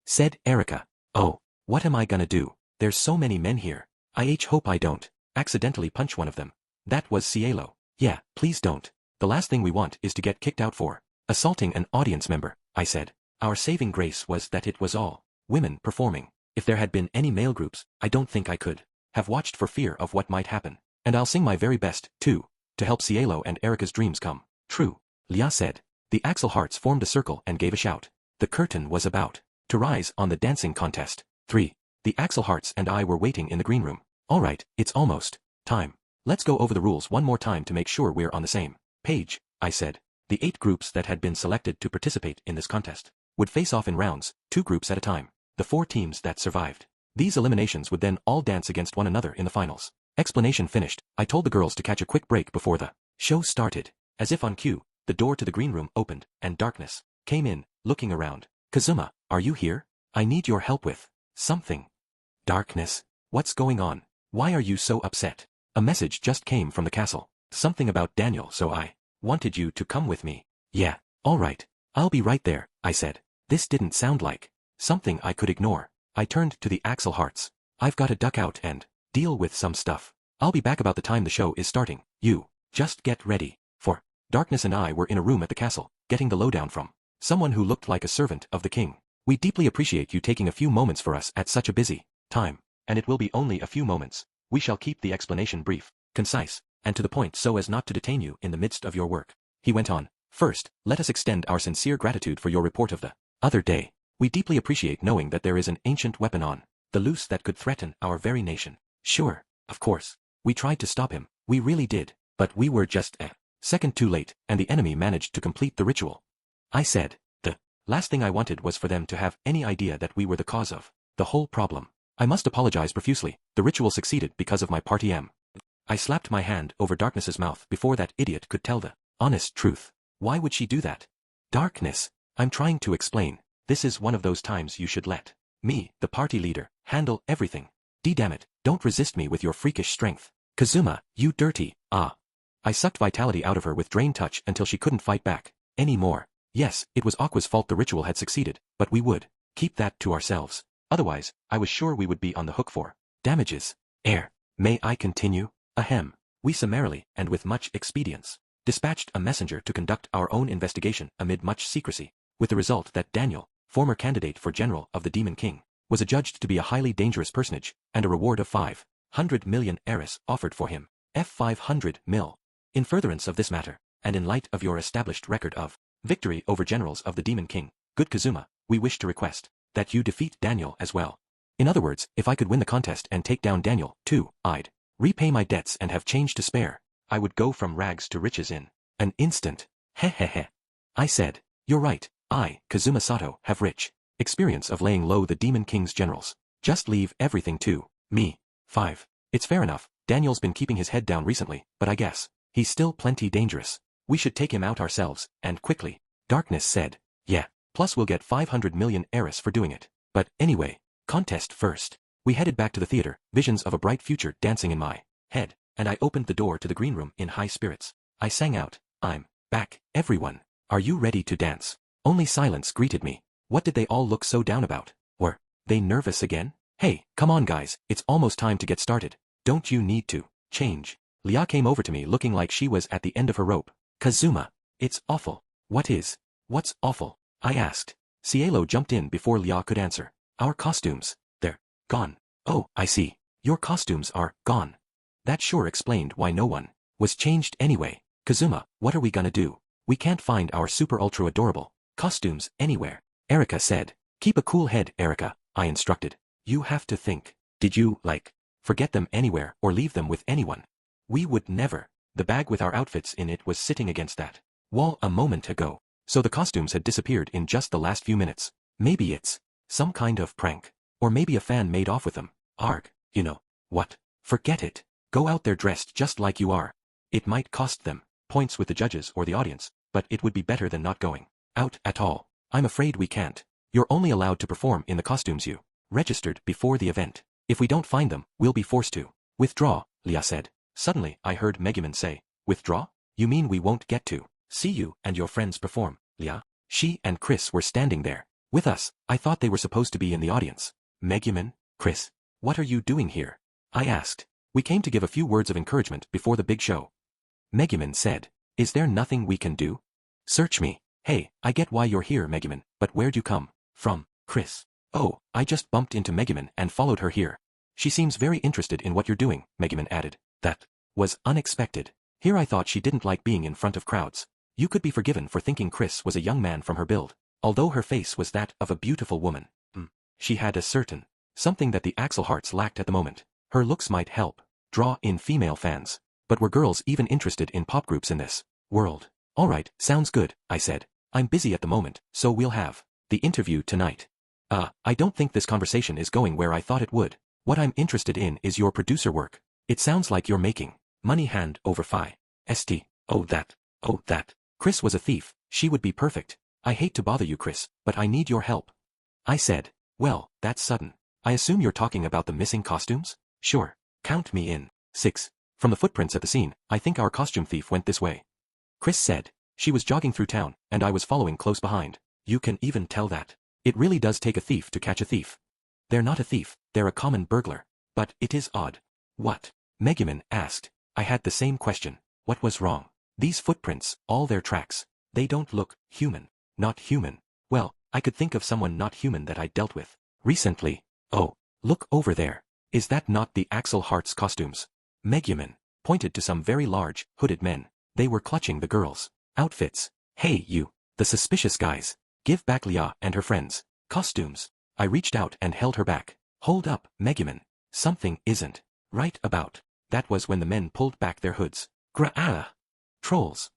said Erica. Oh, what am I gonna do? There's so many men here. I hope I don't accidentally punch one of them. That was Cielo. Yeah, please don't. The last thing we want is to get kicked out for assaulting an audience member, I said. Our saving grace was that it was all women performing. If there had been any male groups, I don't think I could have watched for fear of what might happen. And I'll sing my very best, too, to help Cielo and Erica's dreams come true, Lia said. The Axel Hearts formed a circle and gave a shout. The curtain was about to rise on the dancing contest. 3. The Axel Hearts and I were waiting in the green room. All right, it's almost time. Let's go over the rules one more time to make sure we're on the same page, I said. The 8 groups that had been selected to participate in this contest would face off in rounds, 2 groups at a time. The 4 teams that survived these eliminations would then all dance against one another in the finals. Explanation finished, I told the girls to catch a quick break before the show started. As if on cue, the door to the green room opened, and Darkness came in, looking around. Kazuma, are you here? I need your help with something. Darkness, what's going on? Why are you so upset? A message just came from the castle. Something about Daniel, so I wanted you to come with me. Yeah, all right. I'll be right there, I said. This didn't sound like something I could ignore. I turned to the Axel Hearts. I've got to duck out and deal with some stuff. I'll be back about the time the show is starting. You just get ready. For Darkness and I were in a room at the castle, getting the lowdown from someone who looked like a servant of the king. We deeply appreciate you taking a few moments for us at such a busy time. And it will be only a few moments. We shall keep the explanation brief, concise, and to the point so as not to detain you in the midst of your work. He went on. First, let us extend our sincere gratitude for your report of the other day. We deeply appreciate knowing that there is an ancient weapon on the loose that could threaten our very nation. Sure, of course. We tried to stop him. We really did. But we were just a second too late, and the enemy managed to complete the ritual. I said. The last thing I wanted was for them to have any idea that we were the cause of the whole problem. I must apologize profusely. The ritual succeeded because of my party M. I slapped my hand over Darkness's mouth before that idiot could tell the honest truth. Why would she do that? Darkness, I'm trying to explain. This is one of those times you should let me, the party leader, handle everything. Damn it, don't resist me with your freakish strength. Kazuma, you dirty, ah. I sucked vitality out of her with drain touch until she couldn't fight back anymore. Yes, it was Aqua's fault the ritual had succeeded, but we would keep that to ourselves. Otherwise, I was sure we would be on the hook for damages. May I continue? Ahem. We summarily, and with much expedience, dispatched a messenger to conduct our own investigation amid much secrecy, with the result that Daniel, former candidate for general of the Demon King, was adjudged to be a highly dangerous personage, and a reward of 500 million heiress offered for him. 500 mil. In furtherance of this matter, and in light of your established record of victory over generals of the Demon King, good Kazuma, we wish to request that you defeat Daniel as well. In other words, if I could win the contest and take down Daniel, too, I'd repay my debts and have change to spare. I would go from rags to riches in an instant. Hehehe. I said, you're right, I, Kazuma Sato, have rich experience of laying low the Demon King's generals. Just leave everything to me. 5. It's fair enough, Daniel's been keeping his head down recently, but I guess he's still plenty dangerous. We should take him out ourselves, and quickly. Darkness said, yeah, plus we'll get 500 million heiress for doing it. But anyway, contest first. We headed back to the theater, visions of a bright future dancing in my head, and I opened the door to the green room in high spirits. I sang out, I'm back, everyone. Are you ready to dance? Only silence greeted me. What did they all look so down about? Were they nervous again? Hey, come on guys, it's almost time to get started. Don't you need to change? Lia came over to me looking like she was at the end of her rope. Kazuma, it's awful. What's awful? I asked. Cielo jumped in before Lia could answer. Our costumes, they're gone. Oh, I see. Your costumes are gone. That sure explained why no one was changed anyway. Kazuma, what are we gonna do? We can't find our super ultra adorable costumes anywhere. Erika said. Keep a cool head, Erika, I instructed. You have to think. Did you, forget them anywhere or leave them with anyone? We would never. The bag with our outfits in it was sitting against that wall a moment ago. So the costumes had disappeared in just the last few minutes. Maybe it's some kind of prank. Or maybe a fan made off with them. Arg, you know. What? Forget it. Go out there dressed just like you are. It might cost them points with the judges or the audience, but it would be better than not going out at all. I'm afraid we can't. You're only allowed to perform in the costumes you registered before the event. If we don't find them, we'll be forced to withdraw, Lia said. Suddenly, I heard Megumin say, withdraw? You mean we won't get to see you and your friends perform, Lia? She and Chris were standing there with us. I thought they were supposed to be in the audience. Megumin, Chris, what are you doing here? I asked. We came to give a few words of encouragement before the big show. Megumin said, is there nothing we can do? Search me. Hey, I get why you're here, Megumin, but where'd you come from, Chris? Oh, I just bumped into Megumin and followed her here. She seems very interested in what you're doing, Megumin added. That was unexpected. Here I thought she didn't like being in front of crowds. You could be forgiven for thinking Chris was a young man from her build, although her face was that of a beautiful woman. She had a certain something that the Axel Hearts lacked at the moment. Her looks might help draw in female fans. But were girls even interested in pop groups in this world? Alright, sounds good, I said. I'm busy at the moment, so we'll have the interview tonight. I don't think this conversation is going where I thought it would. What I'm interested in is your producer work. It sounds like you're making money hand over fi. St. Oh that. Chris was a thief, she would be perfect. I hate to bother you, Chris, but I need your help. I said, well, that's sudden. I assume you're talking about the missing costumes? Sure. Count me in. 6. From the footprints at the scene, I think our costume thief went this way. Chris said. She was jogging through town, and I was following close behind. You can even tell that. It really does take a thief to catch a thief. They're not a thief, they're a common burglar. But it is odd. What? Megumin asked. I had the same question. What was wrong? These footprints, all their tracks, they don't look human. Not human. Well, I could think of someone not human that I dealt with recently. Oh, look over there. Is that not the Axel Hearts costumes? Megumin pointed to some very large, hooded men. They were clutching the girls' outfits. Hey you, the suspicious guys. Give back Lia and her friends' costumes. I reached out and held her back. Hold up, Megumin. Something isn't right about. That was when the men pulled back their hoods. Trolls.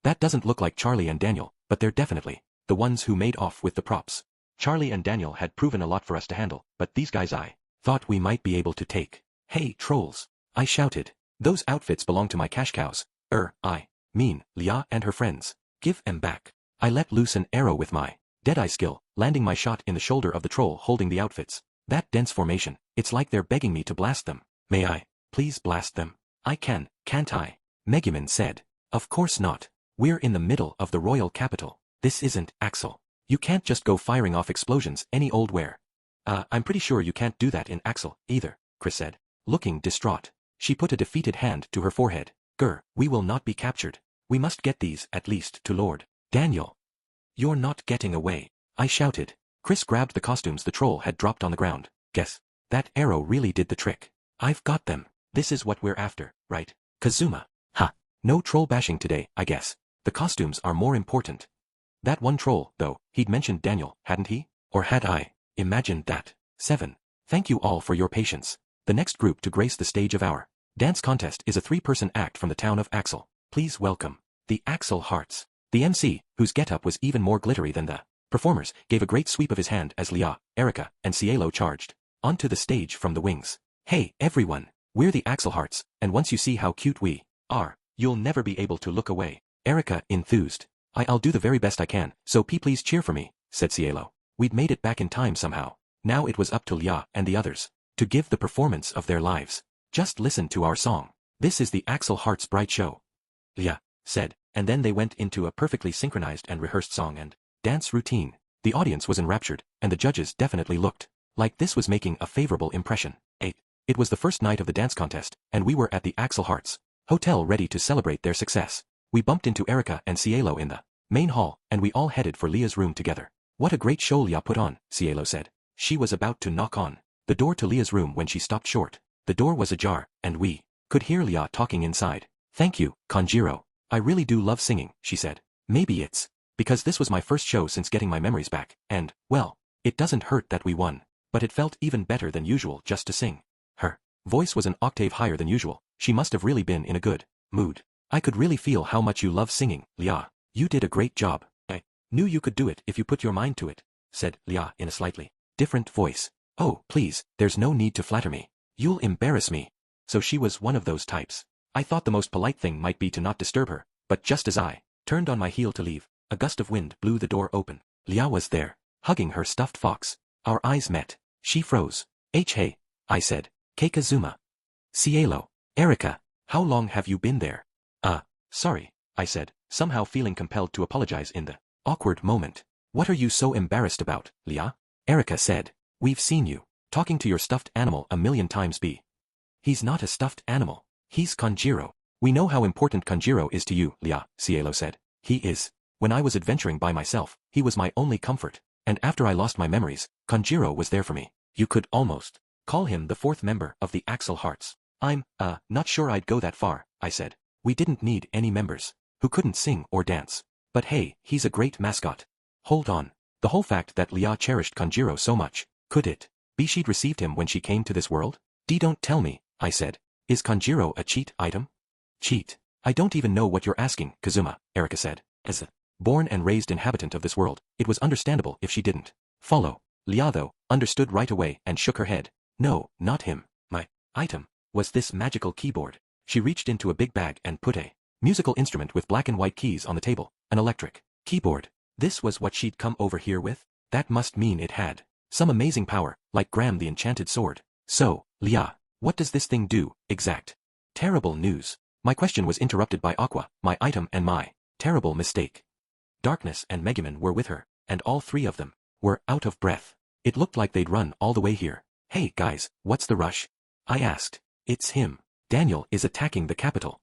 That doesn't look like Charlie and Daniel, but they're definitely the ones who made off with the props. Charlie and Daniel had proven a lot for us to handle, but these guys I thought we might be able to take. Hey trolls. I shouted. Those outfits belong to my cash cows. I mean, Lia and her friends. Give them back. I let loose an arrow with my Deadeye skill, landing my shot in the shoulder of the troll holding the outfits. That dense formation, it's like they're begging me to blast them. May I, please blast them? I can, can't I? Megumin said. Of course not. We're in the middle of the royal capital. This isn't Axel. You can't just go firing off explosions any old where. I'm pretty sure you can't do that in Axel, either, Chris said. Looking distraught. She put a defeated hand to her forehead. Grr, we will not be captured. We must get these, at least, to Lord Daniel. You're not getting away, I shouted. Chris grabbed the costumes the troll had dropped on the ground. Guess. That arrow really did the trick. I've got them. This is what we're after, right? Kazuma. Ha. No troll bashing today, I guess. The costumes are more important. That one troll, though, he'd mentioned Daniel, hadn't he? Or had I? Imagined that. 7. Thank you all for your patience. The next group to grace the stage of our dance contest is a 3-person act from the town of Axel. Please welcome the Axel Hearts. The MC, whose getup was even more glittery than the performers, gave a great sweep of his hand as Lia, Erika, and Cielo charged onto the stage from the wings. Hey, everyone, we're the Axel Hearts, and once you see how cute we are, you'll never be able to look away. Erika enthused. I'll do the very best I can, so please cheer for me, said Cielo. We'd made it back in time somehow. Now it was up to Lia and the others to give the performance of their lives. Just listen to our song. This is the Axel Hearts Bright Show. Lia said, and then they went into a perfectly synchronized and rehearsed song and dance routine. The audience was enraptured, and the judges definitely looked like this was making a favorable impression. 8. It was the first night of the dance contest, and we were at the Axel Hearts hotel ready to celebrate their success. We bumped into Erika and Cielo in the main hall, and we all headed for Lia's room together. What a great show Lia put on, Cielo said. She was about to knock on the door to Lia's room when she stopped short. The door was ajar, and we could hear Lia talking inside. Thank you, Kanjiro. I really do love singing, she said. Maybe it's because this was my first show since getting my memories back, and, well, it doesn't hurt that we won, but it felt even better than usual just to sing. Her voice was an octave higher than usual. She must have really been in a good mood. I could really feel how much you love singing, Lia. You did a great job. I knew you could do it if you put your mind to it, said Lia in a slightly different voice. Oh, please, there's no need to flatter me. You'll embarrass me. So she was one of those types. I thought the most polite thing might be to not disturb her, but just as I turned on my heel to leave, a gust of wind blew the door open. Lia was there, hugging her stuffed fox. Our eyes met. She froze. Hey, I said. Kazuma. Cielo. Erika. How long have you been there? Sorry, I said, somehow feeling compelled to apologize in the awkward moment. What are you so embarrassed about, Lia? Erika said. We've seen you talking to your stuffed animal a million times. He's not a stuffed animal. He's Kanjiro. We know how important Kanjiro is to you, Lia, Cielo said. He is. When I was adventuring by myself, he was my only comfort. And after I lost my memories, Kanjiro was there for me. You could almost call him the 4th member of the Axel Hearts. I'm, not sure I'd go that far, I said. We didn't need any members who couldn't sing or dance. But hey, he's a great mascot. Hold on. The whole fact that Lia cherished Kanjiro so much, could it be she'd received him when she came to this world? Don't tell me, I said. Is Kanjiro a cheat item? Cheat? I don't even know what you're asking, Kazuma, Erika said. As a born and raised inhabitant of this world, it was understandable if she didn't follow. Lia, though, understood right away and shook her head. No, not him. My item was this magical keyboard. She reached into a big bag and put a musical instrument with black and white keys on the table, an electric keyboard. This was what she'd come over here with? That must mean it had some amazing power, like Gram the enchanted sword. So, Lia, what does this thing do, exact? Terrible news. My question was interrupted by Aqua, my item and my terrible mistake. Darkness and Megumin were with her, and all 3 of them were out of breath. It looked like they'd run all the way here. Hey, guys, what's the rush? I asked. It's him. Daniel is attacking the capital.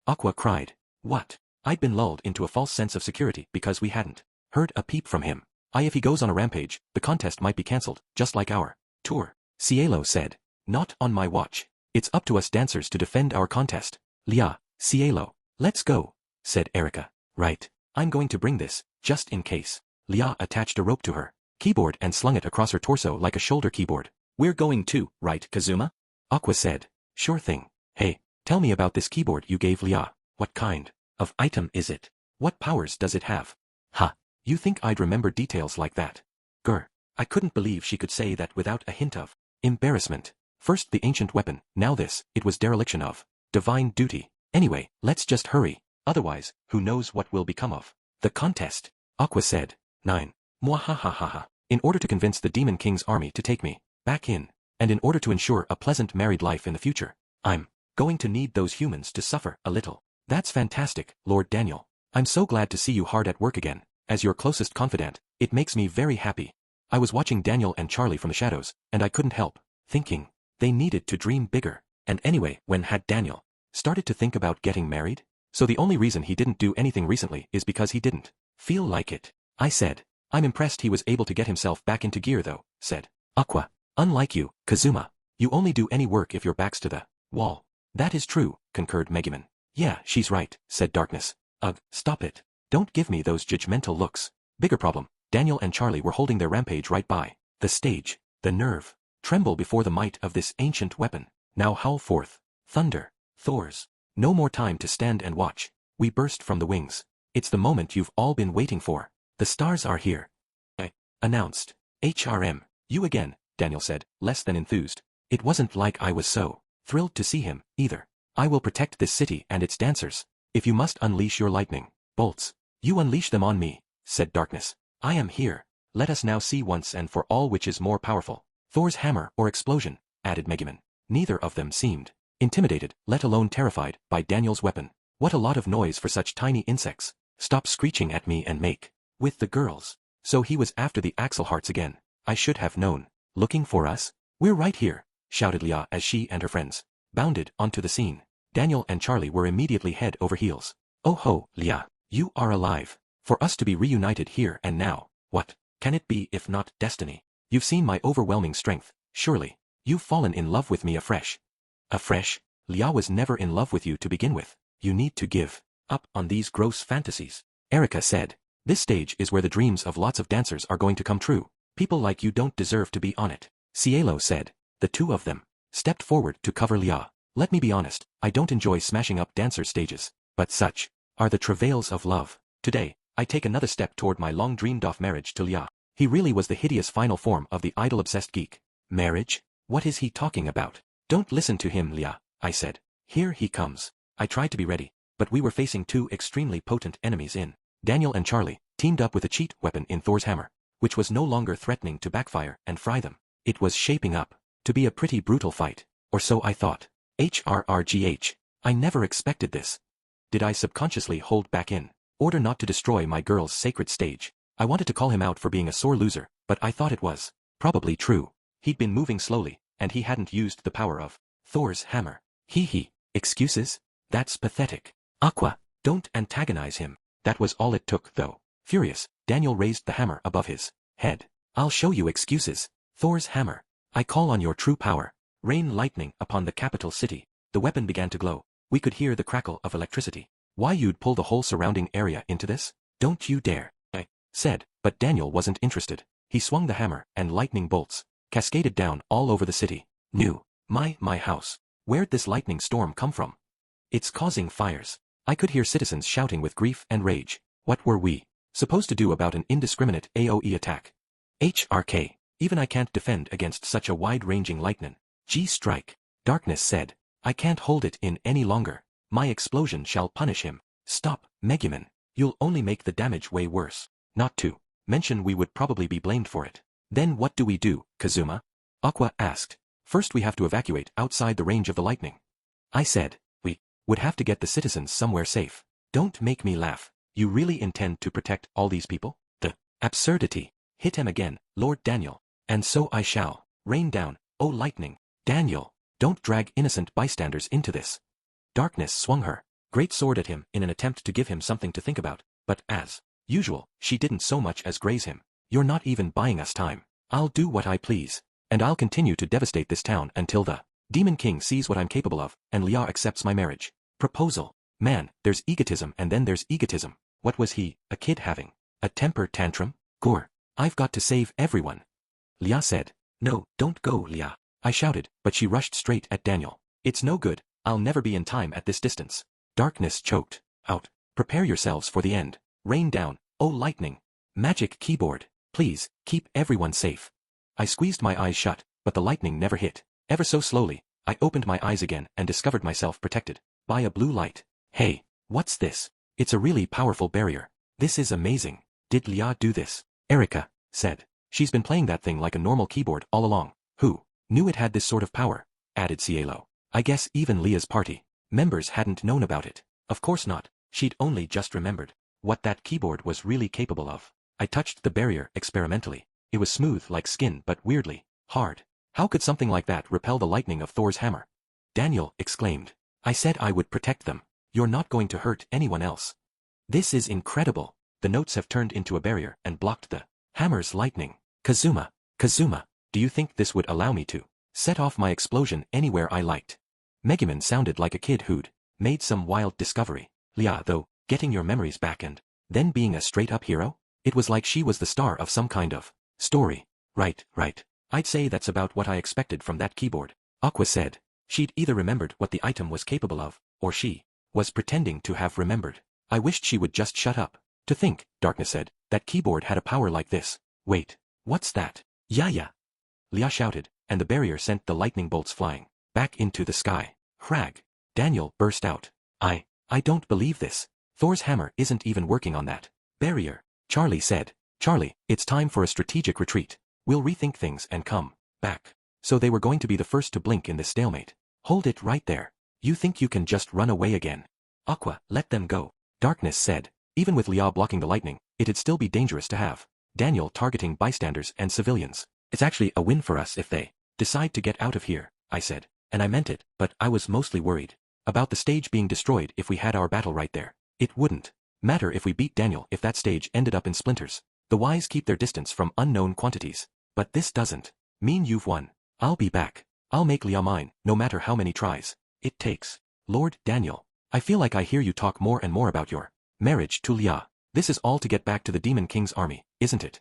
Aqua cried. What? I'd been lulled into a false sense of security because we hadn't heard a peep from him. If he goes on a rampage, the contest might be cancelled, just like our tour. Cielo said. Not on my watch. It's up to us dancers to defend our contest. Lia, Cielo, let's go, said Erika. Right. I'm going to bring this, just in case. Lia attached a rope to her keyboard and slung it across her torso like a shoulder keyboard. We're going too, right, Kazuma? Aqua said. Sure thing. Hey, tell me about this keyboard you gave Lia. What kind of item is it? What powers does it have? Ha, you think I'd remember details like that? Grr. I couldn't believe she could say that without a hint of embarrassment. First the ancient weapon, now this, it was dereliction of divine duty. Anyway, let's just hurry, otherwise, who knows what will become of the contest. Aqua said. 9. Mwahahaha. In order to convince the Demon King's army to take me back in. And in order to ensure a pleasant married life in the future, I'm going to need those humans to suffer a little. That's fantastic, Lord Daniel. I'm so glad to see you hard at work again. As your closest confidant, it makes me very happy. I was watching Daniel and Charlie from the shadows, and I couldn't help thinking they needed to dream bigger. And anyway, when had Daniel started to think about getting married? So the only reason he didn't do anything recently is because he didn't feel like it. I said. I'm impressed he was able to get himself back into gear though, said Aqua. Unlike you, Kazuma. You only do any work if your back's to the wall. That is true, concurred Megumin. Yeah, she's right, said Darkness. Ugh, stop it. Don't give me those judgmental looks. Bigger problem. Daniel and Charlie were holding their rampage right by the stage. The nerve. Tremble before the might of this ancient weapon. Now howl forth. Thunder. Thors. No more time to stand and watch. We burst from the wings. It's the moment you've all been waiting for. The stars are here. I announced. HRM. You again, Daniel said, less than enthused. It wasn't like I was so thrilled to see him, either. I will protect this city and its dancers. If you must unleash your lightning bolts, you unleash them on me, said Darkness. I am here. Let us now see once and for all which is more powerful. Thor's hammer or explosion, added Megumin. Neither of them seemed intimidated, let alone terrified, by Daniel's weapon. What a lot of noise for such tiny insects. Stop screeching at me and make with the girls. So he was after the Axel hearts again. I should have known. Looking for us? We're right here, shouted Lia as she and her friends bounded onto the scene. Daniel and Charlie were immediately head over heels. Oh ho, Lia, you are alive. For us to be reunited here and now, what can it be if not destiny? You've seen my overwhelming strength, surely. You've fallen in love with me afresh. Afresh? Lia was never in love with you to begin with. You need to give up on these gross fantasies. Erika said. This stage is where the dreams of lots of dancers are going to come true. People like you don't deserve to be on it. Cielo said. The two of them stepped forward to cover Lia. Let me be honest, I don't enjoy smashing up dancer stages, but such are the travails of love. Today, I take another step toward my long dreamed of marriage to Lia. He really was the hideous final form of the idol-obsessed geek. Marriage? What is he talking about? Don't listen to him, Lia, I said. Here he comes. I tried to be ready, but we were facing two extremely potent enemies in Daniel and Charlie, teamed up with a cheat weapon in Thor's hammer, which was no longer threatening to backfire and fry them. It was shaping up to be a pretty brutal fight, or so I thought. HRRGH. I never expected this. Did I subconsciously hold back in order not to destroy my girl's sacred stage? I wanted to call him out for being a sore loser, but I thought it was probably true. He'd been moving slowly, and he hadn't used the power of Thor's hammer. Hee. Excuses? That's pathetic. Aqua, don't antagonize him. That was all it took, though. Furious, Daniel raised the hammer above his head. I'll show you excuses. Thor's hammer. I call on your true power. Rain lightning upon the capital city. The weapon began to glow. We could hear the crackle of electricity. Why you'd pull the whole surrounding area into this? Don't you dare, I said, but Daniel wasn't interested. He swung the hammer, and lightning bolts cascaded down all over the city. New. My house. Where'd this lightning storm come from? It's causing fires. I could hear citizens shouting with grief and rage. What were we supposed to do about an indiscriminate AoE attack? HRK. Even I can't defend against such a wide-ranging lightning. G-strike. Darkness said. I can't hold it in any longer. My explosion shall punish him. Stop, Megumin. You'll only make the damage way worse. Not to mention we would probably be blamed for it. Then what do we do, Kazuma? Aqua asked. First we have to evacuate outside the range of the lightning. I said. We would have to get the citizens somewhere safe. Don't make me laugh. You really intend to protect all these people? The absurdity. Hit him again, Lord Daniel. And so I shall. Rain down, oh lightning. Daniel, don't drag innocent bystanders into this. Darkness swung her great sword at him in an attempt to give him something to think about, but as usual, she didn't so much as graze him. You're not even buying us time. I'll do what I please, and I'll continue to devastate this town until the Demon King sees what I'm capable of, and Lia accepts my marriage proposal. Man, there's egotism and then there's egotism. What was he, a kid having a temper tantrum? Gore. I've got to save everyone. Lia said. No, don't go, Lia. I shouted, but she rushed straight at Daniel. It's no good, I'll never be in time at this distance. Darkness choked out. Prepare yourselves for the end. Rain down, oh lightning. Magic keyboard. Please, keep everyone safe. I squeezed my eyes shut, but the lightning never hit. Ever so slowly, I opened my eyes again and discovered myself protected by a blue light. Hey, what's this? It's a really powerful barrier. This is amazing. Did Lia do this? Erika said. She's been playing that thing like a normal keyboard all along. Who knew it had this sort of power? Added Cielo. I guess even Leah's party members hadn't known about it. Of course not. She'd only just remembered what that keyboard was really capable of. I touched the barrier experimentally. It was smooth like skin but weirdly hard. How could something like that repel the lightning of Thor's hammer? Daniel exclaimed. I said I would protect them. You're not going to hurt anyone else. This is incredible. The notes have turned into a barrier and blocked the hammer's lightning. Kazuma, do you think this would allow me to set off my explosion anywhere I liked? Megumin sounded like a kid who'd made some wild discovery. Leah, though, getting your memories back and then being a straight-up hero? It was like she was the star of some kind of story. Right. I'd say that's about what I expected from that keyboard. Aqua said. She'd either remembered what the item was capable of, or she was pretending to have remembered. I wished she would just shut up. To think, Darkness said, that keyboard had a power like this. Wait, what's that? Yeah. Leah shouted, and the barrier sent the lightning bolts flying back into the sky. Crag. Daniel burst out. I don't believe this. Thor's hammer isn't even working on that barrier. Charlie said. Charlie, it's time for a strategic retreat. We'll rethink things and come back. So they were going to be the first to blink in this stalemate. Hold it right there. You think you can just run away again? Aqua, let them go. Darkness said. Even with Leah blocking the lightning, it'd still be dangerous to have Daniel targeting bystanders and civilians. It's actually a win for us if they decide to get out of here, I said. And I meant it, but I was mostly worried about the stage being destroyed if we had our battle right there. It wouldn't matter if we beat Daniel if that stage ended up in splinters. The wise keep their distance from unknown quantities. But this doesn't mean you've won. I'll be back. I'll make Leah mine, no matter how many tries it takes. Lord Daniel, I feel like I hear you talk more and more about your marriage to Leah. This is all to get back to the Demon King's army, isn't it?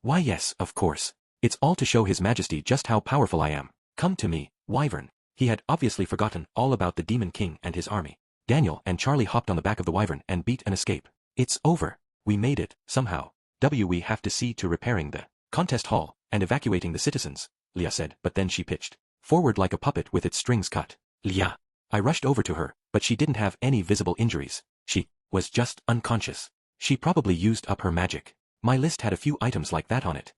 Why yes, of course. It's all to show His Majesty just how powerful I am. Come to me, Wyvern. He had obviously forgotten all about the Demon King and his army. Daniel and Charlie hopped on the back of the Wyvern and beat an escape. It's over. We made it, somehow. We have to see to repairing the contest hall and evacuating the citizens, Leah said, but then she pitched forward like a puppet with its strings cut. Leah. I rushed over to her, but she didn't have any visible injuries. She was just unconscious. She probably used up her magic. My list had a few items like that on it,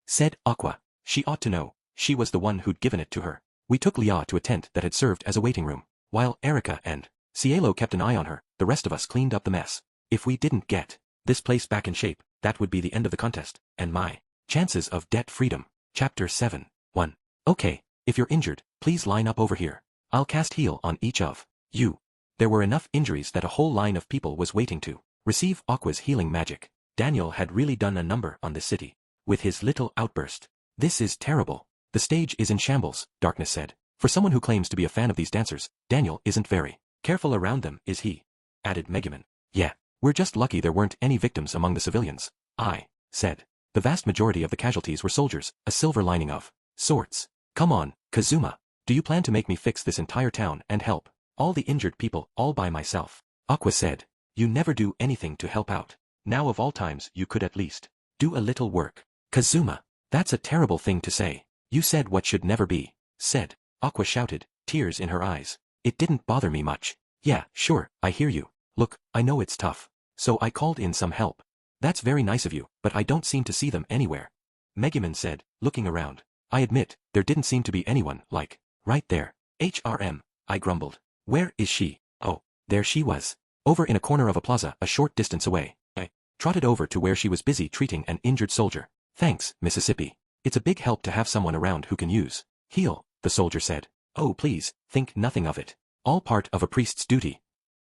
said Aqua. She ought to know. She was the one who'd given it to her. We took Leah to a tent that had served as a waiting room. While Erica and Cielo kept an eye on her, the rest of us cleaned up the mess. If we didn't get this place back in shape, that would be the end of the contest, and my chances of debt freedom. Chapter 7. 1. Okay, if you're injured, please line up over here. I'll cast heal on each of you. There were enough injuries that a whole line of people was waiting to receive Aqua's healing magic. Daniel had really done a number on this city with his little outburst. This is terrible. The stage is in shambles, Darkness said. For someone who claims to be a fan of these dancers, Daniel isn't very careful around them, is he? Added Megumin. Yeah, we're just lucky there weren't any victims among the civilians, I said. The vast majority of the casualties were soldiers, a silver lining of sorts. Come on, Kazuma. Do you plan to make me fix this entire town and help all the injured people all by myself? Aqua said. You never do anything to help out. Now of all times you could at least do a little work. Kazuma, that's a terrible thing to say. You said what should never be said. Aqua shouted, tears in her eyes. It didn't bother me much. Yeah, sure, I hear you. Look, I know it's tough. So I called in some help. That's very nice of you, but I don't seem to see them anywhere. Megumin said, looking around. I admit, there didn't seem to be anyone, like, right there. I grumbled. Where is she? Oh, there she was. Over in a corner of a plaza a short distance away. I trotted over to where she was busy treating an injured soldier. Thanks, Mississippi. It's a big help to have someone around who can use heal, the soldier said. Oh please, think nothing of it. All part of a priest's duty.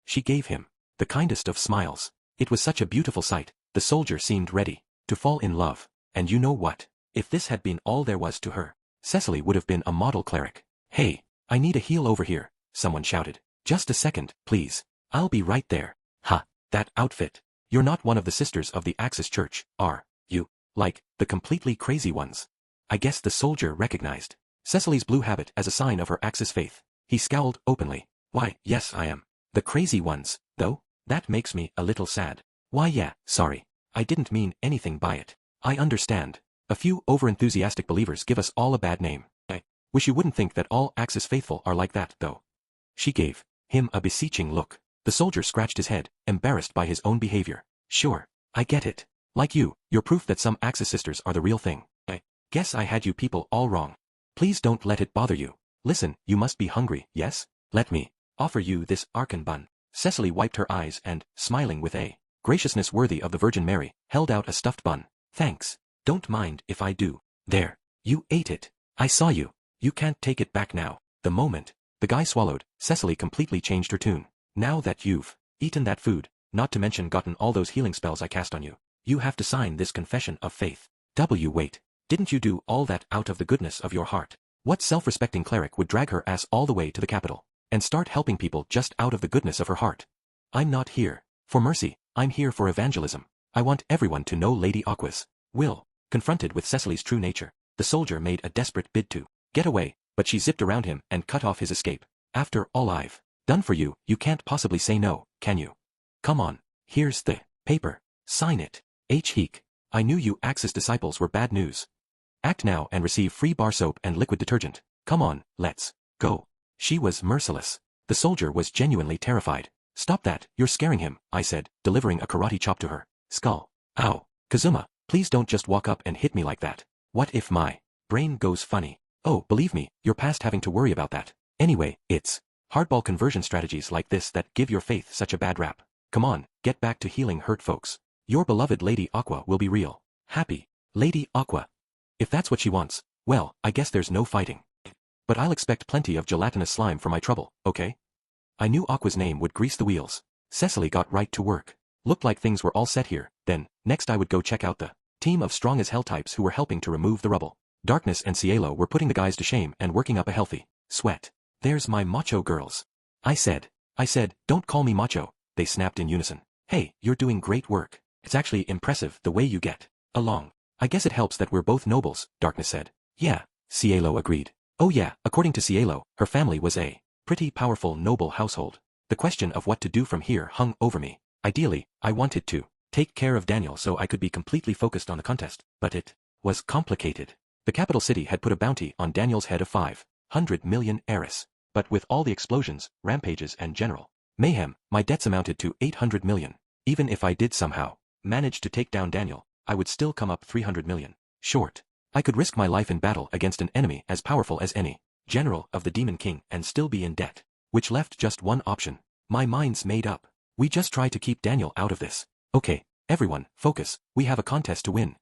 She gave him the kindest of smiles. It was such a beautiful sight. The soldier seemed ready to fall in love. And you know what? If this had been all there was to her, Cecily would have been a model cleric. Hey, I need a heal over here, someone shouted. Just a second, please. I'll be right there. Ha, that outfit. You're not one of the sisters of the Axis Church, are you? Like, the completely crazy ones. I guess the soldier recognized Cecily's blue habit as a sign of her Axis faith. He scowled openly. Why, yes I am. The crazy ones, though? That makes me a little sad. Why yeah, sorry. I didn't mean anything by it. I understand. A few overenthusiastic believers give us all a bad name. I wish you wouldn't think that all Axis faithful are like that, though. She gave him a beseeching look. The soldier scratched his head, embarrassed by his own behavior. Sure, I get it. Like you're proof that some Axis sisters are the real thing. I guess I had you people all wrong. Please don't let it bother you. Listen, you must be hungry, yes? Let me offer you this arkan bun. Cecily wiped her eyes and, smiling with a graciousness worthy of the Virgin Mary, held out a stuffed bun. Thanks. Don't mind if I do. There. You ate it. I saw you. You can't take it back now. The moment the guy swallowed, Cecily completely changed her tune. Now that you've eaten that food, not to mention gotten all those healing spells I cast on you, you have to sign this confession of faith. Wait. Didn't you do all that out of the goodness of your heart? What self-respecting cleric would drag her ass all the way to the capital and start helping people just out of the goodness of her heart? I'm not here for mercy, I'm here for evangelism. I want everyone to know Lady Aqua's will. Confronted with Cecily's true nature, the soldier made a desperate bid to get away, but she zipped around him and cut off his escape. After all I've done for you, you can't possibly say no, can you? Come on, here's the paper. Sign it. Heek. I knew you Axis disciples were bad news. Act now and receive free bar soap and liquid detergent. Come on, let's go. She was merciless. The soldier was genuinely terrified. Stop that, you're scaring him, I said, delivering a karate chop to her skull. Ow. Kazuma, please don't just walk up and hit me like that. What if my brain goes funny? Oh, believe me, you're past having to worry about that. Anyway, it's hardball conversion strategies like this that give your faith such a bad rap. Come on, get back to healing hurt folks. Your beloved Lady Aqua will be real happy. Lady Aqua. If that's what she wants, well, I guess there's no fighting. But I'll expect plenty of gelatinous slime for my trouble, okay? I knew Aqua's name would grease the wheels. Cecily got right to work. Looked like things were all set here. Then, next I would go check out the team of strong as hell types who were helping to remove the rubble. Darkness and Cielo were putting the guys to shame and working up a healthy sweat. There's my macho girls. I said, don't call me macho, they snapped in unison. Hey, you're doing great work. It's actually impressive the way you get along. I guess it helps that we're both nobles, Darkness said. Yeah, Cielo agreed. Oh yeah, according to Cielo, her family was a pretty powerful noble household. The question of what to do from here hung over me. Ideally, I wanted to take care of Daniel so I could be completely focused on the contest, but it was complicated. The capital city had put a bounty on Daniel's head of 500 million heiress, but with all the explosions, rampages and general mayhem, my debts amounted to 800 million. Even if I did somehow manage to take down Daniel, I would still come up 300 million short. I could risk my life in battle against an enemy as powerful as any general of the Demon King and still be in debt, which left just one option. My mind's made up. We just try to keep Daniel out of this. Okay, everyone, focus, we have a contest to win.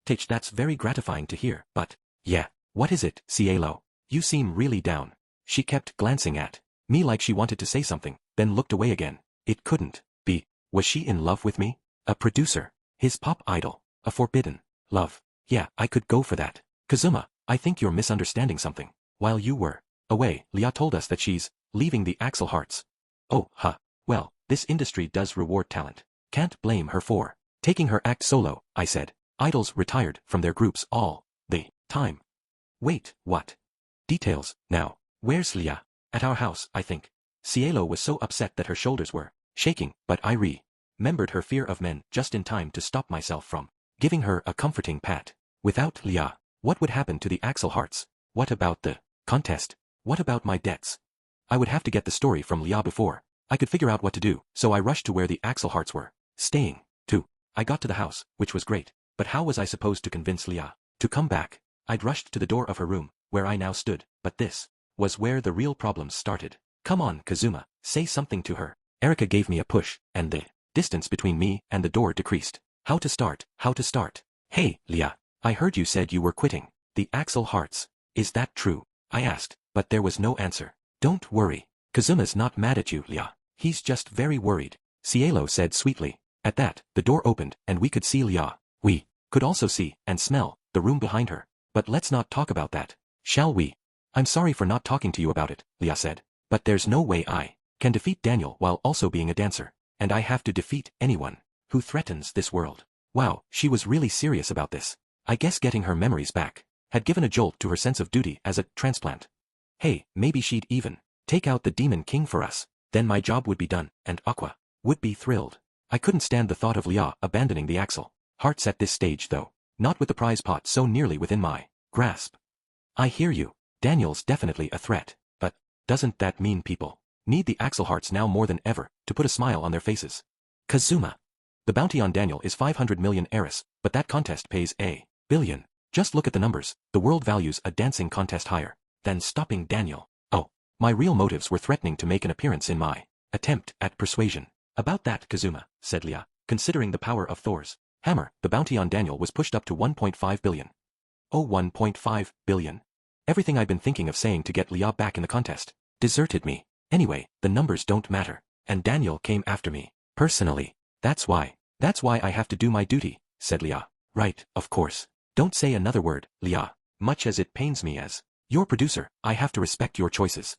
Tich, that's very gratifying to hear, but, yeah, what is it, Cielo? You seem really down. She kept glancing at me like she wanted to say something, then looked away again. It couldn't be. Was she in love with me? A producer? His pop idol? A forbidden love? Yeah, I could go for that. Kazuma, I think you're misunderstanding something. While you were away, Leah told us that she's leaving the Axel Hearts. Oh, huh. Well, this industry does reward talent. Can't blame her for taking her act solo, I said. Idols retired from their groups all the time. Wait, what? Details, now. Where's Leah? At our house, I think. Cielo was so upset that her shoulders were shaking, but I remembered her fear of men just in time to stop myself from giving her a comforting pat. Without Leah, what would happen to the Axel Hearts? What about the contest? What about my debts? I would have to get the story from Leah before I could figure out what to do, so I rushed to where the Axel Hearts were staying. I got to the house, which was great, but how was I supposed to convince Leah to come back? I'd rushed to the door of her room, where I now stood, but this was where the real problems started. Come on, Kazuma, say something to her. Erika gave me a push, and the distance between me and the door decreased. How to start? Hey, Leah, I heard you said you were quitting the Axel Hearts. Is that true? I asked, but there was no answer. Don't worry. Kazuma's not mad at you, Leah. He's just very worried, Cielo said sweetly. At that, the door opened, and we could see Leah. We could also see, and smell, the room behind her. But let's not talk about that, shall we? I'm sorry for not talking to you about it, Leah said. But there's no way I can defeat Daniel while also being a dancer. And I have to defeat anyone who threatens this world. Wow, she was really serious about this. I guess getting her memories back had given a jolt to her sense of duty as a transplant. Hey, maybe she'd even take out the Demon King for us. Then my job would be done, and Aqua would be thrilled. I couldn't stand the thought of Leah abandoning the Axel Hearts at this stage though, not with the prize pot so nearly within my grasp. I hear you. Daniel's definitely a threat, but doesn't that mean people need the Axel Hearts now more than ever to put a smile on their faces? Kazuma. The bounty on Daniel is 500 million heiress, but that contest pays $1 billion. Just look at the numbers. The world values a dancing contest higher than stopping Daniel. Oh, my real motives were threatening to make an appearance in my attempt at persuasion. About that, Kazuma, said Lia, considering the power of Thor's hammer, the bounty on Daniel was pushed up to 1.5 billion. Oh, 1.5 billion. Everything I'd been thinking of saying to get Lia back in the contest deserted me. Anyway, the numbers don't matter. And Daniel came after me. Personally. That's why I have to do my duty, said Lia. Right, of course. Don't say another word, Lia. Much as it pains me as your producer, I have to respect your choices.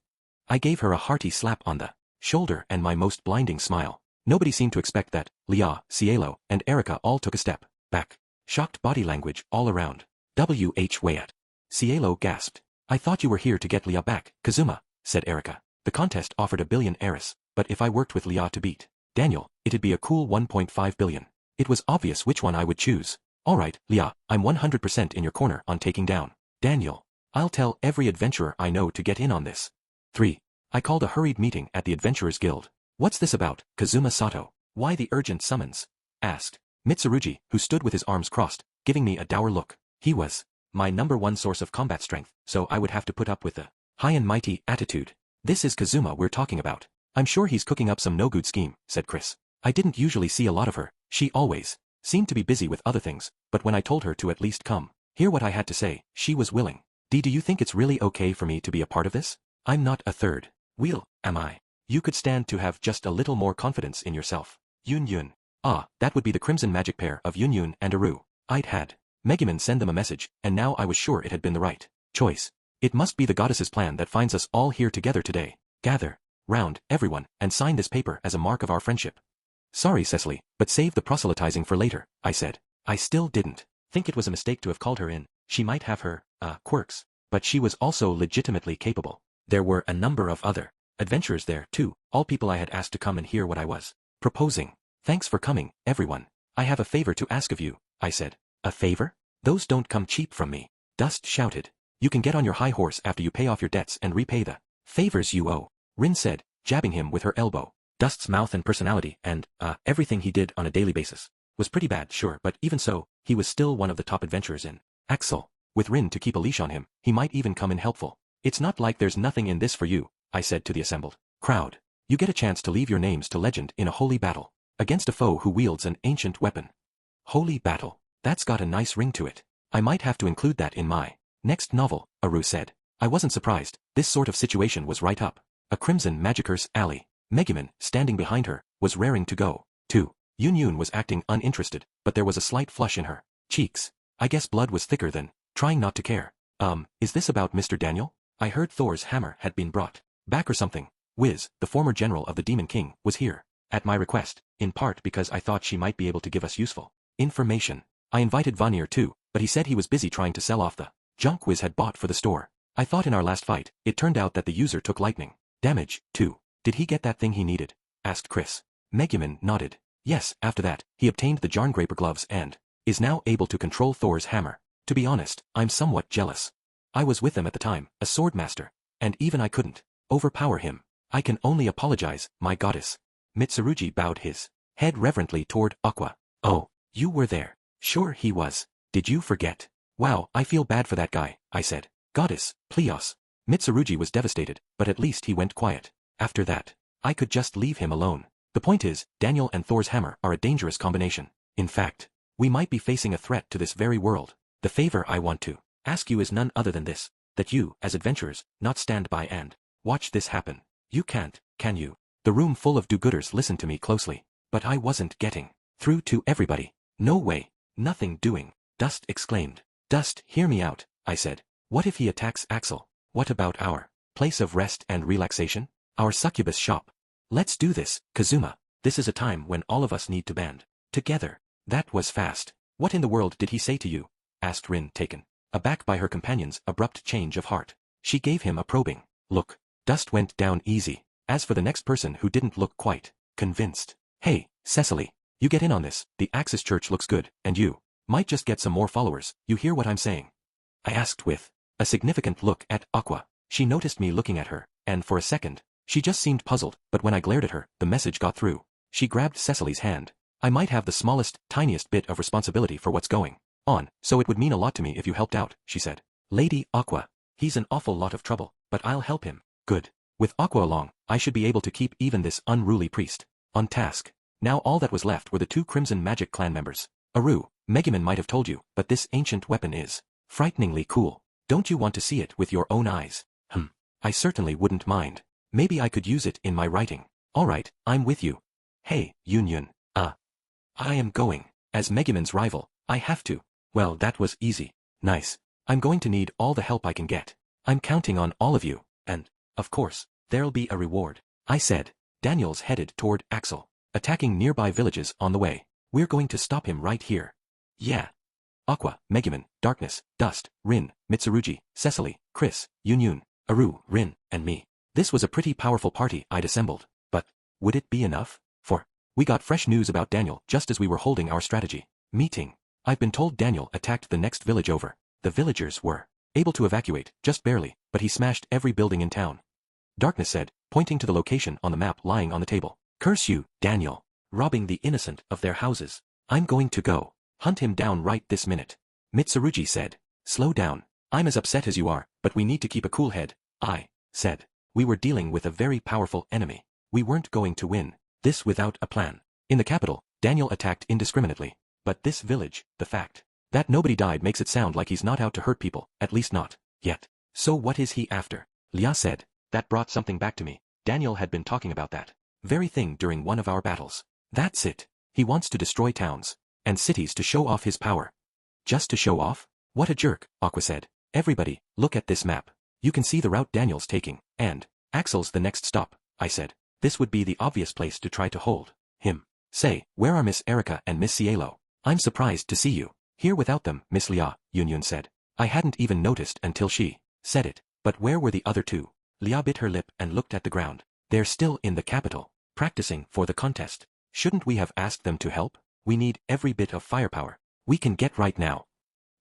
I gave her a hearty slap on the shoulder and my most blinding smile. Nobody seemed to expect that. Lia, Cielo, and Erica all took a step back. Shocked body language all around. W.H. Wyatt. Cielo gasped. I thought you were here to get Lia back, Kazuma, said Erica. The contest offered a billion heiress, but if I worked with Lia to beat Daniel, it'd be a cool 1.5 billion. It was obvious which one I would choose. Alright, Lia, I'm 100% in your corner on taking down Daniel. I'll tell every adventurer I know to get in on this. 3. I called a hurried meeting at the Adventurers Guild. What's this about, Kazuma Sato? Why the urgent summons? Asked Mitsurugi, who stood with his arms crossed, giving me a dour look. He was my #1 source of combat strength, so I would have to put up with the high and mighty attitude. This is Kazuma we're talking about. I'm sure he's cooking up some no-good scheme, said Chris. I didn't usually see a lot of her. She always seemed to be busy with other things, but when I told her to at least come hear what I had to say, she was willing. Do you think it's really okay for me to be a part of this? I'm not a third wheel, am I? You could stand to have just a little more confidence in yourself. Yun Yun. Ah, that would be the crimson magic pair of Yun Yun and Aru. I'd had Megumin send them a message, and now I was sure it had been the right choice. It must be the goddess's plan that finds us all here together today. Gather round, everyone, and sign this paper as a mark of our friendship. Sorry, Cecily, but save the proselytizing for later, I said. I still didn't think it was a mistake to have called her in. She might have her, quirks, but she was also legitimately capable. There were a number of other adventurers there, too, all people I had asked to come and hear what I was proposing. Thanks for coming, everyone. I have a favor to ask of you, I said. A favor? Those don't come cheap from me. Dust shouted. You can get on your high horse after you pay off your debts and repay the favors you owe, Rin said, jabbing him with her elbow. Dust's mouth and personality and, everything he did on a daily basis was pretty bad, sure, but even so, he was still one of the top adventurers in Axel. With Rin to keep a leash on him, he might even come in helpful. It's not like there's nothing in this for you, I said to the assembled crowd. You get a chance to leave your names to legend in a holy battle against a foe who wields an ancient weapon. Holy battle. That's got a nice ring to it. I might have to include that in my next novel, Aru said. I wasn't surprised. This sort of situation was right up a crimson magicker's alley. Megumin, standing behind her, was raring to go, too. Yun Yun was acting uninterested, but there was a slight flush in her cheeks. I guess blood was thicker than trying not to care. Is this about Mr. Daniel? I heard Thor's hammer had been brought back or something. Wiz, the former general of the Demon King, was here, at my request, in part because I thought she might be able to give us useful information. I invited Vanir too, but he said he was busy trying to sell off the junk Wiz had bought for the store. I thought in our last fight, it turned out that the user took lightning damage, too. Did he get that thing he needed? Asked Chris. Megumin nodded. Yes, after that, he obtained the Jarngraper gloves and is now able to control Thor's hammer. To be honest, I'm somewhat jealous. I was with them at the time, a swordmaster, and even I couldn't overpower him. I can only apologize, my goddess. Mitsurugi bowed his head reverently toward Aqua. Oh, you were there. Sure he was. Did you forget? Wow, I feel bad for that guy, I said. Goddess, Plios. Mitsurugi was devastated, but at least he went quiet. After that, I could just leave him alone. The point is, Daniel and Thor's hammer are a dangerous combination. In fact, we might be facing a threat to this very world. The favor I want to ask you is none other than this, that you, as adventurers, not stand by and watch this happen. You can't, can you? The room full of do-gooders listened to me closely, but I wasn't getting through to everybody. No way, nothing doing, Dust exclaimed. Dust, hear me out, I said. What if he attacks Axel? What about our place of rest and relaxation? Our succubus shop? Let's do this, Kazuma. This is a time when all of us need to band together. That was fast. What in the world did he say to you? Asked Rin, taken aback by her companion's abrupt change of heart. She gave him a probing look. Dust went down easy. As for the next person who didn't look quite convinced. Hey, Cecily, you get in on this. The Axis Church looks good, and you might just get some more followers. You hear what I'm saying? I asked with a significant look at Aqua. She noticed me looking at her, and for a second, she just seemed puzzled, but when I glared at her, the message got through. She grabbed Cecily's hand. I might have the smallest, tiniest bit of responsibility for what's going on, so it would mean a lot to me if you helped out, she said. Lady Aqua. He's an awful lot of trouble, but I'll help him. Good. With Aqua along, I should be able to keep even this unruly priest on task. Now all that was left were the 2 Crimson Magic clan members. Aru, Megumin might have told you, but this ancient weapon is frighteningly cool. Don't you want to see it with your own eyes? I certainly wouldn't mind. Maybe I could use it in my writing. Alright, I'm with you. Hey, Yun. I am going. As Megumin's rival, I have to. Well, that was easy. Nice. I'm going to need all the help I can get. I'm counting on all of you, and, of course, there'll be a reward. I said. Daniel's headed toward Axel, attacking nearby villages on the way. We're going to stop him right here. Yeah. Aqua, Megumin, Darkness, Dust, Rin, Mitsurugi, Cecily, Chris, Yun, Aru, Rin, and me. This was a pretty powerful party I'd assembled, but would it be enough? We got fresh news about Daniel just as we were holding our strategy meeting. I've been told Daniel attacked the next village over. The villagers were able to evacuate, just barely, but he smashed every building in town. Darkness said, pointing to the location on the map lying on the table. Curse you, Daniel. Robbing the innocent of their houses. I'm going to go hunt him down right this minute. Mitsurugi said. Slow down. I'm as upset as you are, but we need to keep a cool head. I said. We were dealing with a very powerful enemy. We weren't going to win this without a plan. In the capital, Daniel attacked indiscriminately. But this village, the fact that nobody died makes it sound like he's not out to hurt people, at least not yet. So what is he after? Lia said. That brought something back to me. Daniel had been talking about that very thing during one of our battles. That's it. He wants to destroy towns and cities to show off his power. Just to show off? What a jerk, Aqua said. Everybody, look at this map. You can see the route Daniel's taking, and Axel's the next stop, I said. This would be the obvious place to try to hold him. Say, where are Miss Erica and Miss Cielo? I'm surprised to see you here without them, Miss Lia, Yun said. I hadn't even noticed until she said it. But where were the other 2? Lia bit her lip and looked at the ground. They're still in the capital, practicing for the contest. Shouldn't we have asked them to help? We need every bit of firepower we can get right now.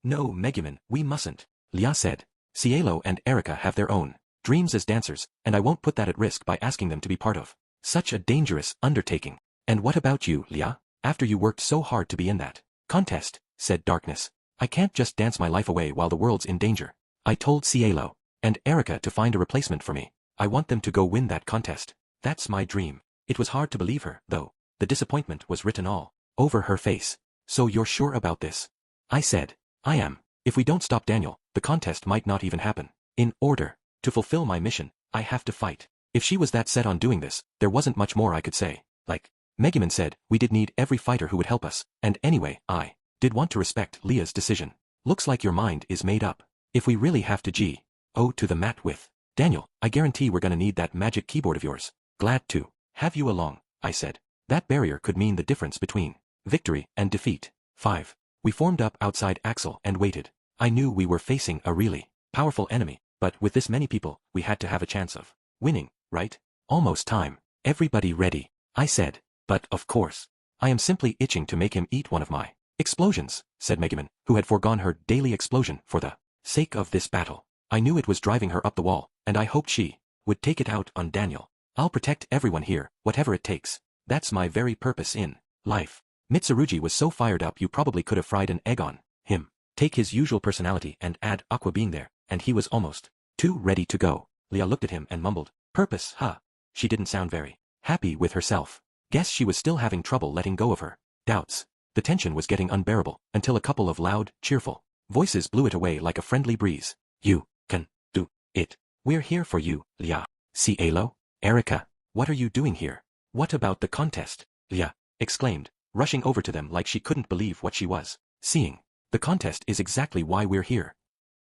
No, Megumin, we mustn't, Lia said. Cielo and Erica have their own dreams as dancers, and I won't put that at risk by asking them to be part of such a dangerous undertaking. And what about you, Lia? After you worked so hard to be in that contest, said Darkness. I can't just dance my life away while the world's in danger. I told Cielo and Erica to find a replacement for me. I want them to go win that contest. That's my dream. It was hard to believe her, though. The disappointment was written all over her face. So you're sure about this? I said. I am. If we don't stop Daniel, the contest might not even happen. In order to fulfill my mission, I have to fight. If she was that set on doing this, there wasn't much more I could say. Like Megumin said, we did need every fighter who would help us, and anyway, I did want to respect Leah's decision. Looks like your mind is made up. If we really have to go to the mat with Daniel, I guarantee we're gonna need that magic keyboard of yours. Glad to have you along, I said. That barrier could mean the difference between victory and defeat. 5. We formed up outside Axel and waited. I knew we were facing a really powerful enemy, but with this many people, we had to have a chance of winning, right? Almost time. Everybody ready, I said. But, of course, I am simply itching to make him eat one of my explosions, said Megumin, who had foregone her daily explosion for the sake of this battle. I knew it was driving her up the wall, and I hoped she would take it out on Daniel. I'll protect everyone here, whatever it takes. That's my very purpose in life. Mitsurugi was so fired up you probably could have fried an egg on him. Take his usual personality and add Aqua being there, and he was almost too ready to go. Leah looked at him and mumbled, purpose, huh? She didn't sound very happy with herself. Guess she was still having trouble letting go of her doubts. The tension was getting unbearable, until a couple of loud, cheerful voices blew it away like a friendly breeze. You can do it. We're here for you, Leah. Cielo? Erica, what are you doing here? What about the contest? Leah exclaimed, rushing over to them like she couldn't believe what she was seeing. The contest is exactly why we're here.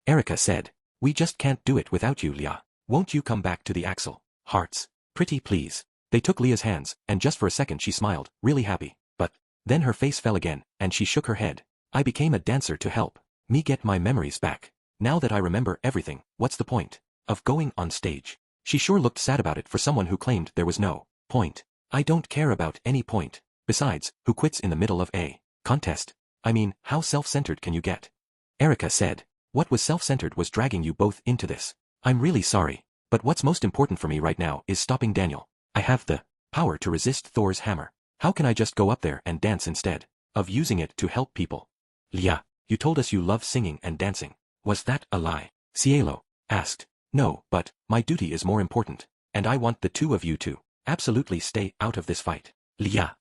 Erica said, we just can't do it without you, Leah. Won't you come back to the Axel? Hearts. Pretty please. They took Leah's hands, and just for a second she smiled, really happy. But then her face fell again, and she shook her head. I became a dancer to help me get my memories back. Now that I remember everything, what's the point of going on stage? She sure looked sad about it for someone who claimed there was no point. I don't care about any point. Besides, who quits in the middle of a contest? I mean, how self-centered can you get? Erica said. What was self-centered was dragging you both into this. I'm really sorry, but what's most important for me right now is stopping Daniel. I have the power to resist Thor's hammer. How can I just go up there and dance instead of using it to help people? Leah, You told us you love singing and dancing. Was that a lie? Cielo asked. No, but my duty is more important, and I want the two of you to absolutely stay out of this fight. Lia.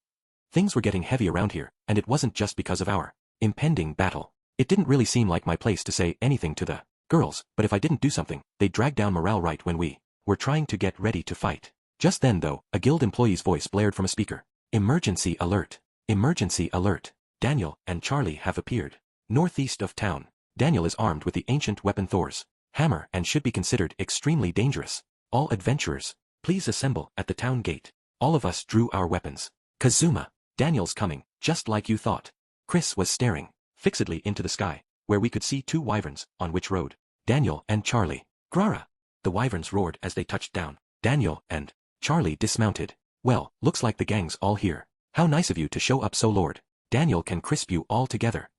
Things were getting heavy around here, and it wasn't just because of our impending battle. It didn't really seem like my place to say anything to the girls, but if I didn't do something, they'd drag down morale right when we were trying to get ready to fight. Just then though, a guild employee's voice blared from a speaker. Emergency alert. Emergency alert. Daniel and Charlie have appeared. Northeast of town. Daniel is armed with the ancient weapon Thor's hammer and should be considered extremely dangerous. All adventurers, please assemble at the town gate. All of us drew our weapons. Kazuma. Daniel's coming, just like you thought. Chris was staring fixedly into the sky, where we could see two wyverns on which rode Daniel and Charlie. Grara. The wyverns roared as they touched down. Daniel and Charlie dismounted. Well, looks like the gang's all here. How nice of you to show up so Lord. Daniel can crisp you all together.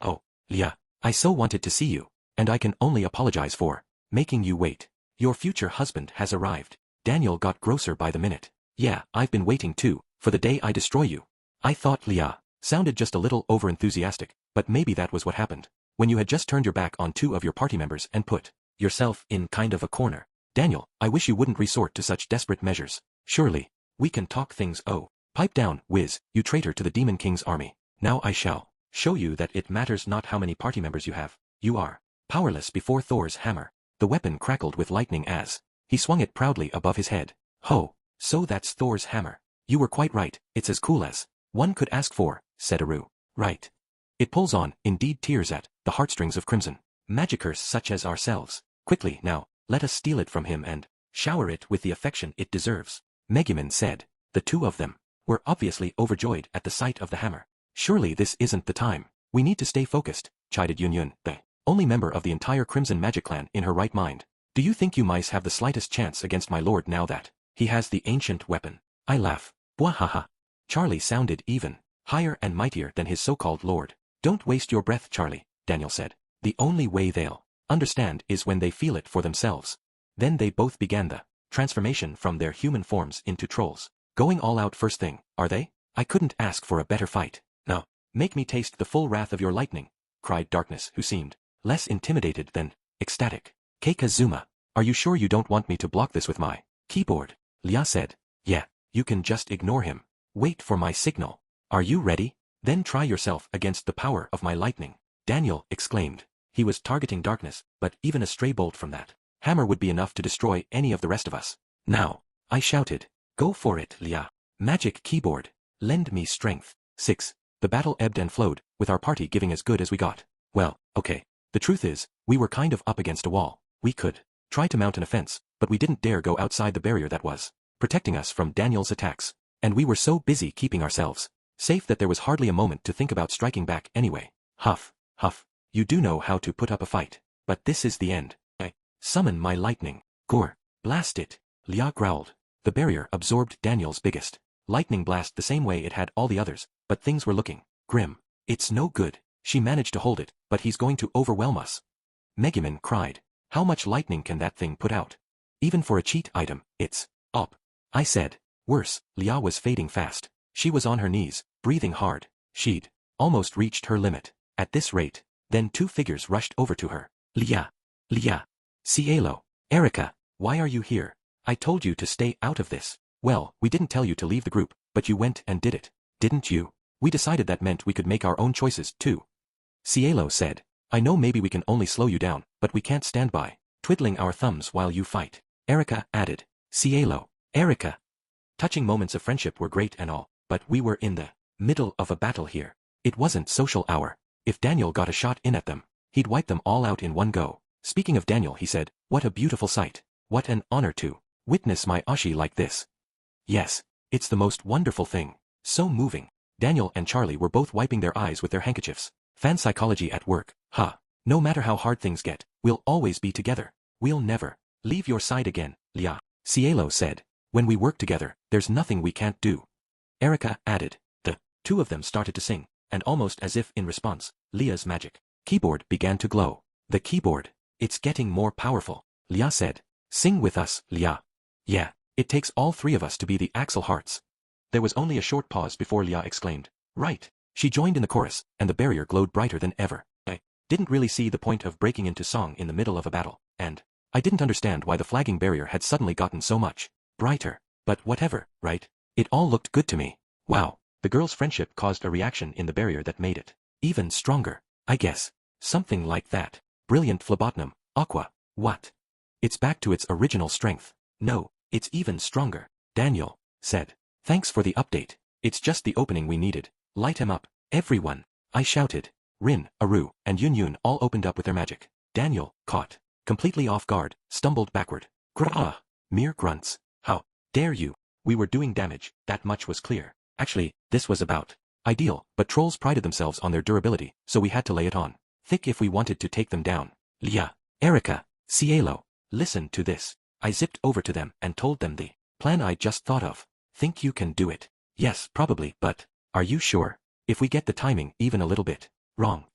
Oh, Lia. I so wanted to see you, and I can only apologize for making you wait. Your future husband has arrived. Daniel got grosser by the minute. Yeah, I've been waiting too, for the day I destroy you. I thought Lia sounded just a little overenthusiastic, but maybe that was what happened. When you had just turned your back on two of your party members and put yourself in kind of a corner. Daniel, I wish you wouldn't resort to such desperate measures. Surely, we can talk things. Oh, pipe down, Wiz, you traitor to the Demon King's army. Now I shall show you that it matters not how many party members you have. You are powerless before Thor's hammer. The weapon crackled with lightning as he swung it proudly above his head. Ho, so that's Thor's hammer. You were quite right, it's as cool as one could ask for, said Aru. Right. It pulls on, indeed tears at, the heartstrings of crimson magicers such as ourselves. Quickly, now, let us steal it from him and shower it with the affection it deserves. Megumin said. The two of them were obviously overjoyed at the sight of the hammer. Surely this isn't the time. We need to stay focused, chided Yunyun, the only member of the entire Crimson Magic Clan in her right mind. Do you think you mice have the slightest chance against my lord now that he has the ancient weapon? I laugh. Bwahaha. Charlie sounded even higher and mightier than his so-called lord. Don't waste your breath, Charlie, Daniel said. The only way they'll understand is when they feel it for themselves. Then they both began the transformation from their human forms into trolls. Going all out first thing, are they? I couldn't ask for a better fight. Now, make me taste the full wrath of your lightning, cried Darkness, who seemed less intimidated than ecstatic. Kazuma, are you sure you don't want me to block this with my keyboard? Lia said. Yeah, you can just ignore him. Wait for my signal. Are you ready? Then try yourself against the power of my lightning. Daniel exclaimed. He was targeting Darkness, but even a stray bolt from that hammer would be enough to destroy any of the rest of us. Now, I shouted. Go for it, Lia. Magic keyboard. Lend me strength. 6. The battle ebbed and flowed, with our party giving as good as we got. Well, okay. The truth is, we were kind of up against a wall. We could try to mount an offense, but we didn't dare go outside the barrier that was protecting us from Daniel's attacks. And we were so busy keeping ourselves safe that there was hardly a moment to think about striking back anyway. Huff, huff. You do know how to put up a fight. But this is the end. I summon my lightning. Gore. Blast it. Lia growled. The barrier absorbed Daniel's biggest lightning blast the same way it had all the others, but things were looking grim. It's no good. She managed to hold it, but he's going to overwhelm us. Megumin cried. How much lightning can that thing put out? Even for a cheat item, it's up. I said. Worse, Lia was fading fast. She was on her knees, breathing hard. She'd almost reached her limit. At this rate, then two figures rushed over to her. Lia. Cielo. Erica. Why are you here? I told you to stay out of this. Well, we didn't tell you to leave the group, but you went and did it. Didn't you? We decided that meant we could make our own choices, too. Cielo said. I know maybe we can only slow you down, but we can't stand by, twiddling our thumbs while you fight. Erica added. Cielo. Erica. Touching moments of friendship were great and all, but we were in the middle of a battle here. It wasn't social hour. If Daniel got a shot in at them, he'd wipe them all out in one go. Speaking of Daniel, he said, what a beautiful sight. What an honor to witness my Ashi like this. Yes, it's the most wonderful thing. So moving. Daniel and Charlie were both wiping their eyes with their handkerchiefs. Fan psychology at work, huh? No matter how hard things get, we'll always be together. We'll never leave your side again, Lia. Cielo said. When we work together, there's nothing we can't do. Erica added. The two of them started to sing, and almost as if in response, Lia's magic keyboard began to glow. The keyboard. It's getting more powerful, Lia said. Sing with us, Lia. Yeah, it takes all three of us to be the Axel Hearts. There was only a short pause before Lia exclaimed. Right. She joined in the chorus, and the barrier glowed brighter than ever. I didn't really see the point of breaking into song in the middle of a battle, and I didn't understand why the flagging barrier had suddenly gotten so much brighter. But whatever, right? It all looked good to me. Wow, the girls' friendship caused a reaction in the barrier that made it even stronger, I guess. Something like that. Brilliant phlebotinum, Aqua. What? It's back to its original strength. No, it's even stronger. Daniel said. Thanks for the update. It's just the opening we needed. Light him up, everyone. I shouted. Rin, Aru, and Yun Yun all opened up with their magic. Daniel, caught completely off guard, stumbled backward. Grah! Mere grunts. How dare you? We were doing damage, that much was clear. Actually, this was about ideal, but trolls prided themselves on their durability, so we had to lay it on thick if we wanted to take them down. Lia, Erica, Cielo, listen to this. I zipped over to them and told them the plan I just thought of. Think you can do it? Yes, probably, but are you sure? If we get the timing even a little bit wrong.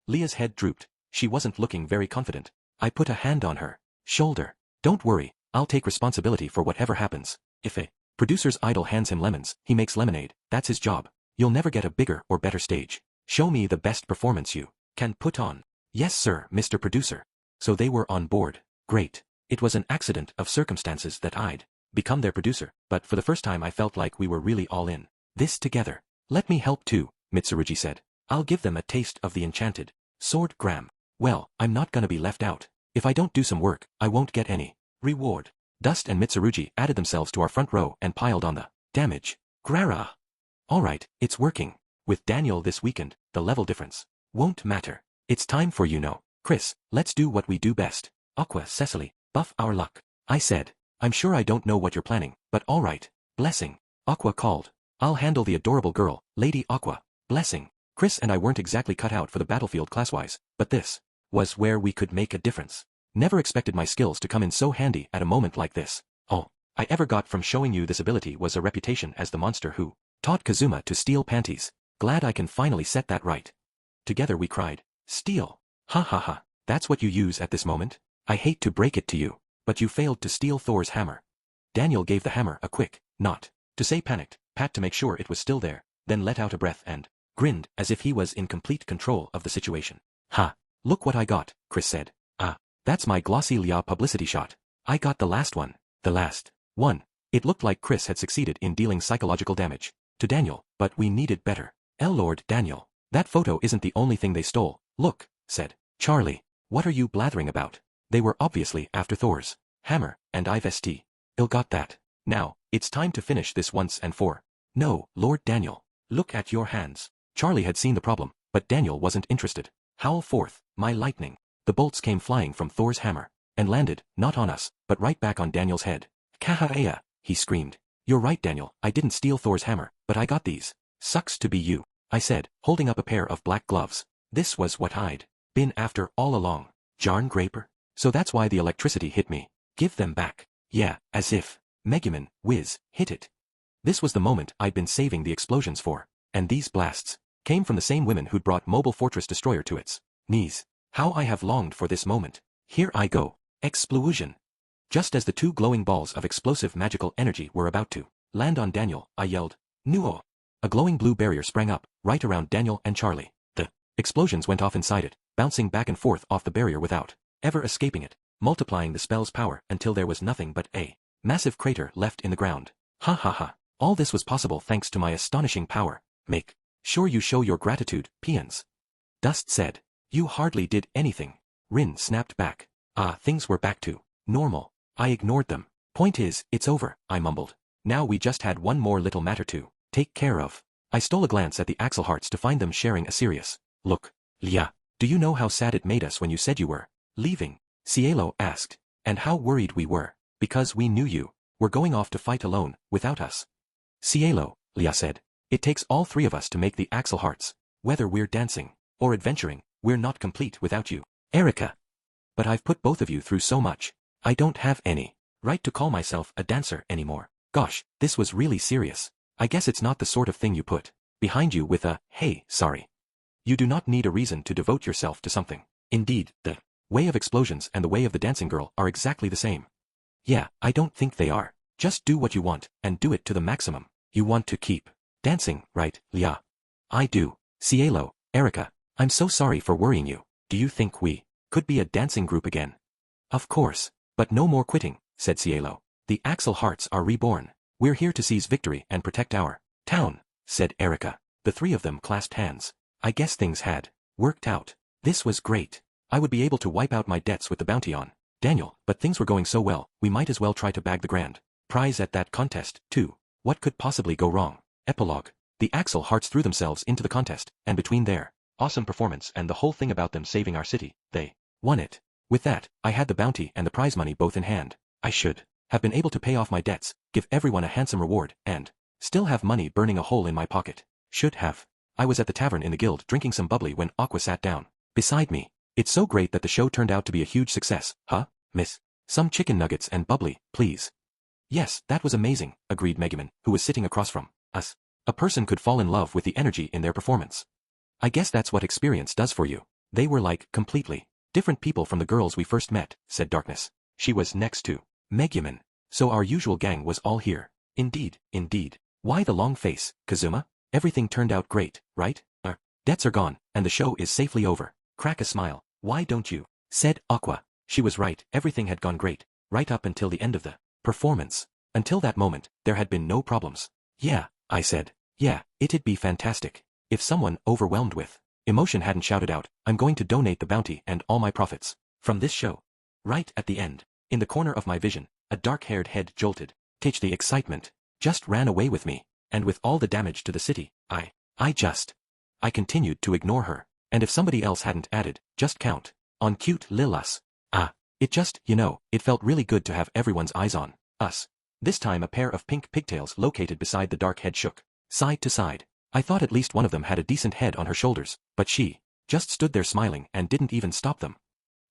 Leah's head drooped. She wasn't looking very confident. I put a hand on her shoulder. Don't worry, I'll take responsibility for whatever happens. If a producer's idol hands him lemons, he makes lemonade. That's his job. You'll never get a bigger or better stage. Show me the best performance you can put on. Yes sir, Mr. Producer. So they were on board. Great. It was an accident of circumstances that I'd become their producer, but for the first time I felt like we were really all in this together. Let me help too, Mitsurugi said. I'll give them a taste of the enchanted sword. Graham. Well, I'm not gonna be left out. If I don't do some work, I won't get any reward. Dust and Mitsurugi added themselves to our front row and piled on the damage. Grara. Alright, it's working. With Daniel this weekend, the level difference won't matter. It's time for Chris, let's do what we do best. Aqua, Cecily, buff our luck. I said. I'm sure I don't know what you're planning, but alright. Blessing. Aqua called. I'll handle the adorable girl, Lady Aqua. Blessing. Chris and I weren't exactly cut out for the battlefield class-wise, but this was where we could make a difference. Never expected my skills to come in so handy at a moment like this. All I ever got from showing you this ability was a reputation as the monster who taught Kazuma to steal panties. Glad I can finally set that right. Together we cried, steal. Ha ha ha, that's what you use at this moment? I hate to break it to you, but you failed to steal Thor's hammer. Daniel gave the hammer a quick, not to say panicked, pat to make sure it was still there, then let out a breath and grinned as if he was in complete control of the situation. Ha, look what I got, Chris said. Ah, that's my glossy Lia publicity shot. I got the last one. The last one. It looked like Chris had succeeded in dealing psychological damage to Daniel, but we needed better. Lord Daniel, that photo isn't the only thing they stole. Look, said Charlie. What are you blathering about? They were obviously after Thor's hammer, and I've ill got that. Now, it's time to finish this once and for. No, Lord Daniel, look at your hands. Charlie had seen the problem, but Daniel wasn't interested. Howl forth, my lightning. The bolts came flying from Thor's hammer, and landed, not on us, but right back on Daniel's head. Kahaea, he screamed. You're right, Daniel, I didn't steal Thor's hammer, but I got these. Sucks to be you, I said, holding up a pair of black gloves. This was what I'd been after all along. Jarn Graper? So that's why the electricity hit me. Give them back. Yeah, as if Megumin, whiz, hit it. This was the moment I'd been saving the explosions for. And these blasts came from the same women who'd brought Mobile Fortress Destroyer to its knees. How I have longed for this moment. Here I go. Explosion. Just as the two glowing balls of explosive magical energy were about to land on Daniel, I yelled, Nuo! A glowing blue barrier sprang up, right around Daniel and Charlie. The explosions went off inside it, bouncing back and forth off the barrier without ever escaping it, multiplying the spell's power until there was nothing but a massive crater left in the ground. Ha ha ha. All this was possible thanks to my astonishing power. Make sure you show your gratitude, peons. Dust said. You hardly did anything. Rin snapped back. Ah, things were back to normal. I ignored them. Point is, it's over, I mumbled. Now we just had one more little matter to take care of. I stole a glance at the Axel Hearts to find them sharing a serious look. Lia, do you know how sad it made us when you said you were leaving? Cielo asked. And how worried we were, because we knew you were going off to fight alone, without us. Cielo, Lia said. It takes all three of us to make the Axel Hearts. Whether we're dancing or adventuring, we're not complete without you. Erica. But I've put both of you through so much. I don't have any right to call myself a dancer anymore. Gosh, this was really serious. I guess it's not the sort of thing you put behind you with a, hey, sorry. You do not need a reason to devote yourself to something. Indeed, the way of explosions and the way of the dancing girl are exactly the same. Yeah, I don't think they are. Just do what you want, and do it to the maximum. You want to keep dancing, right, Lia? I do. Cielo, Erica, I'm so sorry for worrying you. Do you think we could be a dancing group again? Of course. But no more quitting, said Cielo. The Axel Hearts are reborn. We're here to seize victory and protect our town, said Erica. The three of them clasped hands. I guess things had worked out. This was great. I would be able to wipe out my debts with the bounty on Daniel, but things were going so well, we might as well try to bag the grand prize at that contest, too. What could possibly go wrong? Epilogue. The Axel Hearts threw themselves into the contest, and between their awesome performance and the whole thing about them saving our city, they won it. With that, I had the bounty and the prize money both in hand. I should have been able to pay off my debts, give everyone a handsome reward, and still have money burning a hole in my pocket. Should have. I was at the tavern in the guild drinking some bubbly when Aqua sat down beside me. It's so great that the show turned out to be a huge success, huh, miss? Some chicken nuggets and bubbly, please. Yes, that was amazing, agreed Megumin, who was sitting across from us. A person could fall in love with the energy in their performance. I guess that's what experience does for you. They were like, completely different people from the girls we first met, said Darkness. She was next to Megumin. So our usual gang was all here. Indeed, indeed. Why the long face, Kazuma? Everything turned out great, right? Our debts are gone, and the show is safely over. Crack a smile. Why don't you? Said Aqua. She was right, everything had gone great, right up until the end of the performance. Until that moment, there had been no problems. Yeah, I said. Yeah, it'd be fantastic. If someone overwhelmed with emotion hadn't shouted out, I'm going to donate the bounty and all my profits from this show. Right at the end, in the corner of my vision, a dark-haired head jolted. Tich, the excitement just ran away with me, and with all the damage to the city, I continued to ignore her. And if somebody else hadn't added, just count on cute Lilas. It just, it felt really good to have everyone's eyes on us. This time a pair of pink pigtails located beside the dark head shook side to side. I thought at least one of them had a decent head on her shoulders, but she just stood there smiling and didn't even stop them.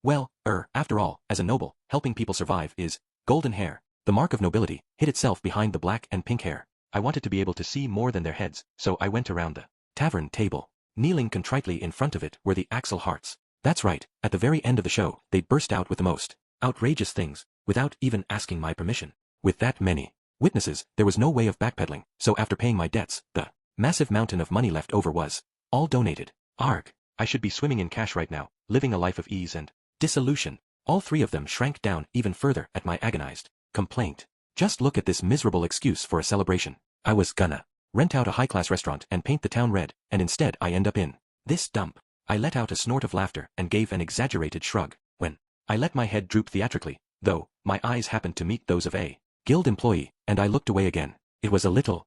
Well, after all, as a noble, helping people survive is golden hair. The mark of nobility hid itself behind the black and pink hair. I wanted to be able to see more than their heads, so I went around the tavern table. Kneeling contritely in front of it were the Axel Hearts. That's right, at the very end of the show, they burst out with the most outrageous things, without even asking my permission. With that many witnesses, there was no way of backpedaling, so after paying my debts, the massive mountain of money left over was all donated. Arg. I should be swimming in cash right now, living a life of ease and dissolution. All three of them shrank down even further at my agonized complaint. Just look at this miserable excuse for a celebration. I was gonna rent out a high-class restaurant and paint the town red, and instead I end up in this dump. I let out a snort of laughter and gave an exaggerated shrug. When I let my head droop theatrically, though, my eyes happened to meet those of a guild employee, and I looked away again. It was a little,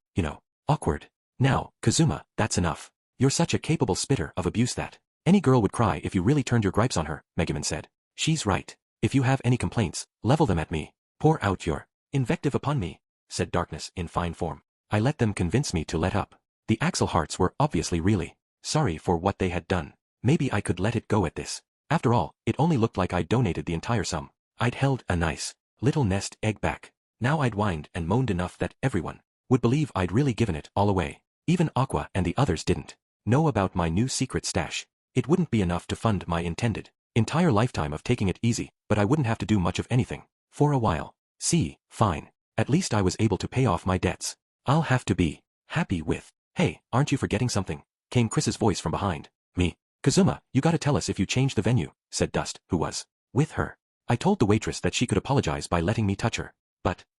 awkward. Now, Kazuma, that's enough. You're such a capable spitter of abuse that any girl would cry if you really turned your gripes on her, Megumin said. She's right. If you have any complaints, level them at me. Pour out your invective upon me, said Darkness in fine form. I let them convince me to let up. The Axel Hearts were obviously really sorry for what they had done. Maybe I could let it go at this. After all, it only looked like I'd donated the entire sum. I'd held a nice little nest egg back. Now I'd whined and moaned enough that everyone would believe I'd really given it all away. Even Aqua and the others didn't know about my new secret stash. It wouldn't be enough to fund my intended entire lifetime of taking it easy, but I wouldn't have to do much of anything for a while. See, fine. At least I was able to pay off my debts. I'll have to be happy with. Hey, aren't you forgetting something? Came Chris's voice from behind me. Kazuma, you gotta tell us if you changed the venue, said Dust, who was with her. I told the waitress that she could apologize by letting me touch her.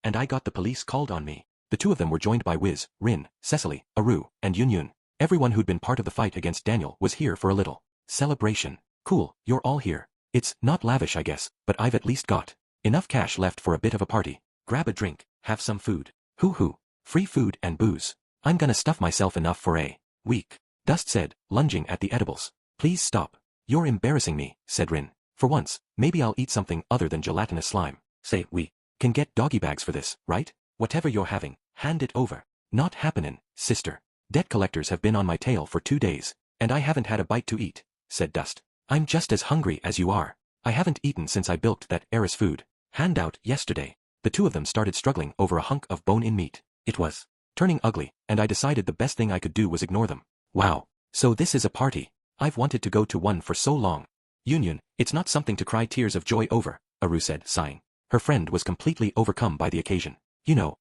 And I got the police called on me. The two of them were joined by Wiz, Rin, Cecily, Aru, and Yun Yun. Everyone who'd been part of the fight against Daniel was here for a little celebration. Cool, you're all here. It's not lavish I guess, but I've at least got enough cash left for a bit of a party. Grab a drink, have some food. Hoo-hoo. Free food and booze. I'm gonna stuff myself enough for a week. Dust said, lunging at the edibles. Please stop. You're embarrassing me, said Rin. For once, maybe I'll eat something other than gelatinous slime. Say, we can get doggy bags for this, right? Whatever you're having, hand it over. Not happenin', sister. Debt collectors have been on my tail for 2 days, and I haven't had a bite to eat, said Dust. I'm just as hungry as you are. I haven't eaten since I bilked that heiress food handout yesterday. The two of them started struggling over a hunk of bone-in meat. It was turning ugly, and I decided the best thing I could do was ignore them. Wow. So this is a party. I've wanted to go to one for so long. Yun, it's not something to cry tears of joy over, Aru said, sighing. Her friend was completely overcome by the occasion.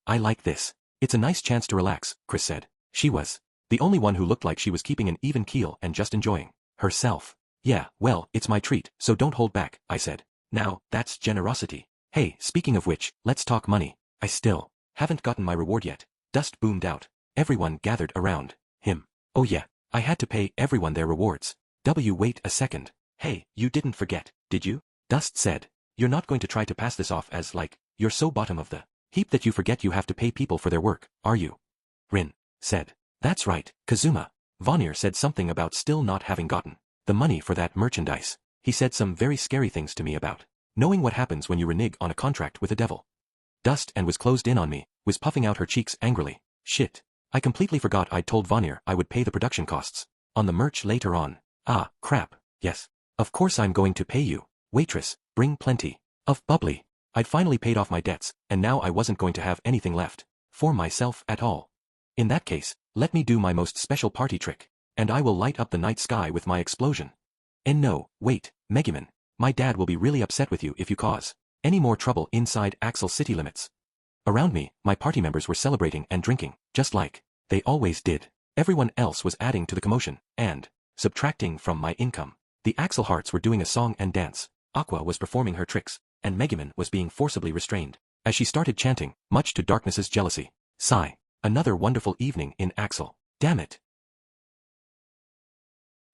I like this. It's a nice chance to relax, Chris said. She was The only one who looked like she was keeping an even keel and just enjoying herself. Yeah, well, it's my treat, so don't hold back, I said. Now, that's generosity. Hey, speaking of which, let's talk money. I still haven't gotten my reward yet. Dust boomed out. Everyone gathered around him. Oh yeah, I had to pay everyone their rewards. Wait a second. Hey, you didn't forget, did you? Dust said. You're not going to try to pass this off as like, you're so bottom of the heap that you forget you have to pay people for their work, are you? Rin said. That's right, Kazuma. Vonnier said something about still not having gotten the money for that merchandise. He said some very scary things to me about knowing what happens when you renege on a contract with a devil. Dust and was closed in on me, was puffing out her cheeks angrily. Shit. I completely forgot I'd told Vonnier I would pay the production costs on the merch later on. Ah, crap. Yes. Of course I'm going to pay you. Waitress, bring plenty of bubbly. I'd finally paid off my debts, and now I wasn't going to have anything left for myself at all. In that case, let me do my most special party trick, and I will light up the night sky with my explosion. And no, wait, Megumin, my dad will be really upset with you if you cause any more trouble inside Axel city limits. Around me, my party members were celebrating and drinking, just like they always did. Everyone else was adding to the commotion, and subtracting from my income. The Axel Hearts were doing a song and dance, Aqua was performing her tricks, and Megumin was being forcibly restrained, as she started chanting, much to Darkness's jealousy. Sigh. Another wonderful evening in Axel. Damn it.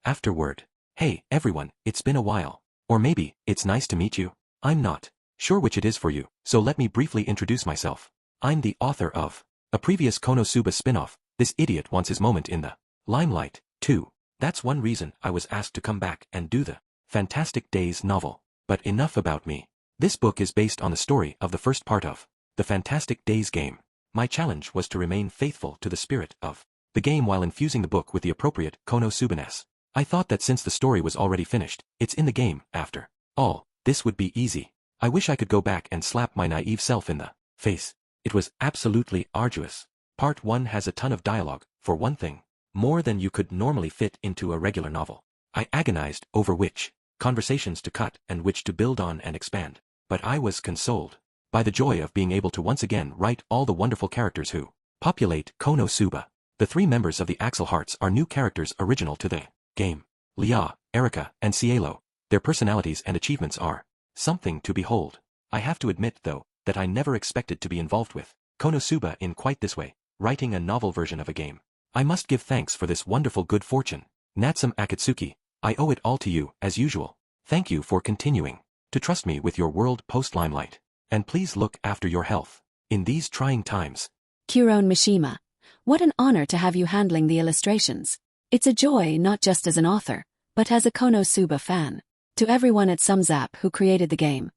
Afterward. Hey, everyone, it's been a while. Or maybe, it's nice to meet you. I'm not sure which it is for you, so let me briefly introduce myself. I'm the author of a previous Konosuba spin-off. This idiot wants his moment in the limelight, too. That's one reason I was asked to come back and do the Fantastic Days novel. But enough about me. This book is based on the story of the first part of the Fantastic Days game. My challenge was to remain faithful to the spirit of the game while infusing the book with the appropriate Konosuba-ness. I thought that since the story was already finished, it's in the game, after all, this would be easy. I wish I could go back and slap my naive self in the face. It was absolutely arduous. Part 1 has a ton of dialogue, for one thing. More than you could normally fit into a regular novel. I agonized over which conversations to cut and which to build on and expand. But I was consoled by the joy of being able to once again write all the wonderful characters who populate Konosuba. The 3 members of the Axel Hearts are new characters original to the game. Lia, Erika, and Cielo. Their personalities and achievements are something to behold. I have to admit, though, that I never expected to be involved with Konosuba in quite this way, writing a novel version of a game. I must give thanks for this wonderful good fortune. Natsume Akatsuki, I owe it all to you, as usual. Thank you for continuing to trust me with your world post-limelight. And please look after your health in these trying times. Kuron Mishima, what an honor to have you handling the illustrations. It's a joy not just as an author, but as a Konosuba fan. To everyone at Sumzap who created the game,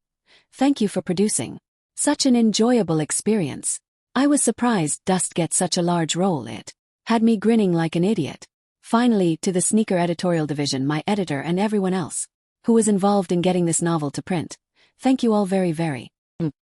thank you for producing such an enjoyable experience. I was surprised Dust gets such a large role. It had me grinning like an idiot. Finally, to the Sneaker editorial division, my editor and everyone else who was involved in getting this novel to print, thank you all very